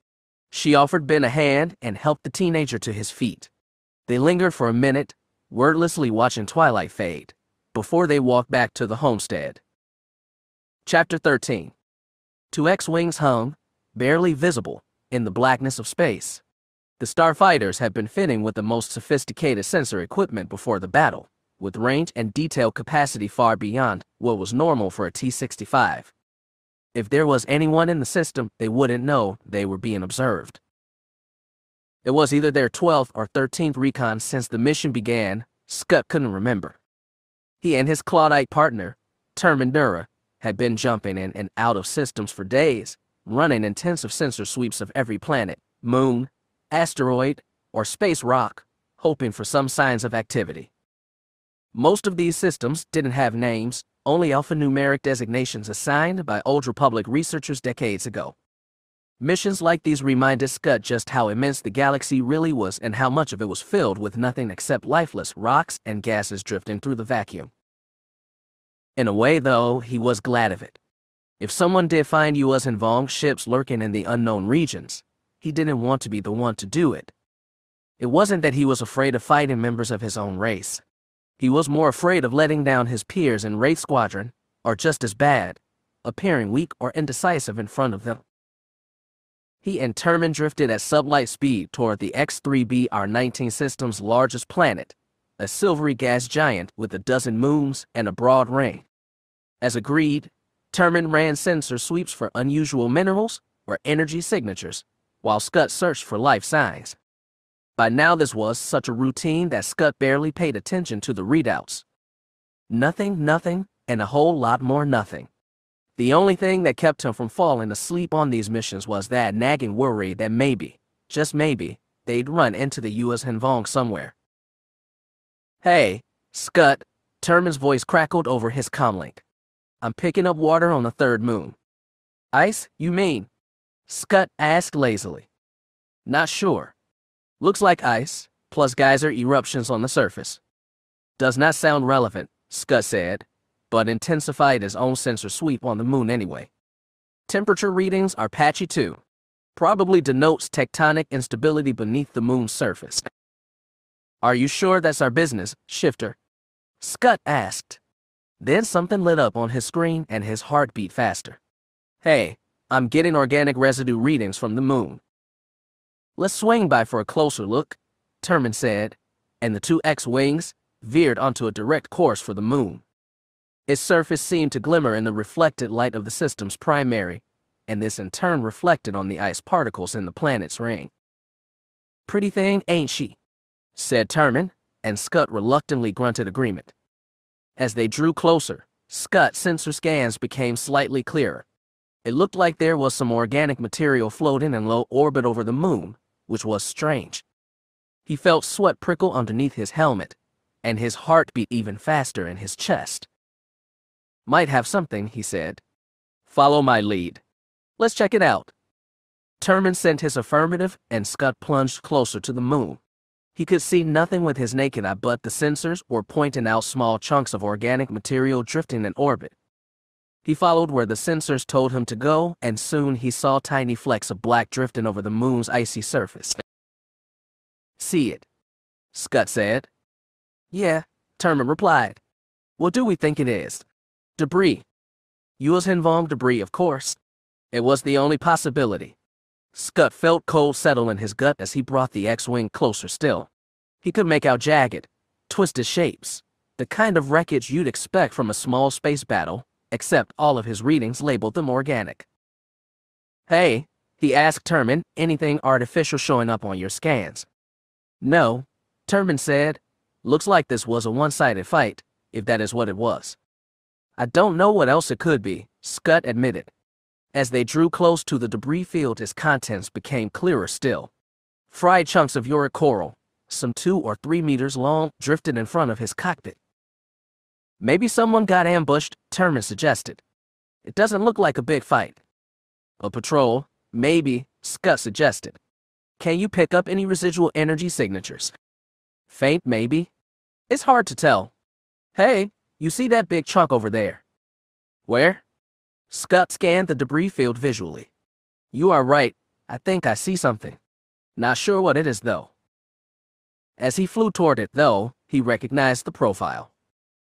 She offered Ben a hand and helped the teenager to his feet. They lingered for a minute, wordlessly watching twilight fade, before they walked back to the homestead. Chapter 13. Two X-Wings hung, barely visible, in the blackness of space. The starfighters had been fitting with the most sophisticated sensor equipment before the battle, with range and detail capacity far beyond what was normal for a T-65. If there was anyone in the system, they wouldn't know they were being observed. It was either their 12th or 13th recon since the mission began. Scott couldn't remember. He and his Claudite partner, Termindura, had been jumping in and out of systems for days, running intensive sensor sweeps of every planet, moon, asteroid, or space rock, hoping for some signs of activity. Most of these systems didn't have names, only alphanumeric designations assigned by Old Republic researchers decades ago. Missions like these reminded Scott just how immense the galaxy really was and how much of it was filled with nothing except lifeless rocks and gases drifting through the vacuum. In a way, though, he was glad of it. If someone did find U.S. involved ships lurking in the unknown regions, he didn't want to be the one to do it. It wasn't that he was afraid of fighting members of his own race. He was more afraid of letting down his peers in Wraith Squadron, or just as bad, appearing weak or indecisive in front of them. He and Termin drifted at sublight speed toward the X-3B R-19 system's largest planet, a silvery gas giant with a dozen moons and a broad ring. As agreed, Termin ran sensor sweeps for unusual minerals or energy signatures, while Scott searched for life signs. By now this was such a routine that Scott barely paid attention to the readouts. Nothing, and a whole lot more nothing. The only thing that kept him from falling asleep on these missions was that nagging worry that maybe, just maybe, they'd run into the U.S. Henvong somewhere. "Hey, Scott," Termin's voice crackled over his comlink. "I'm picking up water on the third moon." "Ice, you mean?" Scott asked lazily. "Not sure. Looks like ice, plus geyser eruptions on the surface." "Does not sound relevant," Scott said, but intensified his own sensor sweep on the moon anyway. "Temperature readings are patchy too. Probably denotes tectonic instability beneath the moon's surface." Are you sure that's our business, Shifter? Scott asked. Then something lit up on his screen and his heart beat faster. Hey, I'm getting organic residue readings from the moon. Let's swing by for a closer look, Terman said, and the two X-Wings veered onto a direct course for the moon. Its surface seemed to glimmer in the reflected light of the system's primary, and this in turn reflected on the ice particles in the planet's ring. Pretty thing, ain't she? Said Terman, and Scott reluctantly grunted agreement. As they drew closer, Scott's sensor scans became slightly clearer. It looked like there was some organic material floating in low orbit over the moon, which was strange. He felt sweat prickle underneath his helmet, and his heart beat even faster in his chest. Might have something, he said. Follow my lead. Let's check it out. Terman sent his affirmative, and Scott plunged closer to the moon. He could see nothing with his naked eye, but the sensors were pointing out small chunks of organic material drifting in orbit. He followed where the sensors told him to go, and soon he saw tiny flecks of black drifting over the moon's icy surface. See it? Scott said. Yeah, Terman replied. What do we think it is? Debris. U.S. Hinvom debris, of course. It was the only possibility. Scott felt cold settle in his gut as he brought the X-Wing closer still. He could make out jagged, twisted shapes, the kind of wreckage you'd expect from a small space battle, except all of his readings labeled them organic. Hey, he asked Terman, anything artificial showing up on your scans? No, Terman said. Looks like this was a one-sided fight, if that is what it was. I don't know what else it could be, Scott admitted. As they drew close to the debris field, its contents became clearer still. Fried chunks of uric coral, some 2 or 3 meters long, drifted in front of his cockpit. Maybe someone got ambushed, Terman suggested. It doesn't look like a big fight. A patrol, maybe, Scott suggested. Can you pick up any residual energy signatures? Faint, maybe. It's hard to tell. Hey, you see that big chunk over there? Where? Scott scanned the debris field visually. You are right. I think I see something. Not sure what it is, though. As he flew toward it, though, he recognized the profile.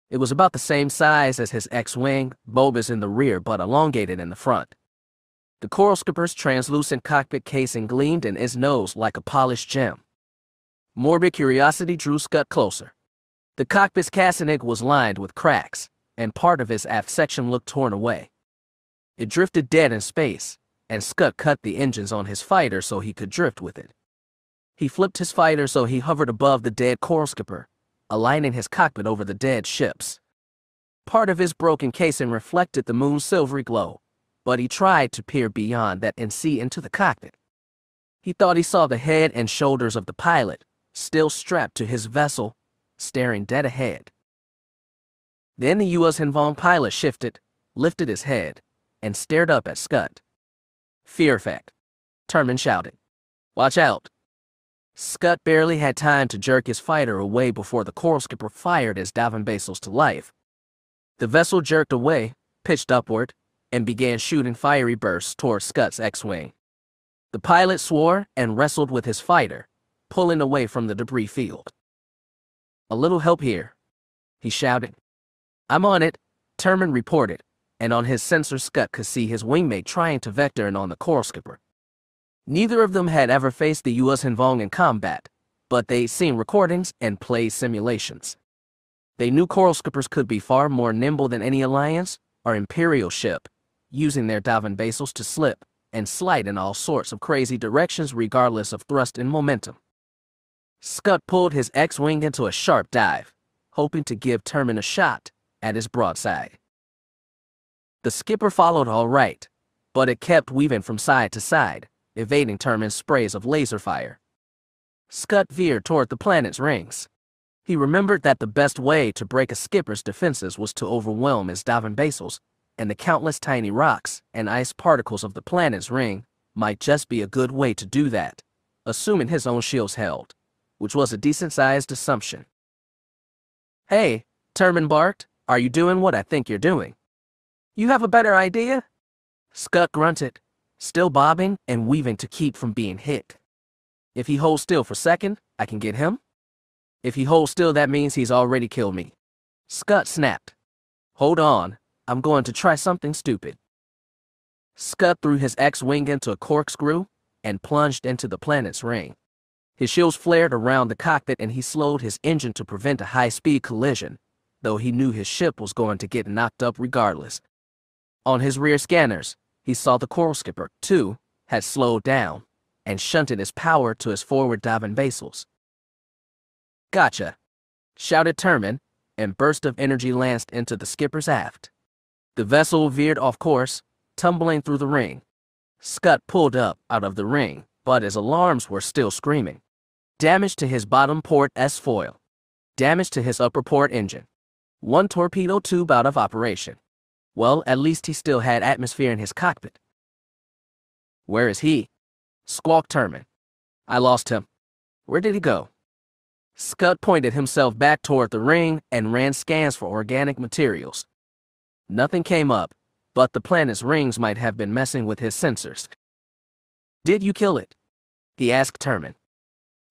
It was about the same size as his X-Wing, bulbous in the rear but elongated in the front. The coral skipper's translucent cockpit casing gleamed in his nose like a polished gem. Morbid curiosity drew Scott closer. The cockpit's casing was lined with cracks, and part of its aft section looked torn away. It drifted dead in space, and Scott cut the engines on his fighter so he could drift with it. He flipped his fighter so he hovered above the dead coral skipper, aligning his cockpit over the dead ships. Part of his broken casing reflected the moon's silvery glow, but he tried to peer beyond that and see into the cockpit. He thought he saw the head and shoulders of the pilot, still strapped to his vessel, staring dead ahead. Then the U.S. Hinvom pilot shifted, lifted his head, and stared up at Scott. Fear effect, Terman shouted. Watch out. Scott barely had time to jerk his fighter away before the coral skipper fired his diving basils to life. The vessel jerked away, pitched upward, and began shooting fiery bursts toward Scott's X-Wing. The pilot swore and wrestled with his fighter, pulling away from the debris field. A little help here, he shouted. I'm on it, Terman reported, and on his sensor Scott could see his wingmate trying to vector in on the coral skipper. Neither of them had ever faced the U.S. Hinvom in combat, but they'd seen recordings and played simulations. They knew coral skippers could be far more nimble than any Alliance or Imperial ship, using their diving basils to slip and slide in all sorts of crazy directions regardless of thrust and momentum. Scott pulled his X-Wing into a sharp dive, hoping to give Terman a shot at his broadside. The skipper followed all right, but it kept weaving from side to side, evading Terman's sprays of laser fire. Scott veered toward the planet's rings. He remembered that the best way to break a skipper's defenses was to overwhelm his diving basils, and the countless tiny rocks and ice particles of the planet's ring might just be a good way to do that, assuming his own shields held, which was a decent-sized assumption. Hey, Terman barked, are you doing what I think you're doing? You have a better idea? Scott grunted, still bobbing and weaving to keep from being hit. If he holds still for a second, I can get him? If he holds still, that means he's already killed me. Scud snapped. Hold on, I'm going to try something stupid. Scud threw his X-wing into a corkscrew and plunged into the planet's ring. His shields flared around the cockpit and he slowed his engine to prevent a high-speed collision, though he knew his ship was going to get knocked up regardless. On his rear scanners, he saw the Coral Skipper, too, had slowed down and shunted his power to his forward diving vessels. Gotcha, shouted Terman, and burst of energy lanced into the skipper's aft. The vessel veered off course, tumbling through the ring. Scud pulled up out of the ring, but his alarms were still screaming. Damage to his bottom port S-foil. Damage to his upper port engine. One torpedo tube out of operation. Well, at least he still had atmosphere in his cockpit. Where is he? Squawked Terman. I lost him. Where did he go? Scud pointed himself back toward the ring and ran scans for organic materials. Nothing came up, but the planet's rings might have been messing with his sensors. Did you kill it? He asked Terman.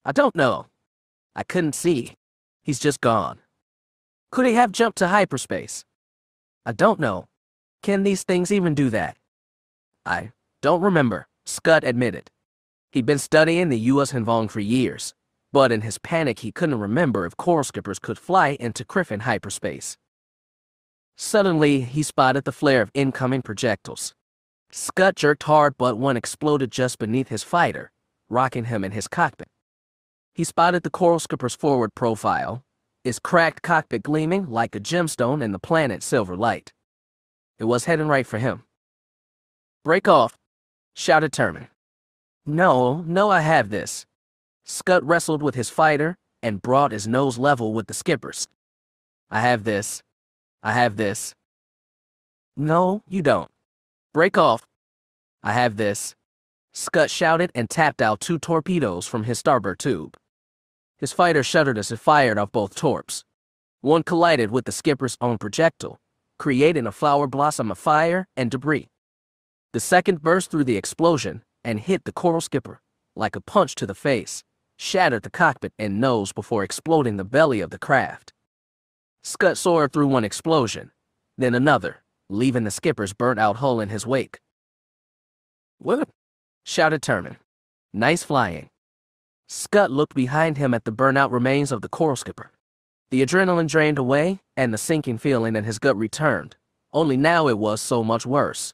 I don't know. I couldn't see. He's just gone. Could he have jumped to hyperspace? I don't know. Can these things even do that? I don't remember, Scud admitted. He'd been studying the U.S. Hanvong for years, but in his panic he couldn't remember if Coral Skippers could fly into Criffin hyperspace. Suddenly, he spotted the flare of incoming projectiles. Scud jerked hard, but one exploded just beneath his fighter, rocking him in his cockpit. He spotted the Coral Skipper's forward profile, its cracked cockpit gleaming like a gemstone in the planet's silver light. It was heading right for him. Break off, shouted Terman. No, I have this. Scud wrestled with his fighter and brought his nose level with the skipper's. I have this. No, you don't. Break off. I have this. Scud shouted and tapped out 2 torpedoes from his starboard tube. His fighter shuddered as it fired off both torps. One collided with the skipper's own projectile, creating a flower blossom of fire and debris. The second burst through the explosion and hit the Coral Skipper like a punch to the face, shattered the cockpit and nose before exploding the belly of the craft. Scud soared through one explosion, then another, leaving the skipper's burnt-out hull in his wake. What? Shouted Terman. Nice flying. Scud looked behind him at the burnt-out remains of the Coral Skipper. The adrenaline drained away, and the sinking feeling in his gut returned, only now it was so much worse.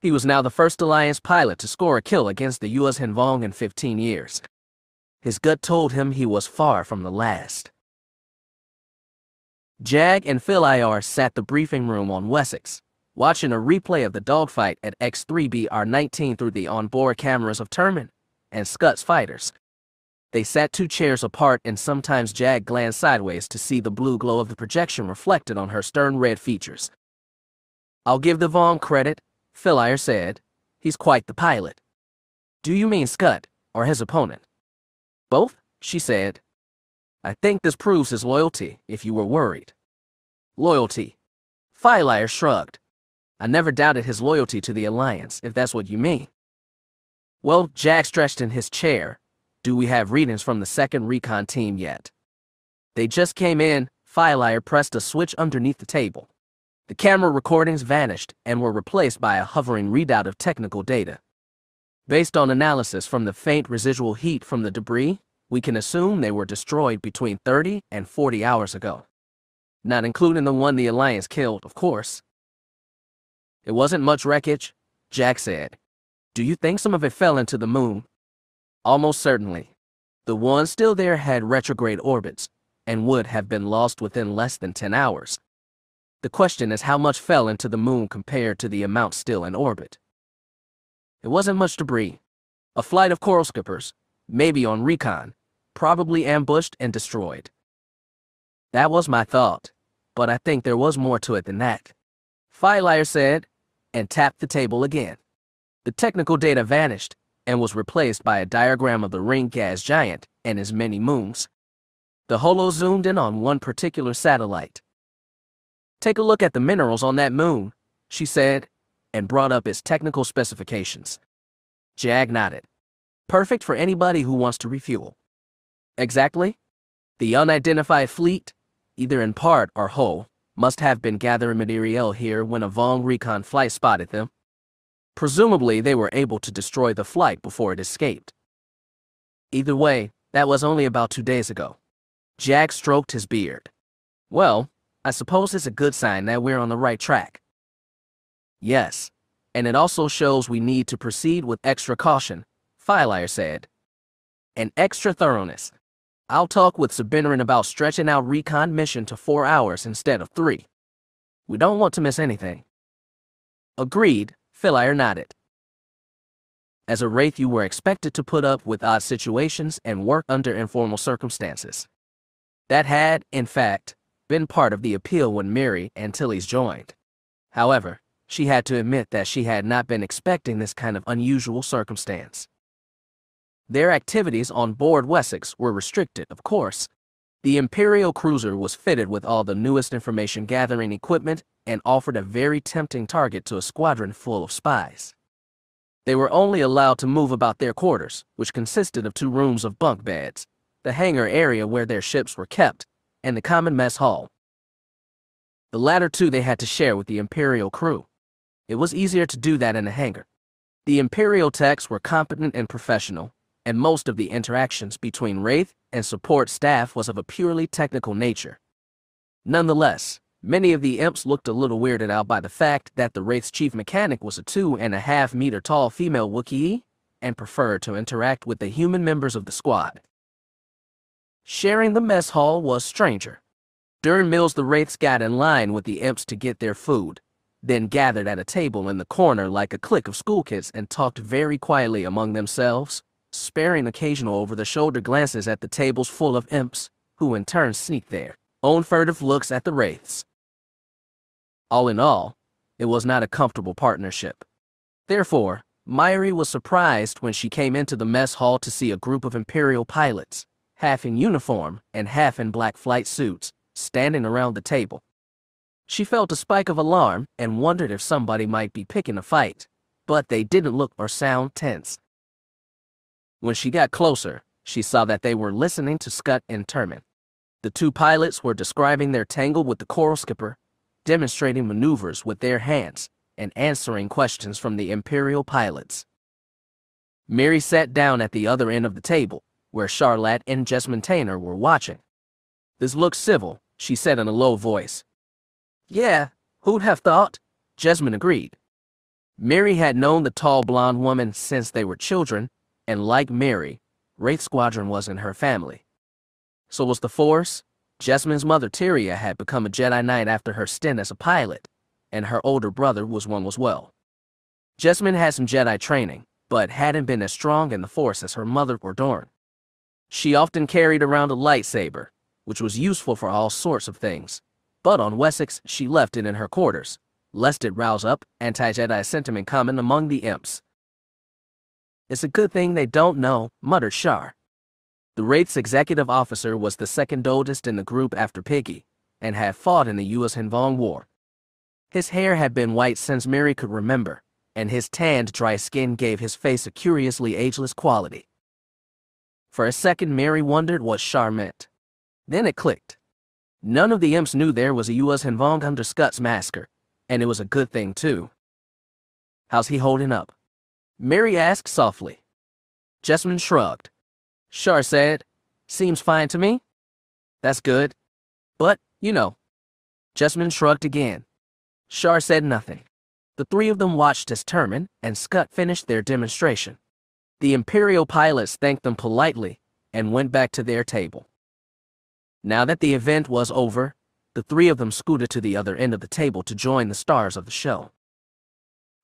He was now the first Alliance pilot to score a kill against the U.S. Hanvong in 15 years. His gut told him he was far from the last. Jagged and Veila sat the briefing room on Wessex, watching a replay of the dogfight at X-3BR-19 through the onboard cameras of Terman and Scud's fighters. They sat 2 chairs apart, and sometimes Jagged glanced sideways to see the blue glow of the projection reflected on her stern red features. I'll give the Vaughn credit, Veila said. He's quite the pilot. Do you mean Scud, or his opponent? Both, she said. I think this proves his loyalty, if you were worried. Loyalty. Veila shrugged. I never doubted his loyalty to the Alliance, if that's what you mean. Well, Jack stretched in his chair. Do we have readings from the 2nd Recon team yet? They just came in. Veila pressed a switch underneath the table. The camera recordings vanished and were replaced by a hovering readout of technical data. Based on analysis from the faint residual heat from the debris, we can assume they were destroyed between 30 and 40 hours ago. Not including the one the Alliance killed, of course. It wasn't much wreckage, Jack said. Do you think some of it fell into the moon? Almost certainly. The ones still there had retrograde orbits and would have been lost within less than 10 hours. The question is how much fell into the moon compared to the amount still in orbit. It wasn't much debris. A flight of Coral Skippers, maybe on recon, probably ambushed and destroyed. That was my thought, but I think there was more to it than that, Veila said, and tapped the table again. The technical data vanished and was replaced by a diagram of the ring gas giant and his many moons. The holo zoomed in on one particular satellite. Take a look at the minerals on that moon, she said, and brought up its technical specifications. Jag nodded. Perfect for anybody who wants to refuel. Exactly? The unidentified fleet, either in part or whole, must have been gathering materiel here when a Vong recon flight spotted them. Presumably, they were able to destroy the flight before it escaped. Either way, that was only about 2 days ago. Jack stroked his beard. Well, I suppose it's a good sign that we're on the right track. Yes, and it also shows we need to proceed with extra caution, Veila said. And extra thoroughness. I'll talk with Sabinerin about stretching out recon mission to 4 hours instead of 3. We don't want to miss anything. Agreed, Veila nodded. As a Wraith, you were expected to put up with odd situations and work under informal circumstances. That had, in fact, been part of the appeal when Mary and Tilly's joined. However, she had to admit that she had not been expecting this kind of unusual circumstance. Their activities on board Wessex were restricted, of course. The Imperial cruiser was fitted with all the newest information-gathering equipment and offered a very tempting target to a squadron full of spies. They were only allowed to move about their quarters, which consisted of 2 rooms of bunk beds, the hangar area where their ships were kept, and the common mess hall. The latter 2 they had to share with the Imperial crew. It was easier to do that in a hangar. The Imperial techs were competent and professional, and most of the interactions between Wraith and support staff was of a purely technical nature. Nonetheless, many of the imps looked a little weirded out by the fact that the Wraith's chief mechanic was a 2.5-meter tall female Wookiee and preferred to interact with the human members of the squad. Sharing the mess hall was stranger. During meals, the Wraiths got in line with the imps to get their food, then gathered at a table in the corner like a clique of school kids and talked very quietly among themselves, sparing occasional over-the-shoulder glances at the tables full of imps, who in turn sneaked their own furtive looks at the Wraiths. All in all, it was not a comfortable partnership. Therefore, Myri was surprised when she came into the mess hall to see a group of Imperial pilots, half in uniform and half in black flight suits, standing around the table. She felt a spike of alarm and wondered if somebody might be picking a fight, but they didn't look or sound tense. When she got closer, she saw that they were listening to Scut and Termin. The 2 pilots were describing their tangle with the Coral Skipper, demonstrating maneuvers with their hands, and answering questions from the Imperial pilots. Mary sat down at the other end of the table, where Charlotte and Jessamine Tainer were watching. This looks civil, she said in a low voice. Yeah, who'd have thought? Jessamine agreed. Mary had known the tall blonde woman since they were children, and like Mary, Wraith Squadron was in her family. So was the Force. Jessamine's mother Tyria had become a Jedi Knight after her stint as a pilot, and her older brother was one as well. Jessamine had some Jedi training, but hadn't been as strong in the Force as her mother or Dorn. She often carried around a lightsaber, which was useful for all sorts of things, but on Wessex she left it in her quarters, lest it rouse up anti-Jedi sentiment common among the imps. It's a good thing they don't know, muttered Shar. The Wraith's executive officer was the second oldest in the group after Piggy, and had fought in the U.S. Hinvong War. His hair had been white since Mary could remember, and his tanned, dry skin gave his face a curiously ageless quality. For a second, Mary wondered what Shar meant. Then it clicked. None of the imps knew there was a U.S. Hinvong under Scott's masker, and it was a good thing, too. How's he holding up? Mary asked softly. Jessamine shrugged. Shar said, seems fine to me. That's good. But, you know. Jessamine shrugged again. Shar said nothing. The 3 of them watched as Termin and Scott finished their demonstration. The Imperial pilots thanked them politely and went back to their table. Now that the event was over, the 3 of them scooted to the other end of the table to join the stars of the show.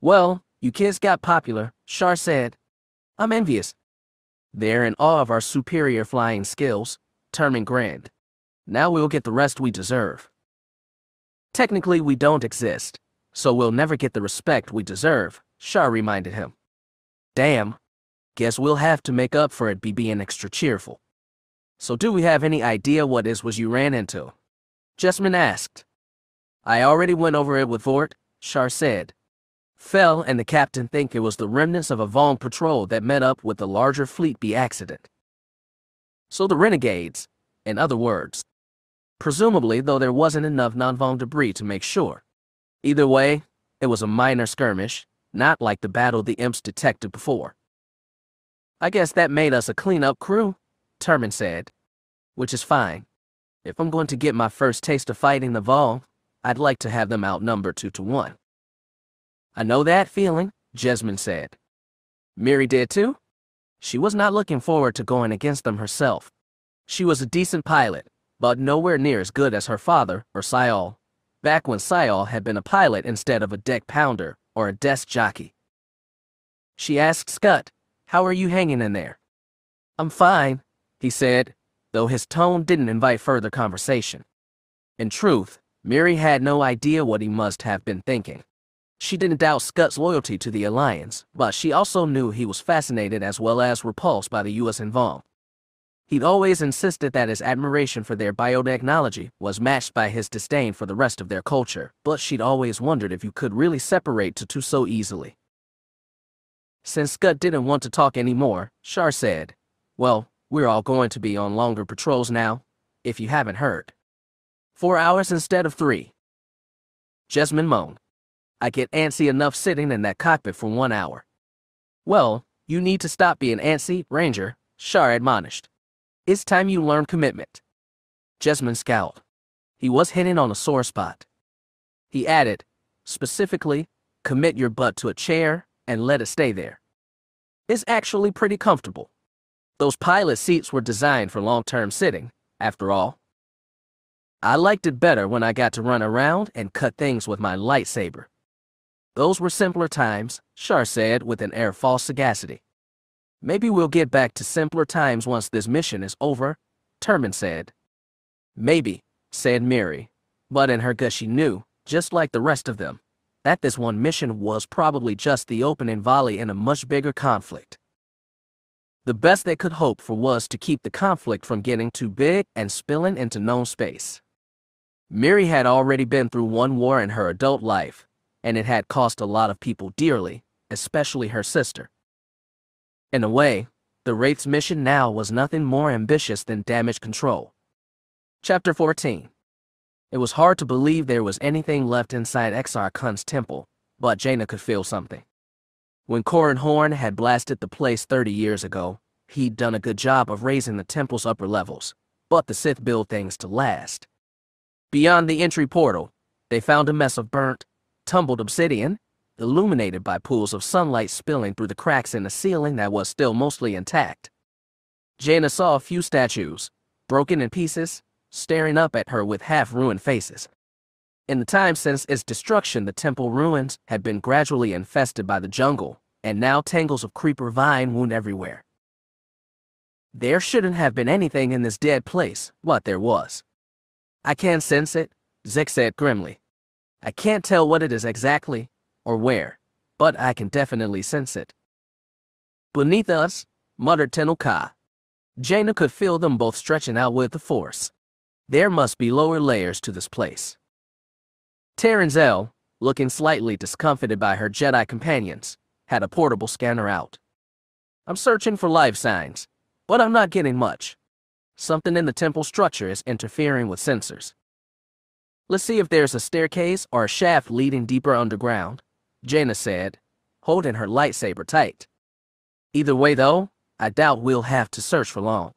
Well, you kids got popular, Shar said. I'm envious. They're in awe of our superior flying skills, Termin grinned. Now we'll get the rest we deserve. Technically, we don't exist, so we'll never get the respect we deserve, Shar reminded him. Damn. Guess we'll have to make up for it by being extra cheerful. So do we have any idea what it was you ran into? Jessamine asked. I already went over it with Vort, Shar said. Fell and the captain think it was the remnants of a Vong patrol that met up with the larger fleet by accident. So the renegades, in other words. Presumably, though there wasn't enough non-Vong debris to make sure. Either way, it was a minor skirmish, not like the battle the imps detected before. I guess that made us a clean-up crew, Termin said. Which is fine. If I'm going to get my first taste of fighting the Vong, I'd like to have them outnumbered 2-1. I know that feeling, Jesmyn said. Miri did too? She was not looking forward to going against them herself. She was a decent pilot, but nowhere near as good as her father or Syol, back when Syol had been a pilot instead of a deck pounder or a desk jockey. She asked Scud, "How are you hanging in there?" "I'm fine," he said, though his tone didn't invite further conversation. In truth, Miri had no idea what he must have been thinking. She didn't doubt Scud's loyalty to the Alliance, but she also knew he was fascinated as well as repulsed by the U.S. and Vong. He'd always insisted that his admiration for their biotechnology was matched by his disdain for the rest of their culture, but she'd always wondered if you could really separate the two so easily. Since Scud didn't want to talk anymore, Shar said, "Well, we're all going to be on longer patrols now, if you haven't heard. 4 hours instead of 3. Jesmyn moaned. "I get antsy enough sitting in that cockpit for 1 hour." "Well, you need to stop being antsy, Ranger," Shar admonished. "It's time you learn commitment." Jesmyn scowled. He was hitting on a sore spot. He added, specifically, commit your butt to a chair and let it stay there. It's actually pretty comfortable. Those pilot seats were designed for long-term sitting, after all. I liked it better when I got to run around and cut things with my lightsaber. Those were simpler times, Shar said with an air of false sagacity. Maybe we'll get back to simpler times once this mission is over, Termin said. Maybe, said Miri, but in her gut she knew, just like the rest of them, that this one mission was probably just the opening volley in a much bigger conflict. The best they could hope for was to keep the conflict from getting too big and spilling into known space. Miri had already been through one war in her adult life, and it had cost a lot of people dearly, especially her sister. In a way, the Wraith's mission now was nothing more ambitious than damage control. Chapter 14. It was hard to believe there was anything left inside Exar Kun's temple, but Jaina could feel something. When Corran Horn had blasted the place 30 years ago, he'd done a good job of raising the temple's upper levels, but the Sith built things to last. Beyond the entry portal, they found a mess of burnt, tumbled obsidian, illuminated by pools of sunlight spilling through the cracks in the ceiling that was still mostly intact. Jaina saw a few statues, broken in pieces, staring up at her with half-ruined faces. In the time since its destruction, the temple ruins had been gradually infested by the jungle, and now tangles of creeper vine wound everywhere. There shouldn't have been anything in this dead place, but there was. I can't sense it, Zek said grimly. I can't tell what it is exactly, or where, but I can definitely sense it. Beneath us, muttered Tenel-Ka. Jaina could feel them both stretching out with the force. There must be lower layers to this place. Terran, looking slightly discomfited by her Jedi companions, had a portable scanner out. I'm searching for life signs, but I'm not getting much. Something in the temple structure is interfering with sensors. Let's see if there's a staircase or a shaft leading deeper underground, Jaina said, holding her lightsaber tight. Either way, though, I doubt we'll have to search for long.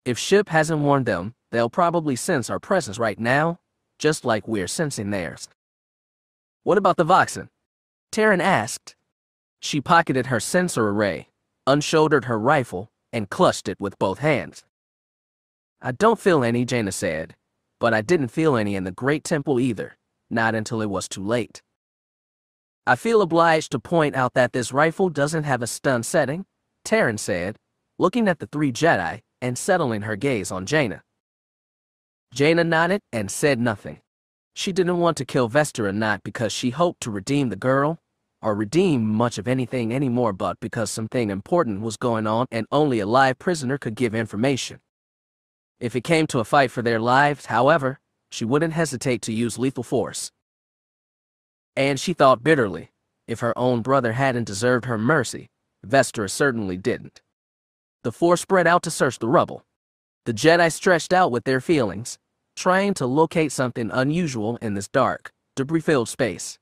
If Ship hasn't warned them, they'll probably sense our presence right now, just like we're sensing theirs. What about the Voxen? Terran asked. She pocketed her sensor array, unshouldered her rifle, and clutched it with both hands. I don't feel any, Jaina said, but I didn't feel any in the Great Temple either, not until it was too late. I feel obliged to point out that this rifle doesn't have a stun setting, Terran said, looking at the three Jedi and settling her gaze on Jaina. Jaina nodded and said nothing. She didn't want to kill Vestera not because she hoped to redeem the girl, or redeem much of anything anymore, but because something important was going on and only a live prisoner could give information. If it came to a fight for their lives, however, she wouldn't hesitate to use lethal force. And she thought bitterly, if her own brother hadn't deserved her mercy, Vestera certainly didn't. The four spread out to search the rubble. The Jedi stretched out with their feelings, trying to locate something unusual in this dark, debris-filled space.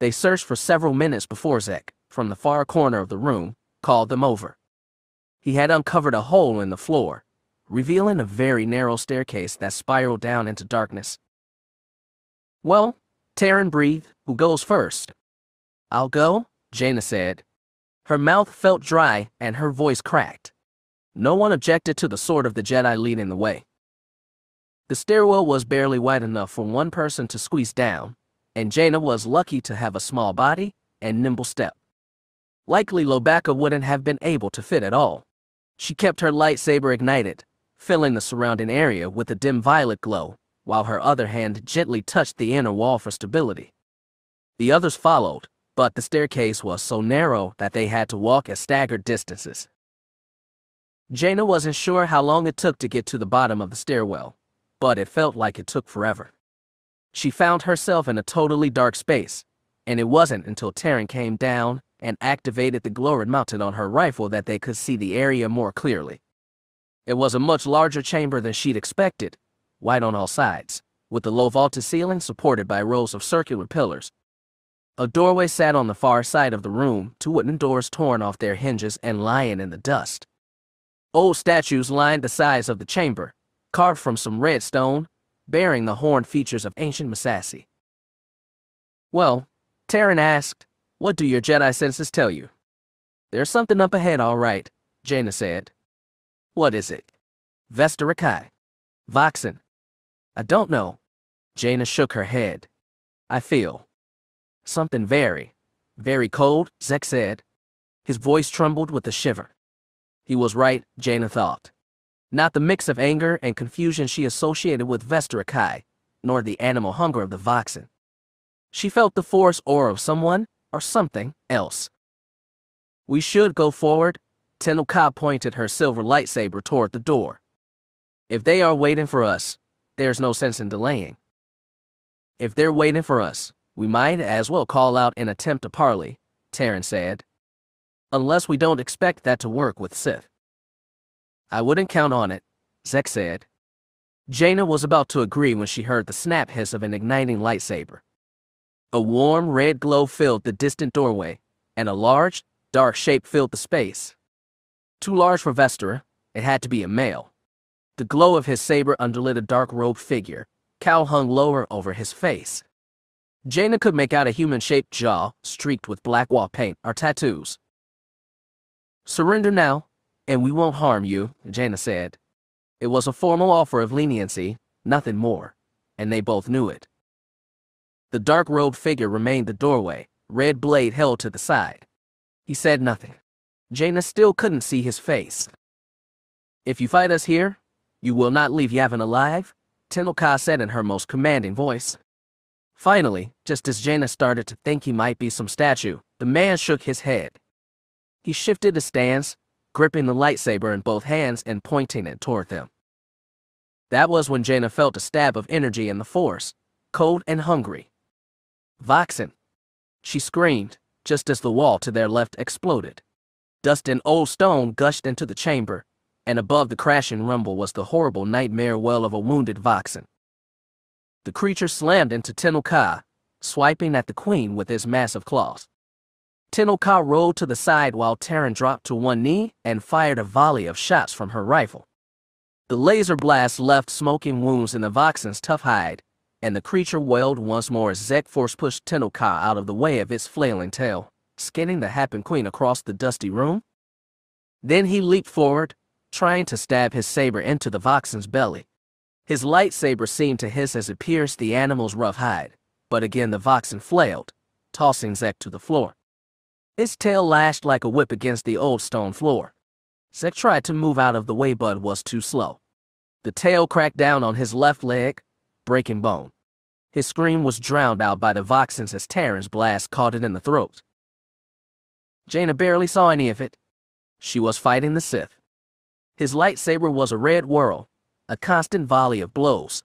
They searched for several minutes before Zek, from the far corner of the room, called them over. He had uncovered a hole in the floor, revealing a very narrow staircase that spiraled down into darkness. "Well," Taryn breathed, "who goes first?" "I'll go," Jaina said. Her mouth felt dry and her voice cracked. No one objected to the sword of the Jedi leading the way. The stairwell was barely wide enough for one person to squeeze down, and Jaina was lucky to have a small body and nimble step. Likely Lobaka wouldn't have been able to fit at all. She kept her lightsaber ignited, filling the surrounding area with a dim violet glow, while her other hand gently touched the inner wall for stability. The others followed, but the staircase was so narrow that they had to walk at staggered distances. Jaina wasn't sure how long it took to get to the bottom of the stairwell, but it felt like it took forever. She found herself in a totally dark space, and it wasn't until Taryn came down and activated the glower mounted on her rifle that they could see the area more clearly. It was a much larger chamber than she'd expected, white on all sides, with the low vaulted ceiling supported by rows of circular pillars. A doorway sat on the far side of the room, two wooden doors torn off their hinges and lying in the dust. Old statues lined the sides of the chamber, carved from some red stone, bearing the horned features of ancient Massassi. "Well," Taryn asked, "what do your Jedi senses tell you?" "There's something up ahead, all right," Jaina said. "What is it?" "Vesta Rakai. Voxen." "I don't know." Jaina shook her head. "I feel something very, very cold," Zek said. His voice trembled with a shiver. He was right, Jaina thought. Not the mix of anger and confusion she associated with Vesta Rakai, nor the animal hunger of the Voxen. She felt the force aura of someone or something else. "We should go forward," Tenno Ka pointed her silver lightsaber toward the door. "If they are waiting for us, there's no sense in delaying." "If they're waiting for us, we might as well call out and attempt a parley," Taryn said. "Unless we don't expect that to work with Sith." "I wouldn't count on it," Zek said. Jaina was about to agree when she heard the snap hiss of an igniting lightsaber. A warm red glow filled the distant doorway, and a large, dark shape filled the space. Too large for Vestera, it had to be a male. The glow of his saber underlit a dark-robed figure, cowl hung lower over his face. Jaina could make out a human-shaped jaw streaked with black wall paint or tattoos. "Surrender now, and we won't harm you," Jaina said. It was a formal offer of leniency, nothing more, and they both knew it. The dark-robed figure remained the doorway, red blade held to the side. He said nothing. Jaina still couldn't see his face. "If you fight us here, you will not leave Yavin alive," Tenno Ka said in her most commanding voice. Finally, just as Jaina started to think he might be some statue, the man shook his head. He shifted his stance, gripping the lightsaber in both hands and pointing it toward them. That was when Jaina felt a stab of energy in the Force, cold and hungry. "Voxen!" She screamed, just as the wall to their left exploded. Dust and old stone gushed into the chamber, and above the crashing rumble was the horrible nightmare wail of a wounded Voxen. The creature slammed into Tenno Ka, swiping at the queen with his massive claws. Tenno Ka rolled to the side while Taryn dropped to one knee and fired a volley of shots from her rifle. The laser blast left smoking wounds in the Voxen's tough hide, and the creature wailed once more as Zek force pushed Tenno Ka out of the way of its flailing tail, skinning the happen queen across the dusty room. Then he leaped forward, trying to stab his saber into the Voxen's belly. His lightsaber seemed to hiss as it pierced the animal's rough hide, but again the Voxen flailed, tossing Zek to the floor. Its tail lashed like a whip against the old stone floor. Zek tried to move out of the way but was too slow. The tail cracked down on his left leg, breaking bone. His scream was drowned out by the Voxens as Taryn's blast caught it in the throat. Jaina barely saw any of it. She was fighting the Sith. His lightsaber was a red whirl, a constant volley of blows.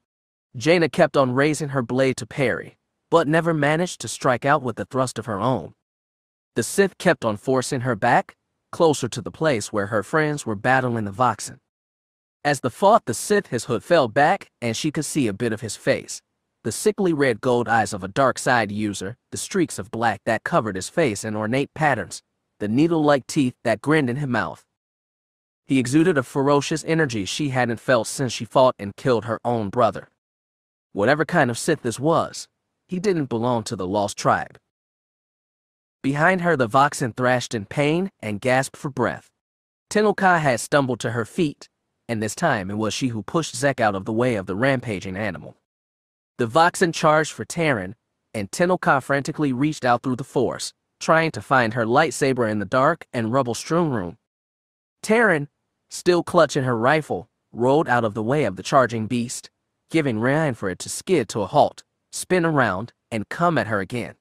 Jaina kept on raising her blade to parry, but never managed to strike out with a thrust of her own. The Sith kept on forcing her back, closer to the place where her friends were battling the Voxen. As the fought the Sith, his hood fell back, and she could see a bit of his face. The sickly red gold eyes of a dark side user, the streaks of black that covered his face in ornate patterns, the needle-like teeth that grinned in his mouth. He exuded a ferocious energy she hadn't felt since she fought and killed her own brother. Whatever kind of Sith this was, he didn't belong to the lost tribe. Behind her, the Voxen thrashed in pain and gasped for breath. Tenno Ka had stumbled to her feet, and this time it was she who pushed Zek out of the way of the rampaging animal. The Voxen charged for Terran, and Tenno Ka frantically reached out through the Force, trying to find her lightsaber in the dark and rubble-strewn room. Terran, still clutching her rifle, rolled out of the way of the charging beast, giving rein for it to skid to a halt, spin around, and come at her again.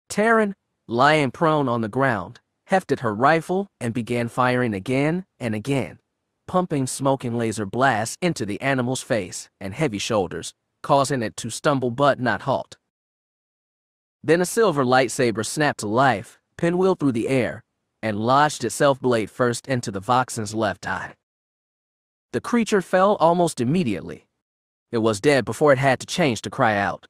Terran, lying prone on the ground, hefted her rifle and began firing again and again, pumping smoking laser blasts into the animal's face and heavy shoulders, causing it to stumble but not halt. Then a silver lightsaber snapped to life, pinwheeled through the air, and lodged itself blade first into the Voxen's left eye. The creature fell almost immediately. It was dead before it had to change to cry out.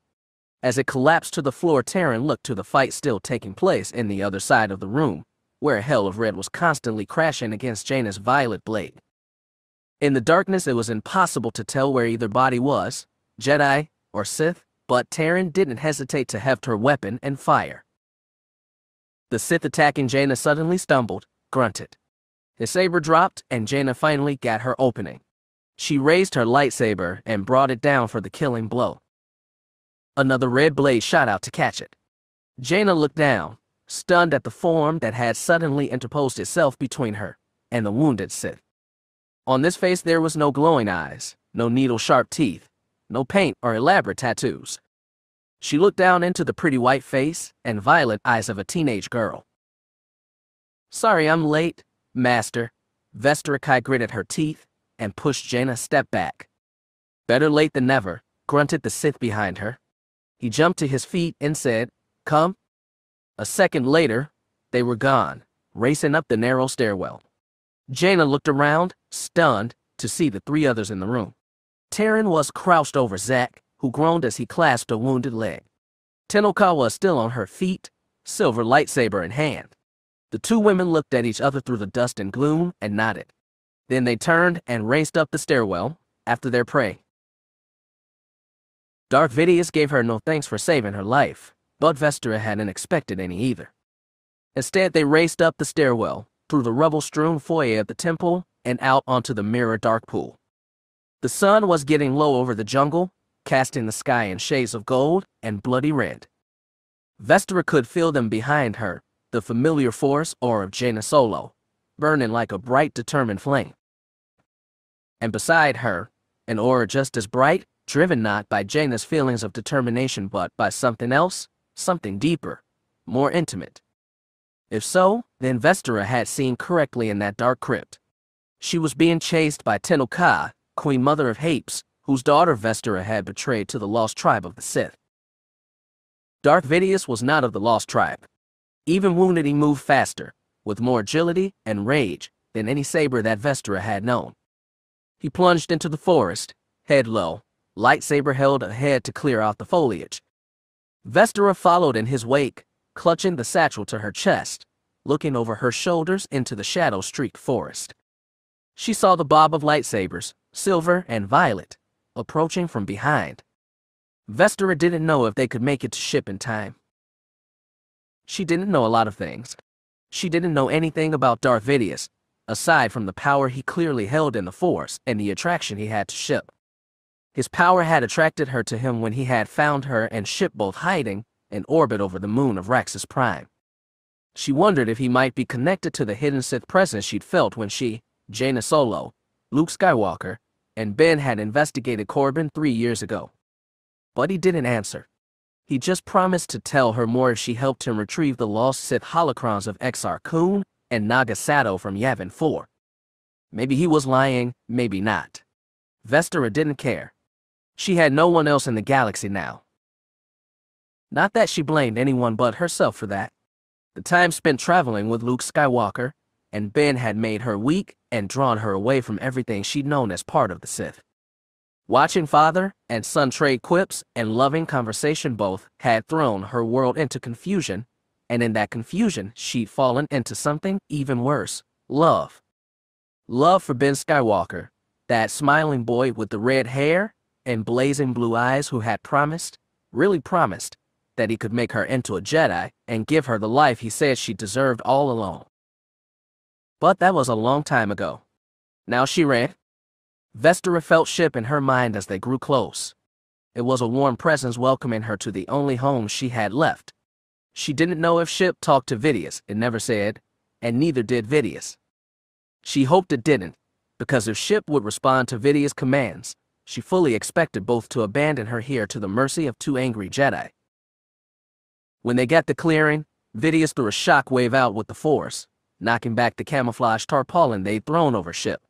As it collapsed to the floor, Terran looked to the fight still taking place in the other side of the room, where a hell of red was constantly crashing against Jaina's violet blade. In the darkness, it was impossible to tell where either body was, Jedi or Sith, but Terran didn't hesitate to heft her weapon and fire. The Sith attacking Jaina suddenly stumbled, grunted. His saber dropped, and Jaina finally got her opening. She raised her lightsaber and brought it down for the killing blow. Another red blade shot out to catch it. Jaina looked down, stunned at the form that had suddenly interposed itself between her and the wounded Sith. On this face there was no glowing eyes, no needle-sharp teeth, no paint or elaborate tattoos. She looked down into the pretty white face and violet eyes of a teenage girl. "Sorry I'm late, Master." Vestra Kai gritted her teeth and pushed Jaina a step back. "Better late than never," grunted the Sith behind her. He jumped to his feet and said, "Come." A second later, they were gone, racing up the narrow stairwell. Jaina looked around, stunned, to see the three others in the room. Terran was crouched over Zek, who groaned as he clasped a wounded leg. Tenno Ka was still on her feet, silver lightsaber in hand. The two women looked at each other through the dust and gloom and nodded. Then they turned and raced up the stairwell after their prey. Darth Vidius gave her no thanks for saving her life, but Vestra hadn't expected any either. Instead, they raced up the stairwell, through the rubble-strewn foyer of the temple, and out onto the mirror dark pool. The sun was getting low over the jungle, casting the sky in shades of gold and bloody red. Vestra could feel them behind her, the familiar force aura of Jaina Solo, burning like a bright, determined flame. And beside her, an aura just as bright, driven not by Jaina's feelings of determination but by something else, something deeper, more intimate. If so, then Vestra had seen correctly in that dark crypt. She was being chased by Tenno Ka, Queen Mother of Hapes, whose daughter Vestra had betrayed to the lost tribe of the Sith. Darth Vidius was not of the lost tribe. Even wounded, he moved faster, with more agility and rage than any saber that Vestra had known. He plunged into the forest, head low, lightsaber held ahead to clear out the foliage. Vestra followed in his wake, clutching the satchel to her chest, looking over her shoulders into the shadow-streaked forest. She saw the bob of lightsabers, silver and violet, approaching from behind. Vestra didn't know if they could make it to ship in time. She didn't know a lot of things. She didn't know anything about Darth Vidius, aside from the power he clearly held in the Force and the attraction he had to ship. His power had attracted her to him when he had found her and ship both hiding in orbit over the moon of Raxus Prime. She wondered if he might be connected to the hidden Sith presence she'd felt when she, Jaina Solo, Luke Skywalker, and Ben had investigated Corbin 3 years ago. But he didn't answer. He just promised to tell her more if she helped him retrieve the lost Sith holocrons of Exar Kun and Naga Sato from Yavin 4. Maybe he was lying, maybe not. Vestra didn't care. She had no one else in the galaxy now. Not that she blamed anyone but herself for that. The time spent traveling with Luke Skywalker, and Ben had made her weak and drawn her away from everything she'd known as part of the Sith. Watching father and son trade quips and loving conversation both had thrown her world into confusion, and in that confusion she'd fallen into something even worse: love. Love for Ben Skywalker, that smiling boy with the red hair and blazing blue eyes who had promised, really promised, that he could make her into a Jedi and give her the life he said she deserved all along. But that was a long time ago. Now she ran. Vestera felt ship in her mind as they grew close. It was a warm presence welcoming her to the only home she had left. She didn't know if Ship talked to Vidius, it never said, and neither did Vidius. She hoped it didn't, because if Ship would respond to Vidius' commands, she fully expected both to abandon her here to the mercy of two angry Jedi. When they got the clearing, Vidius threw a shockwave out with the Force, knocking back the camouflage tarpaulin they'd thrown over Ship.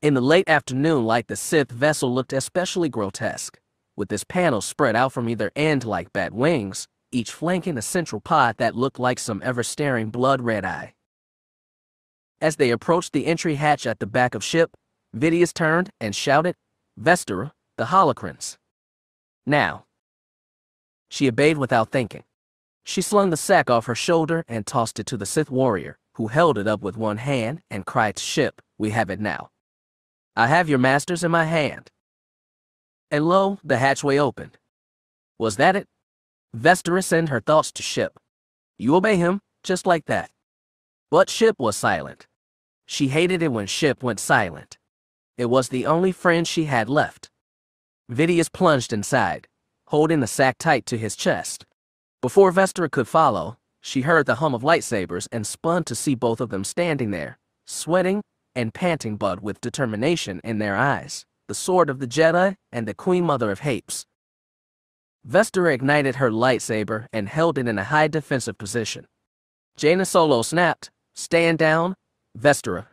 In the late afternoon light, the Sith vessel looked especially grotesque, with its panels spread out from either end like bat wings, each flanking a central pod that looked like some ever-staring blood-red eye. As they approached the entry hatch at the back of Ship, Vidius turned and shouted, "Vestera, the holocrons." Now. She obeyed without thinking. She slung the sack off her shoulder and tossed it to the Sith warrior, who held it up with one hand and cried to Ship, "We have it now. I have your masters in my hand." And lo, the hatchway opened. Was that it? Vestera sent her thoughts to Ship. You obey him, just like that. But Ship was silent. She hated it when Ship went silent. It was the only friend she had left. Vidius plunged inside, holding the sack tight to his chest. Before Vestera could follow, she heard the hum of lightsabers and spun to see both of them standing there, sweating and panting but with determination in their eyes, the sword of the Jedi and the Queen Mother of Hapes. Vestera ignited her lightsaber and held it in a high defensive position. Jaina Solo snapped, "Stand down, Vestera."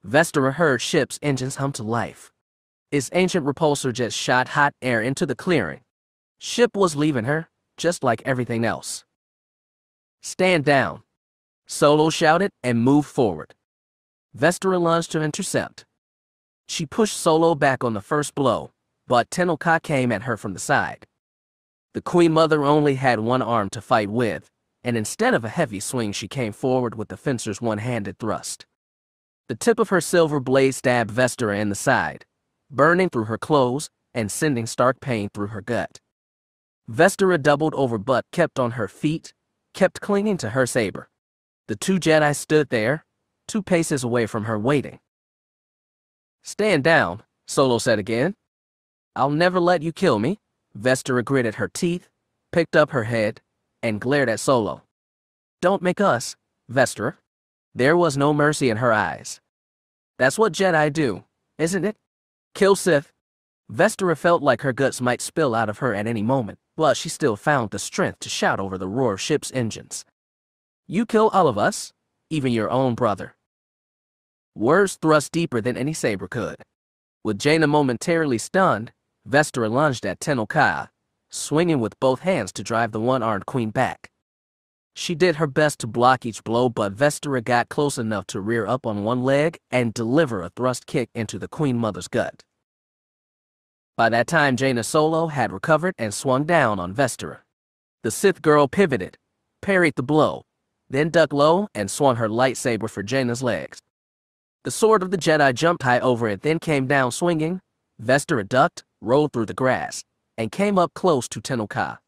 Vestera heard Ship's engines hum to life. Its ancient repulsor jets shot hot air into the clearing. Ship was leaving her, just like everything else. "Stand down," Solo shouted and moved forward. Vestera lunged to intercept. She pushed Solo back on the first blow, but Tenno Ka came at her from the side. The Queen Mother only had one arm to fight with, and instead of a heavy swing she came forward with the fencer's one-handed thrust. The tip of her silver blade stabbed Vestera in the side, burning through her clothes and sending stark pain through her gut. Vestera doubled over but kept on her feet, kept clinging to her saber. The two Jedi stood there, 2 paces away from her waiting. "Stand down," Solo said again. "I'll never let you kill me." Vestera gritted her teeth, picked up her head, and glared at Solo. "Don't make us, Vestera." There was no mercy in her eyes. "That's what Jedi do, isn't it? Kill Sith." Vestera felt like her guts might spill out of her at any moment, but she still found the strength to shout over the roar of Ship's engines. "You kill all of us, even your own brother." Words thrust deeper than any saber could. With Jaina momentarily stunned, Vestera lunged at Tenno Ka, swinging with both hands to drive the one-armed queen back. She did her best to block each blow, but Vestera got close enough to rear up on one leg and deliver a thrust kick into the Queen Mother's gut. By that time, Jaina Solo had recovered and swung down on Vestera. The Sith girl pivoted, parried the blow, then ducked low and swung her lightsaber for Jaina's legs. The sword of the Jedi jumped high over it, then came down swinging. Vestera ducked, rolled through the grass, and came up close to Tenno Ka.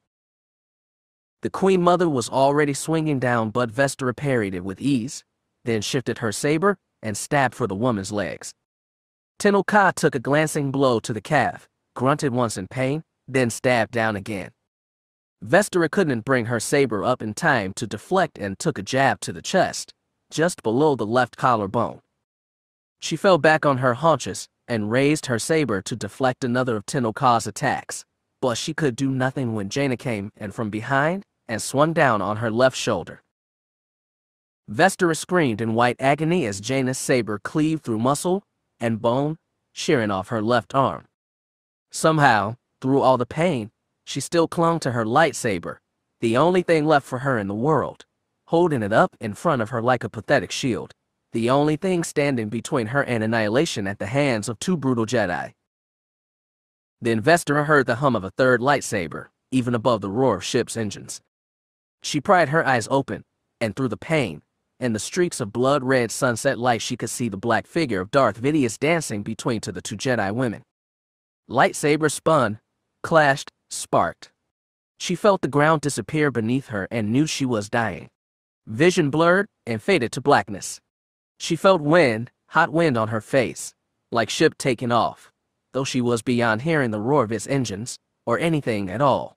The Queen Mother was already swinging down, but Vestera parried it with ease, then shifted her saber and stabbed for the woman's legs. Tenno Ka took a glancing blow to the calf, grunted once in pain, then stabbed down again. Vestera couldn't bring her saber up in time to deflect and took a jab to the chest, just below the left collarbone. She fell back on her haunches and raised her saber to deflect another of Tenno Ka's attacks, but she could do nothing when Jaina came in from behind and swung down on her left shoulder. Vestera screamed in white agony as Jaina's saber cleaved through muscle and bone, shearing off her left arm. Somehow, through all the pain, she still clung to her lightsaber, the only thing left for her in the world, holding it up in front of her like a pathetic shield, the only thing standing between her and annihilation at the hands of two brutal Jedi. The investor heard the hum of a third lightsaber, even above the roar of ship's engines. She pried her eyes open, and through the pain, and the streaks of blood-red sunset light she could see the black figure of Darth Sidious dancing between the two Jedi women. Lightsabers spun, clashed, sparked. She felt the ground disappear beneath her and knew she was dying. Vision blurred and faded to blackness. She felt wind, hot wind on her face, like ship taking off, though she was beyond hearing the roar of its engines, or anything at all.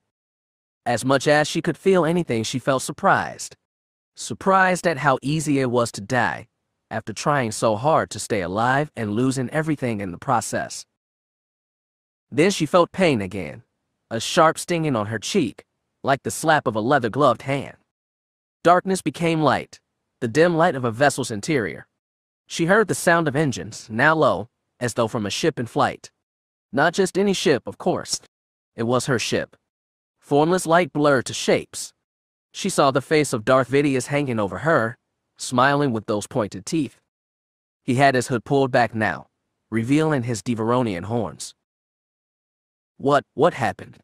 As much as she could feel anything, she felt surprised. Surprised at how easy it was to die, after trying so hard to stay alive and losing everything in the process. Then she felt pain again, a sharp stinging on her cheek, like the slap of a leather-gloved hand. Darkness became light, the dim light of a vessel's interior. She heard the sound of engines, now low, as though from a ship in flight. Not just any ship, of course. It was her ship. Formless light blurred to shapes. She saw the face of Darth Sidious hanging over her, smiling with those pointed teeth. He had his hood pulled back now, revealing his Devaronian horns. What happened?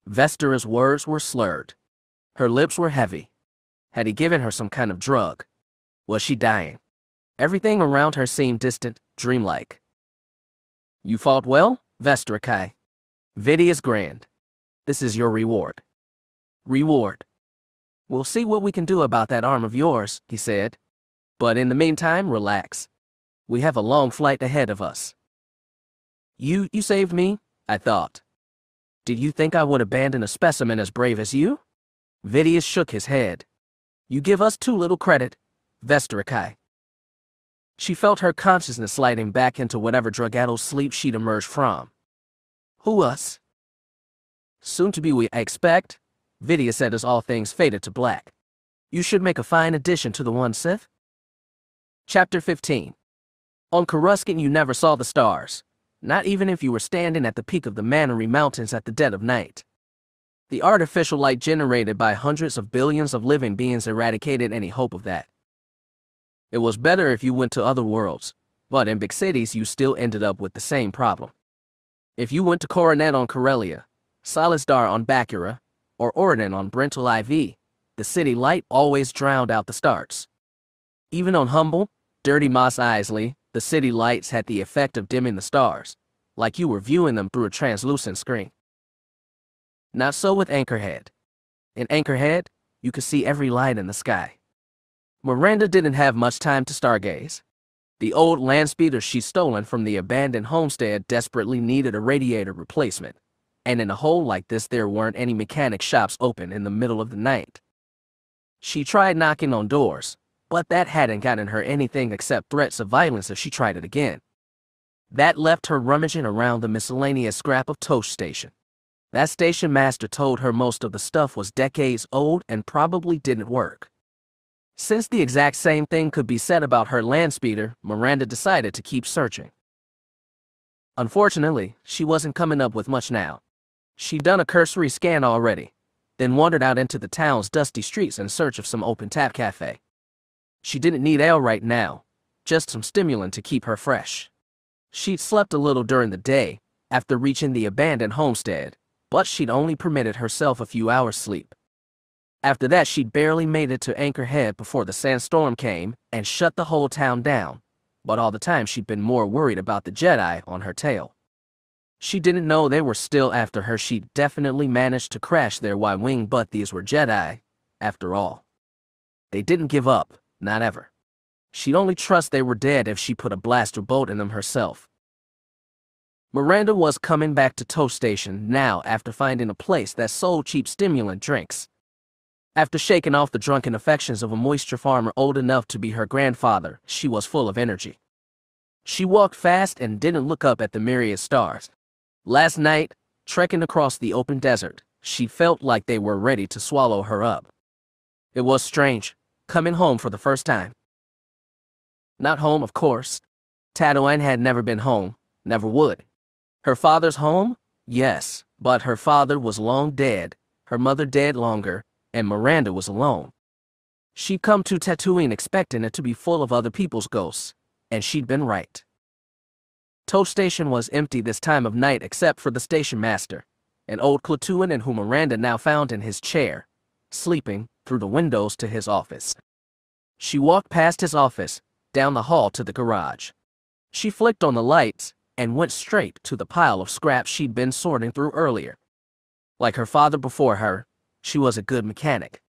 Vestira's words were slurred. Her lips were heavy. Had he given her some kind of drug? Was she dying? Everything around her seemed distant, dreamlike. You fought well, Vestira Kai. Sidious grinned. This is your reward. Reward. We'll see what we can do about that arm of yours, he said. But in the meantime, relax. We have a long flight ahead of us. You saved me, I thought. Did you think I would abandon a specimen as brave as you? Sidious shook his head. You give us too little credit, Vestira Kai. She felt her consciousness sliding back into whatever drug-addled sleep she'd emerged from. Who us? Soon to be, we expect, Sidious said as all things faded to black. You should make a fine addition to the one Sith. Chapter 15. On Coruscant you never saw the stars, not even if you were standing at the peak of the Mannery Mountains at the dead of night. The artificial light generated by hundreds of billions of living beings eradicated any hope of that. It was better if you went to other worlds, but in big cities you still ended up with the same problem. If you went to Coronet on Corellia, Salisdar on Bacura, or Orion on Brental IV, the city light always drowned out the stars. Even on Humble, dirty Mos Eisley, the city lights had the effect of dimming the stars, like you were viewing them through a translucent screen. Not so with Anchorhead. In Anchorhead, you could see every light in the sky. Miranda didn't have much time to stargaze. The old landspeeder she'd stolen from the abandoned homestead desperately needed a radiator replacement, and in a hole like this there weren't any mechanic shops open in the middle of the night. She tried knocking on doors, but that hadn't gotten her anything except threats of violence if she tried it again. That left her rummaging around the miscellaneous scrap of toast station. That station master told her most of the stuff was decades old and probably didn't work. Since the exact same thing could be said about her landspeeder, Miranda decided to keep searching. Unfortunately, she wasn't coming up with much now. She'd done a cursory scan already, then wandered out into the town's dusty streets in search of some open-tap cafe. She didn't need ale right now, just some stimulant to keep her fresh. She'd slept a little during the day, after reaching the abandoned homestead, but she'd only permitted herself a few hours' sleep. After that, she'd barely made it to Anchorhead before the sandstorm came and shut the whole town down, but all the time she'd been more worried about the Jedi on her tail. She didn't know they were still after her. She'd definitely managed to crash there Y-wing, but these were Jedi, after all. They didn't give up, not ever. She'd only trust they were dead if she put a blaster bolt in them herself. Miranda was coming back to Toast Station now after finding a place that sold cheap stimulant drinks. After shaking off the drunken affections of a moisture farmer old enough to be her grandfather, she was full of energy. She walked fast and didn't look up at the myriad stars. Last night, trekking across the open desert, she felt like they were ready to swallow her up. It was strange, coming home for the first time. Not home, of course. Tatooine had never been home, never would. Her father's home? Yes, but her father was long dead, her mother dead longer, and Miranda was alone. She'd come to Tatooine expecting it to be full of other people's ghosts, and she'd been right. Toad Station was empty this time of night except for the station master, an old Tatooinan whom Miranda now found in his chair, sleeping through the windows to his office. She walked past his office, down the hall to the garage. She flicked on the lights and went straight to the pile of scraps she'd been sorting through earlier. Like her father before her, she was a good mechanic.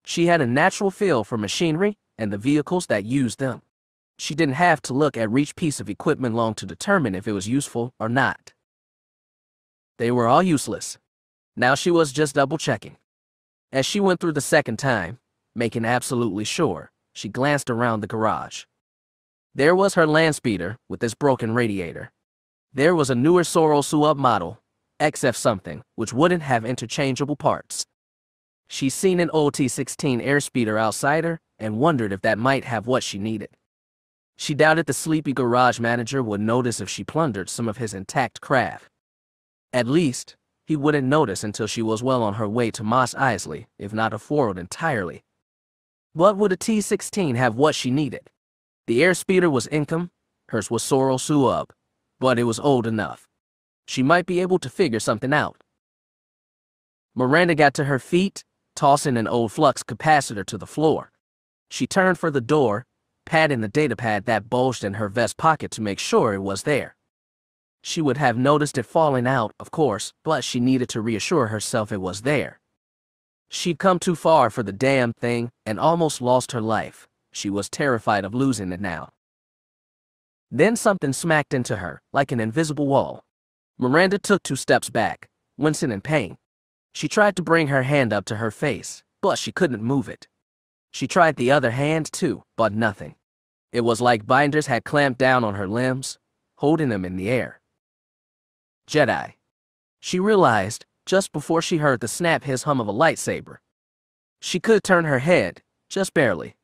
She had a natural feel for machinery and the vehicles that used them. She didn't have to look at each piece of equipment long to determine if it was useful or not. They were all useless. Now she was just double-checking. As she went through the second time, making absolutely sure, she glanced around the garage. There was her land speeder with its broken radiator. There was a newer Soro Suub model, XF something, which wouldn't have interchangeable parts. She'd seen an old T-16 airspeeder outside her and wondered if that might have what she needed. She doubted the sleepy garage manager would notice if she plundered some of his intact craft. At least, he wouldn't notice until she was well on her way to Mos Eisley, if not off-world entirely. But would a T-16 have what she needed? The airspeeder was Income, hers was Soro Suub, but it was old enough. She might be able to figure something out. Miranda got to her feet, tossing an old flux capacitor to the floor. She turned for the door, patting the datapad that bulged in her vest pocket to make sure it was there. She would have noticed it falling out, of course, but she needed to reassure herself it was there. She'd come too far for the damn thing and almost lost her life. She was terrified of losing it now. Then something smacked into her, like an invisible wall. Miranda took 2 steps back, wincing in pain. She tried to bring her hand up to her face, but she couldn't move it. She tried the other hand too, but nothing. It was like binders had clamped down on her limbs, holding them in the air. Jedi. She realized, just before she heard the snap-hiss hum of a lightsaber. She could turn her head, just barely.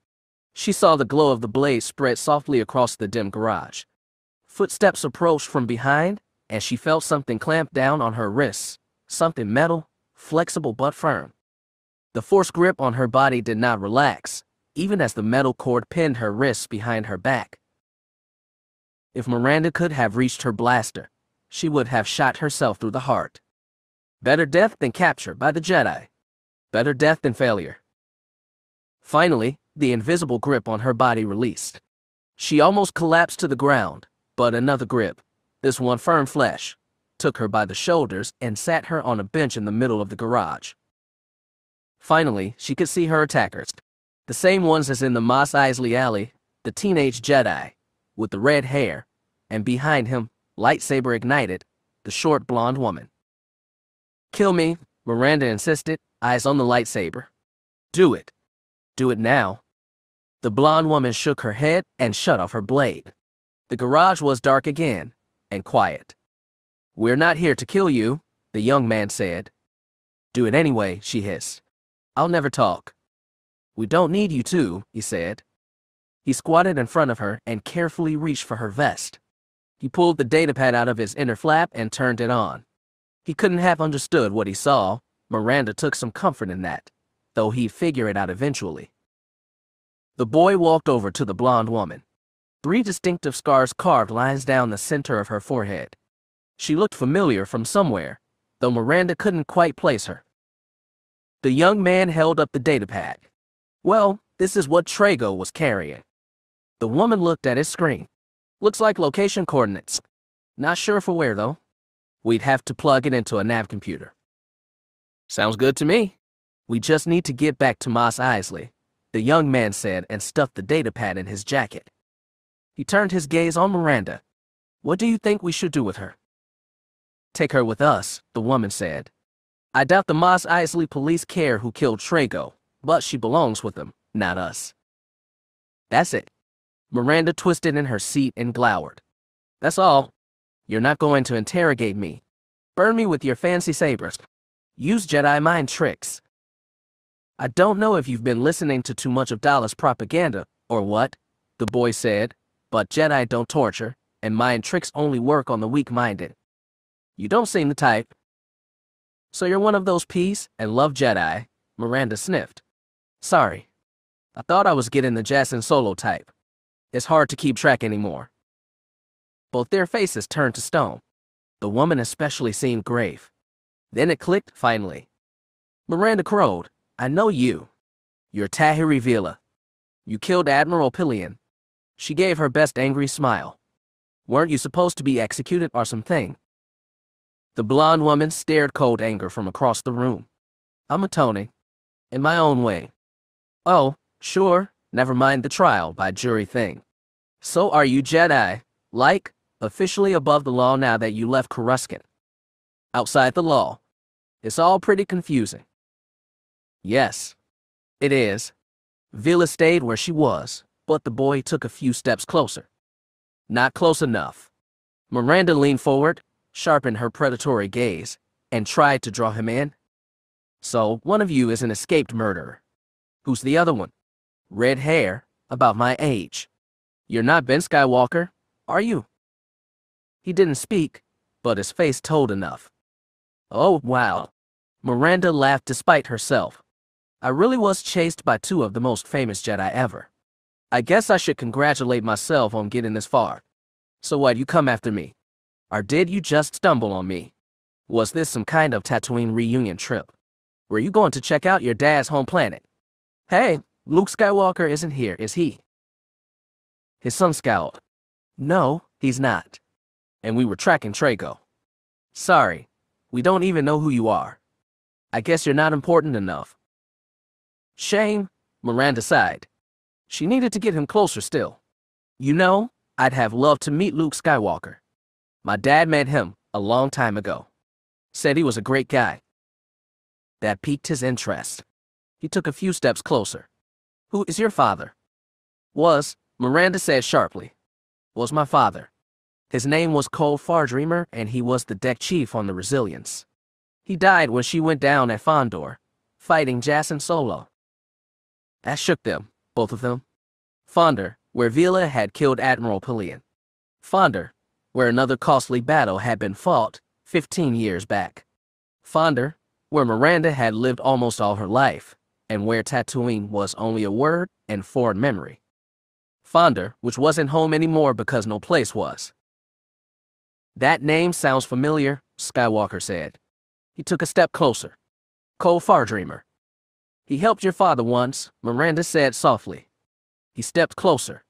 She saw the glow of the blade spread softly across the dim garage. Footsteps approached from behind, and she felt something clamp down on her wrists, something metal, flexible but firm. The force grip on her body did not relax, even as the metal cord pinned her wrists behind her back. If Miranda could have reached her blaster, she would have shot herself through the heart. Better death than capture by the Jedi. Better death than failure. Finally, the invisible grip on her body released. She almost collapsed to the ground, but another grip, this one firm flesh, took her by the shoulders and sat her on a bench in the middle of the garage. Finally, she could see her attackers. The same ones as in the Mos Eisley alley, the teenage Jedi, with the red hair, and behind him, lightsaber ignited, the short blonde woman. "Kill me," Miranda insisted, eyes on the lightsaber. "Do it. Do it now." The blonde woman shook her head and shut off her blade. The garage was dark again, and quiet. "We're not here to kill you," the young man said. "Do it anyway," she hissed. "I'll never talk." "We don't need you to," he said. He squatted in front of her and carefully reached for her vest. He pulled the datapad out of his inner flap and turned it on. He couldn't have understood what he saw. Miranda took some comfort in that, though he'd figure it out eventually. The boy walked over to the blonde woman. 3 distinctive scars carved lines down the center of her forehead. She looked familiar from somewhere, though Miranda couldn't quite place her. The young man held up the datapad. "Well, this is what Trago was carrying." The woman looked at his screen. "Looks like location coordinates. Not sure for where, though. We'd have to plug it into a nav computer." "Sounds good to me. We just need to get back to Mos Eisley," the young man said and stuffed the datapad in his jacket. He turned his gaze on Miranda. "What do you think we should do with her?" "Take her with us," the woman said. "I doubt the Mos Eisley police care who killed Trago, but she belongs with them, not us." "That's it." Miranda twisted in her seat and glowered. "That's all. You're not going to interrogate me. Burn me with your fancy sabers. Use Jedi mind tricks. I don't know if you've been listening to too much of Dallas propaganda, or what," the boy said, "but Jedi don't torture, and mind tricks only work on the weak-minded. You don't seem the type." "So you're one of those peace and love Jedi," Miranda sniffed. "Sorry. I thought I was getting the Jaina Solo type. It's hard to keep track anymore. Both their faces turned to stone. The woman especially seemed grave. Then it clicked, finally. Miranda crowed, I know you. You're Tahiri Veila. You killed Admiral Pillion. She gave her best angry smile. Weren't you supposed to be executed or something? The blonde woman stared cold anger from across the room. I'm atoning. In my own way. Oh, sure, never mind the trial by jury thing. So are you Jedi, like, officially above the law now that you left Coruscant? Outside the law. It's all pretty confusing. Yes, it is. Veila stayed where she was, but the boy took a few steps closer. Not close enough. Miranda leaned forward, sharpened her predatory gaze, and tried to draw him in. So, one of you is an escaped murderer. Who's the other one? Red hair, about my age. You're not Ben Skywalker, are you? He didn't speak, but his face told enough. Oh, wow. Miranda laughed despite herself. I really was chased by two of the most famous Jedi ever. I guess I should congratulate myself on getting this far. So what, you come after me? Or did you just stumble on me? Was this some kind of Tatooine reunion trip? Were you going to check out your dad's home planet? Hey, Luke Skywalker isn't here, is he? His son scowled. No, he's not. And we were tracking Trago. Sorry, we don't even know who you are. I guess you're not important enough. Shame, Miranda sighed. She needed to get him closer still. You know, I'd have loved to meet Luke Skywalker. My dad met him a long time ago. Said he was a great guy. That piqued his interest. He took a few steps closer. Who is your father? Was, Miranda said sharply. Was my father. His name was Cole Fardreamer, and he was the deck chief on the Resilience. He died when she went down at Fondor, fighting Jaina Solo. That shook them, both of them. Fondor, where Veila had killed Admiral Pillion. Fondor, where another costly battle had been fought 15 years back. Fondor, where Miranda had lived almost all her life, and where Tatooine was only a word and foreign memory. Fondor, which wasn't home anymore because no place was. That name sounds familiar, Skywalker said. He took a step closer. Cole Fardreamer. He helped your father once, Miranda said softly. He stepped closer.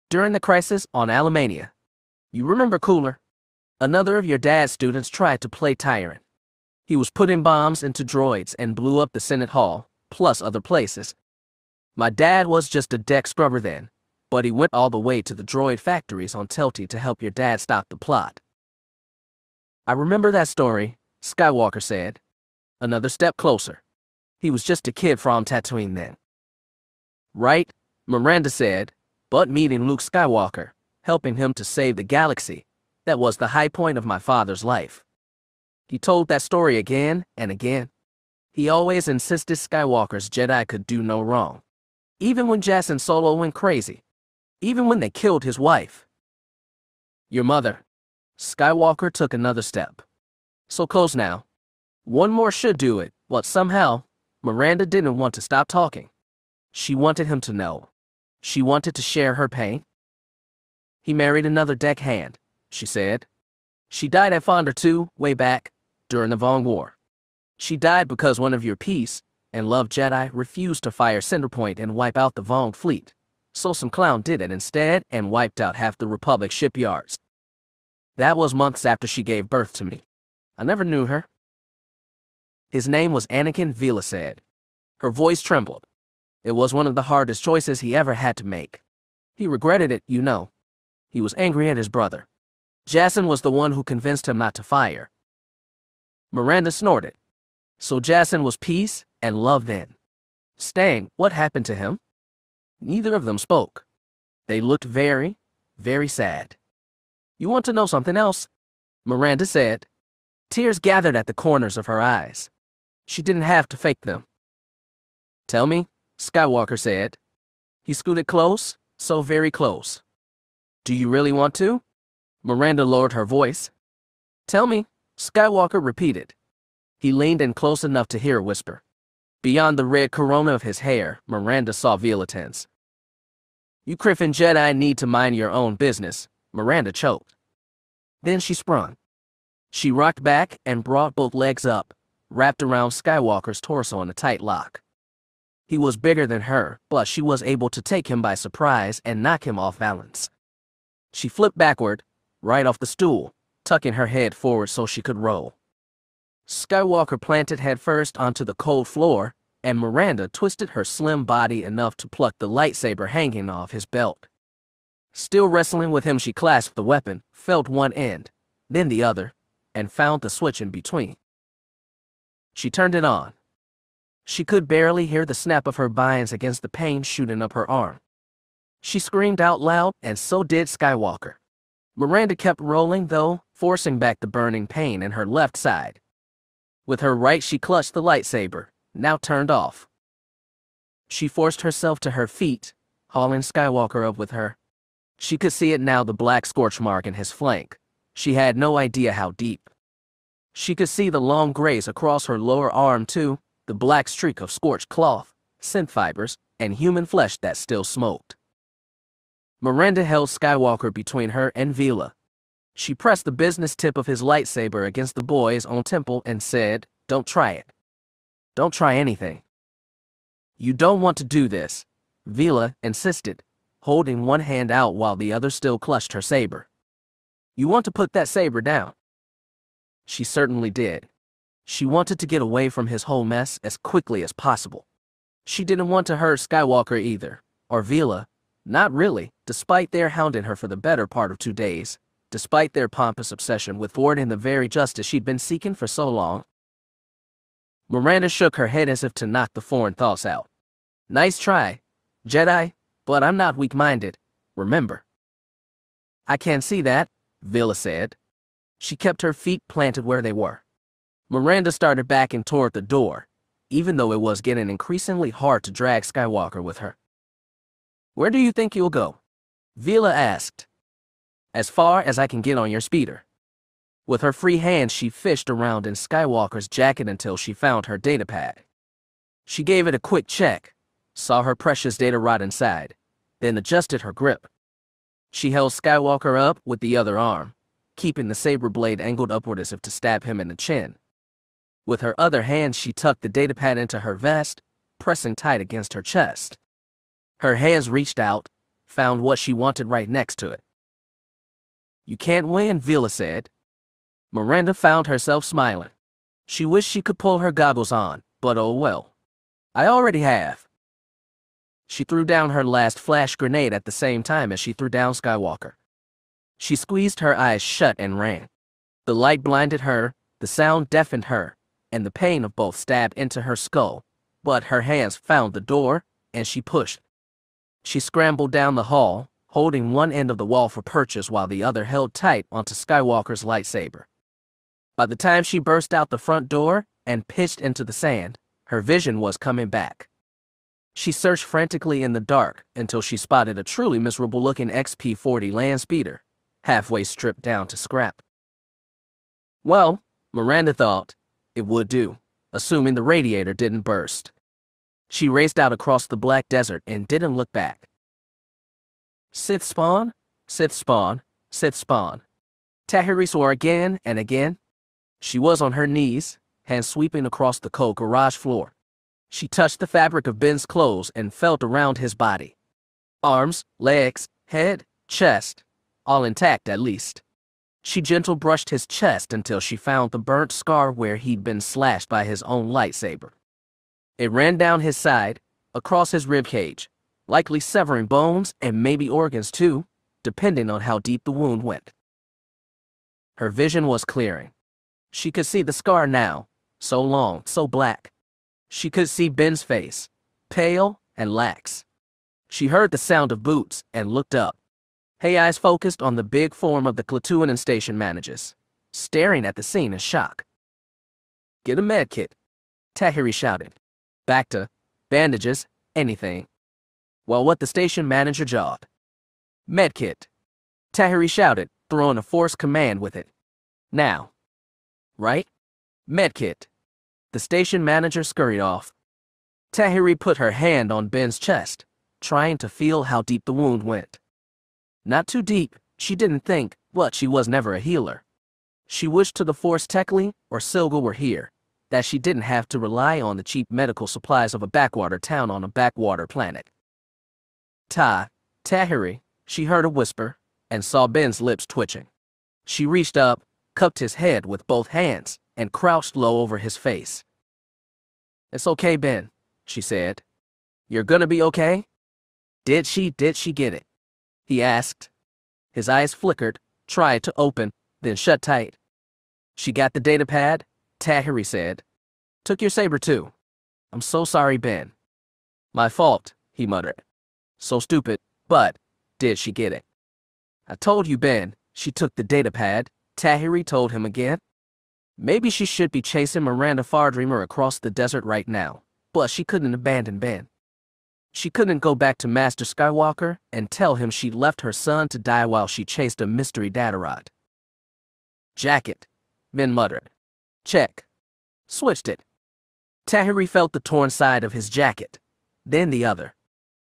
During the crisis on Alamania. You remember Cooler? Another of your dad's students tried to play tyrant. He was putting bombs into droids and blew up the Senate Hall, plus other places. My dad was just a deck scrubber then, but he went all the way to the droid factories on Telti to help your dad stop the plot. I remember that story, Skywalker said. Another step closer. He was just a kid from Tatooine then. Right, Miranda said, but meeting Luke Skywalker, helping him to save the galaxy, that was the high point of my father's life. He told that story again and again. He always insisted Skywalker's Jedi could do no wrong. Even when Jaina Solo went crazy. Even when they killed his wife. Your mother. Skywalker took another step. So close now. One more should do it, but somehow, Miranda didn't want to stop talking. She wanted him to know. She wanted to share her pain. He married another deckhand, she said. She died at Fondor too, way back, during the Vong War. She died because one of your peace and love Jedi refused to fire Cinderpoint and wipe out the Vong fleet. So some clown did it instead and wiped out half the Republic shipyards. That was months after she gave birth to me. I never knew her. His name was Anakin, Veila said. Her voice trembled. It was one of the hardest choices he ever had to make. He regretted it, you know. He was angry at his brother. Jason was the one who convinced him not to fire. Miranda snorted. So Jason was peace and love then. Staying, what happened to him? Neither of them spoke. They looked very, very sad. You want to know something else? Miranda said. Tears gathered at the corners of her eyes. She didn't have to fake them. Tell me, Skywalker said. He scooted close, so very close. Do you really want to? Miranda lowered her voice. Tell me, Skywalker repeated. He leaned in close enough to hear a whisper. Beyond the red corona of his hair, Miranda saw Veila tense. "You Criffin Jedi need to mind your own business," Miranda choked. Then she sprung. She rocked back and brought both legs up, wrapped around Skywalker's torso in a tight lock. He was bigger than her, but she was able to take him by surprise and knock him off balance. She flipped backward, right off the stool, tucking her head forward so she could roll. Skywalker planted headfirst onto the cold floor, and Miranda twisted her slim body enough to pluck the lightsaber hanging off his belt. Still wrestling with him, she clasped the weapon, felt one end, then the other, and found the switch in between. She turned it on. She could barely hear the snap of her binds against the pain shooting up her arm. She screamed out loud, and so did Skywalker. Miranda kept rolling, though, forcing back the burning pain in her left side. With her right, she clutched the lightsaber, now turned off. She forced herself to her feet, hauling Skywalker up with her. She could see it now, the black scorch mark in his flank. She had no idea how deep. She could see the long graze across her lower arm, too, the black streak of scorched cloth, synth fibers, and human flesh that still smoked. Miranda held Skywalker between her and Veila. She pressed the business tip of his lightsaber against the boy's own temple and said, "Don't try it. Don't try anything." "You don't want to do this," Veila insisted, holding one hand out while the other still clutched her saber. "You want to put that saber down." She certainly did. She wanted to get away from his whole mess as quickly as possible. She didn't want to hurt Skywalker either, or Veila. Not really, despite their hounding her for the better part of 2 days, despite their pompous obsession with thwarting the very justice she'd been seeking for so long. Miranda shook her head as if to knock the foreign thoughts out. "Nice try, Jedi, but I'm not weak-minded, remember." "I can't see that," Veila said. She kept her feet planted where they were. Miranda started backing toward the door, even though it was getting increasingly hard to drag Skywalker with her. "Where do you think you'll go?" Veila asked. "As far as I can get on your speeder." With her free hand, she fished around in Skywalker's jacket until she found her datapad. She gave it a quick check, saw her precious data rot inside, then adjusted her grip. She held Skywalker up with the other arm, keeping the saber blade angled upward as if to stab him in the chin. With her other hand, she tucked the datapad into her vest, pressing tight against her chest. Her hands reached out, found what she wanted right next to it. "You can't win," Veila said. Miranda found herself smiling. She wished she could pull her goggles on, but oh well. "I already have." She threw down her last flash grenade at the same time as she threw down Skywalker. She squeezed her eyes shut and ran. The light blinded her, the sound deafened her, and the pain of both stabbed into her skull, but her hands found the door, and she pushed. She scrambled down the hall, holding one end of the wall for purchase while the other held tight onto Skywalker's lightsaber. By the time she burst out the front door and pitched into the sand, her vision was coming back. She searched frantically in the dark until she spotted a truly miserable-looking XP-40 land speeder, halfway stripped down to scrap. Well, Miranda thought, it would do, assuming the radiator didn't burst. She raced out across the black desert and didn't look back. Sith spawn, Sith spawn, Sith spawn. Tahiri swore again and again. She was on her knees, hands sweeping across the cold garage floor. She touched the fabric of Ben's clothes and felt around his body. Arms, legs, head, chest, all intact at least. She gentle brushed his chest until she found the burnt scar where he'd been slashed by his own lightsaber. It ran down his side, across his ribcage, likely severing bones and maybe organs too, depending on how deep the wound went. Her vision was clearing. She could see the scar now, so long, so black. She could see Ben's face, pale and lax. She heard the sound of boots and looked up. Her eyes focused on the big form of the Tatooine station managers, staring at the scene in shock. "Get a med kit," Tahiri shouted. "Back to bandages, anything." Well, what the station manager jawed. "Med kit," Tahiri shouted, throwing a forced command with it. "Now." "Right? Med kit." The station manager scurried off. Tahiri put her hand on Ben's chest, trying to feel how deep the wound went. Not too deep, she didn't think, but she was never a healer. She wished to the Force Tekli or Silga were here, that she didn't have to rely on the cheap medical supplies of a backwater town on a backwater planet. Tahiri, she heard a whisper, and saw Ben's lips twitching. She reached up, cupped his head with both hands, and crouched low over his face. "It's okay, Ben," she said. "You're gonna be okay?" Did she get it?" he asked. His eyes flickered, tried to open, then shut tight. "She got the datapad," Tahiri said. "Took your saber too. I'm so sorry, Ben." "My fault," he muttered. "So stupid, but did she get it?" "I told you, Ben, she took the datapad," Tahiri told him again. Maybe she should be chasing Miranda Fardreamer across the desert right now, but she couldn't abandon Ben. She couldn't go back to Master Skywalker and tell him she'd left her son to die while she chased a mystery data rod. "Jagged," Ben muttered. "Check." Switched it. Tahiri felt the torn side of his jacket, then the other.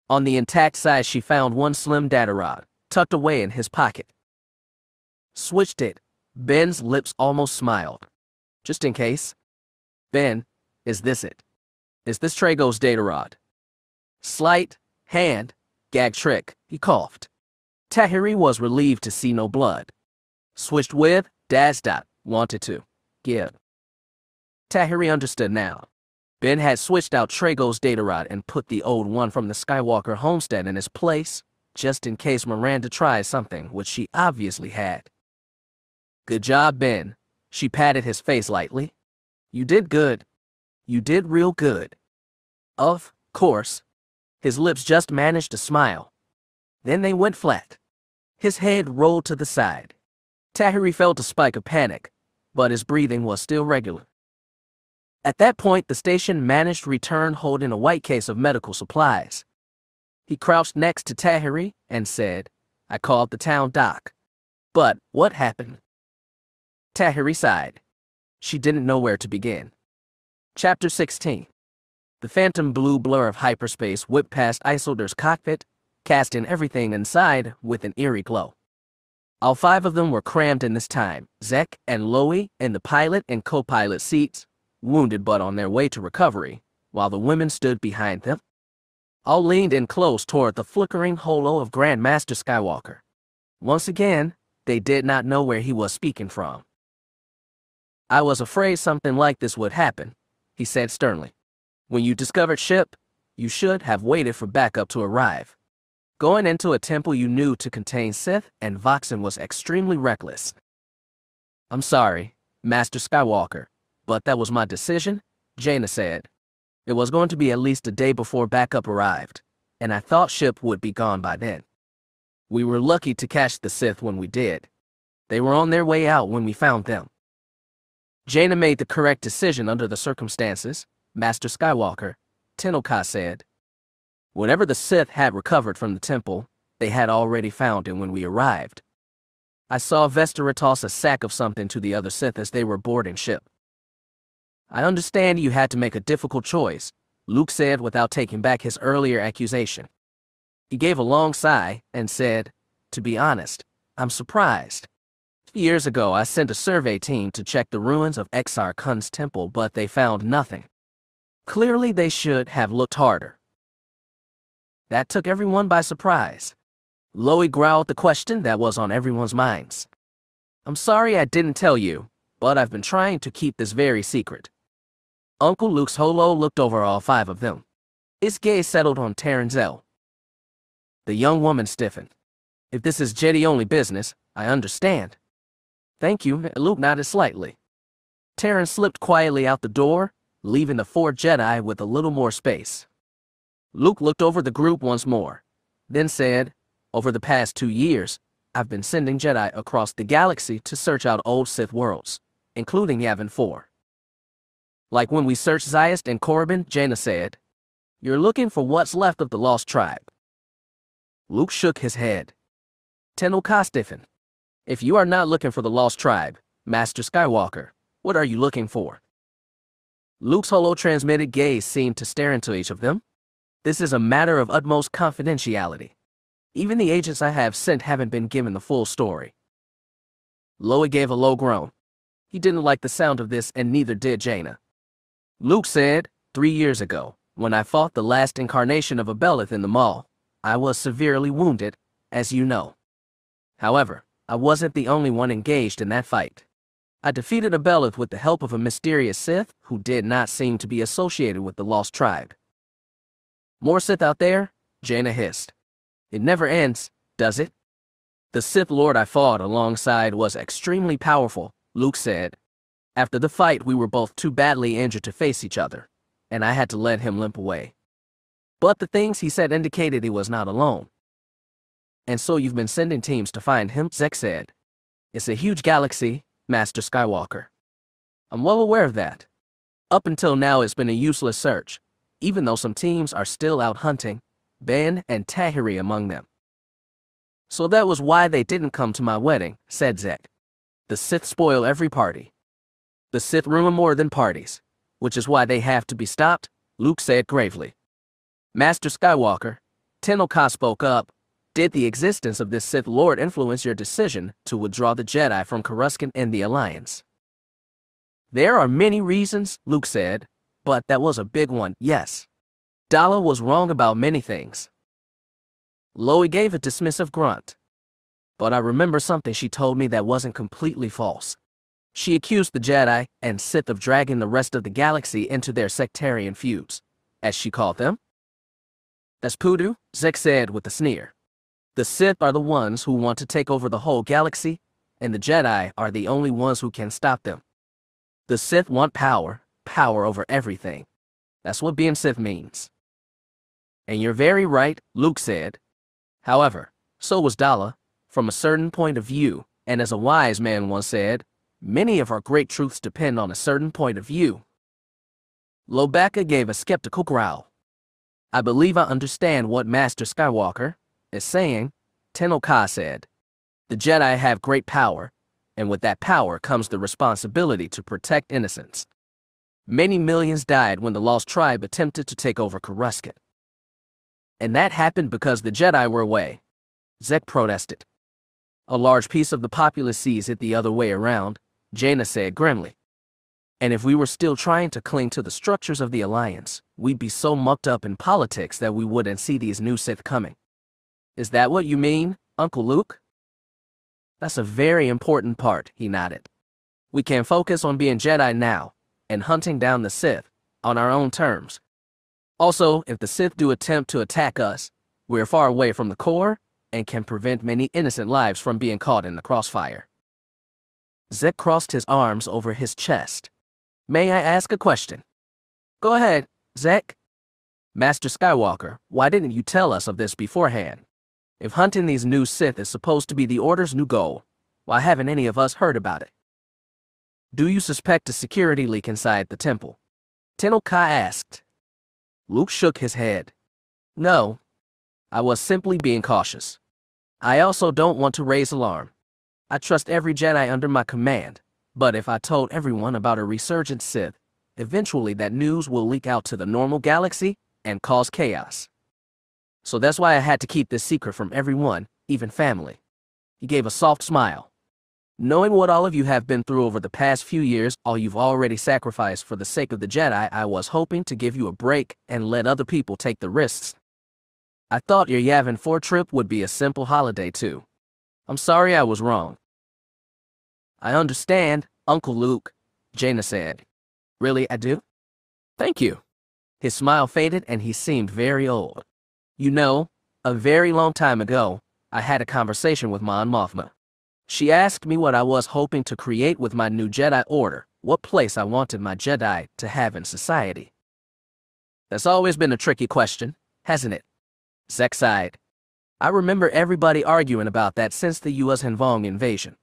On the intact side she found one slim data rod, tucked away in his pocket. Switched it. Ben's lips almost smiled. "Just in case." "Ben, is this it? Is this Trago's data rod?" "Sleight, hand, gag trick," he coughed. Tahiri was relieved to see no blood. "Switched with, wanted to. Give." Tahiri understood now. Ben had switched out Trago's data rod and put the old one from the Skywalker homestead in his place, just in case Miranda tried something, which she obviously had. "Good job, Ben." She patted his face lightly. "You did good. You did real good." Of course. His lips just managed to smile. Then they went flat. His head rolled to the side. Tahiri felt a spike of panic, but his breathing was still regular. At that point, the station managed to return holding a white case of medical supplies. He crouched next to Tahiri and said, "I called the town doc. But what happened?" Tahiri sighed. She didn't know where to begin. Chapter 16. The phantom blue blur of hyperspace whipped past Isildur's cockpit, casting everything inside with an eerie glow. All 5 of them were crammed in this time, Zek and Loie in the pilot and co-pilot seats, wounded but on their way to recovery, while the women stood behind them. All leaned in close toward the flickering holo of Grand Master Skywalker. Once again, they did not know where he was speaking from. "I was afraid something like this would happen," he said sternly. "When you discovered ship, you should have waited for backup to arrive. Going into a temple you knew to contain Sith and Voxen was extremely reckless." "I'm sorry, Master Skywalker, but that was my decision," Jaina said. "It was going to be at least a day before backup arrived, and I thought ship would be gone by then. We were lucky to catch the Sith when we did. They were on their way out when we found them." "Jaina made the correct decision under the circumstances, Master Skywalker," Tenoka said. "Whenever the Sith had recovered from the temple, they had already found him when we arrived. I saw Vestera toss a sack of something to the other Sith as they were boarding ship." "I understand you had to make a difficult choice," Luke said without taking back his earlier accusation. He gave a long sigh and said, "To be honest, I'm surprised. Years ago I sent a survey team to check the ruins of Exar Kun's temple, but they found nothing. Clearly they should have looked harder." That took everyone by surprise. Loie growled the question that was on everyone's minds. "I'm sorry I didn't tell you, but I've been trying to keep this very secret." Uncle Luke's holo looked over all 5 of them. His gaze settled on Taranzel. The young woman stiffened. "If this is Jedi-only business, I understand." "Thank you," Luke nodded slightly. Taran slipped quietly out the door, leaving the 4 Jedi with a little more space. Luke looked over the group once more, then said, "Over the past 2 years, I've been sending Jedi across the galaxy to search out old Sith worlds, including Yavin 4. Like when we searched Zayast and Korriban," Jaina said. "You're looking for what's left of the lost tribe." Luke shook his head. Tenoka stiffened. "If you are not looking for the lost tribe, Master Skywalker, what are you looking for?" Luke's holo-transmitted gaze seemed to stare into each of them. This is a matter of utmost confidentiality. Even the agents I have sent haven't been given the full story. Loie gave a low groan. He didn't like the sound of this, and neither did Jaina. Luke said, 3 years ago, when I fought the last incarnation of a Belith in the mall, I was severely wounded, as you know. However, I wasn't the only one engaged in that fight. I defeated a Belith with the help of a mysterious Sith who did not seem to be associated with the Lost Tribe. More Sith out there? Jaina hissed. It never ends, does it? The Sith Lord I fought alongside was extremely powerful, Luke said. After the fight, we were both too badly injured to face each other, and I had to let him limp away. But the things he said indicated he was not alone. And so you've been sending teams to find him, Zek said. It's a huge galaxy, Master Skywalker. I'm well aware of that. Up until now, it's been a useless search, even though some teams are still out hunting, Ben and Tahiri among them. So that was why they didn't come to my wedding, said Zek. The Sith spoil every party. The Sith ruin more than parties, which is why they have to be stopped, Luke said gravely. Master Skywalker, Tenno Ka spoke up. Did the existence of this Sith Lord influence your decision to withdraw the Jedi from Coruscant and the Alliance? There are many reasons, Luke said, but that was a big one, yes. Dala was wrong about many things. Loie gave a dismissive grunt. But I remember something she told me that wasn't completely false. She accused the Jedi and Sith of dragging the rest of the galaxy into their sectarian feuds, as she called them. That's poodoo, Zek said with a sneer. The Sith are the ones who want to take over the whole galaxy, and the Jedi are the only ones who can stop them. The Sith want power, power over everything. That's what being Sith means. And you're very right, Luke said. However, so was Dala, from a certain point of view, and as a wise man once said, many of our great truths depend on a certain point of view. Lobaka gave a skeptical growl. I believe I understand what Master Skywalker is saying, Tenno Ka said. The Jedi have great power, and with that power comes the responsibility to protect innocents. Many millions died when the Lost Tribe attempted to take over Coruscant. And that happened because the Jedi were away, Zek protested. A large piece of the populace sees it the other way around, Jaina said grimly. And if we were still trying to cling to the structures of the Alliance, we'd be so mucked up in politics that we wouldn't see these new Sith coming. Is that what you mean, Uncle Luke? That's a very important part, he nodded. We can focus on being Jedi now, and hunting down the Sith, on our own terms. Also, if the Sith do attempt to attack us, we're far away from the core, and can prevent many innocent lives from being caught in the crossfire. Zek crossed his arms over his chest. May I ask a question? Go ahead, Zek. Master Skywalker, why didn't you tell us of this beforehand? If hunting these new Sith is supposed to be the Order's new goal, why haven't any of us heard about it? Do you suspect a security leak inside the temple? Tenno Ka asked. Luke shook his head. No, I was simply being cautious. I also don't want to raise alarm. I trust every Jedi under my command, but if I told everyone about a resurgent Sith, eventually that news will leak out to the normal galaxy and cause chaos. So that's why I had to keep this secret from everyone, even family. He gave a soft smile. Knowing what all of you have been through over the past few years, all you've already sacrificed for the sake of the Jedi, I was hoping to give you a break and let other people take the risks. I thought your Yavin 4 trip would be a simple holiday too. I'm sorry I was wrong. I understand, Uncle Luke, Jaina said. Really, I do? Thank you. His smile faded and he seemed very old. You know, a very long time ago, I had a conversation with Mon Mothma. She asked me what I was hoping to create with my new Jedi Order, what place I wanted my Jedi to have in society. That's always been a tricky question, hasn't it? Zek sighed. I remember everybody arguing about that since the U.S. Hanvong invasion.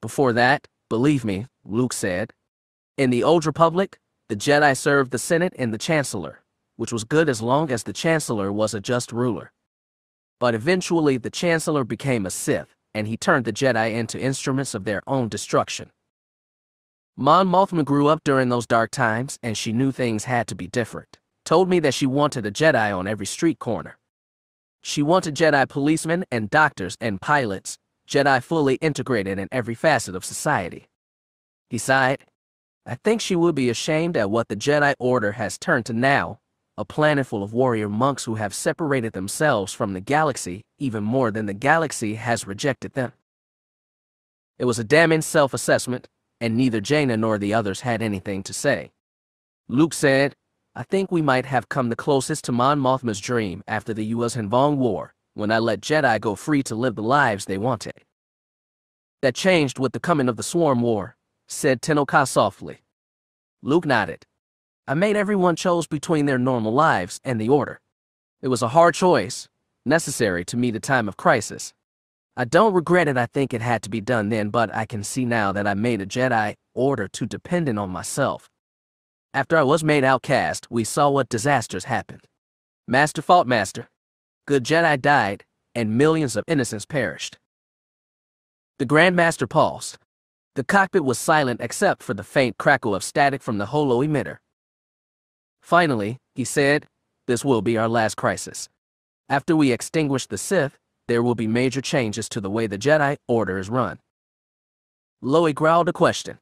Before that, believe me, Luke said, in the Old Republic, the Jedi served the Senate and the Chancellor, which was good as long as the Chancellor was a just ruler. But eventually the Chancellor became a Sith, and he turned the Jedi into instruments of their own destruction. Mon Mothma grew up during those dark times, and she knew things had to be different. Told me that she wanted a Jedi on every street corner. She wanted Jedi policemen and doctors and pilots, Jedi fully integrated in every facet of society. He sighed. I think she would be ashamed at what the Jedi Order has turned to now, a planet full of warrior monks who have separated themselves from the galaxy even more than the galaxy has rejected them. It was a damning self-assessment, and neither Jaina nor the others had anything to say. Luke said, I think we might have come the closest to Mon Mothma's dream after the US-Hanvong War, when I let Jedi go free to live the lives they wanted. That changed with the coming of the Swarm War, said Tenno-Ka softly. Luke nodded. I made everyone choose between their normal lives and the Order. It was a hard choice, necessary to meet a time of crisis. I don't regret it. I think it had to be done then, but I can see now that I made a Jedi Order too dependent on myself. After I was made outcast, we saw what disasters happened. Master fought Master. Good Jedi died, and millions of innocents perished. The Grand Master paused. The cockpit was silent except for the faint crackle of static from the holo emitter. Finally, he said, this will be our last crisis. After we extinguish the Sith, there will be major changes to the way the Jedi Order is run. Loie growled a question.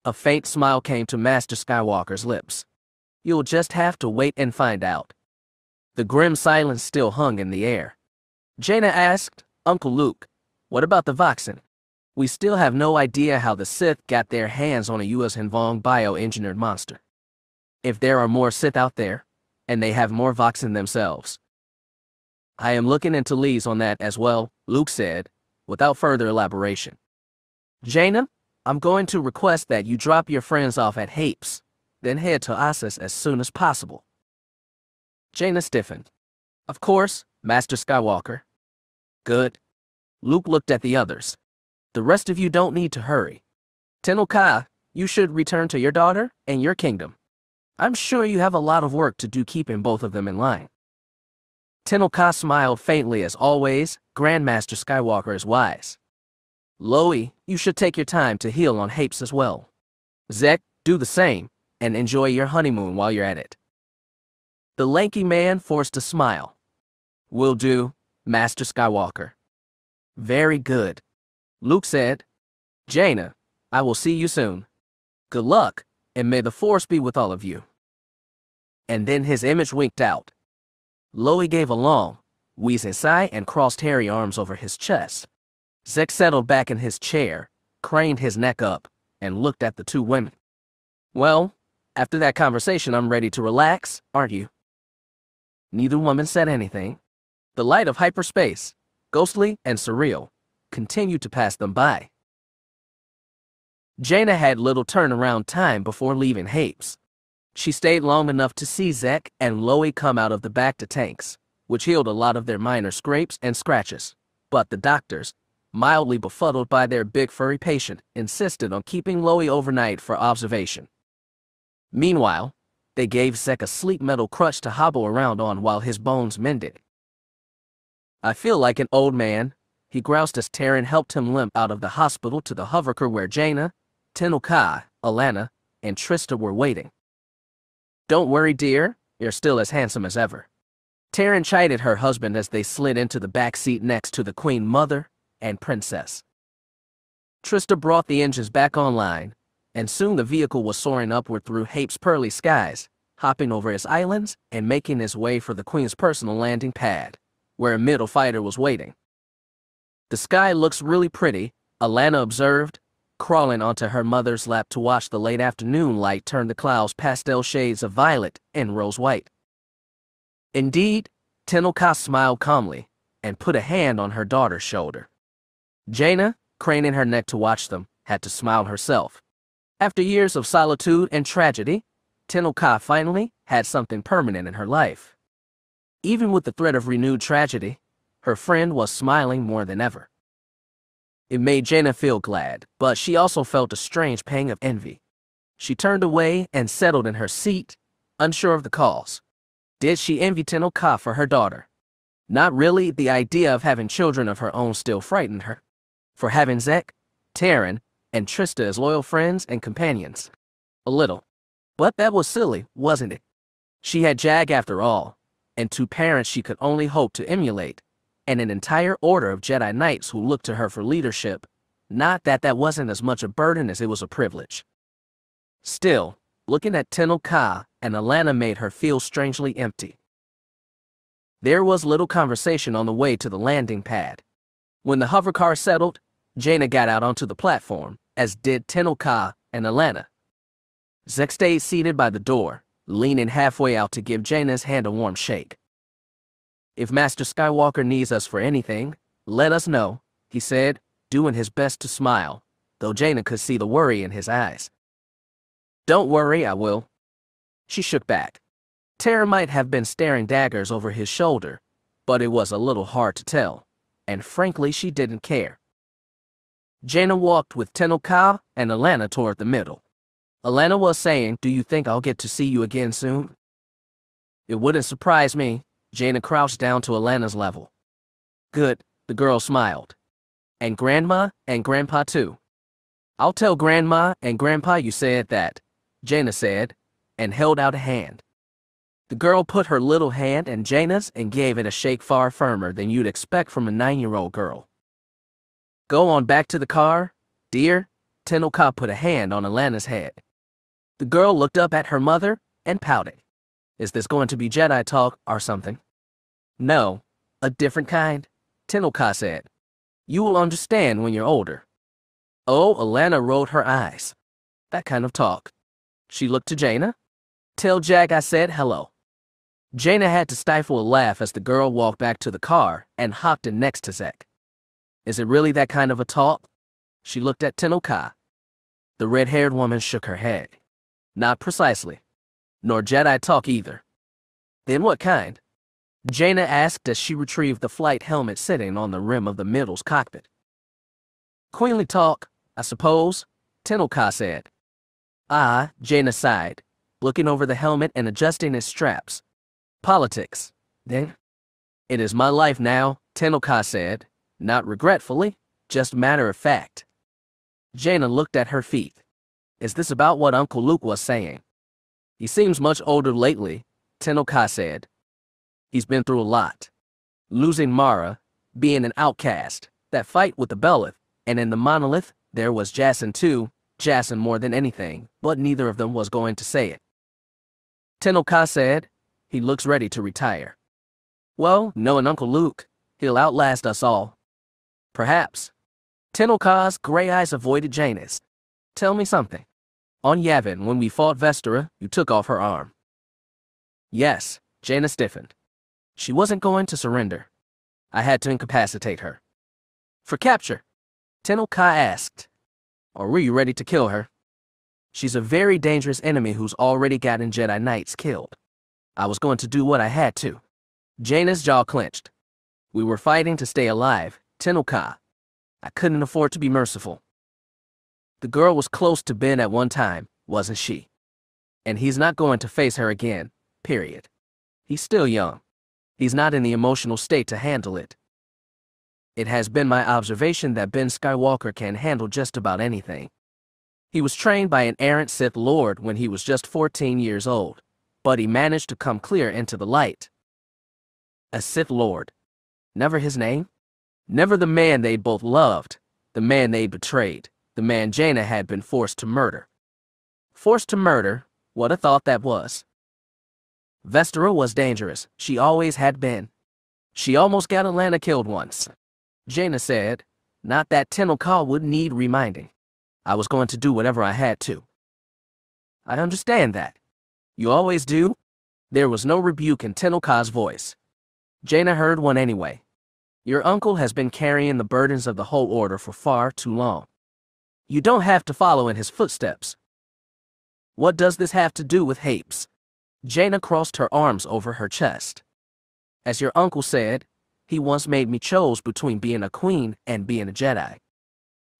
A faint smile came to Master Skywalker's lips. You'll just have to wait and find out. The grim silence still hung in the air. Jaina asked, Uncle Luke, what about the Voxen? We still have no idea how the Sith got their hands on a US-Hanvong bioengineered monster. If there are more Sith out there, and they have more Voxen themselves. I am looking into leads on that as well, Luke said, without further elaboration. Jaina, I'm going to request that you drop your friends off at Hapes, then head to Ossus as soon as possible. Jaina stiffened. Of course, Master Skywalker. Good. Luke looked at the others. The rest of you don't need to hurry. Tenno-Ka, you should return to your daughter and your kingdom. I'm sure you have a lot of work to do keeping both of them in line. Tenno-Ka smiled faintly as always. Grandmaster Skywalker is wise. Loie, you should take your time to heal on Hapes as well. Zek, do the same, and enjoy your honeymoon while you're at it. The lanky man forced a smile. Will do, Master Skywalker. Very good. Luke said, Jaina, I will see you soon. Good luck, and may the Force be with all of you. And then his image winked out. Loie gave a long, wheezing sigh and crossed hairy arms over his chest. Zek settled back in his chair, craned his neck up, and looked at the two women. Well, after that conversation, I'm ready to relax, aren't you? Neither woman said anything. The light of hyperspace, ghostly and surreal, continued to pass them by. Jaina had little turnaround time before leaving Hapes. She stayed long enough to see Zek and Loie come out of the bacta tanks, which healed a lot of their minor scrapes and scratches. But the doctors, mildly befuddled by their big furry patient, insisted on keeping Loie overnight for observation. Meanwhile, they gave Zek a sleek metal crutch to hobble around on while his bones mended. I feel like an old man, he groused as Terran helped him limp out of the hospital to the hovercar where Jaina, Tenno-Ka, Alana, and Trista were waiting. Don't worry, dear, you're still as handsome as ever. Terran chided her husband as they slid into the back seat next to the Queen Mother and Princess. Trista brought the engines back online, and soon the vehicle was soaring upward through Hape's pearly skies, hopping over its islands and making its way for the Queen's personal landing pad, where a middle fighter was waiting. The sky looks really pretty, Alana observed, crawling onto her mother's lap to watch the late afternoon light turn the clouds pastel shades of violet and rose white. Indeed, Tenno-Ka smiled calmly and put a hand on her daughter's shoulder. Jaina, craning her neck to watch them, had to smile herself. After years of solitude and tragedy, Tenno-Ka finally had something permanent in her life. Even with the threat of renewed tragedy, her friend was smiling more than ever. It made Jaina feel glad, but she also felt a strange pang of envy. She turned away and settled in her seat, unsure of the cause. Did she envy Tenno-Ka for her daughter? Not really. The idea of having children of her own still frightened her. For having Zek, Terran, and Trista as loyal friends and companions. A little. But that was silly, wasn't it? She had Jag after all, and 2 parents she could only hope to emulate, and an entire order of Jedi Knights who looked to her for leadership. Not that that wasn't as much a burden as it was a privilege. Still, looking at Tenel Ka and Alana made her feel strangely empty. There was little conversation on the way to the landing pad. When the hovercar settled, Jaina got out onto the platform, as did Tenel Ka and Alana. Zek stayed seated by the door, leaning halfway out to give Jaina's hand a warm shake. "If Master Skywalker needs us for anything, let us know," he said, doing his best to smile, though Jaina could see the worry in his eyes. "Don't worry, I will." She shook back. Terror might have been staring daggers over his shoulder, but it was a little hard to tell, and frankly she didn't care. Jaina walked with Tenel Ka and Alana toward the middle. Alana was saying, "Do you think I'll get to see you again soon?" "It wouldn't surprise me." Jaina crouched down to Alana's level. "Good," the girl smiled. "And Grandma and Grandpa too." "I'll tell Grandma and Grandpa you said that," Jaina said, and held out a hand. The girl put her little hand in Jaina's and gave it a shake far firmer than you'd expect from a 9-year-old girl. "Go on back to the car, dear." Tenel Ka put a hand on Alana's head. The girl looked up at her mother and pouted. "Is this going to be Jedi talk or something?" "No, a different kind," Tenel Ka said. "You will understand when you're older." Oh, Alana rolled her eyes. "That kind of talk." She looked to Jaina. "Tell Jag I said hello." Jaina had to stifle a laugh as the girl walked back to the car and hopped in next to Zek. "Is it really that kind of a talk?" She looked at Tenel Ka. The red-haired woman shook her head. "Not precisely. Nor Jedi talk either." "Then what kind?" Jaina asked as she retrieved the flight helmet sitting on the rim of the middle's cockpit. "Queenly talk, I suppose," Tenel Ka said. "Ah," Jaina sighed, looking over the helmet and adjusting its straps. "Politics, then?" "It is my life now," Tenel Ka said, not regretfully, just matter of fact. Jaina looked at her feet. "Is this about what Uncle Luke was saying?" "He seems much older lately," Tenel Ka said. "He's been through a lot. Losing Mara, being an outcast, that fight with the Belith, and in the Monolith, there was Jacen too, Jacen more than anything, but neither of them was going to say it." Tenel Ka said, "He looks ready to retire." "Well, knowing Uncle Luke, he'll outlast us all." "Perhaps." Tenel Ka's gray eyes avoided Jaina's. "Tell me something. On Yavin, when we fought Vestera, you took off her arm." "Yes," Jaina stiffened. "She wasn't going to surrender. I had to incapacitate her." "For capture?" Tenel Ka asked. "Or were you ready to kill her?" "She's a very dangerous enemy who's already gotten Jedi Knights killed. I was going to do what I had to." Jaina's jaw clenched. "We were fighting to stay alive, Tenel Ka. I couldn't afford to be merciful." The girl was close to Ben at one time, wasn't she? And he's not going to face her again, period. He's still young. He's not in the emotional state to handle it. It has been my observation that Ben Skywalker can handle just about anything. He was trained by an errant Sith Lord when he was just 14 years old, but he managed to come clear into the light. A Sith Lord. Never his name? Never the man they'd both loved, the man they'd betrayed, the man Jaina had been forced to murder. Forced to murder, what a thought that was. Vestera was dangerous, she always had been. She almost got Alana killed once. Jaina said, "Not that Tenel Ka would need reminding. I was going to do whatever I had to." "I understand that. You always do." There was no rebuke in Tenel Ka's voice. Jaina heard one anyway. "Your uncle has been carrying the burdens of the whole order for far too long. You don't have to follow in his footsteps." "What does this have to do with Hapes?" Jaina crossed her arms over her chest. "As your uncle said, he once made me choose between being a queen and being a Jedi.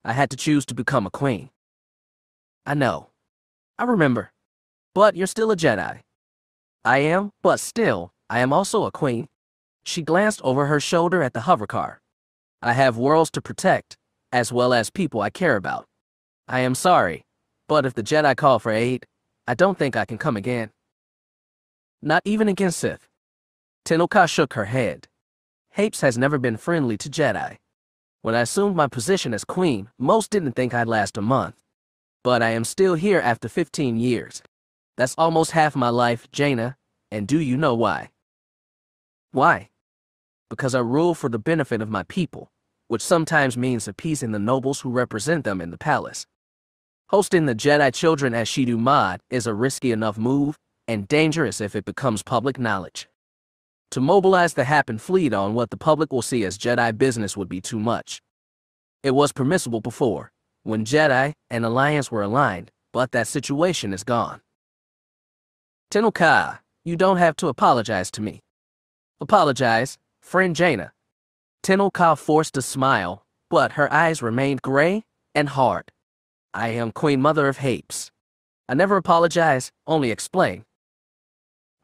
I had to choose to become a queen." "I know. I remember. But you're still a Jedi." "I am, but still, I am also a queen." She glanced over her shoulder at the hovercar. "I have worlds to protect, as well as people I care about. I am sorry, but if the Jedi call for aid, I don't think I can come again. Not even against Sith. Tenoka shook her head. Hapes has never been friendly to Jedi. When I assumed my position as queen, most didn't think I'd last a month. But I am still here after 15 years. That's almost half my life, Jaina, and do you know why? Why? Because I rule for the benefit of my people, which sometimes means appeasing the nobles who represent them in the palace. Hosting the Jedi children as Shidu Mod is a risky enough move, and dangerous if it becomes public knowledge. To mobilize the Happen fleet on what the public will see as Jedi business would be too much. It was permissible before, when Jedi and Alliance were aligned, but that situation is gone. Tenoka, you don't have to apologize to me. Apologize, friend Jaina. Tenoka forced a smile, but her eyes remained gray and hard. I am Queen Mother of Hapes. I never apologize, only explain.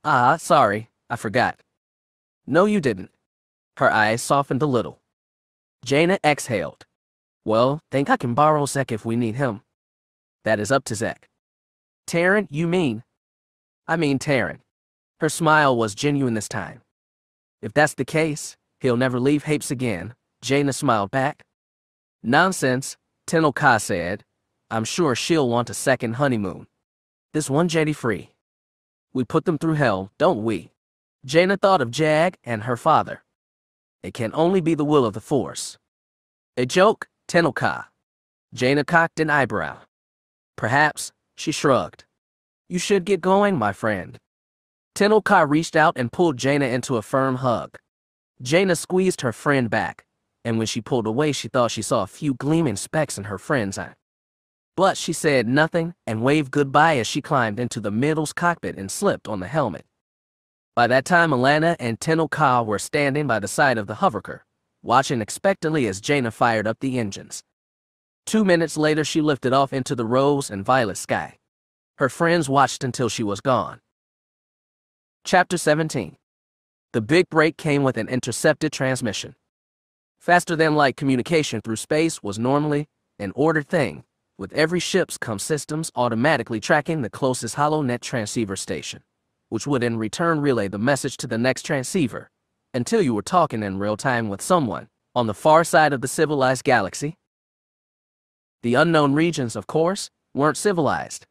Ah, sorry, I forgot. No, you didn't. Her eyes softened a little. Jaina exhaled. Well, think I can borrow Zek if we need him. That is up to Zek. Terran, you mean? I mean Terran. Her smile was genuine this time. If that's the case, he'll never leave Hapes again, Jaina smiled back. Nonsense, Tenoka said. I'm sure she'll want a second honeymoon. This one Jedi free. We put them through hell, don't we? Jaina thought of Jag and her father. It can only be the will of the Force. A joke, Tenoka. Jaina cocked an eyebrow. Perhaps, she shrugged. You should get going, my friend. Tenoka reached out and pulled Jaina into a firm hug. Jaina squeezed her friend back, and when she pulled away she thought she saw a few gleaming specks in her friend's eye. But she said nothing and waved goodbye as she climbed into the middle's cockpit and slipped on the helmet. By that time, Alana and Tenoka were standing by the side of the hovercar, watching expectantly as Jaina fired up the engines. 2 minutes later, she lifted off into the rose and violet sky. Her friends watched until she was gone. Chapter 17. The big break came with an intercepted transmission. Faster-than-light communication through space was normally an ordered thing, with every ship's comm systems automatically tracking the closest HoloNet transceiver station, which would in return relay the message to the next transceiver, until you were talking in real time with someone on the far side of the civilized galaxy. The unknown regions, of course, weren't civilized.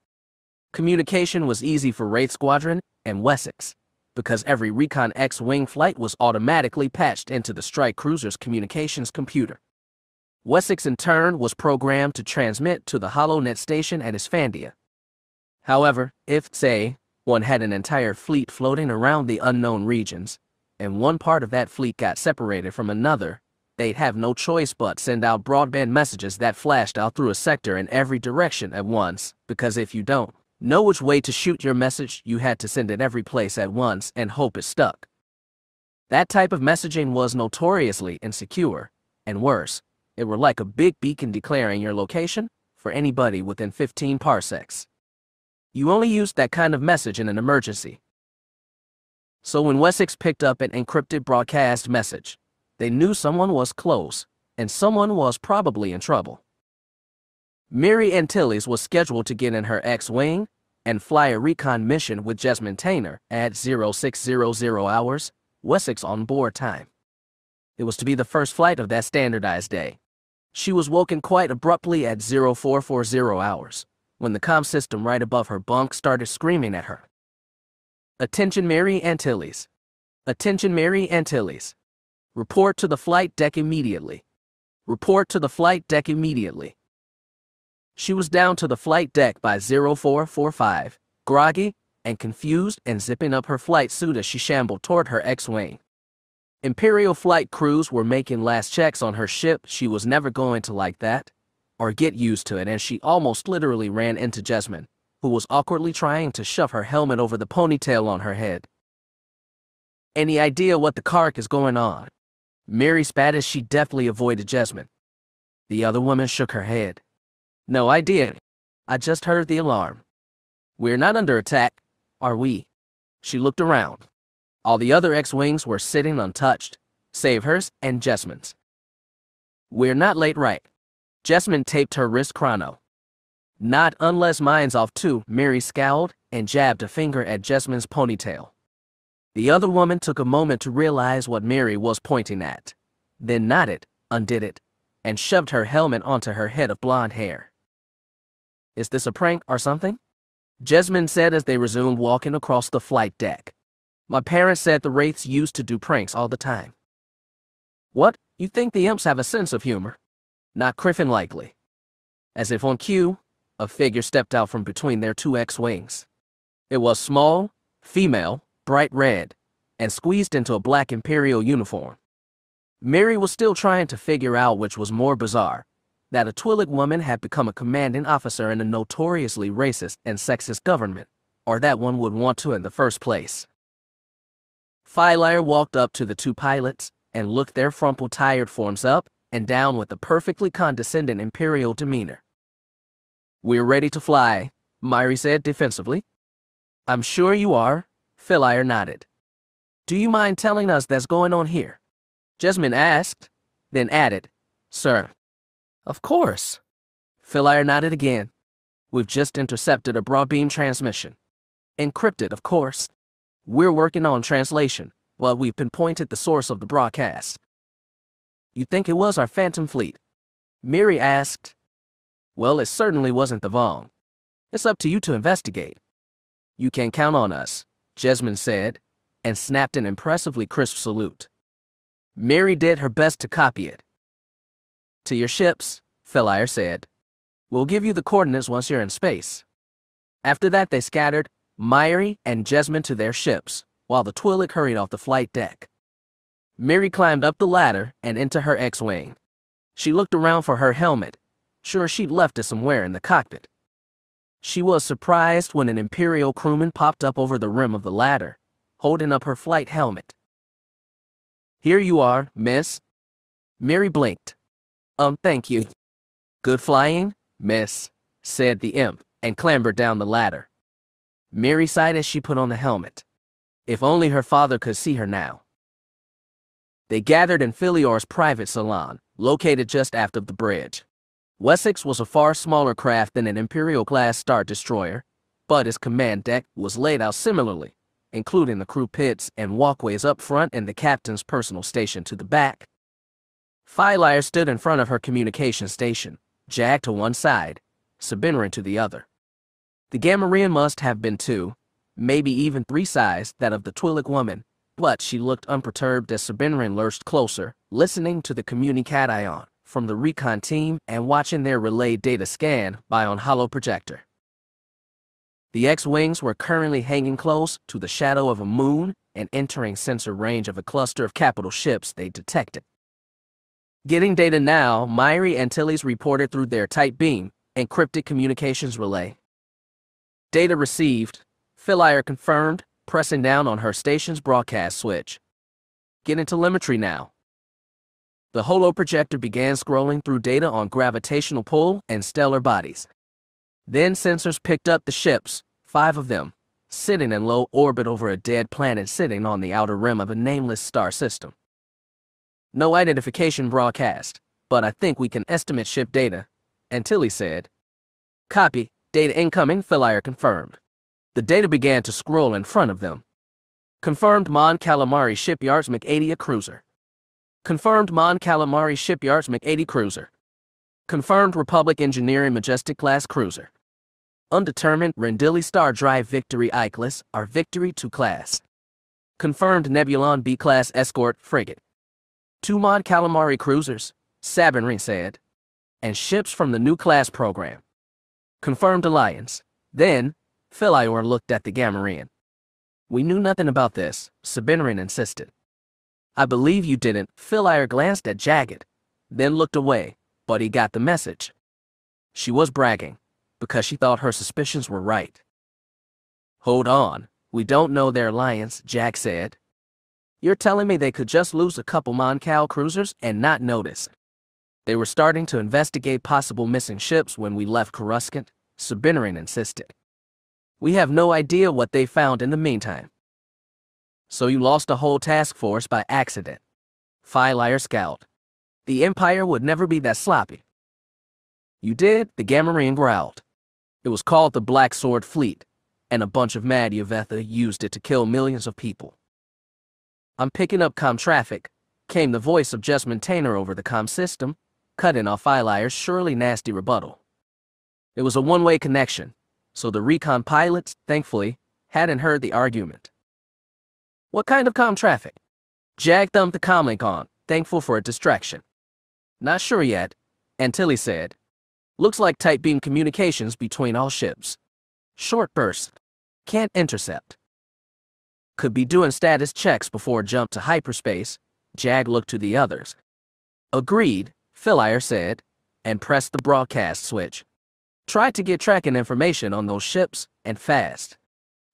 Communication was easy for Wraith Squadron and Wessex, because every Recon X-Wing flight was automatically patched into the strike cruiser's communications computer. Wessex, in turn, was programmed to transmit to the HoloNet station at Isfandia. However, if, say, one had an entire fleet floating around the unknown regions, and one part of that fleet got separated from another, they'd have no choice but send out broadband messages that flashed out through a sector in every direction at once, because if you don't know which way to shoot your message, you had to send it every place at once and hope it stuck. That type of messaging was notoriously insecure, and worse, it were like a big beacon declaring your location for anybody within 15 parsecs. You only used that kind of message in an emergency. So when Wessex picked up an encrypted broadcast message, they knew someone was close, and someone was probably in trouble. Miri Antilles was scheduled to get in her X-Wing and fly a recon mission with Jessamine Tainer at 0600 hours, Wessex on board time. It was to be the first flight of that standardized day. She was woken quite abruptly at 0440 hours, when the comm system right above her bunk started screaming at her. Attention Miri Antilles. Attention Miri Antilles. Report to the flight deck immediately. Report to the flight deck immediately. She was down to the flight deck by 0445, groggy and confused and zipping up her flight suit as she shambled toward her X-Wing. Imperial flight crews were making last checks on her ship. She was never going to like that, or get used to it, and she almost literally ran into Jessamine, who was awkwardly trying to shove her helmet over the ponytail on her head. Any idea what the cark is going on? Miri spat as she deftly avoided Jessamine. The other woman shook her head. No idea. I just heard the alarm. We're not under attack, are we? She looked around. All the other X-Wings were sitting untouched, save hers and Jessamine's. We're not late, right? Jessamine taped her wrist chrono. Not unless mine's off too, Mary scowled and jabbed a finger at Jessam's ponytail. The other woman took a moment to realize what Mary was pointing at, then nodded, undid it, and shoved her helmet onto her head of blonde hair. Is this a prank or something? Jessamine said as they resumed walking across the flight deck. My parents said the Wraiths used to do pranks all the time. What? You think the imps have a sense of humor? Not Griffin likely. As if on cue, a figure stepped out from between their two X-wings. It was small, female, bright red, and squeezed into a black Imperial uniform. Mary was still trying to figure out which was more bizarre, that a Twi'lek woman had become a commanding officer in a notoriously racist and sexist government, or that one would want to in the first place. Veila walked up to the two pilots and looked their frumpled tired forms up and down with a perfectly condescending Imperial demeanor. We're ready to fly, Mary said defensively. I'm sure you are, Veila nodded. Do you mind telling us what's going on here? Jessamine asked, then added, Sir. Of course. Veila nodded again. We've just intercepted a broadbeam transmission. Encrypted, of course. We're working on translation, while we've pinpointed the source of the broadcast. You think it was our Phantom Fleet? Mary asked. Well, it certainly wasn't the Vong. It's up to you to investigate. You can count on us, Jessamine said, and snapped an impressively crisp salute. Mary did her best to copy it. To your ships, Veila said. We'll give you the coordinates once you're in space. After that, they scattered, Mary and Jessamine to their ships, while the Twi'lek hurried off the flight deck. Mary climbed up the ladder and into her X-wing. She looked around for her helmet, sure she'd left it somewhere in the cockpit. She was surprised when an Imperial crewman popped up over the rim of the ladder, holding up her flight helmet. Here you are, miss. Mary blinked. Thank you. Good flying, miss, said the imp, and clambered down the ladder. Mary sighed as she put on the helmet. If only her father could see her now. They gathered in Philior's private salon, located just aft of the bridge. Wessex was a far smaller craft than an Imperial-class Star Destroyer, but his command deck was laid out similarly, including the crew pits and walkways up front and the captain's personal station to the back. Veila stood in front of her communication station, Jagged to one side, Sabinrin to the other. The Gamorrean must have been 2, maybe even 3 size that of the Twi'lek woman, but she looked unperturbed as Sabinrin lurched closer, listening to the communication from the recon team and watching their relayed data scan by on holoprojector. The X-wings were currently hanging close to the shadow of a moon and entering sensor range of a cluster of capital ships they detected. Getting data now, Mary and Tilly's reported through their tight beam, encrypted communications relay. Data received, Veila confirmed, pressing down on her station's broadcast switch. Getting telemetry now. The holoprojector began scrolling through data on gravitational pull and stellar bodies. Then sensors picked up the ships, 5 of them, sitting in low orbit over a dead planet sitting on the outer rim of a nameless star system. No identification broadcast, but I think we can estimate ship data, Tilly said. Copy, data incoming, Veila confirmed. The data began to scroll in front of them. Confirmed Mon Calamari Shipyards Mc-80 cruiser. Confirmed Mon Calamari Shipyards Mc-80 cruiser. Confirmed Republic Engineering Majestic class cruiser. Undetermined Rendili Star Drive Victory I-class or Victory 2 class. Confirmed Nebulon B-class escort frigate. 2 Mon Calamari cruisers, Sabinrin said, and ships from the new class program. Confirmed Alliance. Then, Veila looked at the Gamorrean. We knew nothing about this, Sabinrin insisted. I believe you didn't. Veila glanced at Jagged, then looked away, but he got the message. She was bragging, because she thought her suspicions were right. Hold on, we don't know their alliance, Jack said. You're telling me they could just lose a couple Mon Cal cruisers and not notice? They were starting to investigate possible missing ships when we left Coruscant, Sabinrin insisted. We have no idea what they found in the meantime. So you lost a whole task force by accident. Veila scowled. The Empire would never be that sloppy. You did, the Gamorrean growled. It was called the Black Sword Fleet, and a bunch of mad Yvetha used it to kill millions of people. "I'm picking up comm traffic," came the voice of Jessamine Tainer over the comm system, cutting off Eilyre's surely nasty rebuttal. It was a one-way connection, so the recon pilots, thankfully, hadn't heard the argument. "What kind of comm traffic?" Jagged thumbed the comlink on, thankful for a distraction. "Not sure yet," Antilles said. "Looks like tight beam communications between all ships. Short bursts. Can't intercept. Could be doing status checks before jump to hyperspace." Jag looked to the others. "Agreed," Eilyre said, and pressed the broadcast switch. "Try to get tracking information on those ships, and fast.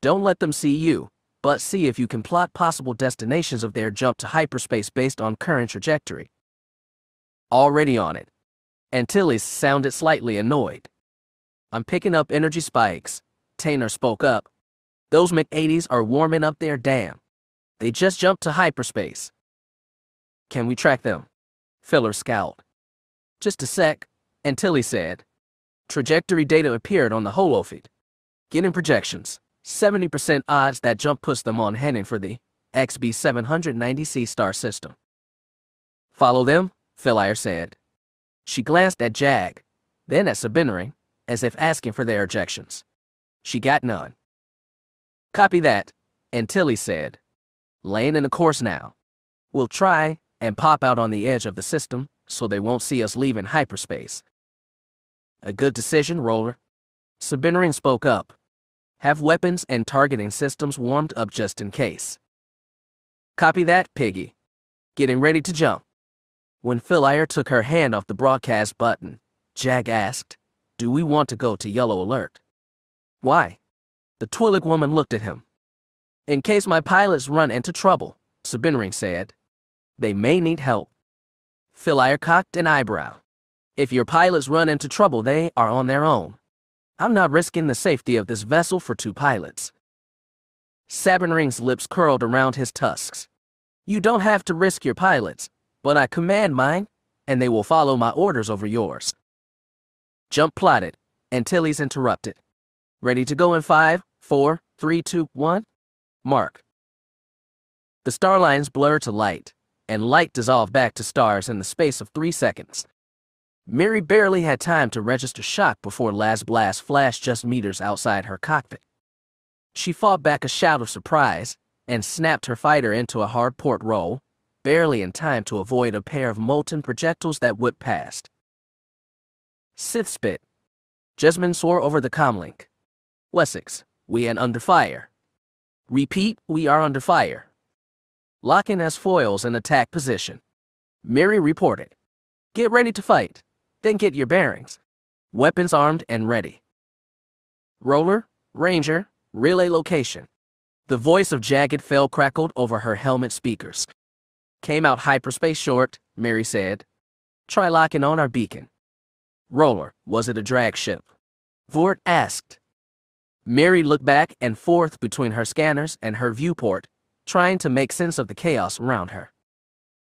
Don't let them see you, but see if you can plot possible destinations of their jump to hyperspace based on current trajectory." "Already on it." Antilles sounded slightly annoyed. "I'm picking up energy spikes," Tainer spoke up. "Those MiG-80s are warming up their dam. They just jumped to hyperspace." "Can we track them?" Filler scowled. "Just a sec," Antilles said. Trajectory data appeared on the holofeed. "Getting projections. 70% odds that jump puts them on heading for the XB790C star system." "Follow them," Eilyre said. She glanced at Jag, then at Sabinering, as if asking for their ejections. She got none. "Copy that," Antilles said. "Laying in a course now. We'll try and pop out on the edge of the system so they won't see us leaving hyperspace." "A good decision, Roller." Sabinering spoke up. "Have weapons and targeting systems warmed up just in case." "Copy that, Piggy. Getting ready to jump." When Eilyre took her hand off the broadcast button, Jag asked, "Do we want to go to yellow alert?" "Why?" The Twi'lek woman looked at him. "In case my pilots run into trouble," Sabinering said. "They may need help." Eilyre cocked an eyebrow. "If your pilots run into trouble, they are on their own. I'm not risking the safety of this vessel for 2 pilots." Sabinering's lips curled around his tusks. "You don't have to risk your pilots, but I command mine, and they will follow my orders over yours." "Jump plotted," Antilles interrupted. "Ready to go in 5, 4, 3, 2, 1. Mark." The star lines blurred to light, and light dissolved back to stars in the space of 3 seconds. Mary barely had time to register shock before last blast flashed just meters outside her cockpit. She fought back a shout of surprise and snapped her fighter into a hard port roll, barely in time to avoid a pair of molten projectiles that whipped past. "Sith spit." Jessamine swore over the comlink. "Wessex, we are under fire." "Repeat, we are under fire." "Locking as foils in attack position." Mary reported. "Get ready to fight. Then get your bearings. Weapons armed and ready." "Roller, Ranger, relay location." The voice of Jagged fell crackled over her helmet speakers. "Came out hyperspace short," Mary said. "Try locking on our beacon." "Roller, was it a drag ship?" Vort asked. Mary looked back and forth between her scanners and her viewport, trying to make sense of the chaos around her.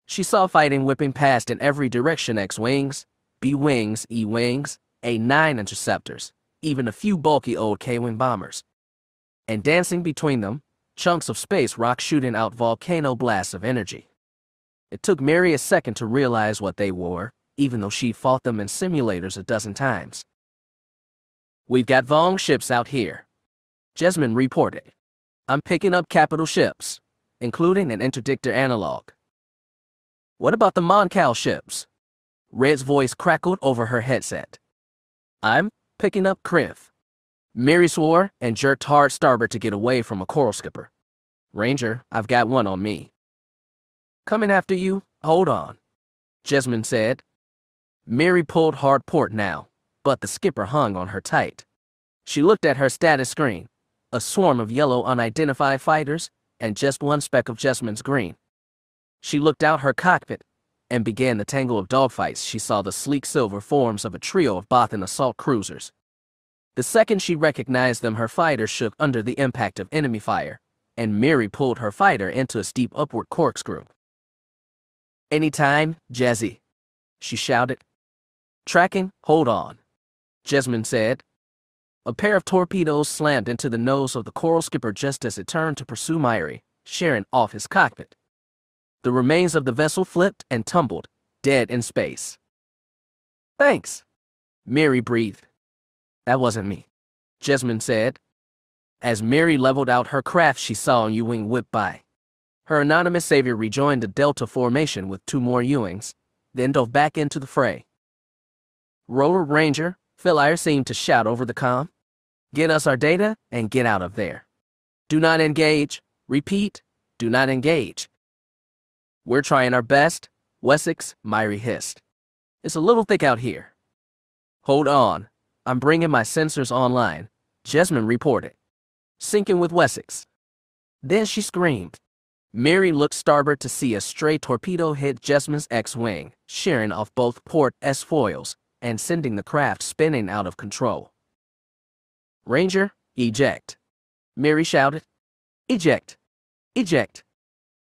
She saw fighting whipping past in every direction: X-Wings, B-Wings, E-Wings, A-9 interceptors, even a few bulky old K-Wing bombers. And dancing between them, chunks of space rock shooting out volcano blasts of energy. It took Mary a second to realize what they were, even though she'd fought them in simulators a dozen times. "We've got Vong ships out here," Jessamine reported. "I'm picking up capital ships, including an interdictor analog." "What about the Moncal ships?" Red's voice crackled over her headset. "I'm picking up Kriv." Mary swore and jerked hard starboard to get away from a coral skipper. "Ranger, I've got one on me." "Coming after you, hold on," Jessamine said. Mary pulled hard port now, but the skipper hung on her tight. She looked at her status screen, a swarm of yellow unidentified fighters, and just one speck of Jessamine's green. She looked out her cockpit and began the tangle of dogfights. She saw the sleek silver forms of a trio of Bothan assault cruisers. The second she recognized them, her fighter shook under the impact of enemy fire, and Mary pulled her fighter into a steep upward corkscrew. "Anytime, Jazzy," she shouted. "Tracking, hold on," Jessamine said. A pair of torpedoes slammed into the nose of the Coral skipper just as it turned to pursue Myri, shearing off his cockpit. The remains of the vessel flipped and tumbled, dead in space. "Thanks," Myri breathed. "That wasn't me," Jasmine said. As Myri leveled out her craft, she saw a U-wing whip by. Her anonymous savior rejoined the Delta formation with 2 more U-wings, then dove back into the fray. "Roller Ranger," Phil seemed to shout over the comm. "Get us our data and get out of there. Do not engage. Repeat, do not engage." "We're trying our best," Wessex, Myri hissed. "It's a little thick out here." "Hold on. I'm bringing my sensors online," Jasmine reported, syncing with Wessex. Then she screamed. Myri looked starboard to see a stray torpedo hit Jasmine's X-wing, shearing off both port S-foils and sending the craft spinning out of control. "Ranger, eject," Myri shouted. "Eject! Eject!"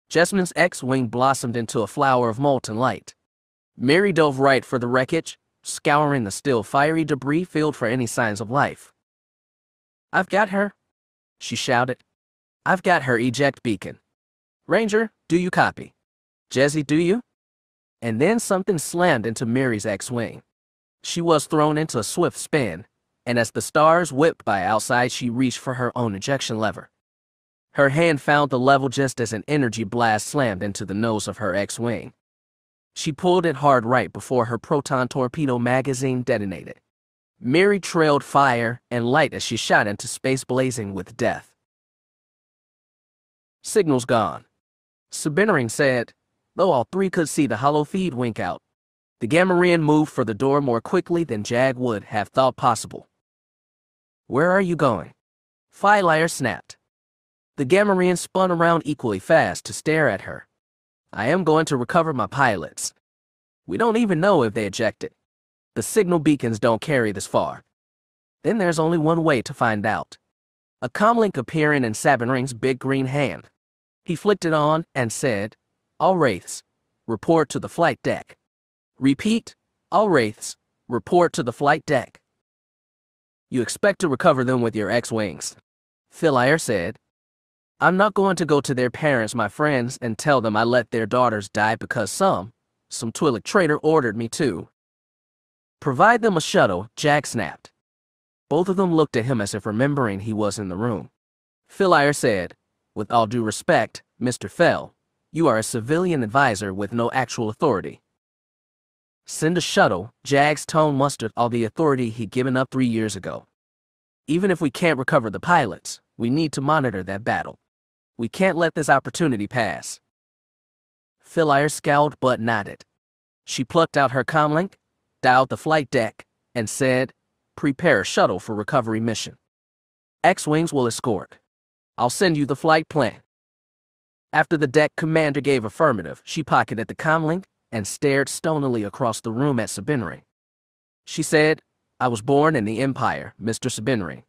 Jasmine's X-wing blossomed into a flower of molten light. Myri dove right for the wreckage, scouring the still fiery debris field for any signs of life. "I've got her," she shouted. "I've got her eject beacon. Ranger, do you copy? Jesse, do you?" And then something slammed into Myri's X-wing. She was thrown into a swift spin, and as the stars whipped by outside, she reached for her own ejection lever. Her hand found the level just as an energy blast slammed into the nose of her X-wing. She pulled it hard right before her proton torpedo magazine detonated. Myri trailed fire and light as she shot into space, blazing with death. "Signal's gone," Sabinering said, though all 3 could see the hollow feed wink out. The Gamorrean moved for the door more quickly than Jagged would have thought possible. "Where are you going?" Philire snapped. The Gamorrean spun around equally fast to stare at her. "I am going to recover my pilots. We don't even know if they ejected. The signal beacons don't carry this far." Then there's only one way to find out. A comlink appearing in Sabinering's big green hand. He flicked it on and said, "All Wraiths, report to the flight deck. Repeat, all Wraiths, report to the flight deck." "You expect to recover them with your X-wings," Philire said. "I'm not going to go to their parents, my friends, and tell them I let their daughters die because some Twi'lek traitor ordered me to." "Provide them a shuttle," Jack snapped. Both of them looked at him as if remembering he was in the room. Philire said, "With all due respect, Mr. Fell, you are a civilian advisor with no actual authority." "Send a shuttle," Jagged's tone mustered all the authority he'd given up 3 years ago. "Even if we can't recover the pilots, we need to monitor that battle. We can't let this opportunity pass." Philire scowled but nodded. She plucked out her comlink, dialed the flight deck, and said, "Prepare a shuttle for recovery mission. X-wings will escort. I'll send you the flight plan." After the deck commander gave affirmative, she pocketed the comlink and stared stonily across the room at Sabinering. She said, "I was born in the Empire, Mr. Sabinering.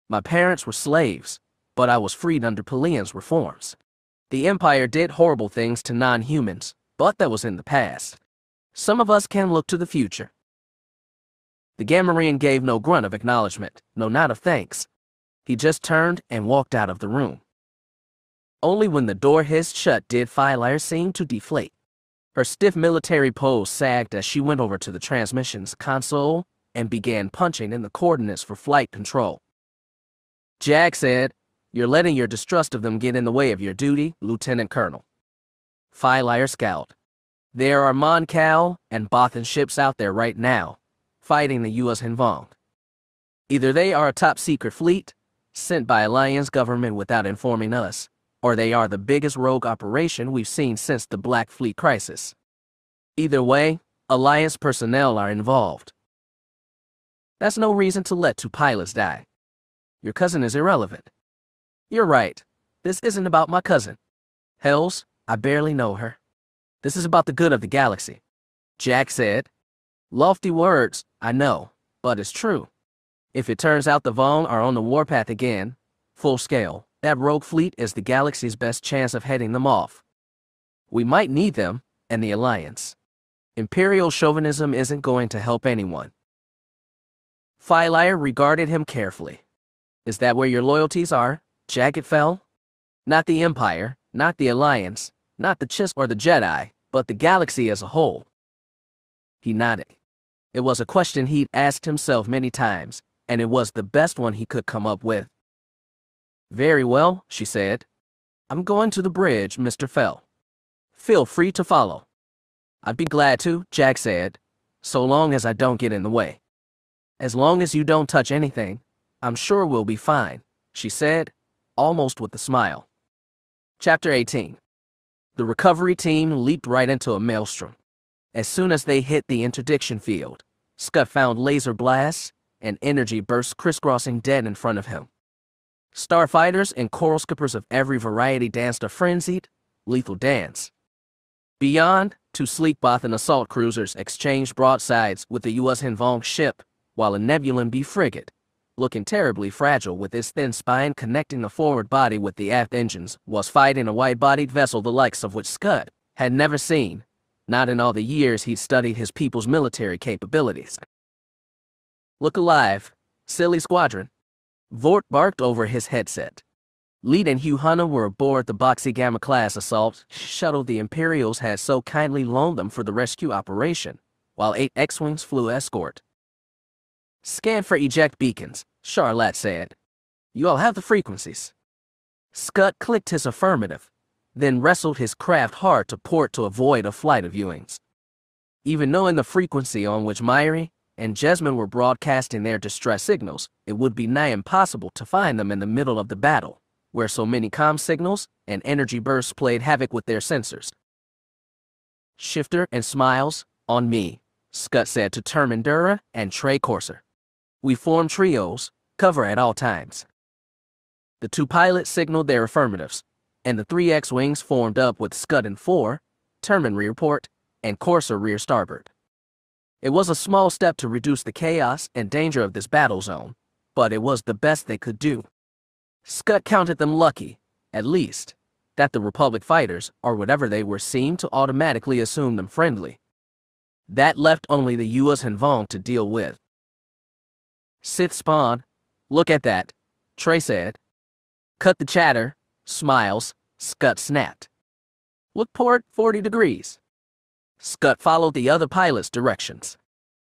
My parents were slaves, but I was freed under Pelian's reforms. The Empire did horrible things to non-humans, but that was in the past. Some of us can look to the future." The Gamorrean gave no grunt of acknowledgement, no nod of thanks. He just turned and walked out of the room. Only when the door hissed shut did Philire seem to deflate. Her stiff military pose sagged as she went over to the transmissions console and began punching in the coordinates for flight control. Jack said, "You're letting your distrust of them get in the way of your duty, Lieutenant Colonel." Philire scowled. "There are Mon Cal and Bothan ships out there right now, fighting the U.S. Hinvong. Either they are a top-secret fleet, sent by Alliance government without informing us, or they are the biggest rogue operation we've seen since the Black Fleet crisis. Either way, Alliance personnel are involved. That's no reason to let 2 pilots die. Your cousin is irrelevant." "You're right. This isn't about my cousin. Hells, I barely know her. This is about the good of the galaxy," Jack said. "Lofty words, I know, but it's true. If it turns out the Vong are on the warpath again, full scale, that rogue fleet is the galaxy's best chance of heading them off. We might need them, and the Alliance. Imperial chauvinism isn't going to help anyone." Filire regarded him carefully. Is that where your loyalties are, Jagged fell? Not the Empire, not the Alliance, not the Chiss or the Jedi, but the galaxy as a whole. He nodded. It was a question he'd asked himself many times, and it was the best one he could come up with. Very well, she said. I'm going to the bridge, Mr. Fell. Feel free to follow. I'd be glad to, Jack said, so long as I don't get in the way. As long as you don't touch anything, I'm sure we'll be fine, she said, almost with a smile. Chapter 18. The recovery team leaped right into a maelstrom. As soon as they hit the interdiction field, Scott found laser blasts and energy bursts crisscrossing dead in front of him. Starfighters and coral skippers of every variety danced a frenzied, lethal dance. Beyond, two sleek Bothan assault cruisers exchanged broadsides with the U.S. Hinvong ship, while a Nebulan B frigate, looking terribly fragile with its thin spine connecting the forward body with the aft engines, was fighting a wide-bodied vessel the likes of which Scud had never seen, not in all the years he'd studied his people's military capabilities. Look alive, silly squadron, Vort barked over his headset. Lead and Hugh Hunter were aboard the Boxy Gamma-class assault shuttle the Imperials had so kindly loaned them for the rescue operation, while 8 X-Wings flew escort. Scan for eject beacons, Charlotte said. You all have the frequencies. Scud clicked his affirmative, then wrestled his craft hard to port to avoid a flight of Ewings. Even knowing the frequency on which Myri and Jessamine were broadcasting their distress signals, it would be nigh impossible to find them in the middle of the battle, where so many comm signals and energy bursts played havoc with their sensors. Shifter and Smiles, on me, Scud said to Termindura and Trey Corsair. We form trios, cover at all times. The 2 pilots signaled their affirmatives, and the 3 X-Wings formed up with Scud in 4, Termin rear port, and Corsair rear starboard. It was a small step to reduce the chaos and danger of this battle zone, but it was the best they could do. Scud counted them lucky, at least, that the Republic fighters, or whatever they were, seemed to automatically assume them friendly. That left only the U.S. Hinvong to deal with. Sith spawn, look at that, Trey said. Cut the chatter, Smiles, Scud snapped. Look port 40 degrees. Scud followed the other pilot's directions.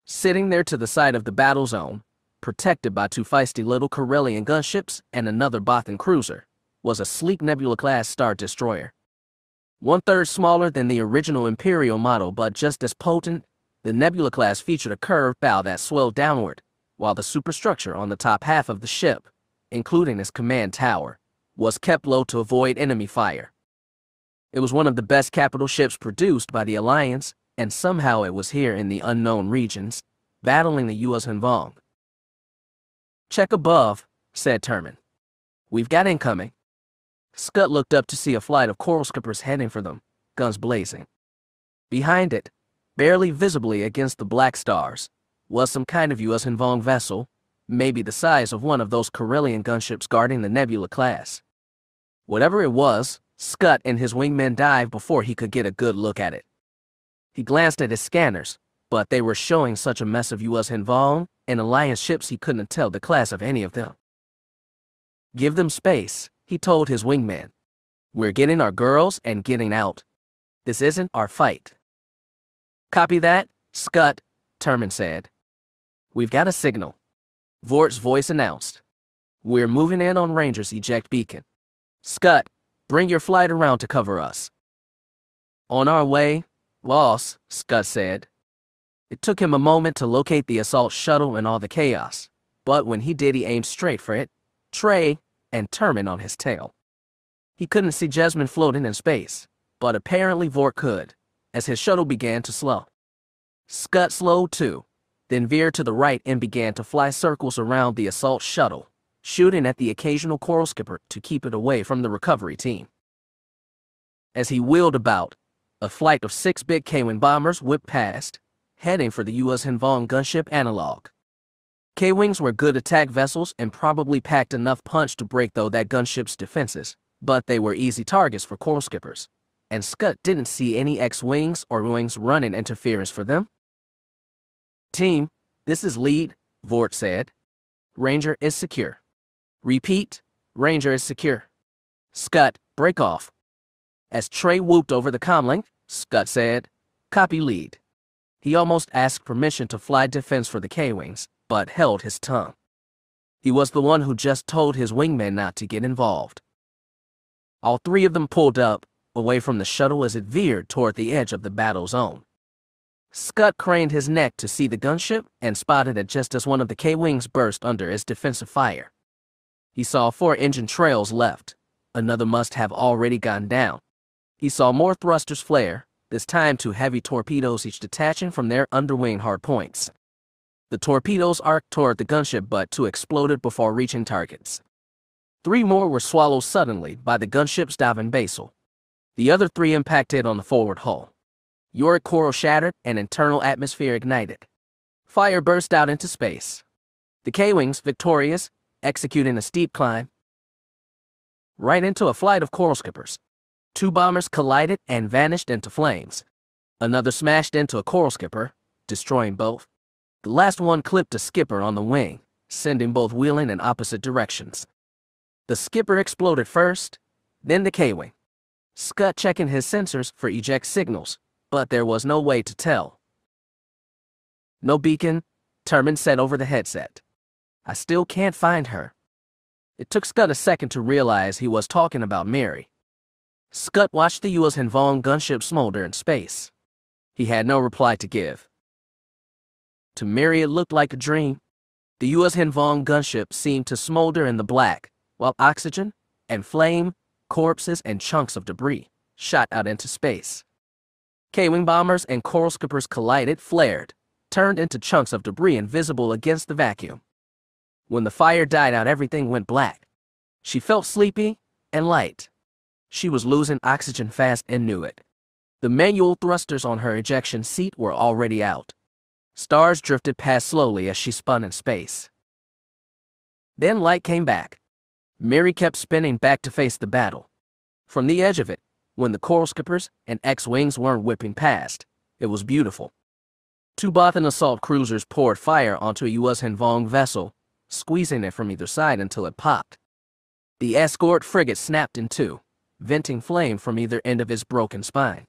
Sitting there to the side of the battle zone, protected by 2 feisty little Corellian gunships and another Bothan cruiser, was a sleek Nebula-class Star Destroyer. 1/3 smaller than the original Imperial model but just as potent, the Nebula-class featured a curved bow that swelled downward, while the superstructure on the top half of the ship, including its command tower, was kept low to avoid enemy fire. It was one of the best capital ships produced by the Alliance, and somehow it was here in the unknown regions, battling the U.S. Hinvong. Check above, said Termin. We've got incoming. Scud looked up to see a flight of coral skippers heading for them, guns blazing. Behind it, barely visibly against the black stars, was some kind of U.S. Hinvong vessel, maybe the size of one of those Corellian gunships guarding the Nebula class. Whatever it was, Scud and his wingmen dived before he could get a good look at it. He glanced at his scanners, but they were showing such a mess of U.S. Hinvong and Alliance ships he couldn't tell the class of any of them. Give them space, he told his wingman. We're getting our girls and getting out. This isn't our fight. Copy that, Scud, Termin said. We've got a signal. Vort's voice announced. We're moving in on Ranger's eject beacon. Scud, bring your flight around to cover us. On our way, boss, Scud said. It took him a moment to locate the assault shuttle in all the chaos, but when he did, he aimed straight for it, Trey, and Termin on his tail. He couldn't see Jessamine floating in space, but apparently Vort could, as his shuttle began to slow. Scud slowed too, then veered to the right and began to fly circles around the assault shuttle, shooting at the occasional coral skipper to keep it away from the recovery team. As he wheeled about, a flight of 6 big K-wing bombers whipped past, heading for the U.S. Hinvong gunship Analog. K-wings were good attack vessels and probably packed enough punch to break though that gunship's defenses, but they were easy targets for coral skippers, and Scud didn't see any X-wings or wings running interference for them. Team, this is Lead, Vort said. Ranger is secure. Repeat, Ranger is secure. Scud, break off. As Trey whooped over the comlink, Scud said, copy lead. He almost asked permission to fly defense for the K-Wings, but held his tongue. He was the one who just told his wingmen not to get involved. All three of them pulled up, away from the shuttle as it veered toward the edge of the battle zone. Scud craned his neck to see the gunship and spotted it just as one of the K-Wings burst under its defensive fire. He saw 4 engine trails left. Another must have already gone down. He saw more thrusters flare, this time 2 heavy torpedoes each detaching from their underwing hardpoints. The torpedoes arced toward the gunship but 2 exploded before reaching targets. 3 more were swallowed suddenly by the gunship's diving basal. The other 3 impacted on the forward hull. Yorick coral shattered and internal atmosphere ignited. Fire burst out into space. The K-Wings, victorious, executing a steep climb right into a flight of coral skippers. 2 bombers collided and vanished into flames. Another smashed into a coral skipper, destroying both. The last one clipped a skipper on the wing, sending both wheeling in opposite directions. The skipper exploded first, then the K-Wing. Scud checking his sensors for eject signals, but there was no way to tell. No beacon, Terman said over the headset. I still can't find her. It took Scud a second to realize he was talking about Mary. Scud watched the U.S. Hanvong gunship smolder in space. He had no reply to give. To Mary it looked like a dream. The U.S. Hanvong gunship seemed to smolder in the black, while oxygen and flame, corpses and chunks of debris shot out into space. K-Wing bombers and coral skippers collided, flared, turned into chunks of debris invisible against the vacuum. When the fire died out, everything went black. She felt sleepy and light. She was losing oxygen fast and knew it. The manual thrusters on her ejection seat were already out. Stars drifted past slowly as she spun in space. Then light came back. Mary kept spinning back to face the battle. From the edge of it, when the coral skippers and X-Wings weren't whipping past, it was beautiful. 2 Bothan assault cruisers poured fire onto a U.S. Hanvong vessel, squeezing it from either side until it popped. The escort frigate snapped in 2, venting flame from either end of its broken spine.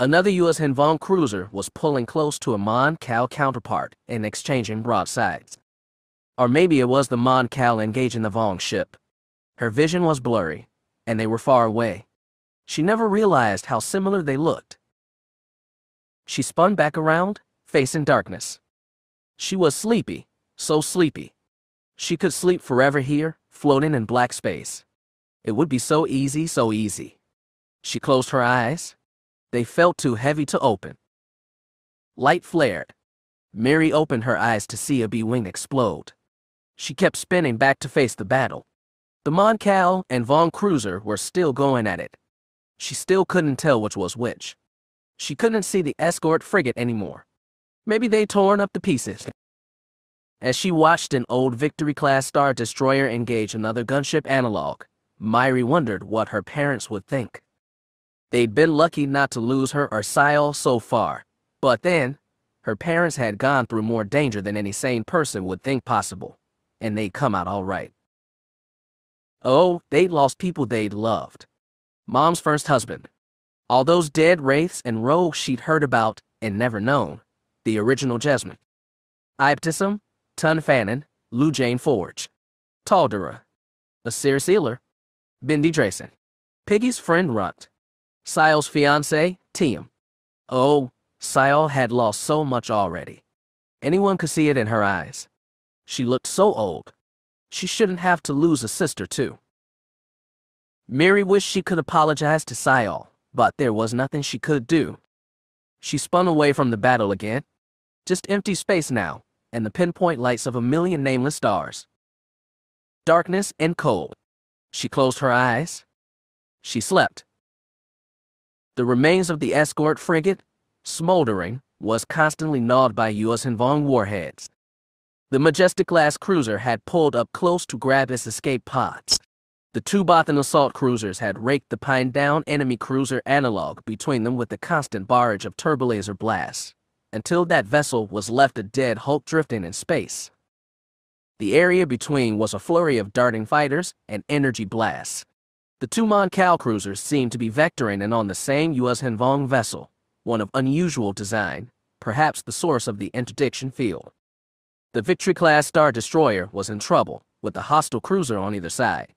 Another U.S. Hanvong cruiser was pulling close to a Mon Cal counterpart and exchanging broadsides. Or maybe it was the Mon Cal engaging the Vong ship. Her vision was blurry, and they were far away. She never realized how similar they looked. She spun back around, facing darkness. She was sleepy, so sleepy. She could sleep forever here, floating in black space. It would be so easy, so easy. She closed her eyes. They felt too heavy to open. Light flared. Mary opened her eyes to see a B-wing explode. She kept spinning back to face the battle. The Mon Cal and Vong cruiser were still going at it. She still couldn't tell which was which. She couldn't see the escort frigate anymore. Maybe they'd torn up the pieces. As she watched an old Victory-class Star Destroyer engage another gunship analog, Myri wondered what her parents would think. They'd been lucky not to lose her or Syol so far, but then, her parents had gone through more danger than any sane person would think possible, and they'd come out all right. Oh, they'd lost people they'd loved. Mom's first husband. All those dead wraiths and rogues she'd heard about and never known. The original Jesmond. Ibtisum, Tun Fannin, Lou Jane Forge. Taldura. Asir Sealer. Bindi Drayson. Piggy's friend Runt. Syol's fiancé, Tiem. Oh, Syol had lost so much already. Anyone could see it in her eyes. She looked so old. She shouldn't have to lose a sister, too. Mary wished she could apologize to Syol, but there was nothing she could do. She spun away from the battle again. Just empty space now, and the pinpoint lights of a million nameless stars. Darkness and cold. She closed her eyes. She slept. The remains of the escort frigate, smoldering, was constantly gnawed by U.S. Hanvong warheads. The Majestic-class cruiser had pulled up close to grab its escape pods. The 2 Bothan assault cruisers had raked the pined-down enemy cruiser analog between them with a constant barrage of turbolaser blasts, until that vessel was left a dead hulk drifting in space, The area between was a flurry of darting fighters and energy blasts. The two Mon Cal cruisers seemed to be vectoring in on the same U.S. Hanvong vessel, one of unusual design, perhaps the source of the interdiction field. The Victory-class Star Destroyer was in trouble, with a hostile cruiser on either side.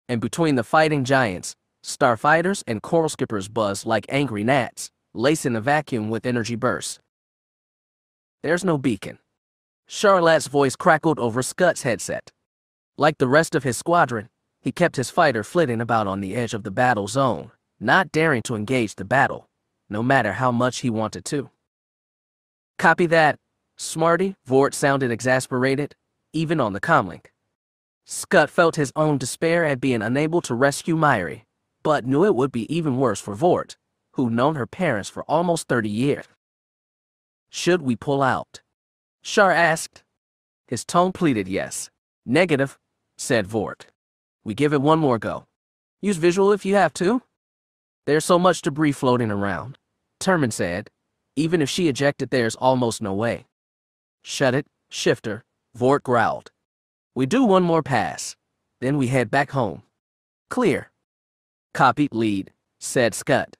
And between the fighting giants, starfighters and coral skippers buzzed like angry gnats, lacing the vacuum with energy bursts. There's no beacon. Charlotte's voice crackled over Scott's headset. Like the rest of his squadron, he kept his fighter flitting about on the edge of the battle zone, not daring to engage the battle, no matter how much he wanted to. Copy that, Smarty, Vort sounded exasperated, even on the comlink. Scott felt his own despair at being unable to rescue Myri, but knew it would be even worse for Vort, who'd known her parents for almost 30 years. Should we pull out? Char asked. His tone pleaded yes. Negative, said Vort. We give it one more go. Use visual if you have to. There's so much debris floating around, Terman said. Even if she ejected, there's almost no way. Shut it, Shifter, Vort growled. We do one more pass. Then we head back home. Clear. Copy, lead, said Scott.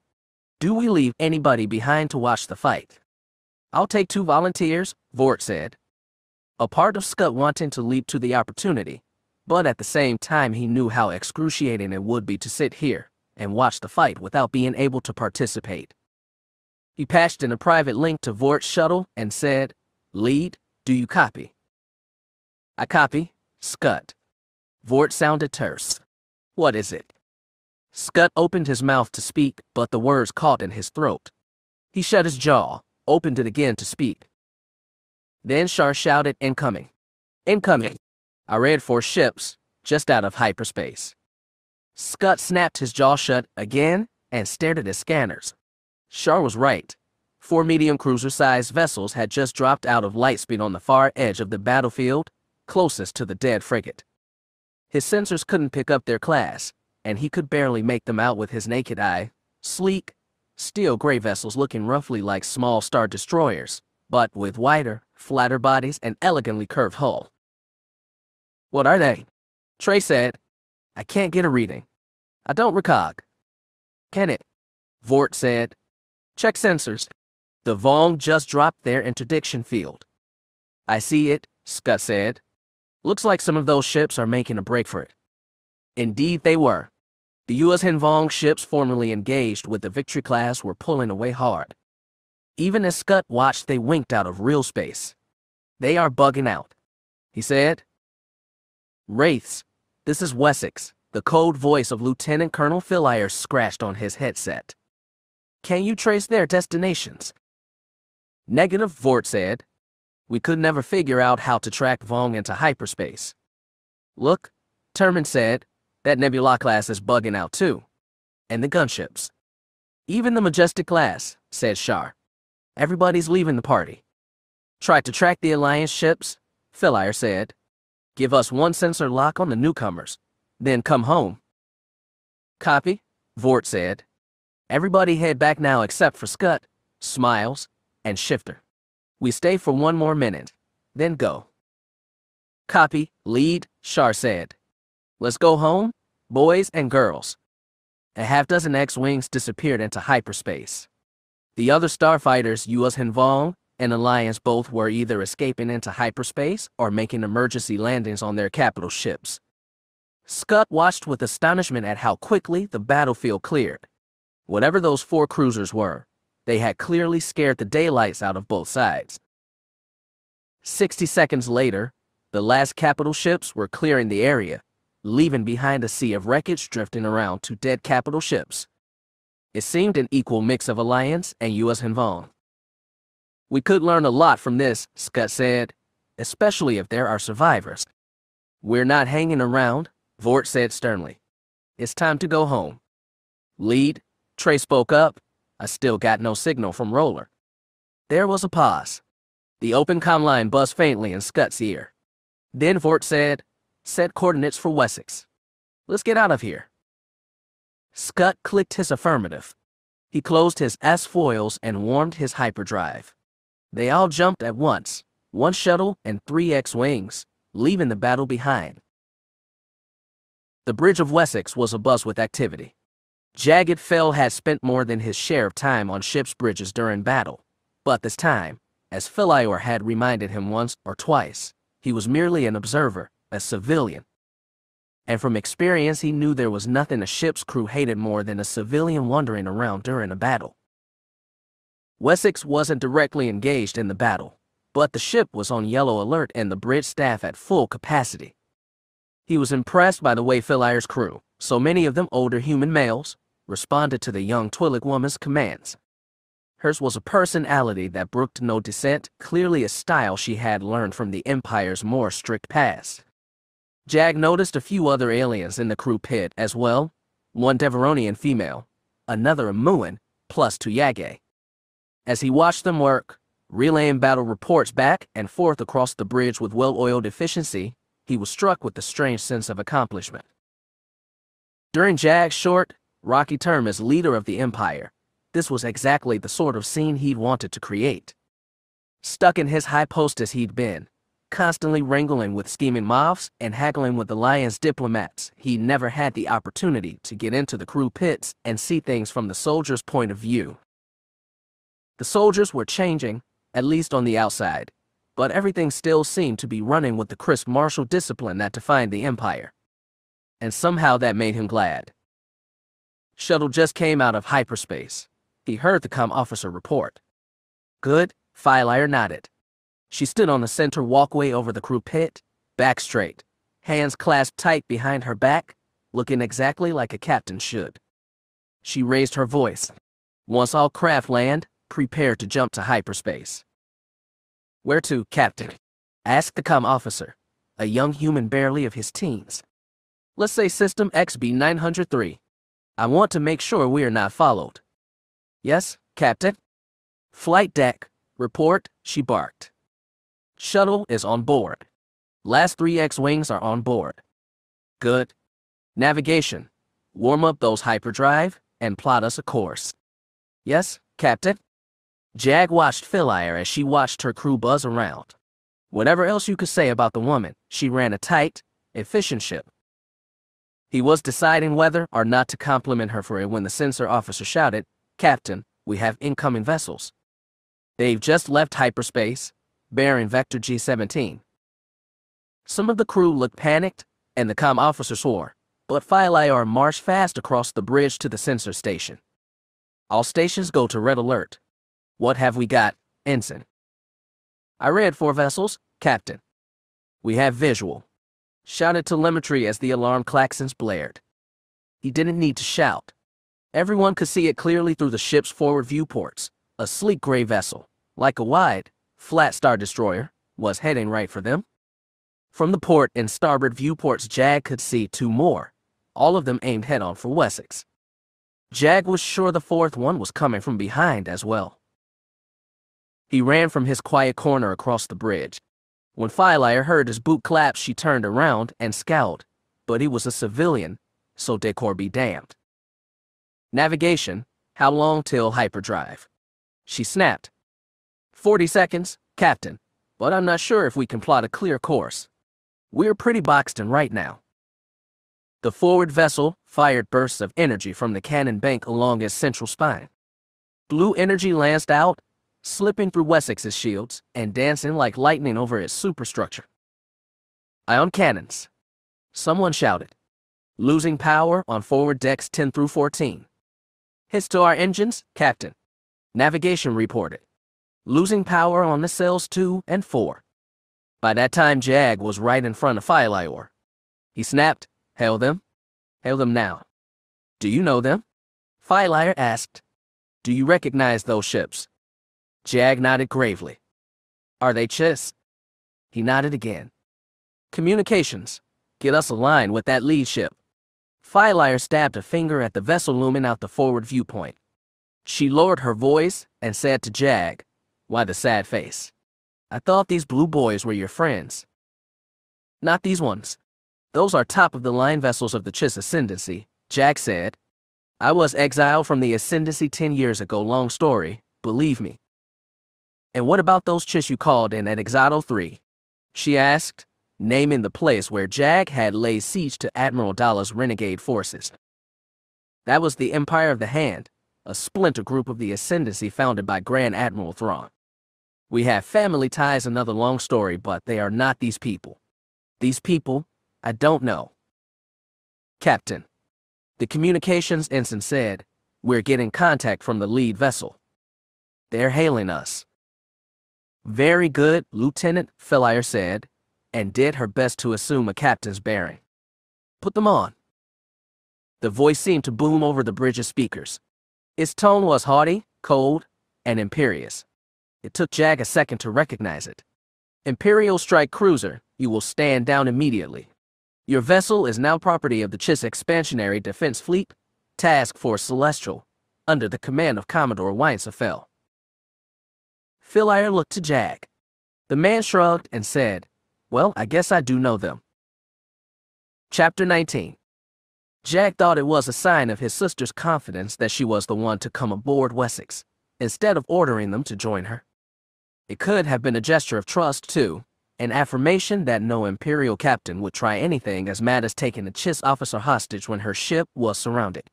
Do we leave anybody behind to watch the fight? I'll take 2 volunteers, Vort said. A part of Scott wanting to leap to the opportunity, but at the same time he knew how excruciating it would be to sit here and watch the fight without being able to participate. He patched in a private link to Vort's shuttle and said, Lead, do you copy? I copy, Scott. Vort sounded terse. What is it? Scott opened his mouth to speak, but the words caught in his throat. He shut his jaw, opened it again to speak. Then Char shouted, Incoming. Incoming. I read 4 ships, just out of hyperspace. Scott snapped his jaw shut again and stared at his scanners. Char was right. 4 medium cruiser-sized vessels had just dropped out of lightspeed on the far edge of the battlefield, closest to the dead frigate. His sensors couldn't pick up their class, and he could barely make them out with his naked eye. Sleek, steel gray vessels looking roughly like small star destroyers, but with wider, flatter bodies and elegantly curved hull. What are they? Trey said. I can't get a reading. I don't recog. Can it? Vort said. Check sensors. The Vong just dropped their interdiction field. I see it, Scott said. Looks like some of those ships are making a break for it. Indeed they were. The U.S. Hanvong ships formerly engaged with the Victory class were pulling away hard. Even as Scott watched, they winked out of real space. They are bugging out, he said. Wraiths, this is Wessex, the cold voice of Lieutenant Colonel Philier scratched on his headset. Can you trace their destinations? Negative, Vort said. We could never figure out how to track Vong into hyperspace. Look, Terman said, that Nebula class is bugging out too. And the gunships. Even the Majestic class, said Char. Everybody's leaving the party. Tried to track the Alliance ships, Philier said. Give us 1 sensor lock on the newcomers, then come home. Copy, Vort said. Everybody head back now except for Scott, Smiles, and Shifter. We stay for 1 more minute, then go. Copy, lead, Char said. Let's go home, boys and girls. A half-dozen X-Wings disappeared into hyperspace. The other starfighters, U.S. Hanvong and Alliance, both were either escaping into hyperspace or making emergency landings on their capital ships. Scott watched with astonishment at how quickly the battlefield cleared. Whatever those 4 cruisers were, they had clearly scared the daylights out of both sides. 60 seconds later, the last capital ships were clearing the area, leaving behind a sea of wreckage drifting around 2 dead capital ships. It seemed an equal mix of Alliance and U.S. Hanvong. We could learn a lot from this, Scott said, especially if there are survivors. We're not hanging around, Vort said sternly. It's time to go home. Lead, Trey spoke up. I still got no signal from Roller. There was a pause. The open comm line buzzed faintly in Scott's ear. Then Vort said, set coordinates for Wessex. Let's get out of here. Scott clicked his affirmative. He closed his S-foils and warmed his hyperdrive. They all jumped at once, 1 shuttle and 3 X-Wings, leaving the battle behind. The bridge of Wessex was abuzz with activity. Jagged had spent more than his share of time on ship's bridges during battle, but this time, as Philior had reminded him once or twice, he was merely an observer, a civilian. And from experience he knew there was nothing a ship's crew hated more than a civilian wandering around during a battle. Wessex wasn't directly engaged in the battle, but the ship was on yellow alert and the bridge staff at full capacity. He was impressed by the way Philior's crew, so many of them older human males, responded to the young Twi'lek woman's commands. Hers was a personality that brooked no dissent, clearly a style she had learned from the Empire's more strict past. Jagged noticed a few other aliens in the crew pit as well, one Deveronian female, another a Muin, plus 2 Jagged. As he watched them work, relaying battle reports back and forth across the bridge with well-oiled efficiency, he was struck with a strange sense of accomplishment. During Jagged's short, rocky term as leader of the Empire, this was exactly the sort of scene he'd wanted to create. Stuck in his high post as he'd been, constantly wrangling with scheming mobs and haggling with Alliance diplomats, he never had the opportunity to get into the crew pits and see things from the soldiers' point of view. The soldiers were changing, at least on the outside, but everything still seemed to be running with the crisp martial discipline that defined the Empire. And somehow that made him glad. Shuttle just came out of hyperspace. He heard the comm officer report. Good, Philior nodded. She stood on the center walkway over the crew pit, back straight, hands clasped tight behind her back, looking exactly like a captain should. She raised her voice. Once all craft land, prepare to jump to hyperspace. Where to, Captain? Asked the comm officer, a young human barely of his teens. Let's say System XB-903. I want to make sure we are not followed. Yes, Captain. Flight deck, report, she barked. Shuttle is on board. Last 3 X-Wings are on board. Good. Navigation, warm up those hyperdrive and plot us a course. Yes, Captain. Jagged watched Philior as she watched her crew buzz around. Whatever else you could say about the woman, she ran a tight, efficient ship. He was deciding whether or not to compliment her for it when the sensor officer shouted, Captain, we have incoming vessels. They've just left hyperspace, bearing Vector G-17. Some of the crew looked panicked, and the comm officer swore, but Philior marched fast across the bridge to the sensor station. All stations go to red alert. What have we got, Ensign? I read 4 vessels, Captain. We have visual. Shouted telemetry as the alarm klaxons blared. He didn't need to shout. Everyone could see it clearly through the ship's forward viewports. A sleek gray vessel, like a wide, flat Star Destroyer, was heading right for them. From the port and starboard viewports, Jagged could see 2 more, all of them aimed head-on for Wessex. Jagged was sure the 4th one was coming from behind as well. He ran from his quiet corner across the bridge. When Philior heard his boot clap, she turned around and scowled, but he was a civilian, so decor be damned. Navigation, how long till hyperdrive? She snapped. 40 seconds, Captain, but I'm not sure if we can plot a clear course. We're pretty boxed in right now. The forward vessel fired bursts of energy from the cannon bank along its central spine. Blue energy lanced out, slipping through Wessex's shields and dancing like lightning over its superstructure. Ion cannons. Someone shouted. Losing power on forward decks 10 through 14. Hits to our engines, Captain. Navigation reported. Losing power on the cells 2 and 4. By that time, Jagged was right in front of Philior. He snapped, Hail them. Hail them now. Do you know them? Philior asked. Do you recognize those ships? Jagged nodded gravely. Are they Chiss? He nodded again. Communications. Get us aligned with that lead ship. Philior stabbed a finger at the vessel looming out the forward viewpoint. She lowered her voice and said to Jagged, why the sad face? I thought these blue boys were your friends. Not these ones. Those are top-of-the-line vessels of the Chiss Ascendancy, Jagged said. I was exiled from the Ascendancy 10 years ago, long story, believe me. And what about those Chiss you called in at Exodo 3? She asked, naming the place where Jagged had laid siege to Admiral Dalla's renegade forces. That was the Empire of the Hand, a splinter group of the Ascendancy founded by Grand Admiral Thrawn. We have family ties, another long story, but they are not these people. These people, I don't know. Captain. The communications ensign said, "We're getting contact from the lead vessel. They're hailing us." "Very good," Lieutenant Veila said, and did her best to assume a captain's bearing. "Put them on." The voice seemed to boom over the bridge's speakers. Its tone was haughty, cold, and imperious. It took Jagged a second to recognize it. "Imperial strike cruiser, you will stand down immediately. Your vessel is now property of the Chiss Expansionary Defense Fleet, Task Force Celestial, under the command of Commodore Weinsafel." Veila looked to Jagged. The man shrugged and said, "Well, I guess I do know them." Chapter 19. Jagged thought it was a sign of his sister's confidence that she was the one to come aboard Wessex, instead of ordering them to join her. It could have been a gesture of trust, too, an affirmation that no Imperial captain would try anything as mad as taking a Chiss officer hostage when her ship was surrounded.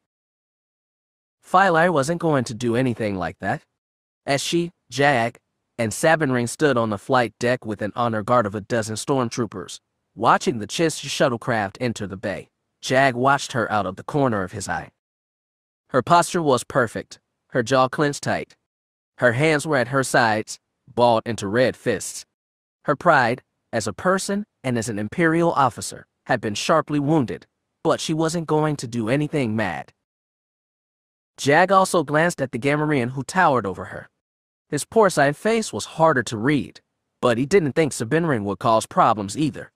Veila wasn't going to do anything like that. As she, Jagged, and Sabinring stood on the flight deck with an honor guard of a dozen stormtroopers, watching the Chiss shuttlecraft enter the bay, Jagged watched her out of the corner of his eye. Her posture was perfect, her jaw clenched tight. Her hands were at her sides, balled into red fists. Her pride, as a person and as an Imperial officer, had been sharply wounded, but she wasn't going to do anything mad. Jagged also glanced at the Gamorrean who towered over her. His porcine face was harder to read, but he didn't think Sabinring would cause problems either.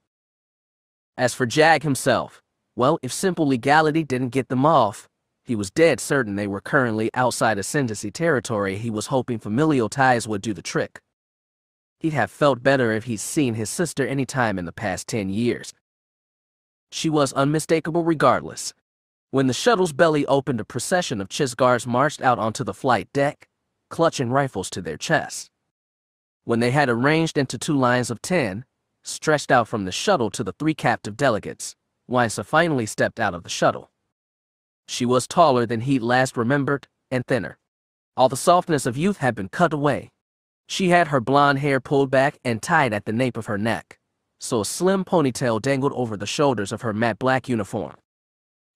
As for Jagged himself, well, if simple legality didn't get them off, he was dead certain they were currently outside Ascendancy territory. He was hoping familial ties would do the trick. He'd have felt better if he'd seen his sister any time in the past 10 years. She was unmistakable regardless. When the shuttle's belly opened, a procession of Chiss guards marched out onto the flight deck, clutching rifles to their chests. When they had arranged into 2 lines of 10, stretched out from the shuttle to the 3 captive delegates, Weinsafel finally stepped out of the shuttle. She was taller than he'd last remembered, and thinner. All the softness of youth had been cut away. She had her blonde hair pulled back and tied at the nape of her neck, so a slim ponytail dangled over the shoulders of her matte black uniform.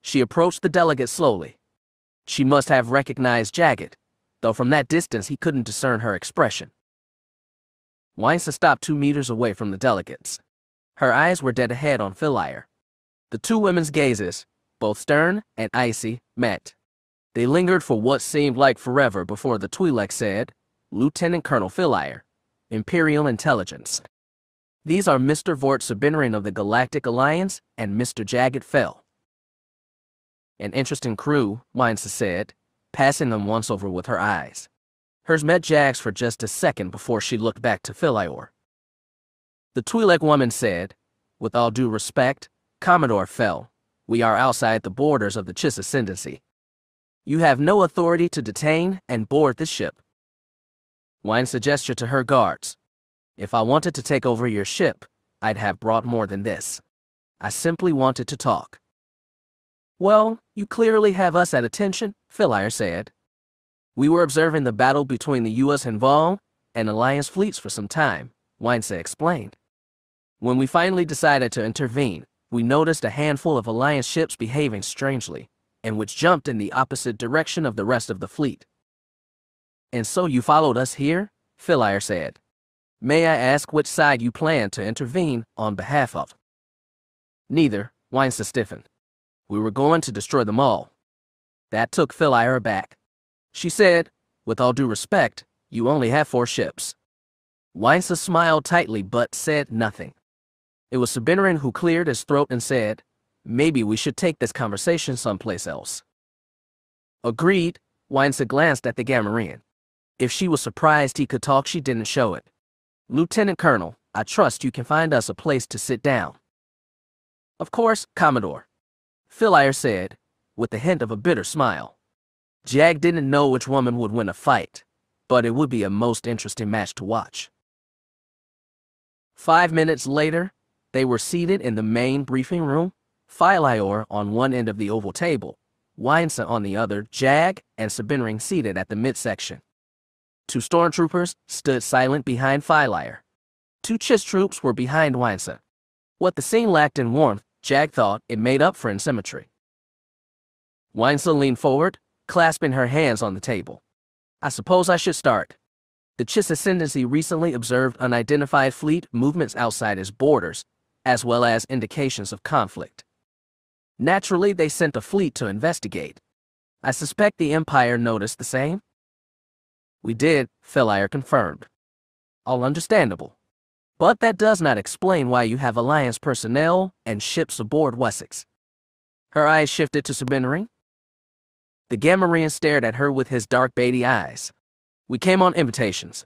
She approached the delegate slowly. She must have recognized Jagged, though from that distance he couldn't discern her expression. Weinsafel stopped 2 meters away from the delegates. Her eyes were dead ahead on Veila. The 2 women's gazes, both stern and icy, met. They lingered for what seemed like forever before the Twi'lek said, "Lieutenant Colonel Veila, Imperial Intelligence. These are Mr. Vort Sabinring of the Galactic Alliance and Mr. Jagged fell." "An interesting crew," Weinsafel said, passing them once over with her eyes. Hers met Jagged's for just a second before she looked back to Veila. The Twi'lek woman said, "With all due respect, Commodore Fel, we are outside the borders of the Chiss Ascendancy. You have no authority to detain and board this ship." Weinsafel gestured to her guards. "If I wanted to take over your ship, I'd have brought more than this. I simply wanted to talk." "Well, you clearly have us at attention," Veila said. "We were observing the battle between the U.S. and Vol and Alliance fleets for some time," Weinsafel explained. "When we finally decided to intervene, we noticed a handful of Alliance ships behaving strangely, and which jumped in the opposite direction of the rest of the fleet." "And so you followed us here?" Veila said. "May I ask which side you plan to intervene on behalf of?" "Neither," Weinsafel stiffened. "We were going to destroy them all." That took Veila aback. She said, "With all due respect, you only have 4 ships." Weinsafel smiled tightly but said nothing. It was Sabinring who cleared his throat and said, "Maybe we should take this conversation someplace else." "Agreed." Weinsafel glanced at the Gamorrean. If she was surprised he could talk, she didn't show it. "Lieutenant Colonel, I trust you can find us a place to sit down." "Of course, Commodore," Veila said, with the hint of a bitter smile. Jagged didn't know which woman would win a fight, but it would be a most interesting match to watch. 5 minutes later, They were seated in the main briefing room, Philior on one end of the oval table, Weinsa on the other, Jagged and Sabinring seated at the midsection. 2 stormtroopers stood silent behind Philior. 2 Chiss troops were behind Weinsa. What the scene lacked in warmth, Jagged thought it made up for in symmetry. Weinsa leaned forward, clasping her hands on the table. I suppose I should start. The Chiss Ascendancy recently observed unidentified fleet movements outside its borders, as well as indications of conflict. Naturally, they sent a fleet to investigate. I suspect the Empire noticed the same. We did, Philior confirmed. All understandable. But that does not explain why you have Alliance personnel and ships aboard Wessex. Her eyes shifted to Sabinring. The Gamorrean stared at her with his dark beady eyes. We came on invitations.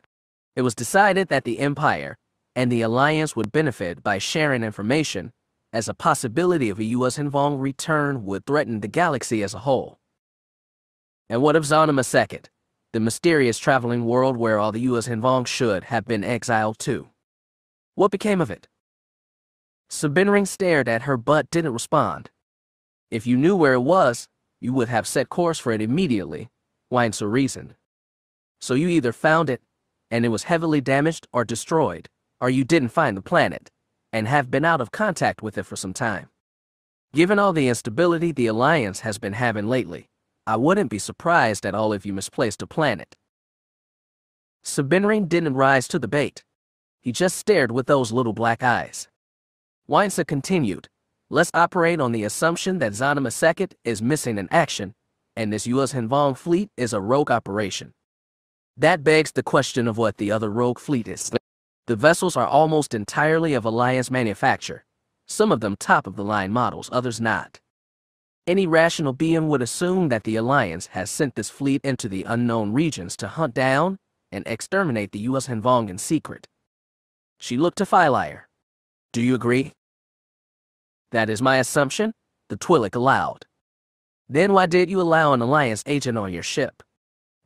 It was decided that the Empire and the Alliance would benefit by sharing information, as a possibility of a U.S. Hinvong return would threaten the galaxy as a whole. And what of Zanima II, the mysterious traveling world where all the U.S. Hinvong should have been exiled to? What became of it? Sabinring stared at her but didn't respond. If you knew where it was, you would have set course for it immediately, Weinsa reasoned. So you either found it, and it was heavily damaged or destroyed, or you didn't find the planet, and have been out of contact with it for some time. Given all the instability the Alliance has been having lately, I wouldn't be surprised at all if you misplaced a planet. Sabinring didn't rise to the bait. He just stared with those little black eyes. Weinsa continued, let's operate on the assumption that Zanima II is missing in action, and this U.S. Hinvong fleet is a rogue operation. That begs the question of what the other rogue fleet is. The vessels are almost entirely of Alliance manufacture, some of them top-of-the-line models, others not. Any rational being would assume that the Alliance has sent this fleet into the unknown regions to hunt down and exterminate the U.S. Hinvong in secret. She looked to Philior. Do you agree? That is my assumption, the Twi'lek allowed. Then why did you allow an Alliance agent on your ship?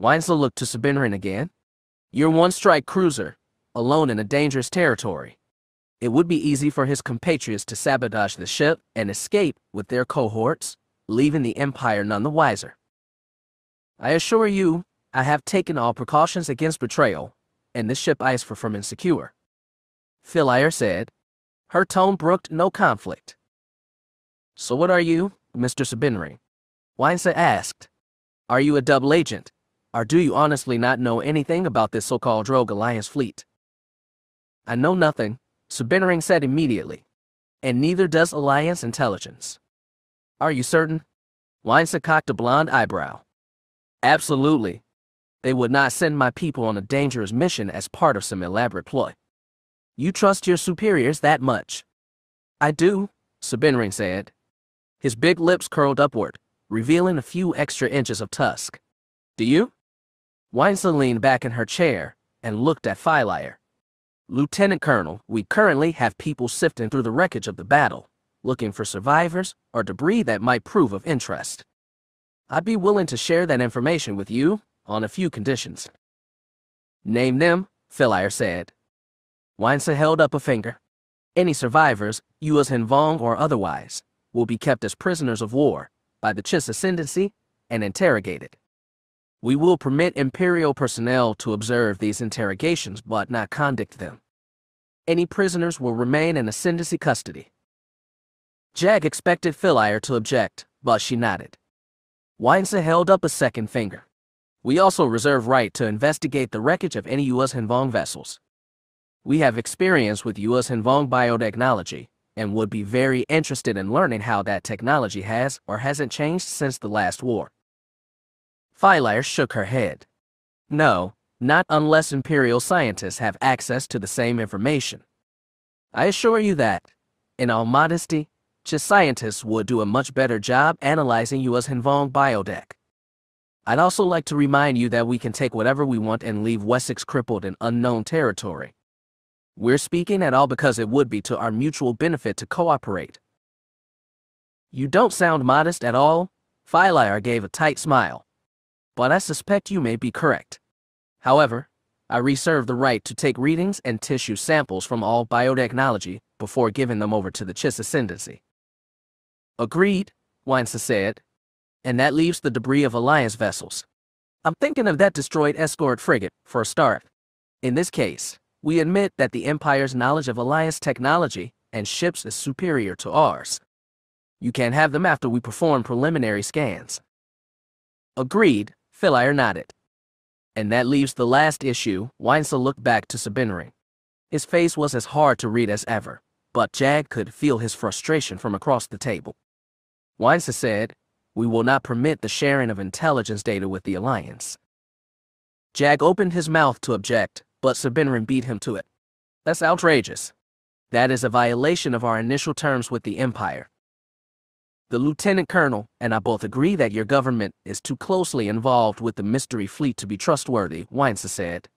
Weinsa looked to Sabinring again. You're one-strike cruiser, alone in a dangerous territory. It would be easy for his compatriots to sabotage the ship and escape with their cohorts, leaving the Empire none the wiser. I assure you, I have taken all precautions against betrayal, and this ship I is far from insecure. Philior said. Her tone brooked no conflict. So what are you, Mr. Sabinring? Weinsa asked. Are you a double agent, or do you honestly not know anything about this so-called rogue Alliance fleet? I know nothing, Sabinring said immediately, and neither does Alliance intelligence. Are you certain? Weinsa cocked a blonde eyebrow. Absolutely. They would not send my people on a dangerous mission as part of some elaborate ploy. You trust your superiors that much? I do, Sabinring said. His big lips curled upward, revealing a few extra inches of tusk. Do you? Weinsa leaned back in her chair and looked at Philior. Lieutenant Colonel, we currently have people sifting through the wreckage of the battle, looking for survivors or debris that might prove of interest. I'd be willing to share that information with you on a few conditions. Name them, Philior said. Weinsa held up a finger. Any survivors, U.S. Hinvong or otherwise, will be kept as prisoners of war by the Chiss Ascendancy and interrogated. We will permit Imperial personnel to observe these interrogations but not conduct them. Any prisoners will remain in Ascendancy custody. Jagged expected Philior to object, but she nodded. Weinsa held up a second finger. We also reserve right to investigate the wreckage of any U.S. Hinvong vessels. We have experience with U.S. Hinvong biotechnology and would be very interested in learning how that technology has or hasn't changed since the last war. Philior shook her head. No, not unless Imperial scientists have access to the same information. I assure you that, in all modesty, Chiss scientists would do a much better job analyzing U.S. Hinvong biotech. I'd also like to remind you that we can take whatever we want and leave Wessex crippled in unknown territory. We're speaking at all because it would be to our mutual benefit to cooperate. You don't sound modest at all, Philior gave a tight smile. But I suspect you may be correct. However, I reserve the right to take readings and tissue samples from all biotechnology before giving them over to the Chiss Ascendancy. Agreed, Weinsa said. And that leaves the debris of Alliance vessels. I'm thinking of that destroyed escort frigate, for a start. In this case, we admit that the Empire's knowledge of Alliance technology and ships is superior to ours. You can't have them after we perform preliminary scans. Agreed, Philaire nodded. And that leaves the last issue. Weinsa looked back to Sabinring. His face was as hard to read as ever, but Jagged could feel his frustration from across the table. Weinsa said, "We will not permit the sharing of intelligence data with the Alliance." Jagged opened his mouth to object, but Sabinring beat him to it. "That's outrageous. That is a violation of our initial terms with the Empire. The Lieutenant Colonel and I both agree that your government is too closely involved with the Mystery Fleet to be trustworthy," Weinsa said.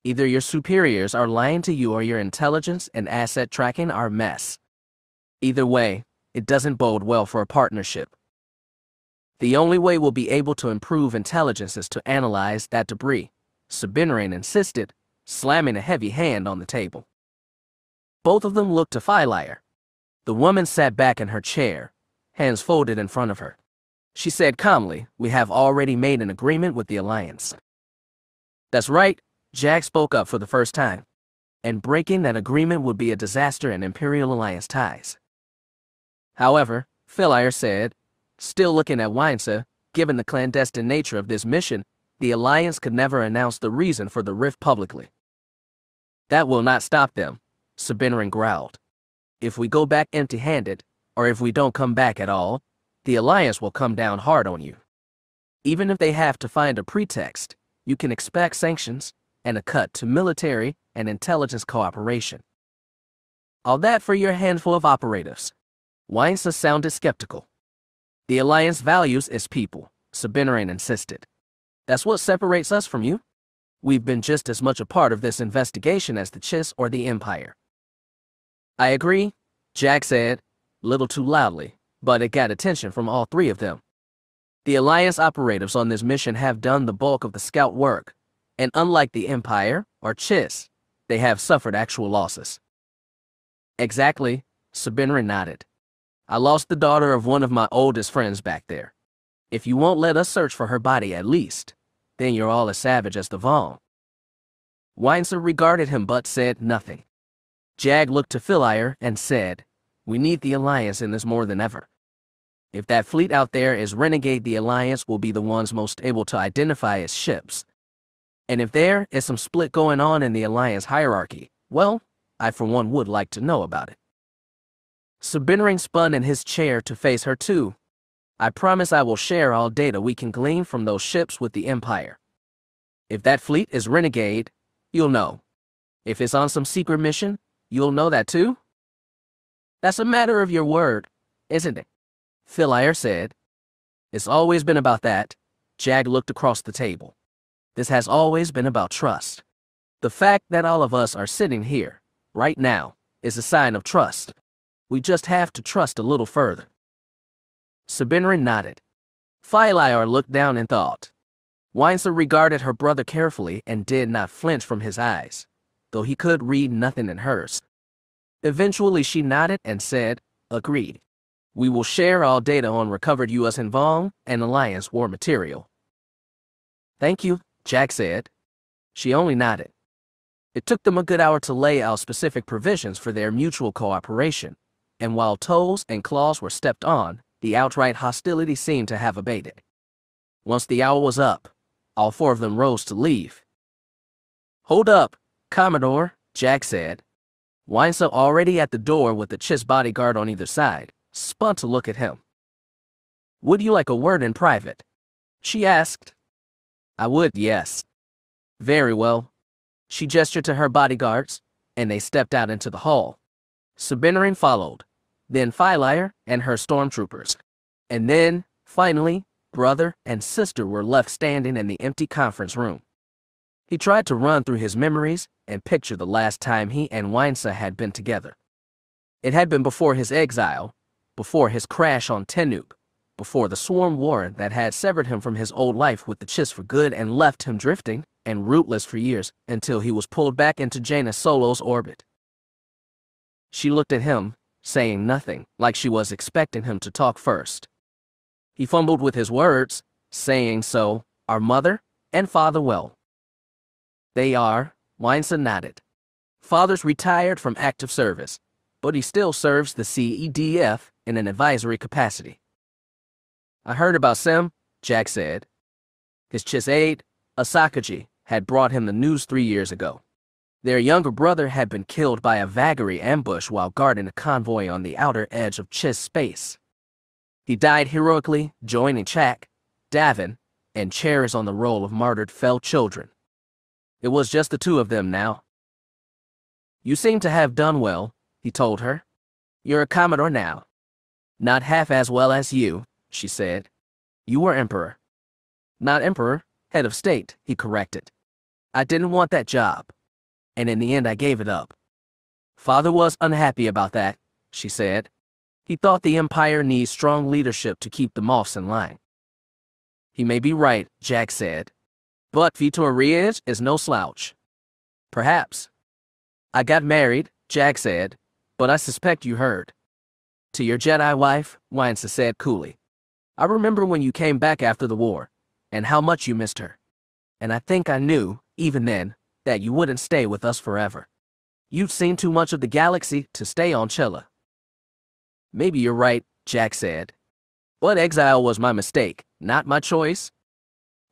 "Either your superiors are lying to you or your intelligence and asset tracking are a mess. Either way, it doesn't bode well for a partnership. The only way we'll be able to improve intelligence is to analyze that debris," Sabinring insisted, slamming a heavy hand on the table. Both of them looked to Philaire. The woman sat back in her chair, hands folded in front of her. She said calmly, "We have already made an agreement with the Alliance." "That's right," Jagged spoke up for the first time. "And breaking that agreement would be a disaster in Imperial Alliance ties." However, Philaire said, still looking at Weinsa, given the clandestine nature of this mission, the Alliance could never announce the reason for the rift publicly. "That will not stop them," Sabinring growled. "If we go back empty-handed, or if we don't come back at all, the Alliance will come down hard on you. Even if they have to find a pretext, you can expect sanctions and a cut to military and intelligence cooperation. All that for your handful of operatives." Weinsa sounded skeptical. "The Alliance values its people," Sabinring insisted. "That's what separates us from you. We've been just as much a part of this investigation as the Chiss or the Empire." "I agree," Jagged said, little too loudly, but it got attention from all three of them. "The Alliance operatives on this mission have done the bulk of the scout work, and unlike the Empire or Chiss, they have suffered actual losses." "Exactly," Sabinring nodded. "I lost the daughter of one of my oldest friends back there. If you won't let us search for her body at least, then you're all as savage as the Vaughn." Weinsa regarded him but said nothing. Jagged looked to Philaire and said, "We need the Alliance in this more than ever. If that fleet out there is renegade, the Alliance will be the ones most able to identify its ships. And if there is some split going on in the Alliance hierarchy, well, I for one would like to know about it." Sabinring spun in his chair to face her too. "I promise I will share all data we can glean from those ships with the Empire. If that fleet is renegade, you'll know. If it's on some secret mission, you'll know that too?" "That's a matter of your word, isn't it?" Philaire said. "It's always been about that." Jagged looked across the table. "This has always been about trust. The fact that all of us are sitting here, right now, is a sign of trust. We just have to trust a little further." Sabinring nodded. Philaire looked down in thought. Weinsa regarded her brother carefully and did not flinch from his eyes, though he could read nothing in hers. Eventually she nodded and said, "Agreed. We will share all data on recovered U.S. and Vaughn and Alliance war material." "Thank you," Jack said. She only nodded. It took them a good hour to lay out specific provisions for their mutual cooperation, and while toes and claws were stepped on, the outright hostility seemed to have abated. Once the hour was up, all four of them rose to leave. "Hold up, Commodore," Jack said. Weinsa, already at the door with the Chiss bodyguard on either side, spun to look at him. "Would you like a word in private?" she asked. "I would, yes." "Very well." She gestured to her bodyguards, and they stepped out into the hall. Sabinring followed, then Philaire and her stormtroopers. And then, finally, brother and sister were left standing in the empty conference room. He tried to run through his memories and picture the last time he and Weinsa had been together. It had been before his exile, before his crash on Tenuk, before the swarm war that had severed him from his old life with the Chiss for good and left him drifting and rootless for years until he was pulled back into Jaina Solo's orbit. She looked at him, saying nothing, like she was expecting him to talk first. He fumbled with his words, saying, "So, are mother and father well?" "They are," Weinstein nodded. "Father's retired from active service, but he still serves the CEDF in an advisory capacity." "I heard about Sim," Jack said. His Chiss aide, Asakaji, had brought him the news 3 years ago. Their younger brother had been killed by a Vagary ambush while guarding a convoy on the outer edge of Chiss space. He died heroically, joining Chak, Davin, and Cheris on the roll of martyred fell children. It was just the two of them now. "You seem to have done well," he told her. "You're a Commodore now." "Not half as well as you," she said. "You were Emperor." "Not Emperor, Head of State," he corrected. "I didn't want that job, and in the end I gave it up." "Father was unhappy about that," she said. "He thought the Empire needs strong leadership to keep the Moffs in line." "He may be right," Jack said. "But Vitor Reyes is no slouch." "Perhaps." "I got married," Jack said, "but I suspect you heard." "To your Jedi wife," Weinstein said coolly. "I remember when you came back after the war, and how much you missed her. And I think I knew, even then, that you wouldn't stay with us forever. You'd seen too much of the galaxy to stay on Chilla." "Maybe you're right," Jack said. "But exile was my mistake, not my choice."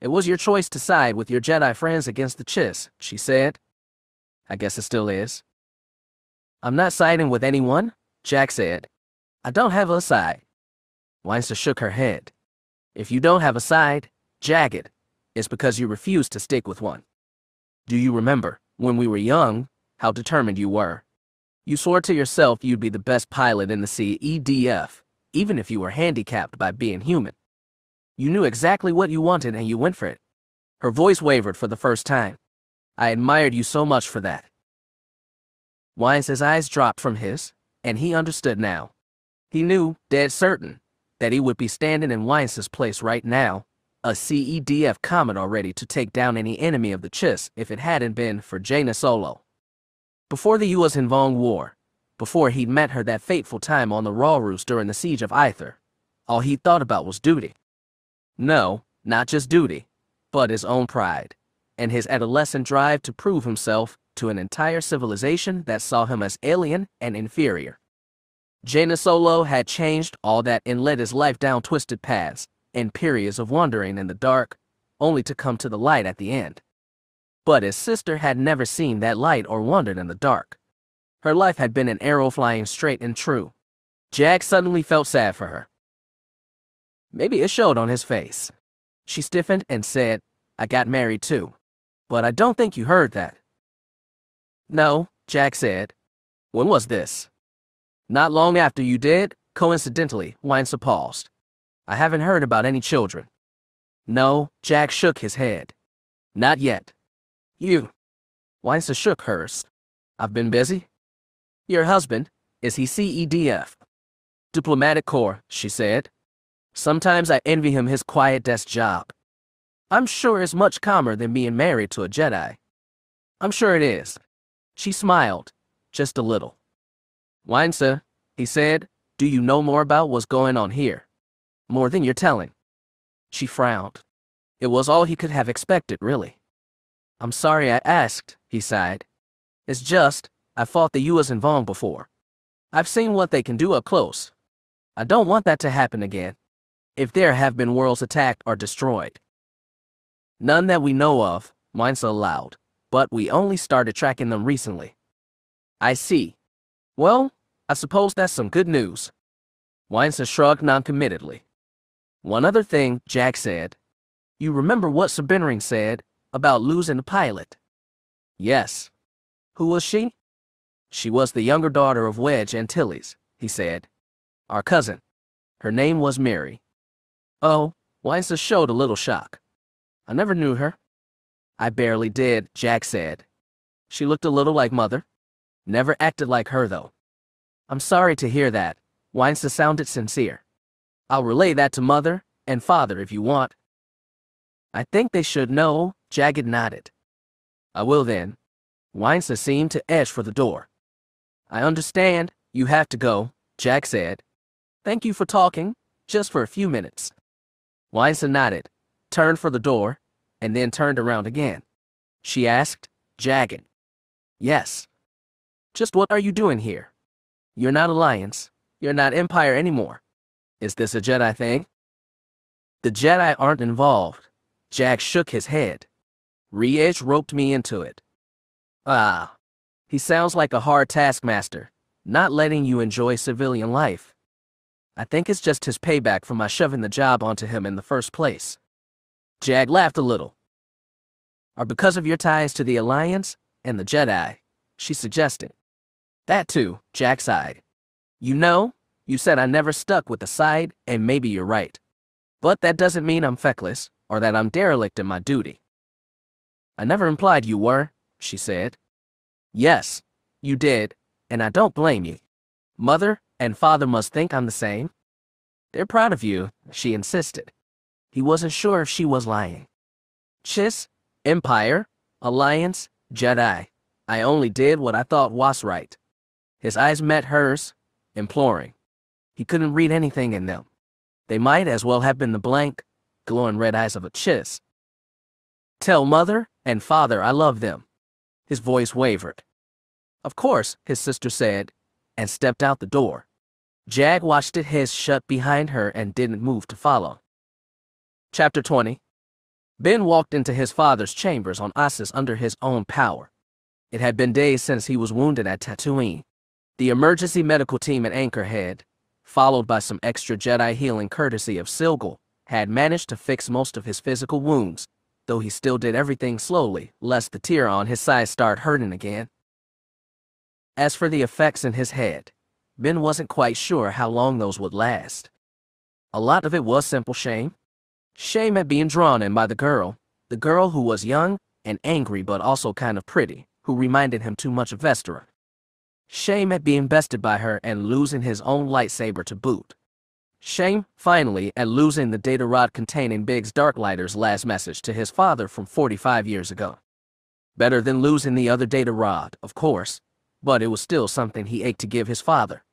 "It was your choice to side with your Jedi friends against the Chiss," she said. "I guess it still is." "I'm not siding with anyone," Jack said. "I don't have a side." Weinstein shook her head. "If you don't have a side, Jagged, it's because you refuse to stick with one. Do you remember, when we were young, how determined you were? You swore to yourself you'd be the best pilot in the CEDF, even if you were handicapped by being human. You knew exactly what you wanted and you went for it." Her voice wavered for the first time. "I admired you so much for that." Weinstein's eyes dropped from his, and he understood now. He knew, dead certain, that he would be standing in Weinstein's place right now, a CEDF Commodore ready to take down any enemy of the Chiss if it hadn't been for Jaina Solo. Before the U.S. Hinvong War, before he'd met her that fateful time on the Rawroos during the Siege of Aether, all he thought about was duty. No, not just duty, but his own pride, and his adolescent drive to prove himself to an entire civilization that saw him as alien and inferior. Jaina Solo had changed all that and led his life down twisted paths and periods of wandering in the dark, only to come to the light at the end. But his sister had never seen that light or wandered in the dark. Her life had been an arrow flying straight and true. Jack suddenly felt sad for her. Maybe it showed on his face. She stiffened and said, "I got married too. But I don't think you heard that." "No," Jack said. "When was this?" "Not long after you did, coincidentally," Weinstein paused. "I haven't heard about any children." "No," Jack shook his head. "Not yet." "You." Weinstein shook hers. "I've been busy." "Your husband, is he CEDF?" "Diplomatic Corps," she said. "Sometimes I envy him his quiet desk job. I'm sure it's much calmer than being married to a Jedi." "I'm sure it is." She smiled, just a little. "Weinstein," he said, "do you know more about what's going on here? More than you're telling." She frowned. It was all he could have expected, really. "I'm sorry I asked," he sighed. "It's just, I fought the U.S. Hinvong before. I've seen what they can do up close. I don't want that to happen again. If there have been worlds attacked or destroyed." "None that we know of," Weinstein allowed, "but we only started tracking them recently." "I see. Well, I suppose that's some good news." Weinstein shrugged noncommittedly. "One other thing," Jack said. "You remember what Sabinring said about losing the pilot?" "Yes." "Who was she?" "She was the younger daughter of Wedge Antilles," he said. "Our cousin. Her name was Mary." "Oh," Weinstein showed a little shock. "I never knew her." "I barely did," Jack said. "She looked a little like Mother. Never acted like her, though." "I'm sorry to hear that." Weinstein sounded sincere. "I'll relay that to Mother and Father if you want." "I think they should know," Jagged nodded. "I will then." Weinstein seemed to edge for the door. I understand, you have to go, Jack said. Thank you for talking, just for a few minutes. Wysa nodded, turned for the door, and then turned around again. She asked, Jagged. Yes. Just what are you doing here? You're not Alliance. You're not Empire anymore. Is this a Jedi thing? The Jedi aren't involved. Jack shook his head. Riej roped me into it. Ah. He sounds like a hard taskmaster, not letting you enjoy civilian life. I think it's just his payback for my shoving the job onto him in the first place. Jag laughed a little. Or because of your ties to the Alliance and the Jedi, she suggested. That too, Jack sighed. You know, you said I never stuck with the side, and maybe you're right. But that doesn't mean I'm feckless, or that I'm derelict in my duty. I never implied you were, she said. Yes, you did, and I don't blame you. Mother and father must think I'm the same. They're proud of you, she insisted. He wasn't sure if she was lying. Chiss, Empire, Alliance, Jedi. I only did what I thought was right. His eyes met hers, imploring. He couldn't read anything in them. They might as well have been the blank, glowing red eyes of a Chiss. Tell mother and father I love them. His voice wavered. Of course, his sister said, and stepped out the door. Jag watched it hiss shut behind her and didn't move to follow. Chapter 20. Ben walked into his father's chambers on Ossus under his own power. It had been days since he was wounded at Tatooine. The emergency medical team at Anchorhead, followed by some extra Jedi healing courtesy of Silgal, had managed to fix most of his physical wounds, though he still did everything slowly, lest the tear on his side start hurting again. As for the effects in his head, Ben wasn't quite sure how long those would last. A lot of it was simple shame. Shame at being drawn in by the girl who was young and angry but also kind of pretty, who reminded him too much of Vestra. Shame at being bested by her and losing his own lightsaber to boot. Shame, finally, at losing the data rod containing Biggs Darklighter's last message to his father from 45 years ago. Better than losing the other data rod, of course, but it was still something he ached to give his father.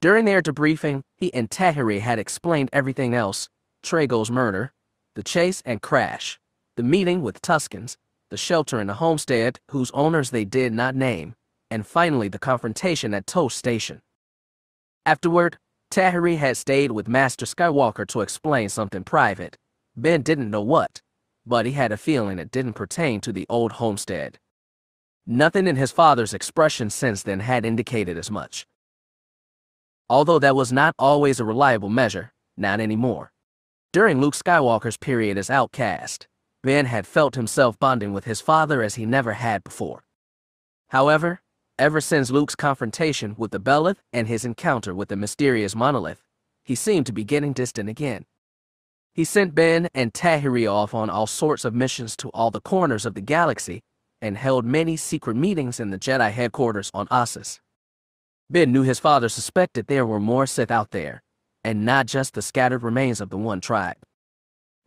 During their debriefing, he and Tahiri had explained everything else: Trago's murder, the chase and crash, the meeting with Tuskens, the shelter in the homestead whose owners they did not name, and finally the confrontation at Toast Station. Afterward, Tahiri had stayed with Master Skywalker to explain something private. Ben didn't know what, but he had a feeling it didn't pertain to the old homestead. Nothing in his father's expression since then had indicated as much. Although that was not always a reliable measure, not anymore. During Luke Skywalker's period as outcast, Ben had felt himself bonding with his father as he never had before. However, ever since Luke's confrontation with the Belith and his encounter with the mysterious monolith, he seemed to be getting distant again. He sent Ben and Tahiri off on all sorts of missions to all the corners of the galaxy and held many secret meetings in the Jedi headquarters on Ossus. Ben knew his father suspected there were more Sith out there, and not just the scattered remains of the one tribe.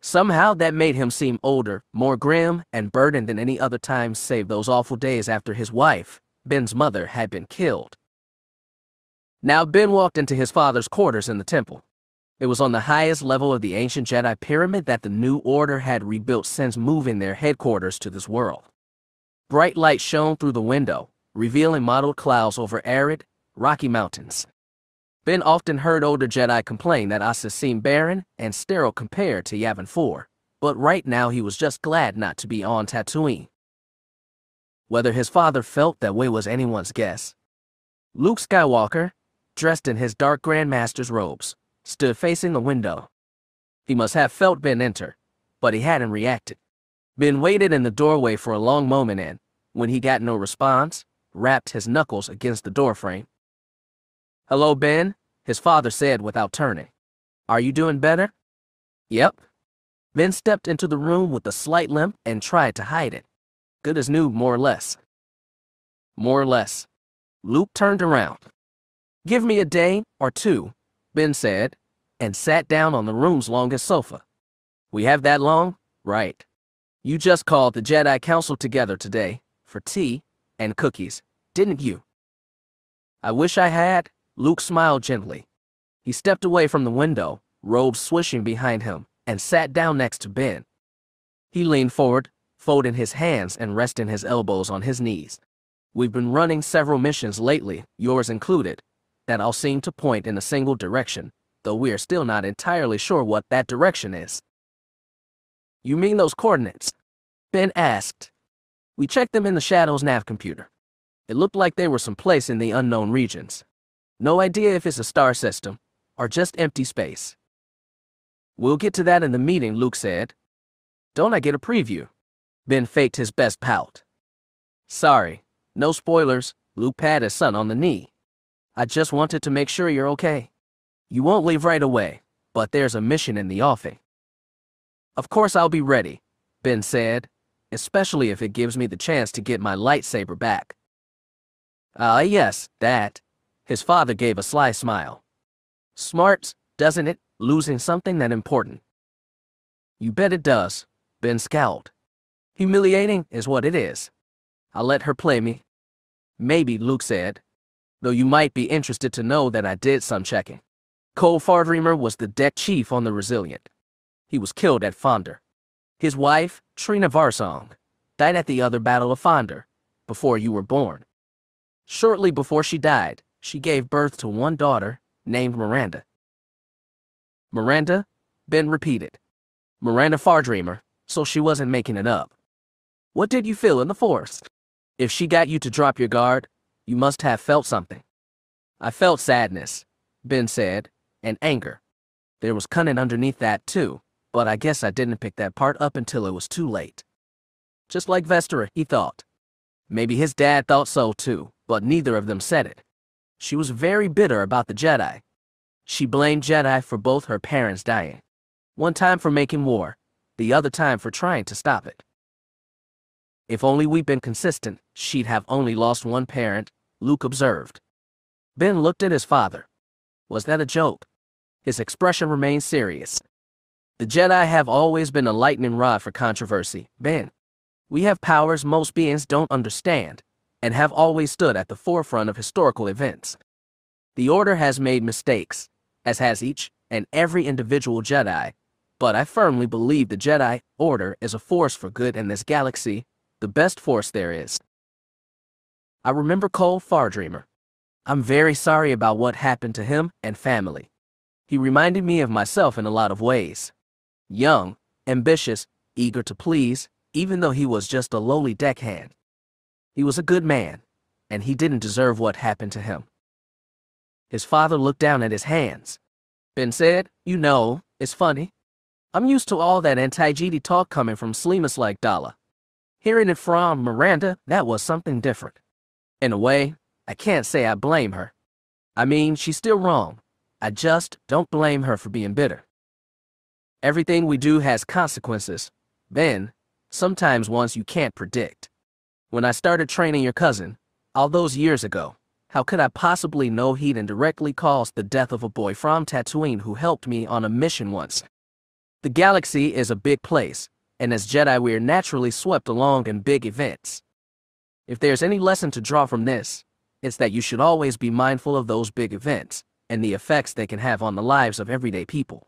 Somehow that made him seem older, more grim, and burdened than any other time save those awful days after his wife, Ben's mother, had been killed. Now Ben walked into his father's quarters in the temple. It was on the highest level of the ancient Jedi pyramid that the New Order had rebuilt since moving their headquarters to this world. Bright light shone through the window, revealing mottled clouds over arid, rocky mountains. Ben often heard older Jedi complain that Ossus seemed barren and sterile compared to Yavin 4, but right now he was just glad not to be on Tatooine. Whether his father felt that way was anyone's guess. Luke Skywalker, dressed in his dark Grandmaster's robes, stood facing the window. He must have felt Ben enter, but he hadn't reacted. Ben waited in the doorway for a long moment and, when he got no response, rapped his knuckles against the doorframe. "Hello, Ben," his father said without turning. "Are you doing better?" "Yep." Ben stepped into the room with a slight limp and tried to hide it. Good as new, more or less. More or less. Luke turned around. "Give me a day or two," Ben said, and sat down on the room's longest sofa. "We have that long? Right. You just called the Jedi Council together today, for tea and cookies, didn't you?" I wish I had. Luke smiled gently. He stepped away from the window, robes swishing behind him, and sat down next to Ben. He leaned forward, folding his hands and resting his elbows on his knees. We've been running several missions lately, yours included, that all seem to point in a single direction, though we are still not entirely sure what that direction is. You mean those coordinates? Ben asked. We checked them in the Shadow's nav computer. It looked like they were someplace in the unknown regions. No idea if it's a star system, or just empty space. We'll get to that in the meeting, Luke said. Don't I get a preview? Ben faked his best pout. Sorry, no spoilers, Luke patted his son on the knee. I just wanted to make sure you're okay. You won't leave right away, but there's a mission in the offing. Of course I'll be ready, Ben said, especially if it gives me the chance to get my lightsaber back. Yes, that. His father gave a sly smile. Smart, doesn't it, losing something that important? You bet it does, Ben scowled. Humiliating is what it is. I'll let her play me. Maybe, Luke said, though you might be interested to know that I did some checking. Cole Fardreamer was the deck chief on the Resilient. He was killed at Fonder. His wife, Trina Varsong, died at the other Battle of Fonder, before you were born. Shortly before she died, she gave birth to one daughter, named Miranda. Miranda? Ben repeated. Miranda Fardreamer, so she wasn't making it up. What did you feel in the Force? If she got you to drop your guard, you must have felt something. I felt sadness, Ben said, and anger. There was cunning underneath that too, but I guess I didn't pick that part up until it was too late. Just like Vestera, he thought. Maybe his dad thought so too, but neither of them said it. She was very bitter about the Jedi. She blamed Jedi for both her parents dying. One time for making war, the other time for trying to stop it. If only we'd been consistent, she'd have only lost one parent, Luke observed. Ben looked at his father. Was that a joke? His expression remained serious. The Jedi have always been a lightning rod for controversy, Ben. We have powers most beings don't understand, and have always stood at the forefront of historical events. The Order has made mistakes, as has each and every individual Jedi, but I firmly believe the Jedi Order is a force for good in this galaxy, the best force there is. I remember Cole Fardreamer. I'm very sorry about what happened to him and family. He reminded me of myself in a lot of ways. Young, ambitious, eager to please, even though he was just a lowly deckhand. He was a good man, and he didn't deserve what happened to him. His father looked down at his hands. Ben said, you know, it's funny. I'm used to all that anti-Jedi talk coming from Sleemus like Dala. Hearing it from Miranda, that was something different. In a way, I can't say I blame her. I mean, she's still wrong. I just don't blame her for being bitter. Everything we do has consequences, Ben, sometimes ones you can't predict. When I started training your cousin, all those years ago, how could I possibly know he'd indirectly caused the death of a boy from Tatooine who helped me on a mission once? The galaxy is a big place, and as Jedi we're naturally swept along in big events. If there's any lesson to draw from this, it's that you should always be mindful of those big events, and the effects they can have on the lives of everyday people.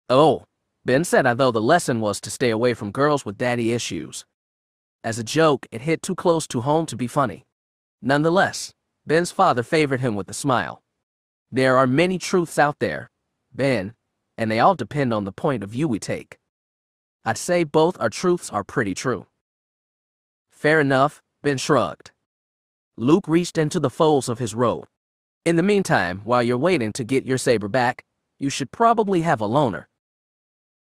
Oh, Ben said as though the lesson was to stay away from girls with daddy issues. As a joke, it hit too close to home to be funny. Nonetheless, Ben's father favored him with a smile. There are many truths out there, Ben, and they all depend on the point of view we take. I'd say both our truths are pretty true. Fair enough, Ben shrugged. Luke reached into the folds of his robe. In the meantime, while you're waiting to get your saber back, you should probably have a loaner.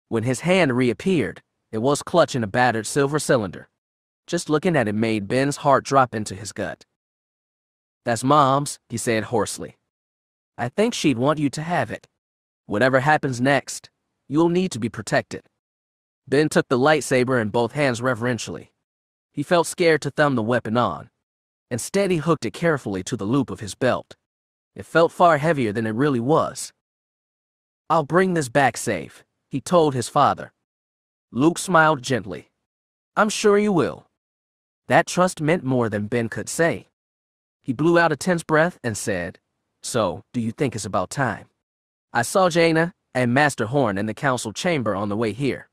When his hand reappeared, it was clutching a battered silver cylinder. Just looking at it made Ben's heart drop into his gut. That's Mom's, he said hoarsely. I think she'd want you to have it. Whatever happens next, you'll need to be protected. Ben took the lightsaber in both hands reverentially. He felt scared to thumb the weapon on. Instead, he hooked it carefully to the loop of his belt. It felt far heavier than it really was. I'll bring this back safe, he told his father. Luke smiled gently. I'm sure you will. That trust meant more than Ben could say. He blew out a tense breath and said, "So, do you think it's about time? I saw Jaina and Master Horn in the council chamber on the way here.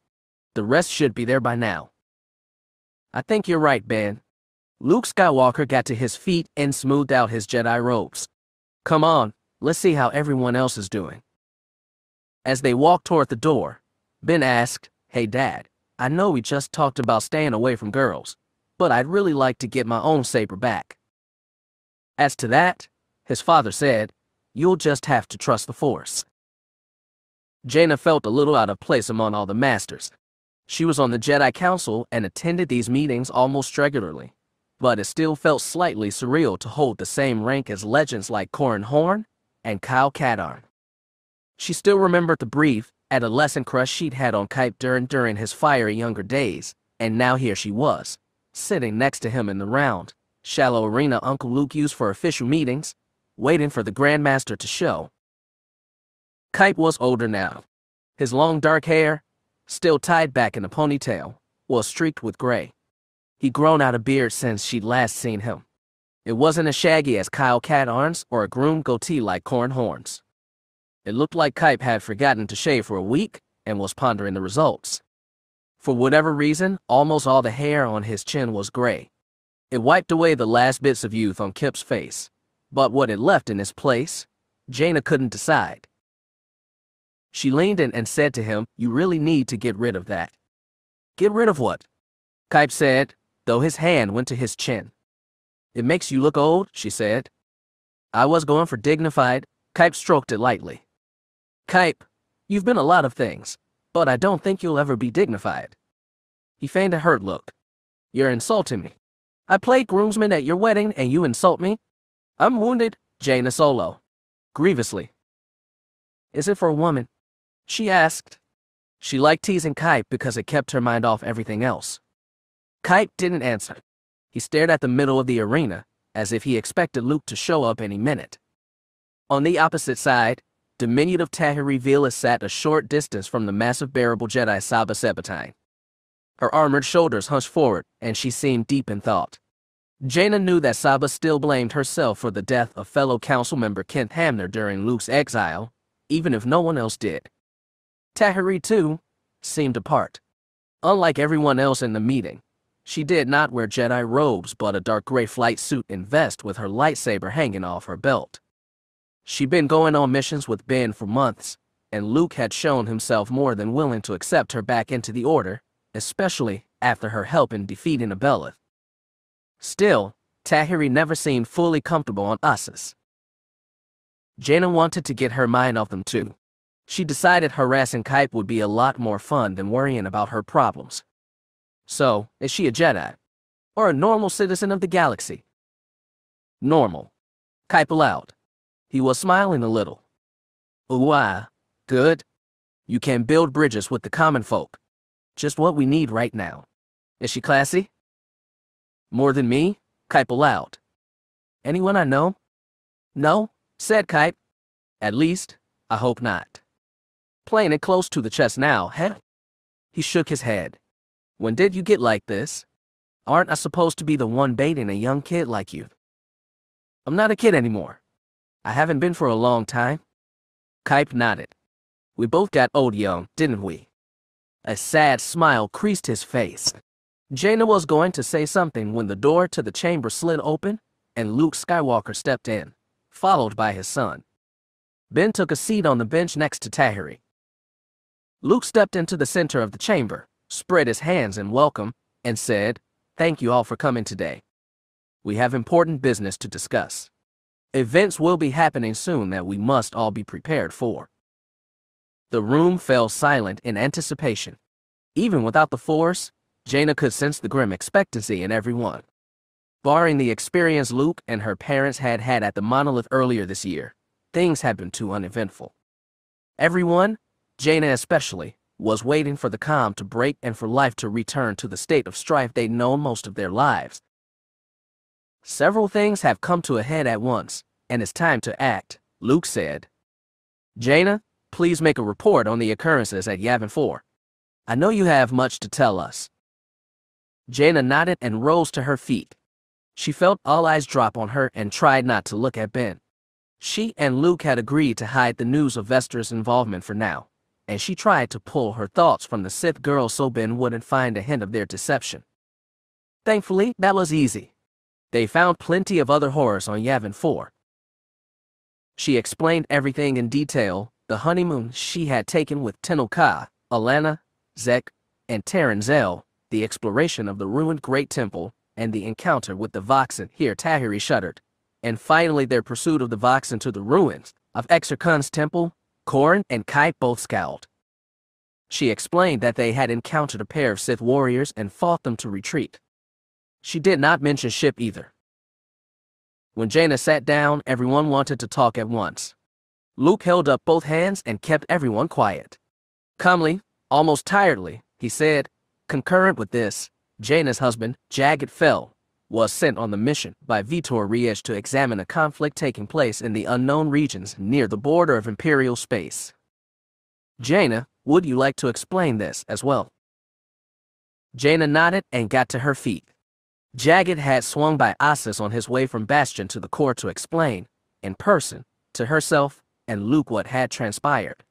The rest should be there by now." "I think you're right, Ben." Luke Skywalker got to his feet and smoothed out his Jedi robes. "Come on, let's see how everyone else is doing." As they walked toward the door, Ben asked, "Hey Dad, I know we just talked about staying away from girls, but I'd really like to get my own saber back." "As to that," his father said, "you'll just have to trust the Force." Jaina felt a little out of place among all the masters. She was on the Jedi Council and attended these meetings almost regularly, but it still felt slightly surreal to hold the same rank as legends like Corran Horn and Kyle Katarn. She still remembered the brief, adolescent crush she'd had on Kype during his fiery younger days, and now here she was, sitting next to him in the round, shallow arena Uncle Luke used for official meetings, waiting for the Grandmaster to show. Kype was older now. His long dark hair, still tied back in a ponytail, was streaked with gray. He'd grown out a beard since she'd last seen him. It wasn't as shaggy as Kyle Katarn's or a groomed goatee like Corran Horn's. It looked like Kype had forgotten to shave for a week and was pondering the results. For whatever reason, almost all the hair on his chin was gray. It wiped away the last bits of youth on Kip's face, but what it left in its place, Jaina couldn't decide. She leaned in and said to him, "You really need to get rid of that." "Get rid of what?" Kype said, though his hand went to his chin. "It makes you look old," she said. "I was going for dignified." Kype stroked it lightly. "Kype, you've been a lot of things, but I don't think you'll ever be dignified." He feigned a hurt look. "You're insulting me. I played groomsman at your wedding and you insult me? I'm wounded, Jaina Solo. Grievously." "Is it for a woman?" she asked. She liked teasing Kype because it kept her mind off everything else. Kype didn't answer. He stared at the middle of the arena, as if he expected Luke to show up any minute. On the opposite side, diminutive Tahiri Veila sat a short distance from the massive bearable Jedi Saba Sabatine. Her armored shoulders hunched forward, and she seemed deep in thought. Jaina knew that Saba still blamed herself for the death of fellow council member Kent Hamner during Luke's exile, even if no one else did. Tahiri, too, seemed apart. Unlike everyone else in the meeting, she did not wear Jedi robes but a dark gray flight suit and vest with her lightsaber hanging off her belt. She'd been going on missions with Ben for months, and Luke had shown himself more than willing to accept her back into the Order, especially after her help in defeating Abelleth. Still, Tahiri never seemed fully comfortable on Assus. Jaina wanted to get her mind off them too. She decided harassing Kype would be a lot more fun than worrying about her problems. "So, is she a Jedi? Or a normal citizen of the galaxy?" "Normal," Kype allowed. He was smiling a little. "Ooh, good. You can build bridges with the common folk. Just what we need right now. Is she classy?" "More than me?" Kype allowed. "Anyone I know?" "No," said Kype. "At least, I hope not." "Playing it close to the chest now, huh?" He shook his head. "When did you get like this? Aren't I supposed to be the one baiting a young kid like you?" "I'm not a kid anymore. I haven't been for a long time." Kype nodded. "We both got old young, didn't we?" A sad smile creased his face. Jaina was going to say something when the door to the chamber slid open and Luke Skywalker stepped in, followed by his son. Ben took a seat on the bench next to Tahiri. Luke stepped into the center of the chamber, spread his hands in welcome, and said, "Thank you all for coming today. We have important business to discuss. Events will be happening soon that we must all be prepared for." The room fell silent in anticipation. Even without the Force, Jaina could sense the grim expectancy in everyone. Barring the experience Luke and her parents had had at the monolith earlier this year, things had been too uneventful. Everyone, Jaina especially, was waiting for the calm to break and for life to return to the state of strife they'd known most of their lives. "Several things have come to a head at once, and it's time to act," Luke said. "Jaina, please make a report on the occurrences at Yavin 4. I know you have much to tell us." Jaina nodded and rose to her feet. She felt all eyes drop on her and tried not to look at Ben. She and Luke had agreed to hide the news of Vester's involvement for now, and she tried to pull her thoughts from the Sith girls so Ben wouldn't find a hint of their deception. Thankfully, that was easy. They found plenty of other horrors on Yavin 4. She explained everything in detail, the honeymoon she had taken with Tenno Ka, Alana, Zek, and Terran Zell, the exploration of the ruined Great Temple, and the encounter with the Voxen. Here Tahiri shuddered. And finally their pursuit of the Voxen to the ruins of Exarchon's temple. Corran and Kite both scowled. She explained that they had encountered a pair of Sith warriors and fought them to retreat. She did not mention ship either. When Jaina sat down, everyone wanted to talk at once. Luke held up both hands and kept everyone quiet. Calmly, almost tiredly, he said, concurrent with this, Jaina's husband, Jagged, was sent on the mission by Vitor Riesch to examine a conflict taking place in the unknown regions near the border of Imperial space. Jaina, would you like to explain this as well? Jaina nodded and got to her feet. Jagged had swung by Assus on his way from Bastion to the core to explain, in person, to herself and Luke what had transpired.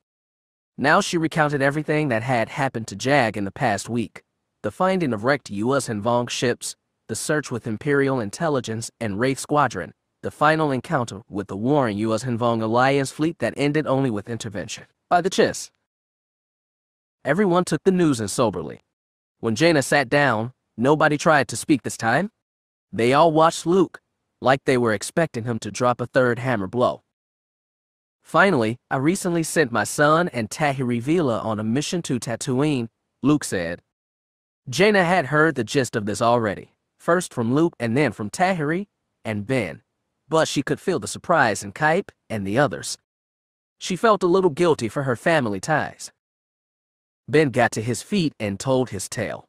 Now she recounted everything that had happened to Jag in the past week, the finding of wrecked US and Vong ships, the search with Imperial intelligence and Wraith Squadron, the final encounter with the warring US and Vong Alliance fleet that ended only with intervention by the Chiss. Everyone took the news in soberly. When Jaina sat down, nobody tried to speak this time. They all watched Luke, like they were expecting him to drop a third hammer blow. Finally, I recently sent my son and Tahiri Veila on a mission to Tatooine, Luke said. Jaina had heard the gist of this already, first from Luke and then from Tahiri and Ben, but she could feel the surprise in Kype and the others. She felt a little guilty for her family ties. Ben got to his feet and told his tale.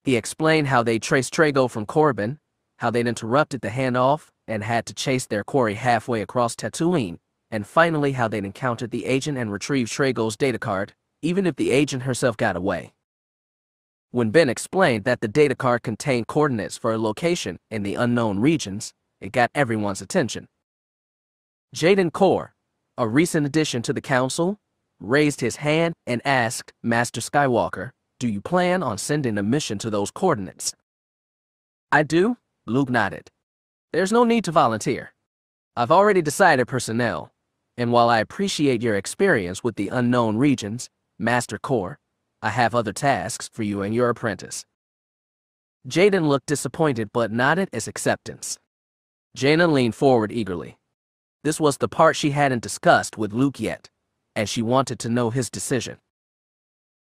He explained how they traced Trago from Corbin, how they'd interrupted the handoff and had to chase their quarry halfway across Tatooine, and finally how they'd encountered the agent and retrieved Trago's data card, even if the agent herself got away. When Ben explained that the data card contained coordinates for a location in the unknown regions, it got everyone's attention. Jaden Kor, a recent addition to the council, raised his hand and asked Master Skywalker, "Do you plan on sending a mission to those coordinates?" "I do," Luke nodded. "There's no need to volunteer. I've already decided personnel, and while I appreciate your experience with the unknown regions, Master Kor, I have other tasks for you and your apprentice." Jaden looked disappointed but nodded as acceptance. Jaina leaned forward eagerly. This was the part she hadn't discussed with Luke yet, and she wanted to know his decision.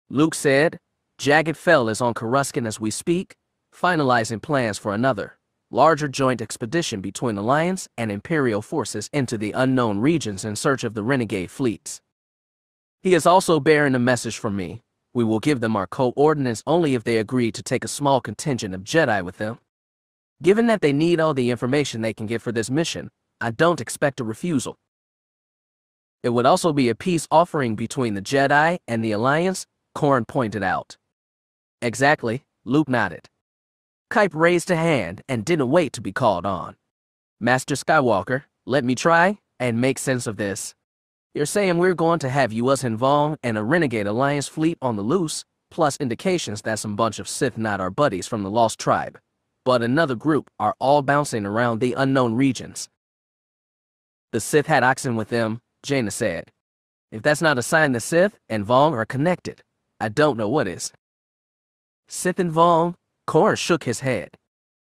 Luke said, "Jagged is on Coruscant as we speak, finalizing plans for another, larger joint expedition between Alliance and Imperial forces into the unknown regions in search of the renegade fleets. He is also bearing a message from me. We will give them our coordinates only if they agree to take a small contingent of Jedi with them. Given that they need all the information they can get for this mission, I don't expect a refusal. It would also be a peace offering between the Jedi and the Alliance," Corran pointed out. "Exactly," Luke nodded. Kype raised a hand and didn't wait to be called on. "Master Skywalker, let me try and make sense of this. You're saying we're going to have US and Vong and a Renegade Alliance fleet on the loose, plus indications that some bunch of Sith not our buddies from the Lost Tribe, but another group are all bouncing around the unknown regions." "The Sith had oxen with them," Jaina said. "If that's not a sign the Sith and Vong are connected, I don't know what is." "Sith and Vong?" Corran shook his head.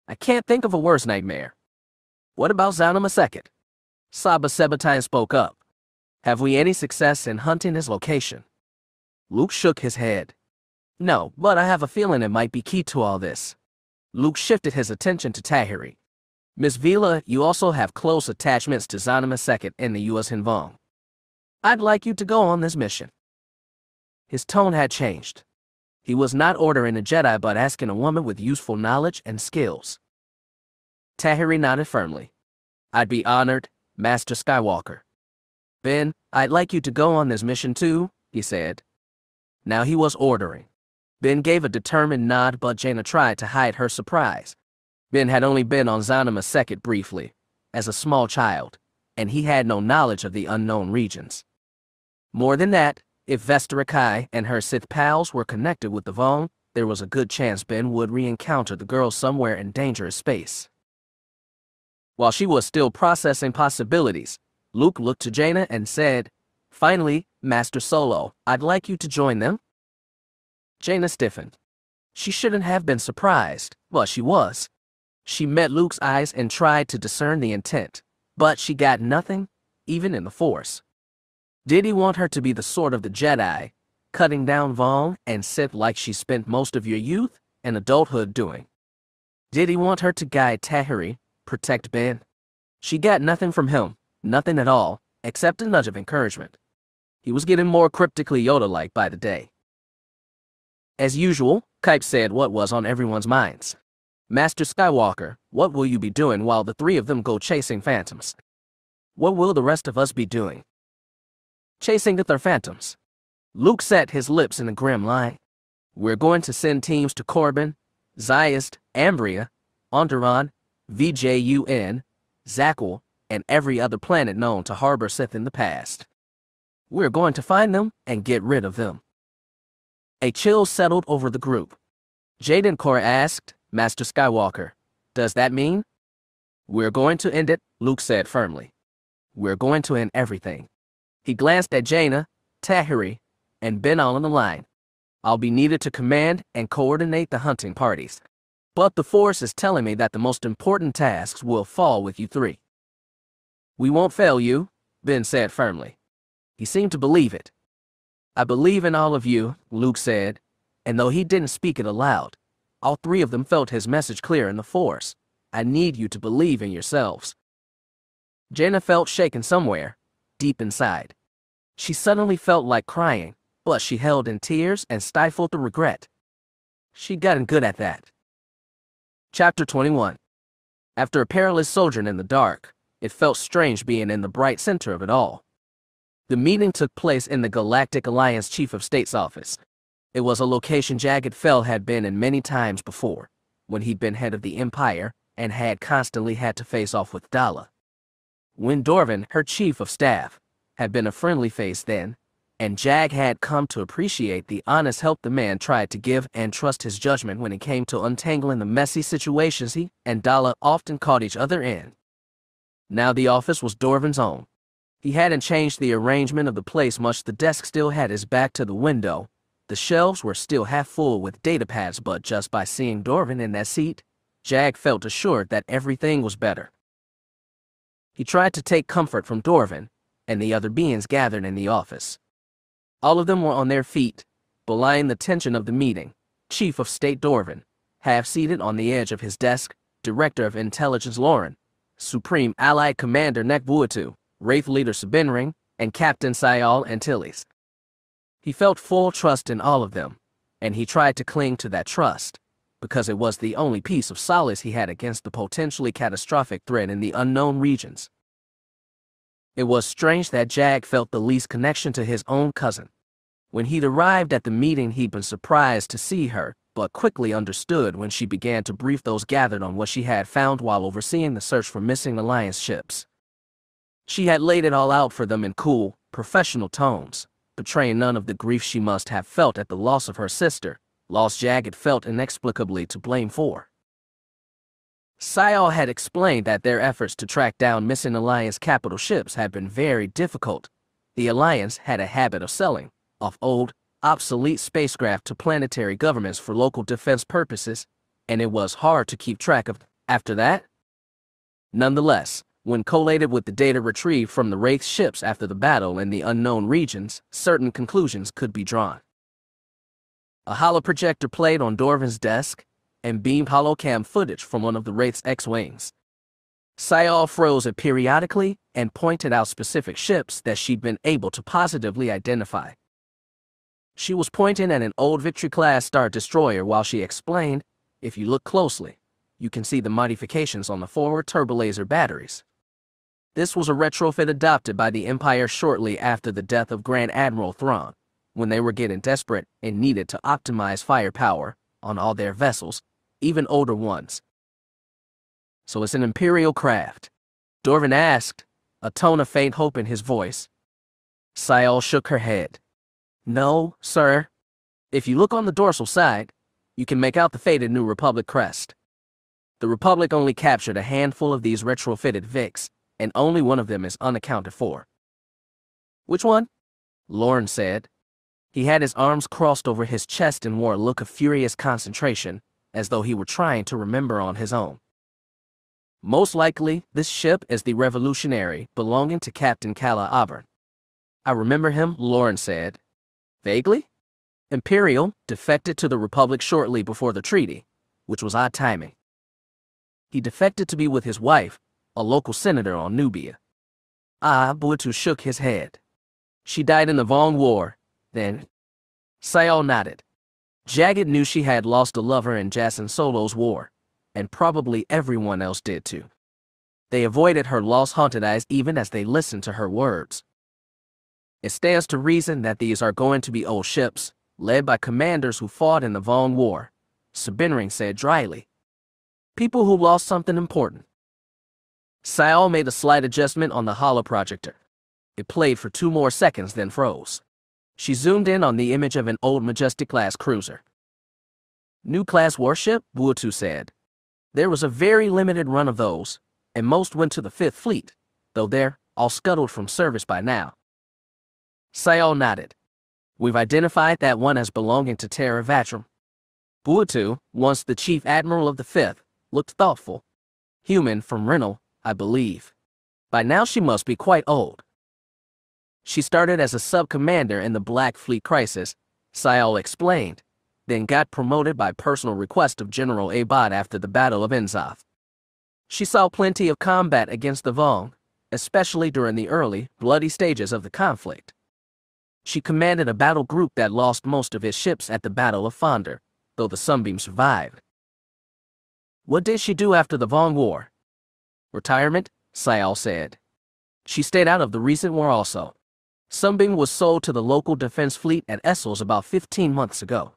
"I can't think of a worse nightmare." "What about Zana Maseket?" Saba Sabatine spoke up. "Have we any success in hunting his location?" Luke shook his head. "No, but I have a feeling it might be key to all this." Luke shifted his attention to Tahiri. "Miss Veila, you also have close attachments to Zana Maseket in the US and Vong. I'd like you to go on this mission." His tone had changed. He was not ordering a Jedi but asking a woman with useful knowledge and skills. Tahiri nodded firmly. "I'd be honored, Master Skywalker." "Ben, I'd like you to go on this mission too," he said. Now he was ordering. Ben gave a determined nod but Jaina tried to hide her surprise. Ben had only been on Zanima Second briefly, as a small child, and he had no knowledge of the unknown regions. More than that, if Vestara Kai and her Sith pals were connected with the Vong, there was a good chance Ben would re-encounter the girl somewhere in dangerous space. While she was still processing possibilities, Luke looked to Jaina and said, "Finally, Master Solo, I'd like you to join them." Jaina stiffened. She shouldn't have been surprised, but she was. She met Luke's eyes and tried to discern the intent, but she got nothing, even in the Force. Did he want her to be the sword of the Jedi, cutting down Vong and Sith like she spent most of your youth and adulthood doing? Did he want her to guide Tahiri, protect Ben? She got nothing from him, nothing at all, except a nudge of encouragement. He was getting more cryptically Yoda-like by the day. As usual, Kype said what was on everyone's minds. "Master Skywalker, what will you be doing while the three of them go chasing phantoms? What will the rest of us be doing?" "Chasing the phantoms." Luke set his lips in a grim line. "We're going to send teams to Corbin, Zyast, Ambria, Onderon, VJUN, Zakuul, and every other planet known to harbor Sith in the past. We're going to find them and get rid of them." A chill settled over the group. Jaden Core asked, "Master Skywalker, does that mean?" "We're going to end it," Luke said firmly. "We're going to end everything." He glanced at Jaina, Tahiri, and Ben all on the line. "I'll be needed to command and coordinate the hunting parties. But the Force is telling me that the most important tasks will fall with you three." "We won't fail you," Ben said firmly. He seemed to believe it. "I believe in all of you," Luke said, and though he didn't speak it aloud, all three of them felt his message clear in the Force. "I need you to believe in yourselves." Jaina felt shaken somewhere, deep inside. She suddenly felt like crying, but she held in tears and stifled the regret. She'd gotten good at that. Chapter 21. After a perilous sojourn in the dark, it felt strange being in the bright center of it all. The meeting took place in the Galactic Alliance Chief of State's office. It was a location Jagged had been in many times before, when he'd been head of the Empire and had constantly had to face off with Dala. When Dorvin, her chief of staff, had been a friendly face then, and Jag had come to appreciate the honest help the man tried to give and trust his judgment when it came to untangling the messy situations he and Dala often caught each other in. Now the office was Dorvin's own. He hadn't changed the arrangement of the place much. The desk still had his back to the window. The shelves were still half full with datapads, but just by seeing Dorvin in that seat, Jag felt assured that everything was better. He tried to take comfort from Dorvin and the other beings gathered in the office. All of them were on their feet, belying the tension of the meeting. Chief of State Dorvin, half-seated on the edge of his desk, Director of Intelligence Lauren, Supreme Allied Commander Nekbuatu, Wraith Leader Sabinring, and Captain Sayal Antilles. He felt full trust in all of them, and he tried to cling to that trust, because it was the only piece of solace he had against the potentially catastrophic threat in the unknown regions. It was strange that Jag felt the least connection to his own cousin. When he'd arrived at the meeting, he'd been surprised to see her, but quickly understood when she began to brief those gathered on what she had found while overseeing the search for missing Alliance ships. She had laid it all out for them in cool, professional tones, betraying none of the grief she must have felt at the loss of her sister, loss Jagged felt inexplicably to blame for. Sayal had explained that their efforts to track down missing Alliance capital ships had been very difficult. The Alliance had a habit of selling off old, obsolete spacecraft to planetary governments for local defense purposes, and it was hard to keep track of after that. Nonetheless, when collated with the data retrieved from the Wraith ships after the battle in the unknown regions, certain conclusions could be drawn. A holoprojector played on Dorvin's desk and beamed holocam footage from one of the Wraith's X-Wings. Sayal froze it periodically and pointed out specific ships that she'd been able to positively identify. She was pointing at an old Victory-class Star Destroyer while she explained, "If you look closely, you can see the modifications on the forward turbolaser batteries. This was a retrofit adopted by the Empire shortly after the death of Grand Admiral Thrawn, when they were getting desperate and needed to optimize firepower on all their vessels, even older ones. So it's an Imperial craft? Dorvin asked, a tone of faint hope in his voice. Sayal shook her head. No, sir. If you look on the dorsal side, you can make out the faded New Republic crest. The Republic only captured a handful of these retrofitted Vics, and only one of them is unaccounted for. Which one? Lorne said. He had his arms crossed over his chest and wore a look of furious concentration, as though he were trying to remember on his own. Most likely, this ship is the Revolutionary belonging to Captain Calla Auburn. I remember him, Lorne said. Vaguely? Imperial defected to the Republic shortly before the treaty, which was odd timing. He defected to be with his wife, a local senator on Nubia. Buatu shook his head. She died in the Vong War, then. Sayal nodded. Jagged knew she had lost a lover in Jaina Solo's war, and probably everyone else did too. They avoided her loss-haunted eyes even as they listened to her words. It stands to reason that these are going to be old ships, led by commanders who fought in the Vong War, Sabinring said dryly. People who lost something important. Sayal made a slight adjustment on the holoprojector. It played for 2 more seconds, then froze. She zoomed in on the image of an old Majestic-class cruiser. New class warship, Buatu said. There was a very limited run of those, and most went to the 5th Fleet, though they're all scuttled from service by now. Sayal nodded. We've identified that one as belonging to Terra Vatrum. Buatu, once the Chief Admiral of the 5th, looked thoughtful. Human from Renal, I believe. By now she must be quite old. She started as a sub-commander in the Black Fleet Crisis, Sayal explained, then got promoted by personal request of General Abad after the Battle of Enzoth. She saw plenty of combat against the Vong, especially during the early, bloody stages of the conflict. She commanded a battle group that lost most of its ships at the Battle of Fonder, though the Sunbeam survived. What did she do after the Vong War? Retirement, Sayal said. She stayed out of the recent war also. Sunbeam was sold to the local defense fleet at Essels about 15 months ago.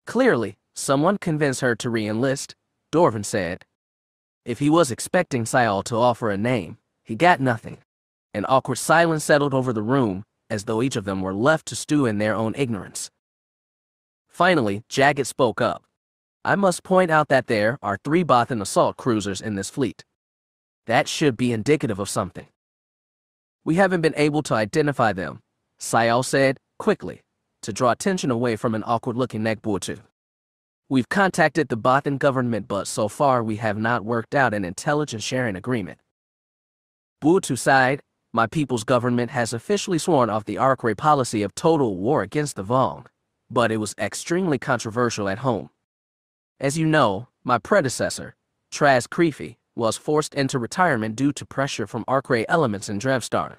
Clearly, someone convinced her to re-enlist, Dorvin said. If he was expecting Sayal to offer a name, he got nothing. An awkward silence settled over the room, as though each of them were left to stew in their own ignorance. Finally, Jagged spoke up. I must point out that there are 3 Bothan assault cruisers in this fleet. That should be indicative of something. We haven't been able to identify them, Sayal said, quickly, to draw attention away from an awkward-looking neck Buatu. We've contacted the Bothan government, but so far we have not worked out an intelligence sharing agreement. Buatu sighed. My people's government has officially sworn off the Arkway policy of total war against the Vong, but it was extremely controversial at home. As you know, my predecessor, Traz Creefy, was forced into retirement due to pressure from Arkway elements in Drevstar.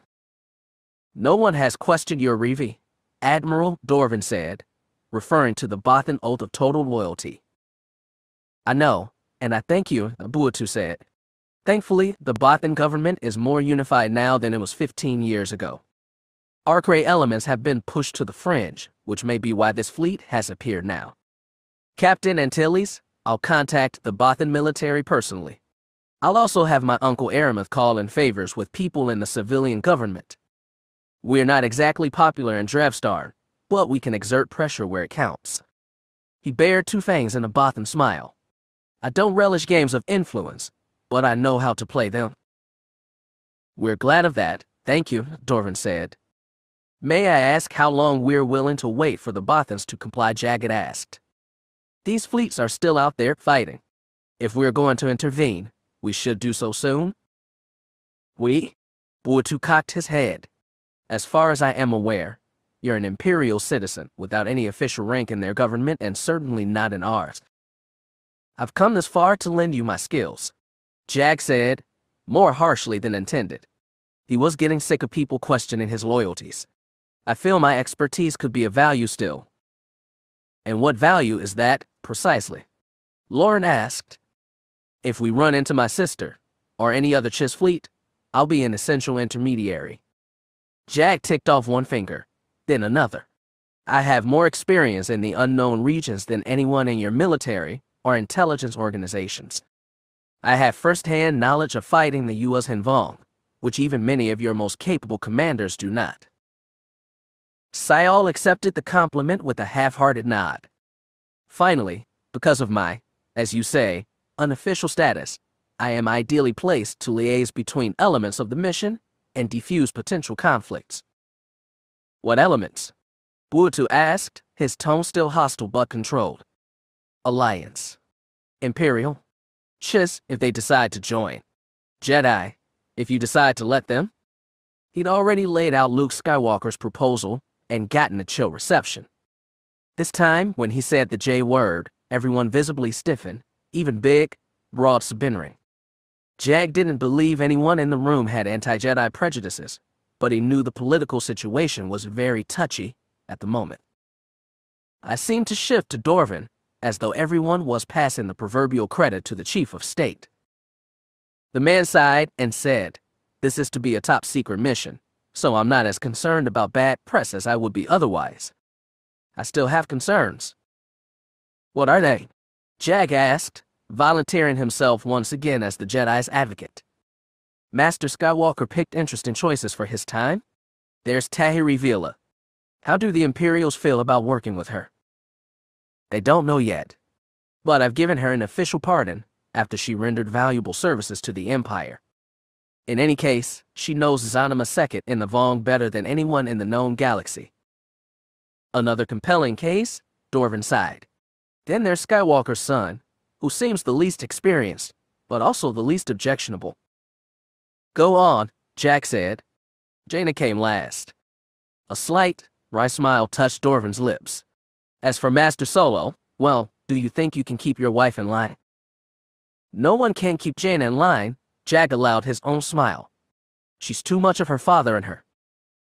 No one has questioned your Revi, Admiral, Dorvin said, referring to the Bothan oath of total loyalty. I know, and I thank you, Buatu said. Thankfully, the Bothan government is more unified now than it was 15 years ago. Arkway elements have been pushed to the fringe, which may be why this fleet has appeared now. Captain Antilles, I'll contact the Bothan military personally. I'll also have my uncle Aramuth call in favors with people in the civilian government. We're not exactly popular in Drevstar, but we can exert pressure where it counts. He bared 2 fangs in a Bothan smile. I don't relish games of influence, but I know how to play them. We're glad of that, thank you, Dorvin said. May I ask how long we're willing to wait for the Bothans to comply, Jagged asked. These fleets are still out there fighting. If we're going to intervene, we should do so soon. Buatu cocked his head. As far as I am aware, you're an Imperial citizen without any official rank in their government and certainly not in ours. I've come this far to lend you my skills, Jag said, more harshly than intended. He was getting sick of people questioning his loyalties. I feel my expertise could be of value still. And what value is that, precisely? Lauren asked. If we run into my sister, or any other Chiss fleet, I'll be an essential intermediary. Jag ticked off 1 finger, then another. I have more experience in the unknown regions than anyone in your military or intelligence organizations. I have first-hand knowledge of fighting the U.S. Vong, which even many of your most capable commanders do not. Sayal accepted the compliment with a half-hearted nod. Finally, because of my, as you say, unofficial status, I am ideally placed to liaise between elements of the mission and defuse potential conflicts. What elements? Buatu asked, his tone still hostile but controlled. Alliance. Imperial. Chiss, if they decide to join. Jedi, if you decide to let them. He'd already laid out Luke Skywalker's proposal and gotten a chill reception. This time, when he said the J word, everyone visibly stiffened, even big, broad Sabinring. Jagged didn't believe anyone in the room had anti-Jedi prejudices, but he knew the political situation was very touchy at the moment. I seemed to shift to Dorvin, as though everyone was passing the proverbial credit to the chief of state. The man sighed and said, "This is to be a top-secret mission, so I'm not as concerned about bad press as I would be otherwise. I still have concerns." "What are they?" Jag asked, volunteering himself once again as the Jedi's advocate. Master Skywalker picked interesting choices for his time. There's Tahiri Veila. How do the Imperials feel about working with her? They don't know yet, but I've given her an official pardon after she rendered valuable services to the Empire. In any case, she knows Zanima Sekhet in the Vong better than anyone in the known galaxy. Another compelling case, Dorvin sighed. Then there's Skywalker's son, who seems the least experienced, but also the least objectionable. Go on, Jack said. Jaina came last. A slight, wry smile touched Dorvin's lips. As for Master Solo, well, do you think you can keep your wife in line? No one can keep Jaina in line, Jack allowed his own smile. She's too much of her father in her.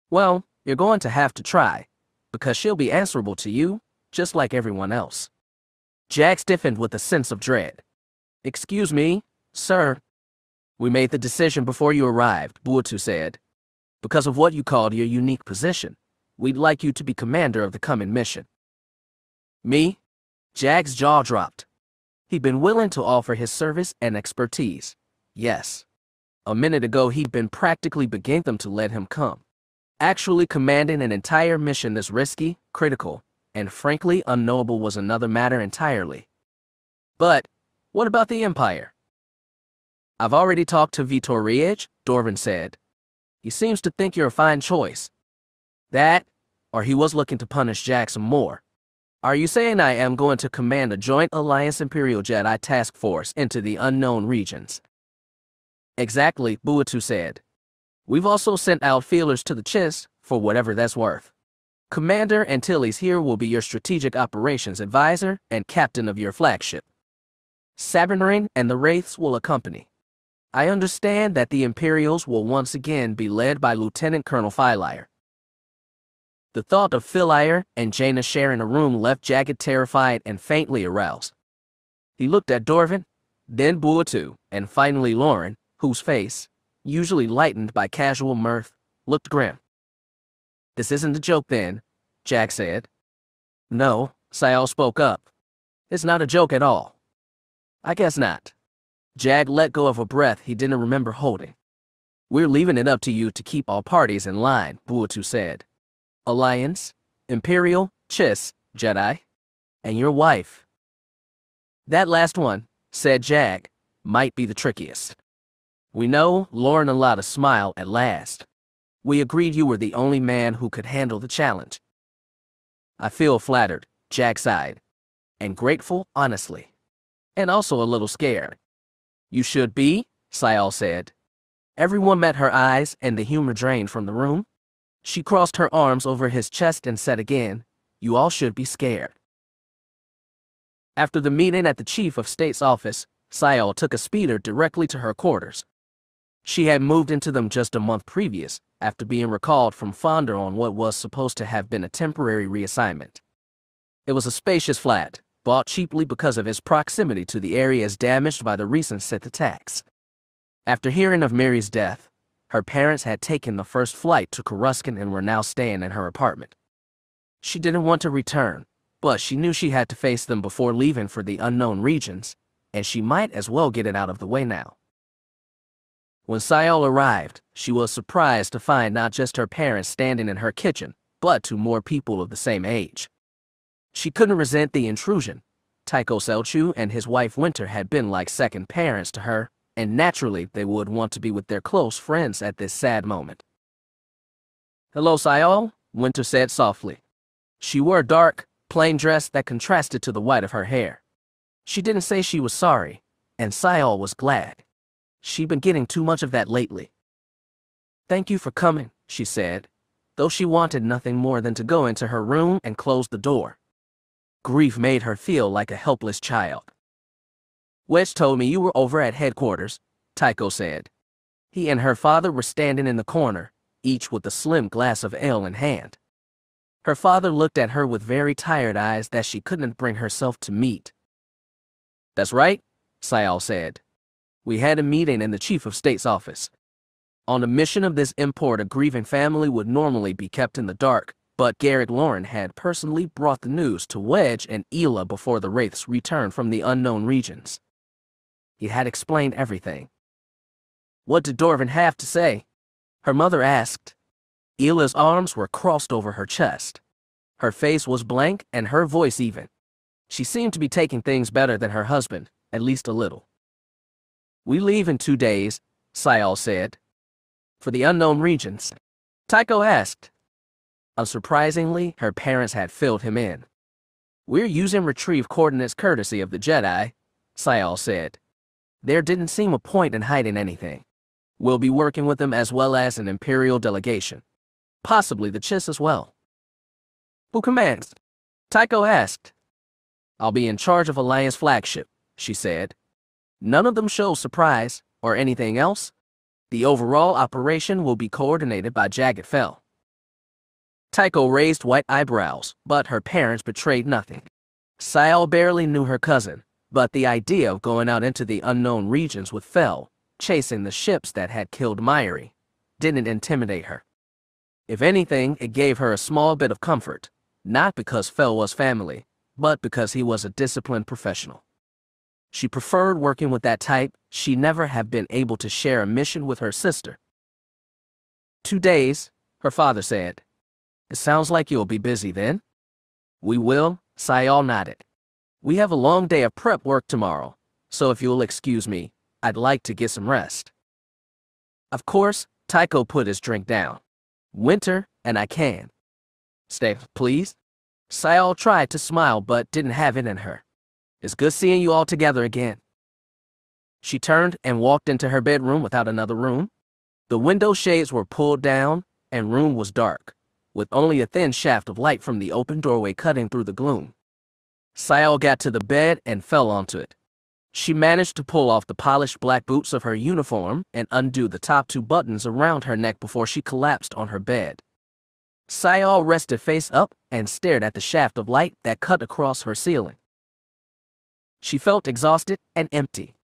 Well, you're going to have to try, because she'll be answerable to you, just like everyone else. Jack stiffened with a sense of dread. Excuse me, sir. We made the decision before you arrived, Buatu said. Because of what you called your unique position, we'd like you to be commander of the coming mission. Me? Jack's jaw dropped. He'd been willing to offer his service and expertise. Yes. A minute ago he'd been practically begging them to let him come. Actually commanding an entire mission this risky, critical, and frankly unknowable was another matter entirely. But, what about the Empire? I've already talked to Vitor Riej, Dorvin said. He seems to think you're a fine choice. That, or he was looking to punish Jack some more. Are you saying I am going to command a joint Alliance Imperial Jedi task force into the unknown regions? Exactly, Buatu said. We've also sent out feelers to the Chiss, for whatever that's worth. Commander Antilles here will be your strategic operations advisor and captain of your flagship. Sabinring and the Wraiths will accompany. I understand that the Imperials will once again be led by Lieutenant Colonel Philire. The thought of Philire and Jaina sharing a room left Jagged terrified and faintly aroused. He looked at Dorvin, then Buatu, and finally Lauren, whose face, usually lightened by casual mirth, looked grim. This isn't a joke then, Jack said. No, Sayal spoke up. It's not a joke at all. I guess not. Jag let go of a breath he didn't remember holding. We're leaving it up to you to keep all parties in line, Buatu said. Alliance, Imperial, Chiss, Jedi, and your wife. That last one, said Jag, might be the trickiest. We know, Lauren allowed a smile at last. We agreed you were the only man who could handle the challenge. I feel flattered, Jag sighed, and grateful, honestly, and also a little scared. You should be, Sayal said. Everyone met her eyes and the humor drained from the room. She crossed her arms over his chest and said again, you all should be scared. After the meeting at the Chief of State's office, Sayal took a speeder directly to her quarters. She had moved into them just a month previous, after being recalled from Fonder on what was supposed to have been a temporary reassignment. It was a spacious flat, bought cheaply because of its proximity to the areas damaged by the recent Sith attacks. After hearing of Mary's death, her parents had taken the first flight to Coruscant and were now staying in her apartment. She didn't want to return, but she knew she had to face them before leaving for the unknown regions, and she might as well get it out of the way now. When Sayal arrived, she was surprised to find not just her parents standing in her kitchen, but two more people of the same age. She couldn't resent the intrusion. Tycho Selchu and his wife Winter had been like second parents to her, and naturally they would want to be with their close friends at this sad moment. "Hello, Sayal," Winter said softly. She wore a dark, plain dress that contrasted to the white of her hair. She didn't say she was sorry, and Sayal was glad. She'd been getting too much of that lately. "Thank you for coming," she said, though she wanted nothing more than to go into her room and close the door. Grief made her feel like a helpless child. "Wedge told me you were over at headquarters," Tycho said. He and her father were standing in the corner, each with a slim glass of ale in hand. Her father looked at her with very tired eyes that she couldn't bring herself to meet. "That's right," Sayal said. "We had a meeting in the Chief of State's office. On a mission of this import, a grieving family would normally be kept in the dark, but Garrett Lauren had personally brought the news to Wedge and Ela before the Wraiths returned from the unknown regions. He had explained everything." "What did Dorvin have to say?" her mother asked. Ela's arms were crossed over her chest. Her face was blank and her voice even. She seemed to be taking things better than her husband, at least a little. "We leave in 2 days," Sayal said. "For the unknown regions?" Tycho asked. Unsurprisingly, her parents had filled him in. "We're using retrieve coordinates courtesy of the Jedi," Sayal said. "There didn't seem a point in hiding anything. We'll be working with them as well as an Imperial delegation. Possibly the Chiss as well." "Who commands?" Tycho asked. "I'll be in charge of Alliance flagship," she said. "None of them show surprise or anything else. The overall operation will be coordinated by Jagged Fell." Tycho raised white eyebrows, but her parents betrayed nothing. Sayal barely knew her cousin, but the idea of going out into the unknown regions with Fell, chasing the ships that had killed Myri, didn't intimidate her. If anything, it gave her a small bit of comfort, not because Fell was family, but because he was a disciplined professional. She preferred working with that type. She never had been able to share a mission with her sister. 2 days, her father said. "It sounds like you'll be busy then." "We will," Sayal nodded. "We have a long day of prep work tomorrow, so if you'll excuse me, I'd like to get some rest." Of course, Tycho put his drink down. "Winter, and I can." "Stay, please." Sayal tried to smile but didn't have it in her. "It's good seeing you all together again." She turned and walked into her bedroom without another room. The window shades were pulled down, and room was dark, with only a thin shaft of light from the open doorway cutting through the gloom. Sayal got to the bed and fell onto it. She managed to pull off the polished black boots of her uniform and undo the top 2 buttons around her neck before she collapsed on her bed. Sayal rested face up and stared at the shaft of light that cut across her ceiling. She felt exhausted and empty.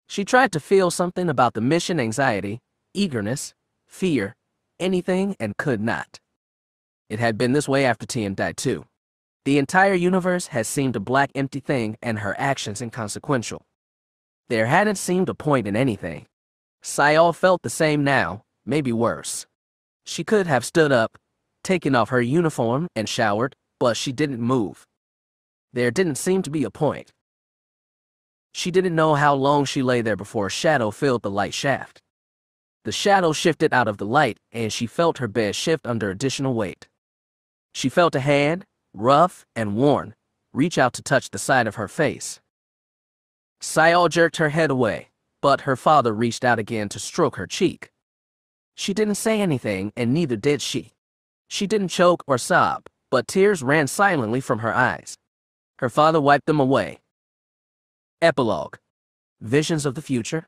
She tried to feel something about the mission: anxiety, eagerness, fear, anything, and could not. It had been this way after Tien died too. The entire universe had seemed a black empty thing and her actions inconsequential. There hadn't seemed a point in anything. Sayal felt the same now, maybe worse. She could have stood up, taken off her uniform, and showered, but she didn't move. There didn't seem to be a point. She didn't know how long she lay there before a shadow filled the light shaft. The shadow shifted out of the light, and she felt her bed shift under additional weight. She felt a hand, rough and worn, reach out to touch the side of her face. Sayal jerked her head away, but her father reached out again to stroke her cheek. She didn't say anything, and neither did she. She didn't choke or sob, but tears ran silently from her eyes. Her father wiped them away. Epilogue. Visions of the future.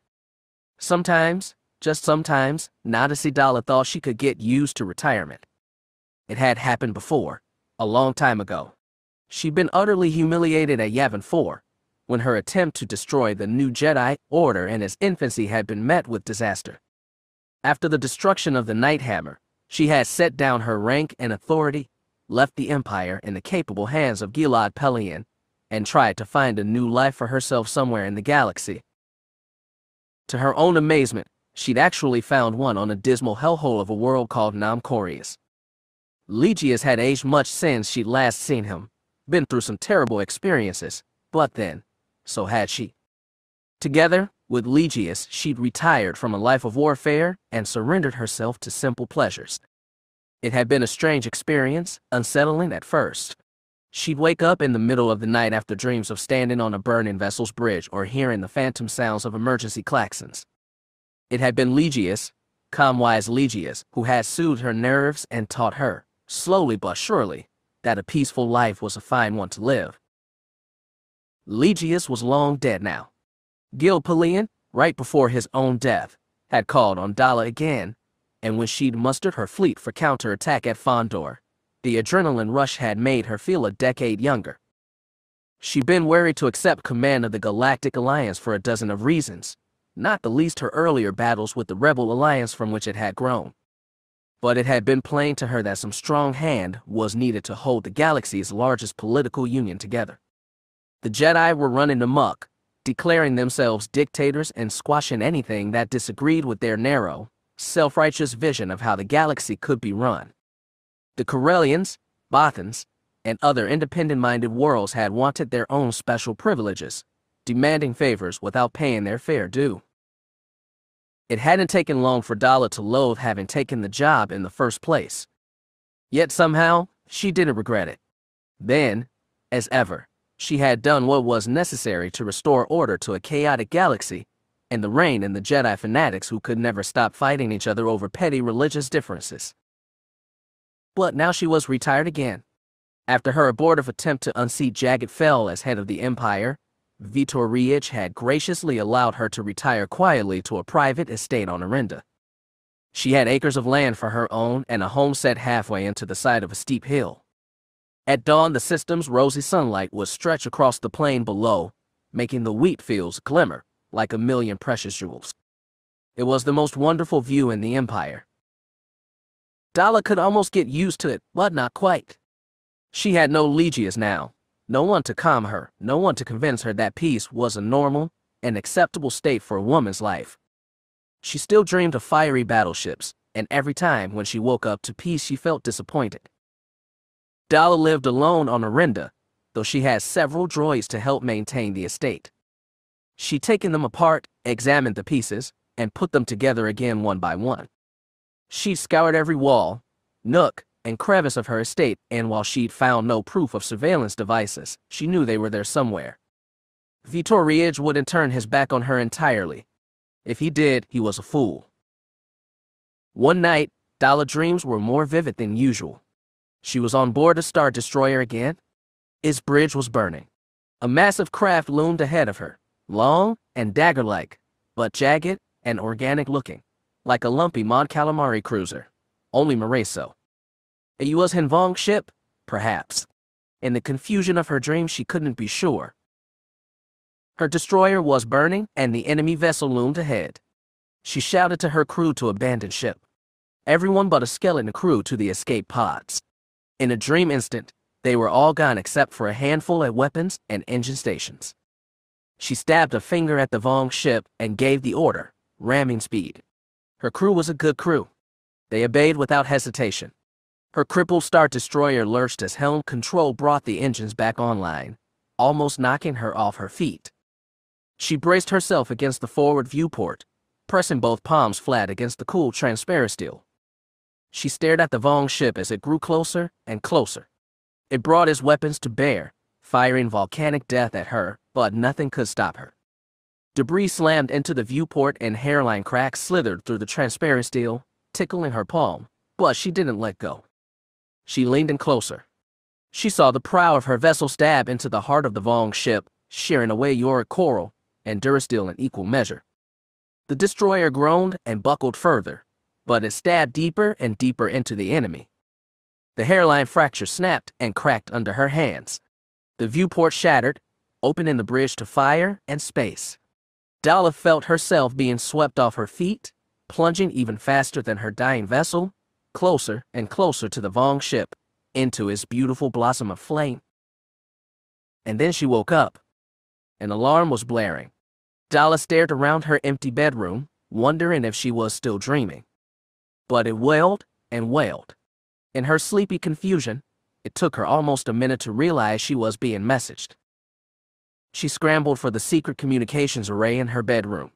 Sometimes, just sometimes, Nada Sidala thought she could get used to retirement. It had happened before, a long time ago. She'd been utterly humiliated at Yavin 4, when her attempt to destroy the new Jedi Order in its infancy had been met with disaster. After the destruction of the Night Hammer, she had set down her rank and authority, left the Empire in the capable hands of Gilad Pelion, and tried to find a new life for herself somewhere in the galaxy. To her own amazement, she'd actually found one on a dismal hellhole of a world called Namcorius. Legius had aged much since she'd last seen him, been through some terrible experiences, but then, so had she. Together with Legius, she'd retired from a life of warfare and surrendered herself to simple pleasures. It had been a strange experience, unsettling at first. She'd wake up in the middle of the night after dreams of standing on a burning vessel's bridge or hearing the phantom sounds of emergency klaxons. It had been Legius, calm-wise Legius, who had soothed her nerves and taught her, slowly but surely, that a peaceful life was a fine one to live. Legius was long dead now. Gil Pelion, right before his own death, had called on Dala again, and when she'd mustered her fleet for counterattack at Fondor, the adrenaline rush had made her feel a decade younger. She'd been wary to accept command of the Galactic Alliance for a dozen of reasons, not the least her earlier battles with the Rebel Alliance from which it had grown. But it had been plain to her that some strong hand was needed to hold the galaxy's largest political union together. The Jedi were running amok, declaring themselves dictators and squashing anything that disagreed with their narrow, self-righteous vision of how the galaxy could be run. The Corellians, Bothans, and other independent-minded worlds had wanted their own special privileges, demanding favors without paying their fair due. It hadn't taken long for Dala to loathe having taken the job in the first place. Yet somehow, she didn't regret it. Then, as ever, she had done what was necessary to restore order to a chaotic galaxy and the reign in the Jedi fanatics who could never stop fighting each other over petty religious differences. But now she was retired again. After her abortive attempt to unseat Jagged fell as head of the Empire, Vitor Riech had graciously allowed her to retire quietly to a private estate on Arinda. She had acres of land for her own and a home set halfway into the side of a steep hill. At dawn, the system's rosy sunlight would stretch across the plain below, making the wheat fields glimmer like a million precious jewels. It was the most wonderful view in the Empire. Dala could almost get used to it, but not quite. She had no Legius now, no one to calm her, no one to convince her that peace was a normal and acceptable state for a woman's life. She still dreamed of fiery battleships, and every time when she woke up to peace she felt disappointed. Dala lived alone on Arinda, though she had several droids to help maintain the estate. She'd taken them apart, examined the pieces, and put them together again one by one. She'd scoured every wall, nook, and crevice of her estate, and while she'd found no proof of surveillance devices, she knew they were there somewhere. Vitor Riech wouldn't turn his back on her entirely. If he did, he was a fool. One night, Dala's dreams were more vivid than usual. She was on board a Star Destroyer again. Its bridge was burning. A massive craft loomed ahead of her, long and dagger-like, but jagged and organic-looking, like a lumpy Mon Calamari cruiser, only Moreso. A U.S. Hinvong ship? Perhaps. In the confusion of her dreams, she couldn't be sure. Her destroyer was burning, and the enemy vessel loomed ahead. She shouted to her crew to abandon ship. Everyone but a skeleton crew to the escape pods. In a dream instant, they were all gone except for a handful at weapons and engine stations. She stabbed a finger at the Vong ship and gave the order, ramming speed. Her crew was a good crew. They obeyed without hesitation. Her crippled Star Destroyer lurched as helm control brought the engines back online, almost knocking her off her feet. She braced herself against the forward viewport, pressing both palms flat against the cool transparent steel. She stared at the Vong ship as it grew closer and closer. It brought its weapons to bear, firing volcanic death at her, but nothing could stop her. Debris slammed into the viewport and hairline cracks slithered through the transparent steel, tickling her palm, but she didn't let go. She leaned in closer. She saw the prow of her vessel stab into the heart of the Vong ship, shearing away Yorick coral and durasteel in equal measure. The destroyer groaned and buckled further, but it stabbed deeper and deeper into the enemy. The hairline fracture snapped and cracked under her hands. The viewport shattered, opening the bridge to fire and space. Dala felt herself being swept off her feet, plunging even faster than her dying vessel, closer and closer to the Vong ship, into its beautiful blossom of flame. and then she woke up. An alarm was blaring. Dala stared around her empty bedroom, wondering if she was still dreaming. But it wailed and wailed. In her sleepy confusion, it took her almost a minute to realize she was being messaged. She scrambled for the secret communications array in her bedroom.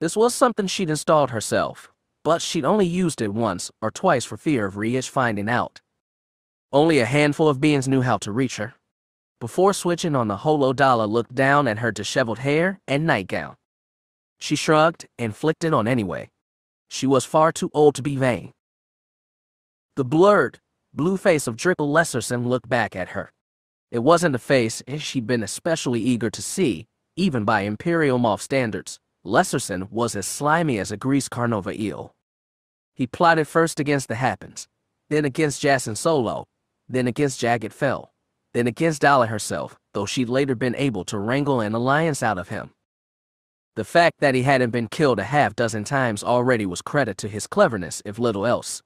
This was something she'd installed herself, but she'd only used it once or twice for fear of Riish finding out. Only a handful of beings knew how to reach her. Before switching on the holo, Dala looked down at her disheveled hair and nightgown. She shrugged and flicked it on anyway. She was far too old to be vain. The blurred, blue face of Drickle Lesserson looked back at her. It wasn't a face she'd been especially eager to see, even by Imperial Moff standards. Lesserson was as slimy as a greased Carnova eel. He plotted first against the Happens, then against Jaina Solo, then against Jagged fell, then against Dala herself, though she'd later been able to wrangle an alliance out of him. The fact that he hadn't been killed a half-dozen times already was credit to his cleverness, if little else.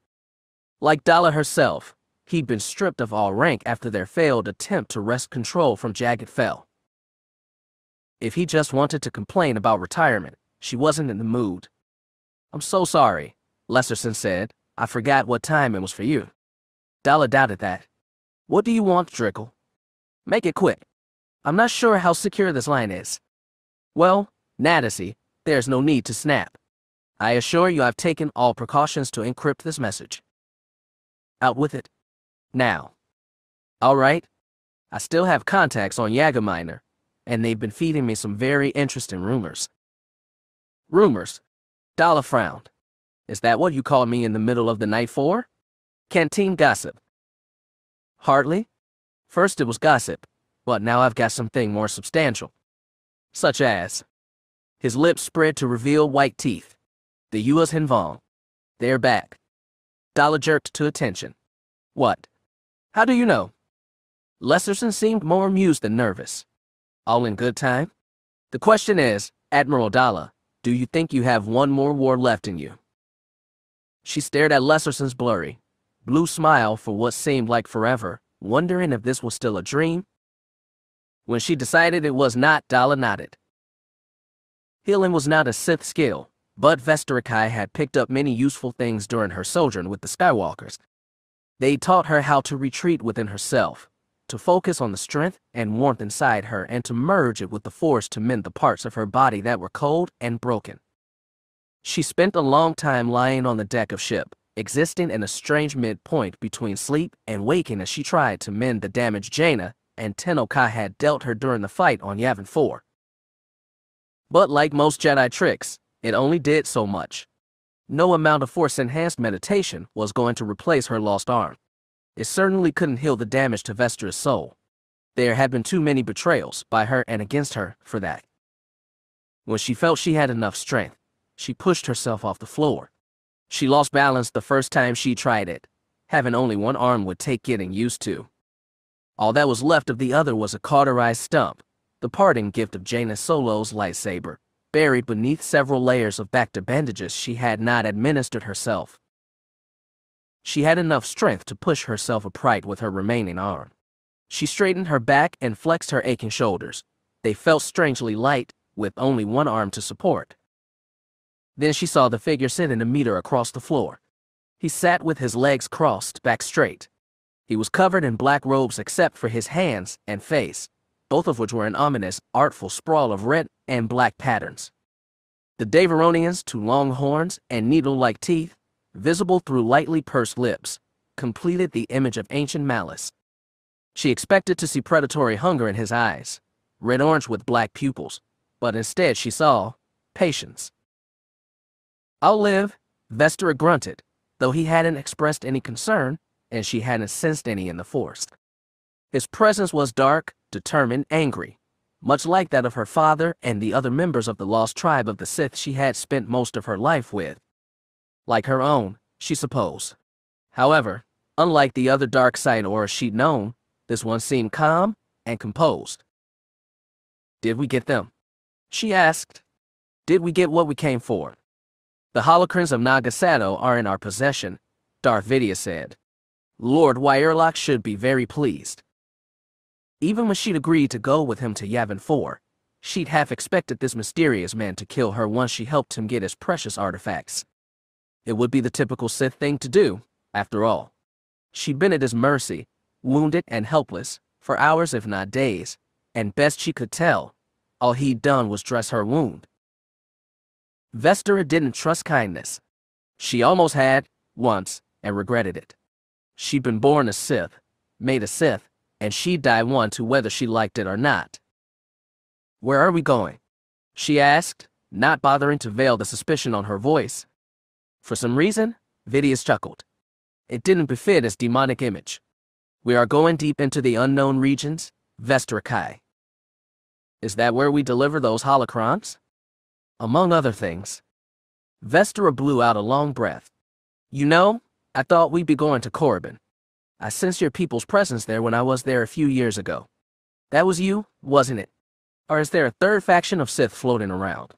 Like Dala herself, he'd been stripped of all rank after their failed attempt to wrest control from Jagged fell. If he just wanted to complain about retirement, she wasn't in the mood. "I'm so sorry," Lesserson said. "I forgot what time it was for you." Dala doubted that. "What do you want, Drickle?" "Make it quick. I'm not sure how secure this line is." "Well, Natasi, there's no need to snap. I assure you I've taken all precautions to encrypt this message." "Out with it. Now." "All right. I still have contacts on Yaga, and they've been feeding me some very interesting rumors." "Rumors?" Dala frowned. "Is that what you called me in the middle of the night for? Canteen gossip?" "Hardly. First it was gossip, but now I've got something more substantial." "Such as?" His lips spread to reveal white teeth. "The Yua's Hinvong. They're back." Dala jerked to attention. "What? How do you know?" Lesserson seemed more amused than nervous. "All in good time? The question is, Admiral Dala, do you think you have one more war left in you?" She stared at Lesserson's blurry, blue smile for what seemed like forever, wondering if this was still a dream. When she decided it was not, Dala nodded. Healing was not a Sith skill, but Vestarikai had picked up many useful things during her sojourn with the Skywalkers. They taught her how to retreat within herself, to focus on the strength and warmth inside her, and to merge it with the Force to mend the parts of her body that were cold and broken. She spent a long time lying on the deck of ship, existing in a strange midpoint between sleep and waking as she tried to mend the damage Jaina and Tenno-Ka had dealt her during the fight on Yavin 4. But like most Jedi tricks, it only did so much. No amount of Force-enhanced meditation was going to replace her lost arm. It certainly couldn't heal the damage to Vestara's soul. There had been too many betrayals, by her and against her, for that. When she felt she had enough strength, she pushed herself off the floor. She lost balance the first time she tried it. Having only one arm would take getting used to. All that was left of the other was a cauterized stump, the parting gift of Jaina Solo's lightsaber, buried beneath several layers of Bacta bandages she had not administered herself. She had enough strength to push herself upright with her remaining arm. She straightened her back and flexed her aching shoulders. They felt strangely light, with only one arm to support. Then she saw the figure sitting a meter across the floor. He sat with his legs crossed, back straight. He was covered in black robes except for his hands and face, both of which were an ominous, artful sprawl of red and black patterns. The Daveronian's two long horns and needle-like teeth, visible through lightly pursed lips, completed the image of ancient malice. She expected to see predatory hunger in his eyes, red-orange with black pupils, but instead she saw patience. "I'll live," Vestara grunted, though he hadn't expressed any concern, and she hadn't sensed any in the Force. His presence was dark, determined, angry, much like that of her father and the other members of the lost tribe of the Sith she had spent most of her life with. Like her own, she supposed. However, unlike the other dark side auras she'd known, this one seemed calm and composed. "Did we get them?" she asked. "Did we get what we came for?" "The holocrons of Nagasato are in our possession," Darth Vidia said. "Lord Wyerlock should be very pleased." Even when she'd agreed to go with him to Yavin 4, she'd half expected this mysterious man to kill her once she helped him get his precious artifacts. It would be the typical Sith thing to do, after all. She'd been at his mercy, wounded and helpless, for hours if not days, and best she could tell, all he'd done was dress her wound. Vestera didn't trust kindness. She almost had, once, and regretted it. She'd been born a Sith, made a Sith, and she'd die one to whether she liked it or not. "Where are we going?" she asked, not bothering to veil the suspicion on her voice. For some reason, Vidius chuckled. It didn't befit his demonic image. "We are going deep into the unknown regions, Vestera Kai." "Is that where we deliver those holocrons?" "Among other things." Vestera blew out a long breath. "You know, I thought we'd be going to Korriban. I sensed your people's presence there when I was there a few years ago. That was you, wasn't it? Or is there a third faction of Sith floating around?"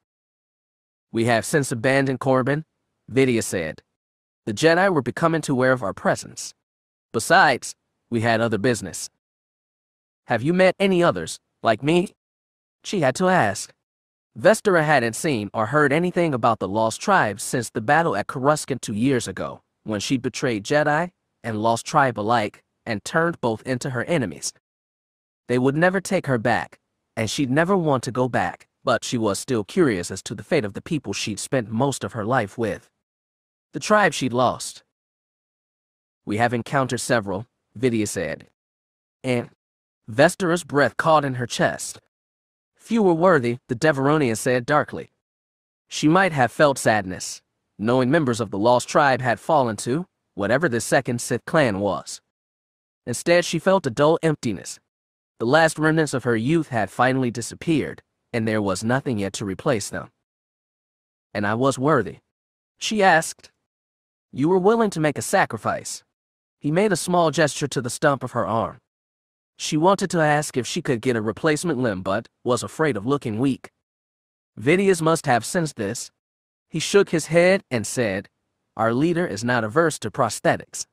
"We have since abandoned Korriban," Vidius said. "The Jedi were becoming too aware of our presence. Besides, we had other business." "Have you met any others, like me?" she had to ask. Vestera hadn't seen or heard anything about the Lost Tribes since the battle at Coruscant 2 years ago, when she betrayed Jedi and Lost Tribe alike and turned both into her enemies. They would never take her back, and she'd never want to go back, but she was still curious as to the fate of the people she'd spent most of her life with. The tribe she'd lost. "We have encountered several," Vidius said. And Vestera's breath caught in her chest. "Few were worthy," the Deveronian said darkly. She might have felt sadness, knowing members of the Lost Tribe had fallen to whatever the second Sith clan was. Instead, she felt a dull emptiness. The last remnants of her youth had finally disappeared, and there was nothing yet to replace them. "And I was worthy?" she asked. "You were willing to make a sacrifice." He made a small gesture to the stump of her arm. She wanted to ask if she could get a replacement limb but was afraid of looking weak. Vidius must have sensed this. He shook his head and said, "Our leader is not averse to prosthetics.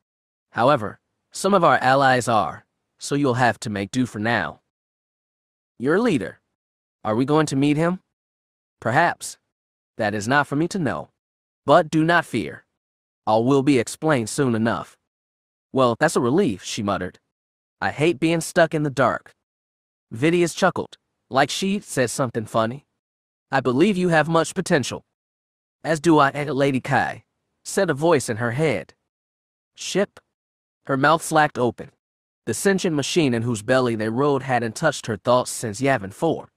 However, some of our allies are, so you'll have to make do for now." "Your leader? Are we going to meet him?" "Perhaps. That is not for me to know. But do not fear. All will be explained soon enough." "Well, that's a relief," she muttered. "I hate being stuck in the dark." Vidius chuckled, like she'd said something funny. "I believe you have much potential." "As do I, Lady Kai," said a voice in her head. "Ship?" Her mouth slacked open. The sentient machine in whose belly they rode hadn't touched her thoughts since Yavin 4.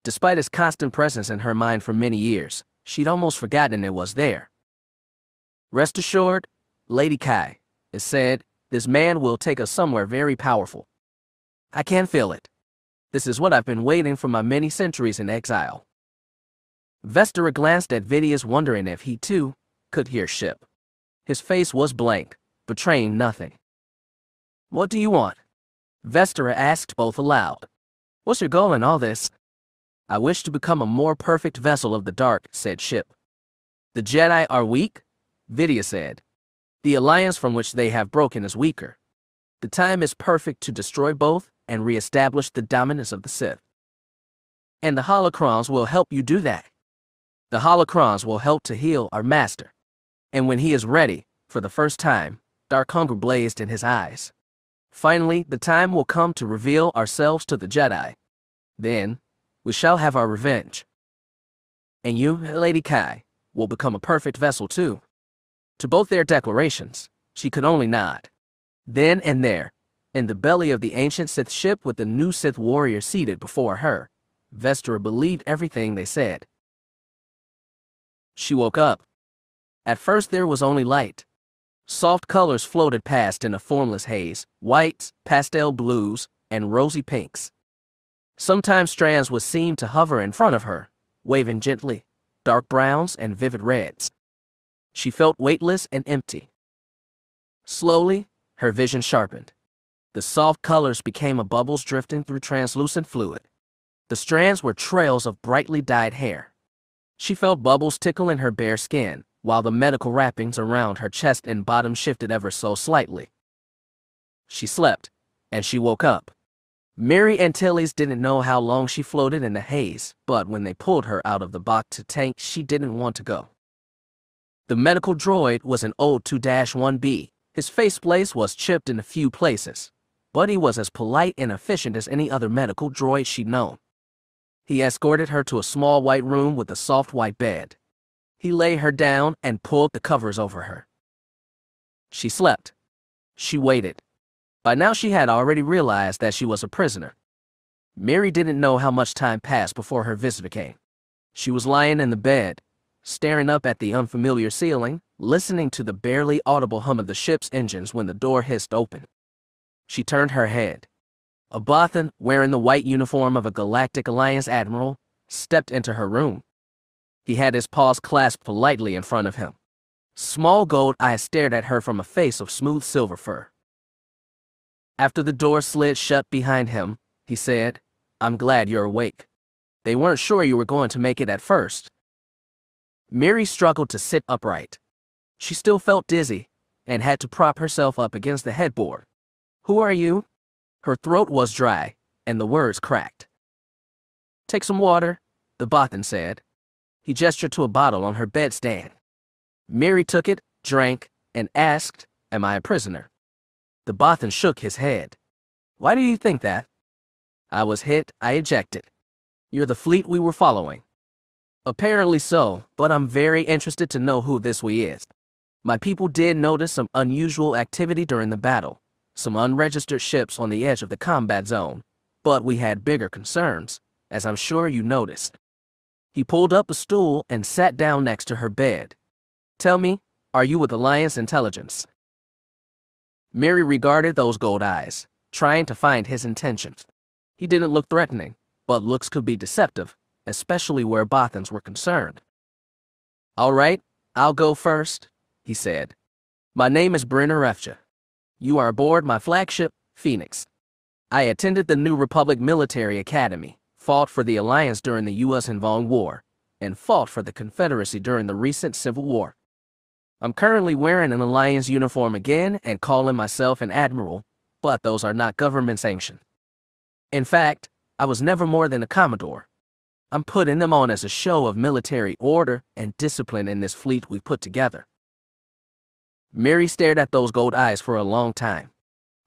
Despite its constant presence in her mind for many years, she'd almost forgotten it was there. "Rest assured, Lady Kai," it said, "this man will take us somewhere very powerful. I can feel it. This is what I've been waiting for my many centuries in exile." Vestera glanced at Vidius, wondering if he, too, could hear ship. His face was blank, betraying nothing. "What do you want?" Vestera asked both aloud. "What's your goal in all this?" "I wish to become a more perfect vessel of the dark," said Ship. "The Jedi are weak," Vidius said. "The alliance from which they have broken is weaker. The time is perfect to destroy both and re-establish the dominance of the Sith. And the holocrons will help you do that. The holocrons will help to heal our master. And when he is ready, for the first time, dark hunger blazed in his eyes. Finally, the time will come to reveal ourselves to the Jedi. Then, we shall have our revenge. And you, Lady Kai, will become a perfect vessel too." To both their declarations, she could only nod. Then and there, in the belly of the ancient Sith ship with the new Sith warrior seated before her, Vestera believed everything they said. She woke up. At first there was only light. Soft colors floated past in a formless haze, whites, pastel blues, and rosy pinks. Sometimes strands would seem to hover in front of her, waving gently, dark browns and vivid reds. She felt weightless and empty. Slowly, her vision sharpened. The soft colors became a bubbles drifting through translucent fluid. The strands were trails of brightly dyed hair. She felt bubbles tickle in her bare skin, while the medical wrappings around her chest and bottom shifted ever so slightly. She slept, and she woke up. Mary Antilles didn't know how long she floated in the haze, but when they pulled her out of the Bacta tank, she didn't want to go. The medical droid was an old 2-1B. His faceplate was chipped in a few places, but he was as polite and efficient as any other medical droid she'd known. He escorted her to a small white room with a soft white bed. He laid her down and pulled the covers over her. She slept. She waited. By now she had already realized that she was a prisoner. Mary didn't know how much time passed before her visitor came. She was lying in the bed, staring up at the unfamiliar ceiling, listening to the barely audible hum of the ship's engines when the door hissed open. She turned her head. A Bothan, wearing the white uniform of a Galactic Alliance admiral, stepped into her room. He had his paws clasped politely in front of him. Small gold eyes stared at her from a face of smooth silver fur. After the door slid shut behind him, he said, "I'm glad you're awake. They weren't sure you were going to make it at first." Mary struggled to sit upright. She still felt dizzy and had to prop herself up against the headboard. "Who are you?" Her throat was dry, and the words cracked. "Take some water," the Bothan said. He gestured to a bottle on her bedstand. Mary took it, drank, and asked, "Am I a prisoner?" The Bothan shook his head. "Why do you think that?" "I was hit, I ejected. You're the fleet we were following." "Apparently so, but I'm very interested to know who this we is. My people did notice some unusual activity during the battle, some unregistered ships on the edge of the combat zone, but we had bigger concerns, as I'm sure you noticed." He pulled up a stool and sat down next to her bed. "Tell me, are you with Alliance Intelligence?" Mary regarded those gold eyes, trying to find his intentions. He didn't look threatening, but looks could be deceptive, especially where Bothans were concerned. "All right, I'll go first," he said. "My name is Bryn Arefja. You are aboard my flagship, Phoenix. I attended the New Republic Military Academy, fought for the Alliance during the U.S. Hmong War, and fought for the Confederacy during the recent Civil War. I'm currently wearing an Alliance uniform again and calling myself an admiral, but those are not government sanctioned. In fact, I was never more than a commodore. I'm putting them on as a show of military order and discipline in this fleet we put together." Mary stared at those gold eyes for a long time.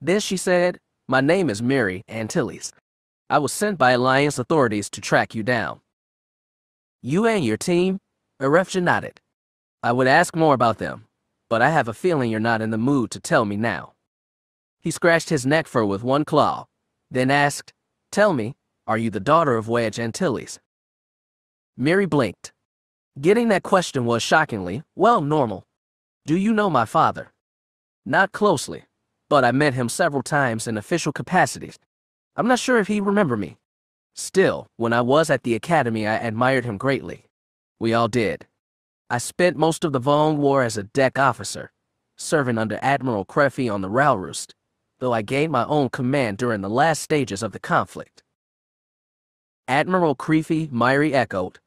Then she said, "My name is Mary Antilles. I was sent by Alliance authorities to track you down." "You and your team?" Arefja nodded. "I would ask more about them, but I have a feeling you're not in the mood to tell me now." He scratched his neck fur with one claw, then asked, "Tell me, are you the daughter of Wedge Antilles?" Mary blinked. Getting that question was shockingly, well, normal. "Do you know my father?" "Not closely, but I met him several times in official capacities. I'm not sure if he remembered me. Still, when I was at the academy, I admired him greatly. We all did. I spent most of the Vong War as a deck officer, serving under Admiral Creffy on the Rowroost, though I gained my own command during the last stages of the conflict." Admiral Creffy, Myri echoed.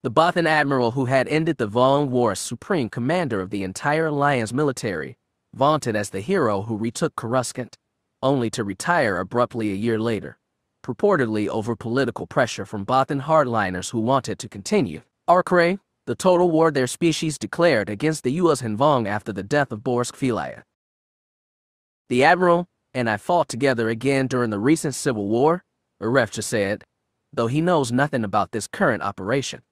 The Bothan admiral who had ended the Vong War as supreme commander of the entire Alliance military, vaunted as the hero who retook Coruscant, only to retire abruptly a year later, purportedly over political pressure from Bothan hardliners who wanted to continue Arcray, the total war their species declared against the U.S. Hmong after the death of Borsk Filaya. "The admiral and I fought together again during the recent Civil War," Arefja said, "though he knows nothing about this current operation.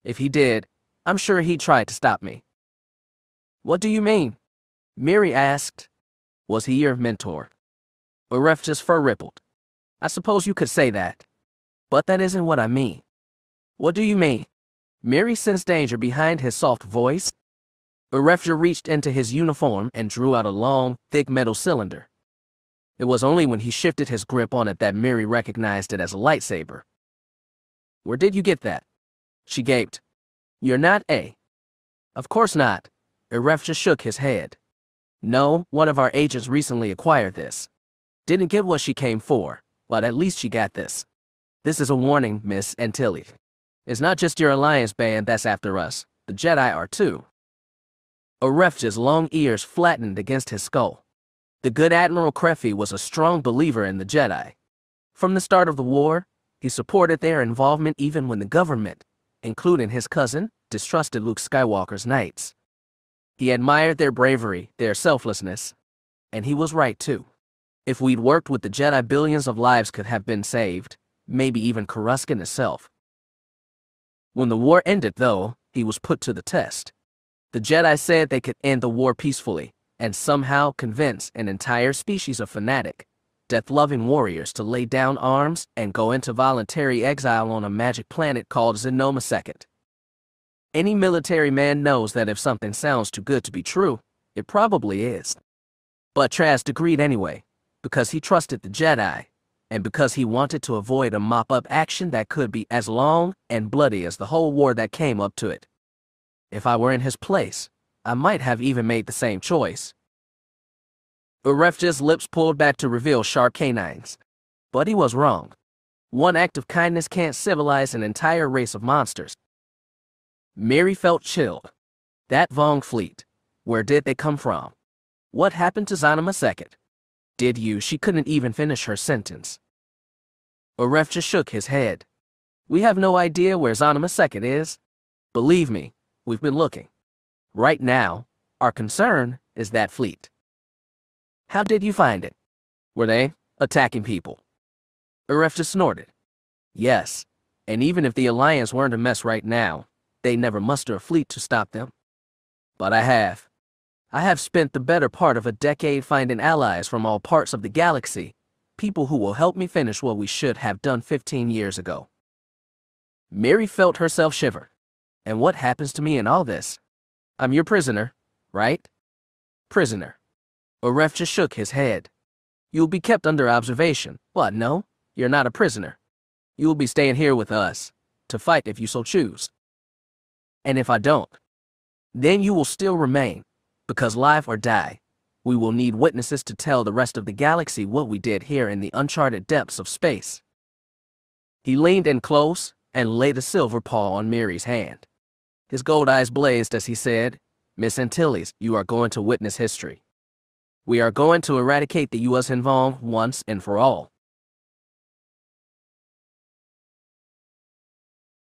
If he did, I'm sure he'd try to stop me." "What do you mean?" Mary asked. "Was he your mentor?" Arefja's fur rippled. "I suppose you could say that, but that isn't what I mean." "What do you mean?" Mary sensed danger behind his soft voice. Arefja reached into his uniform and drew out a long, thick metal cylinder. It was only when he shifted his grip on it that Mary recognized it as a lightsaber. "Where did you get that?" She gaped. "You're not a..." "Of course not." Arefja shook his head. "No, one of our agents recently acquired this. Didn't get what she came for, but at least she got this. This is a warning, Miss Antilles. It's not just your Alliance band that's after us. The Jedi are too." Arefja's long ears flattened against his skull. The good Admiral Creffy was a strong believer in the Jedi. From the start of the war, he supported their involvement even when the government, including his cousin, distrusted Luke Skywalker's knights. He admired their bravery, their selflessness, and he was right too. If we'd worked with the Jedi, billions of lives could have been saved, maybe even Coruscant itself. When the war ended, though, he was put to the test. The Jedi said they could end the war peacefully, and somehow convince an entire species of fanatic, death-loving warriors to lay down arms and go into voluntary exile on a magic planet called Xenomasecond. Any military man knows that if something sounds too good to be true, it probably is. But Trask agreed anyway, because he trusted the Jedi, and because he wanted to avoid a mop-up action that could be as long and bloody as the whole war that came up to it. If I were in his place, I might have even made the same choice. Urefja's lips pulled back to reveal sharp canines. But he was wrong. One act of kindness can't civilize an entire race of monsters. Mary felt chilled. That Vong fleet. Where did they come from? What happened to Xenomasecond? Did you? She couldn't even finish her sentence. Urefja shook his head. We have no idea where Xenomasecond is. Believe me, we've been looking. Right now, our concern is that fleet. How did you find it? Were they attacking people? Urefja snorted. Yes, and even if the Alliance weren't a mess right now, they never muster a fleet to stop them. But I have spent the better part of a decade finding allies from all parts of the galaxy, people who will help me finish what we should have done 15 years ago. Mary felt herself shiver. And what happens to me in all this? I'm your prisoner, right? Prisoner. Urefja shook his head. You'll be kept under observation. What, no? You're not a prisoner. You'll be staying here with us, to fight if you so choose. And if I don't, then you will still remain, because live or die, we will need witnesses to tell the rest of the galaxy what we did here in the uncharted depths of space. He leaned in close and laid a silver paw on Mary's hand. His gold eyes blazed as he said, Miss Antilles, you are going to witness history. We are going to eradicate the U.S. Vong once and for all.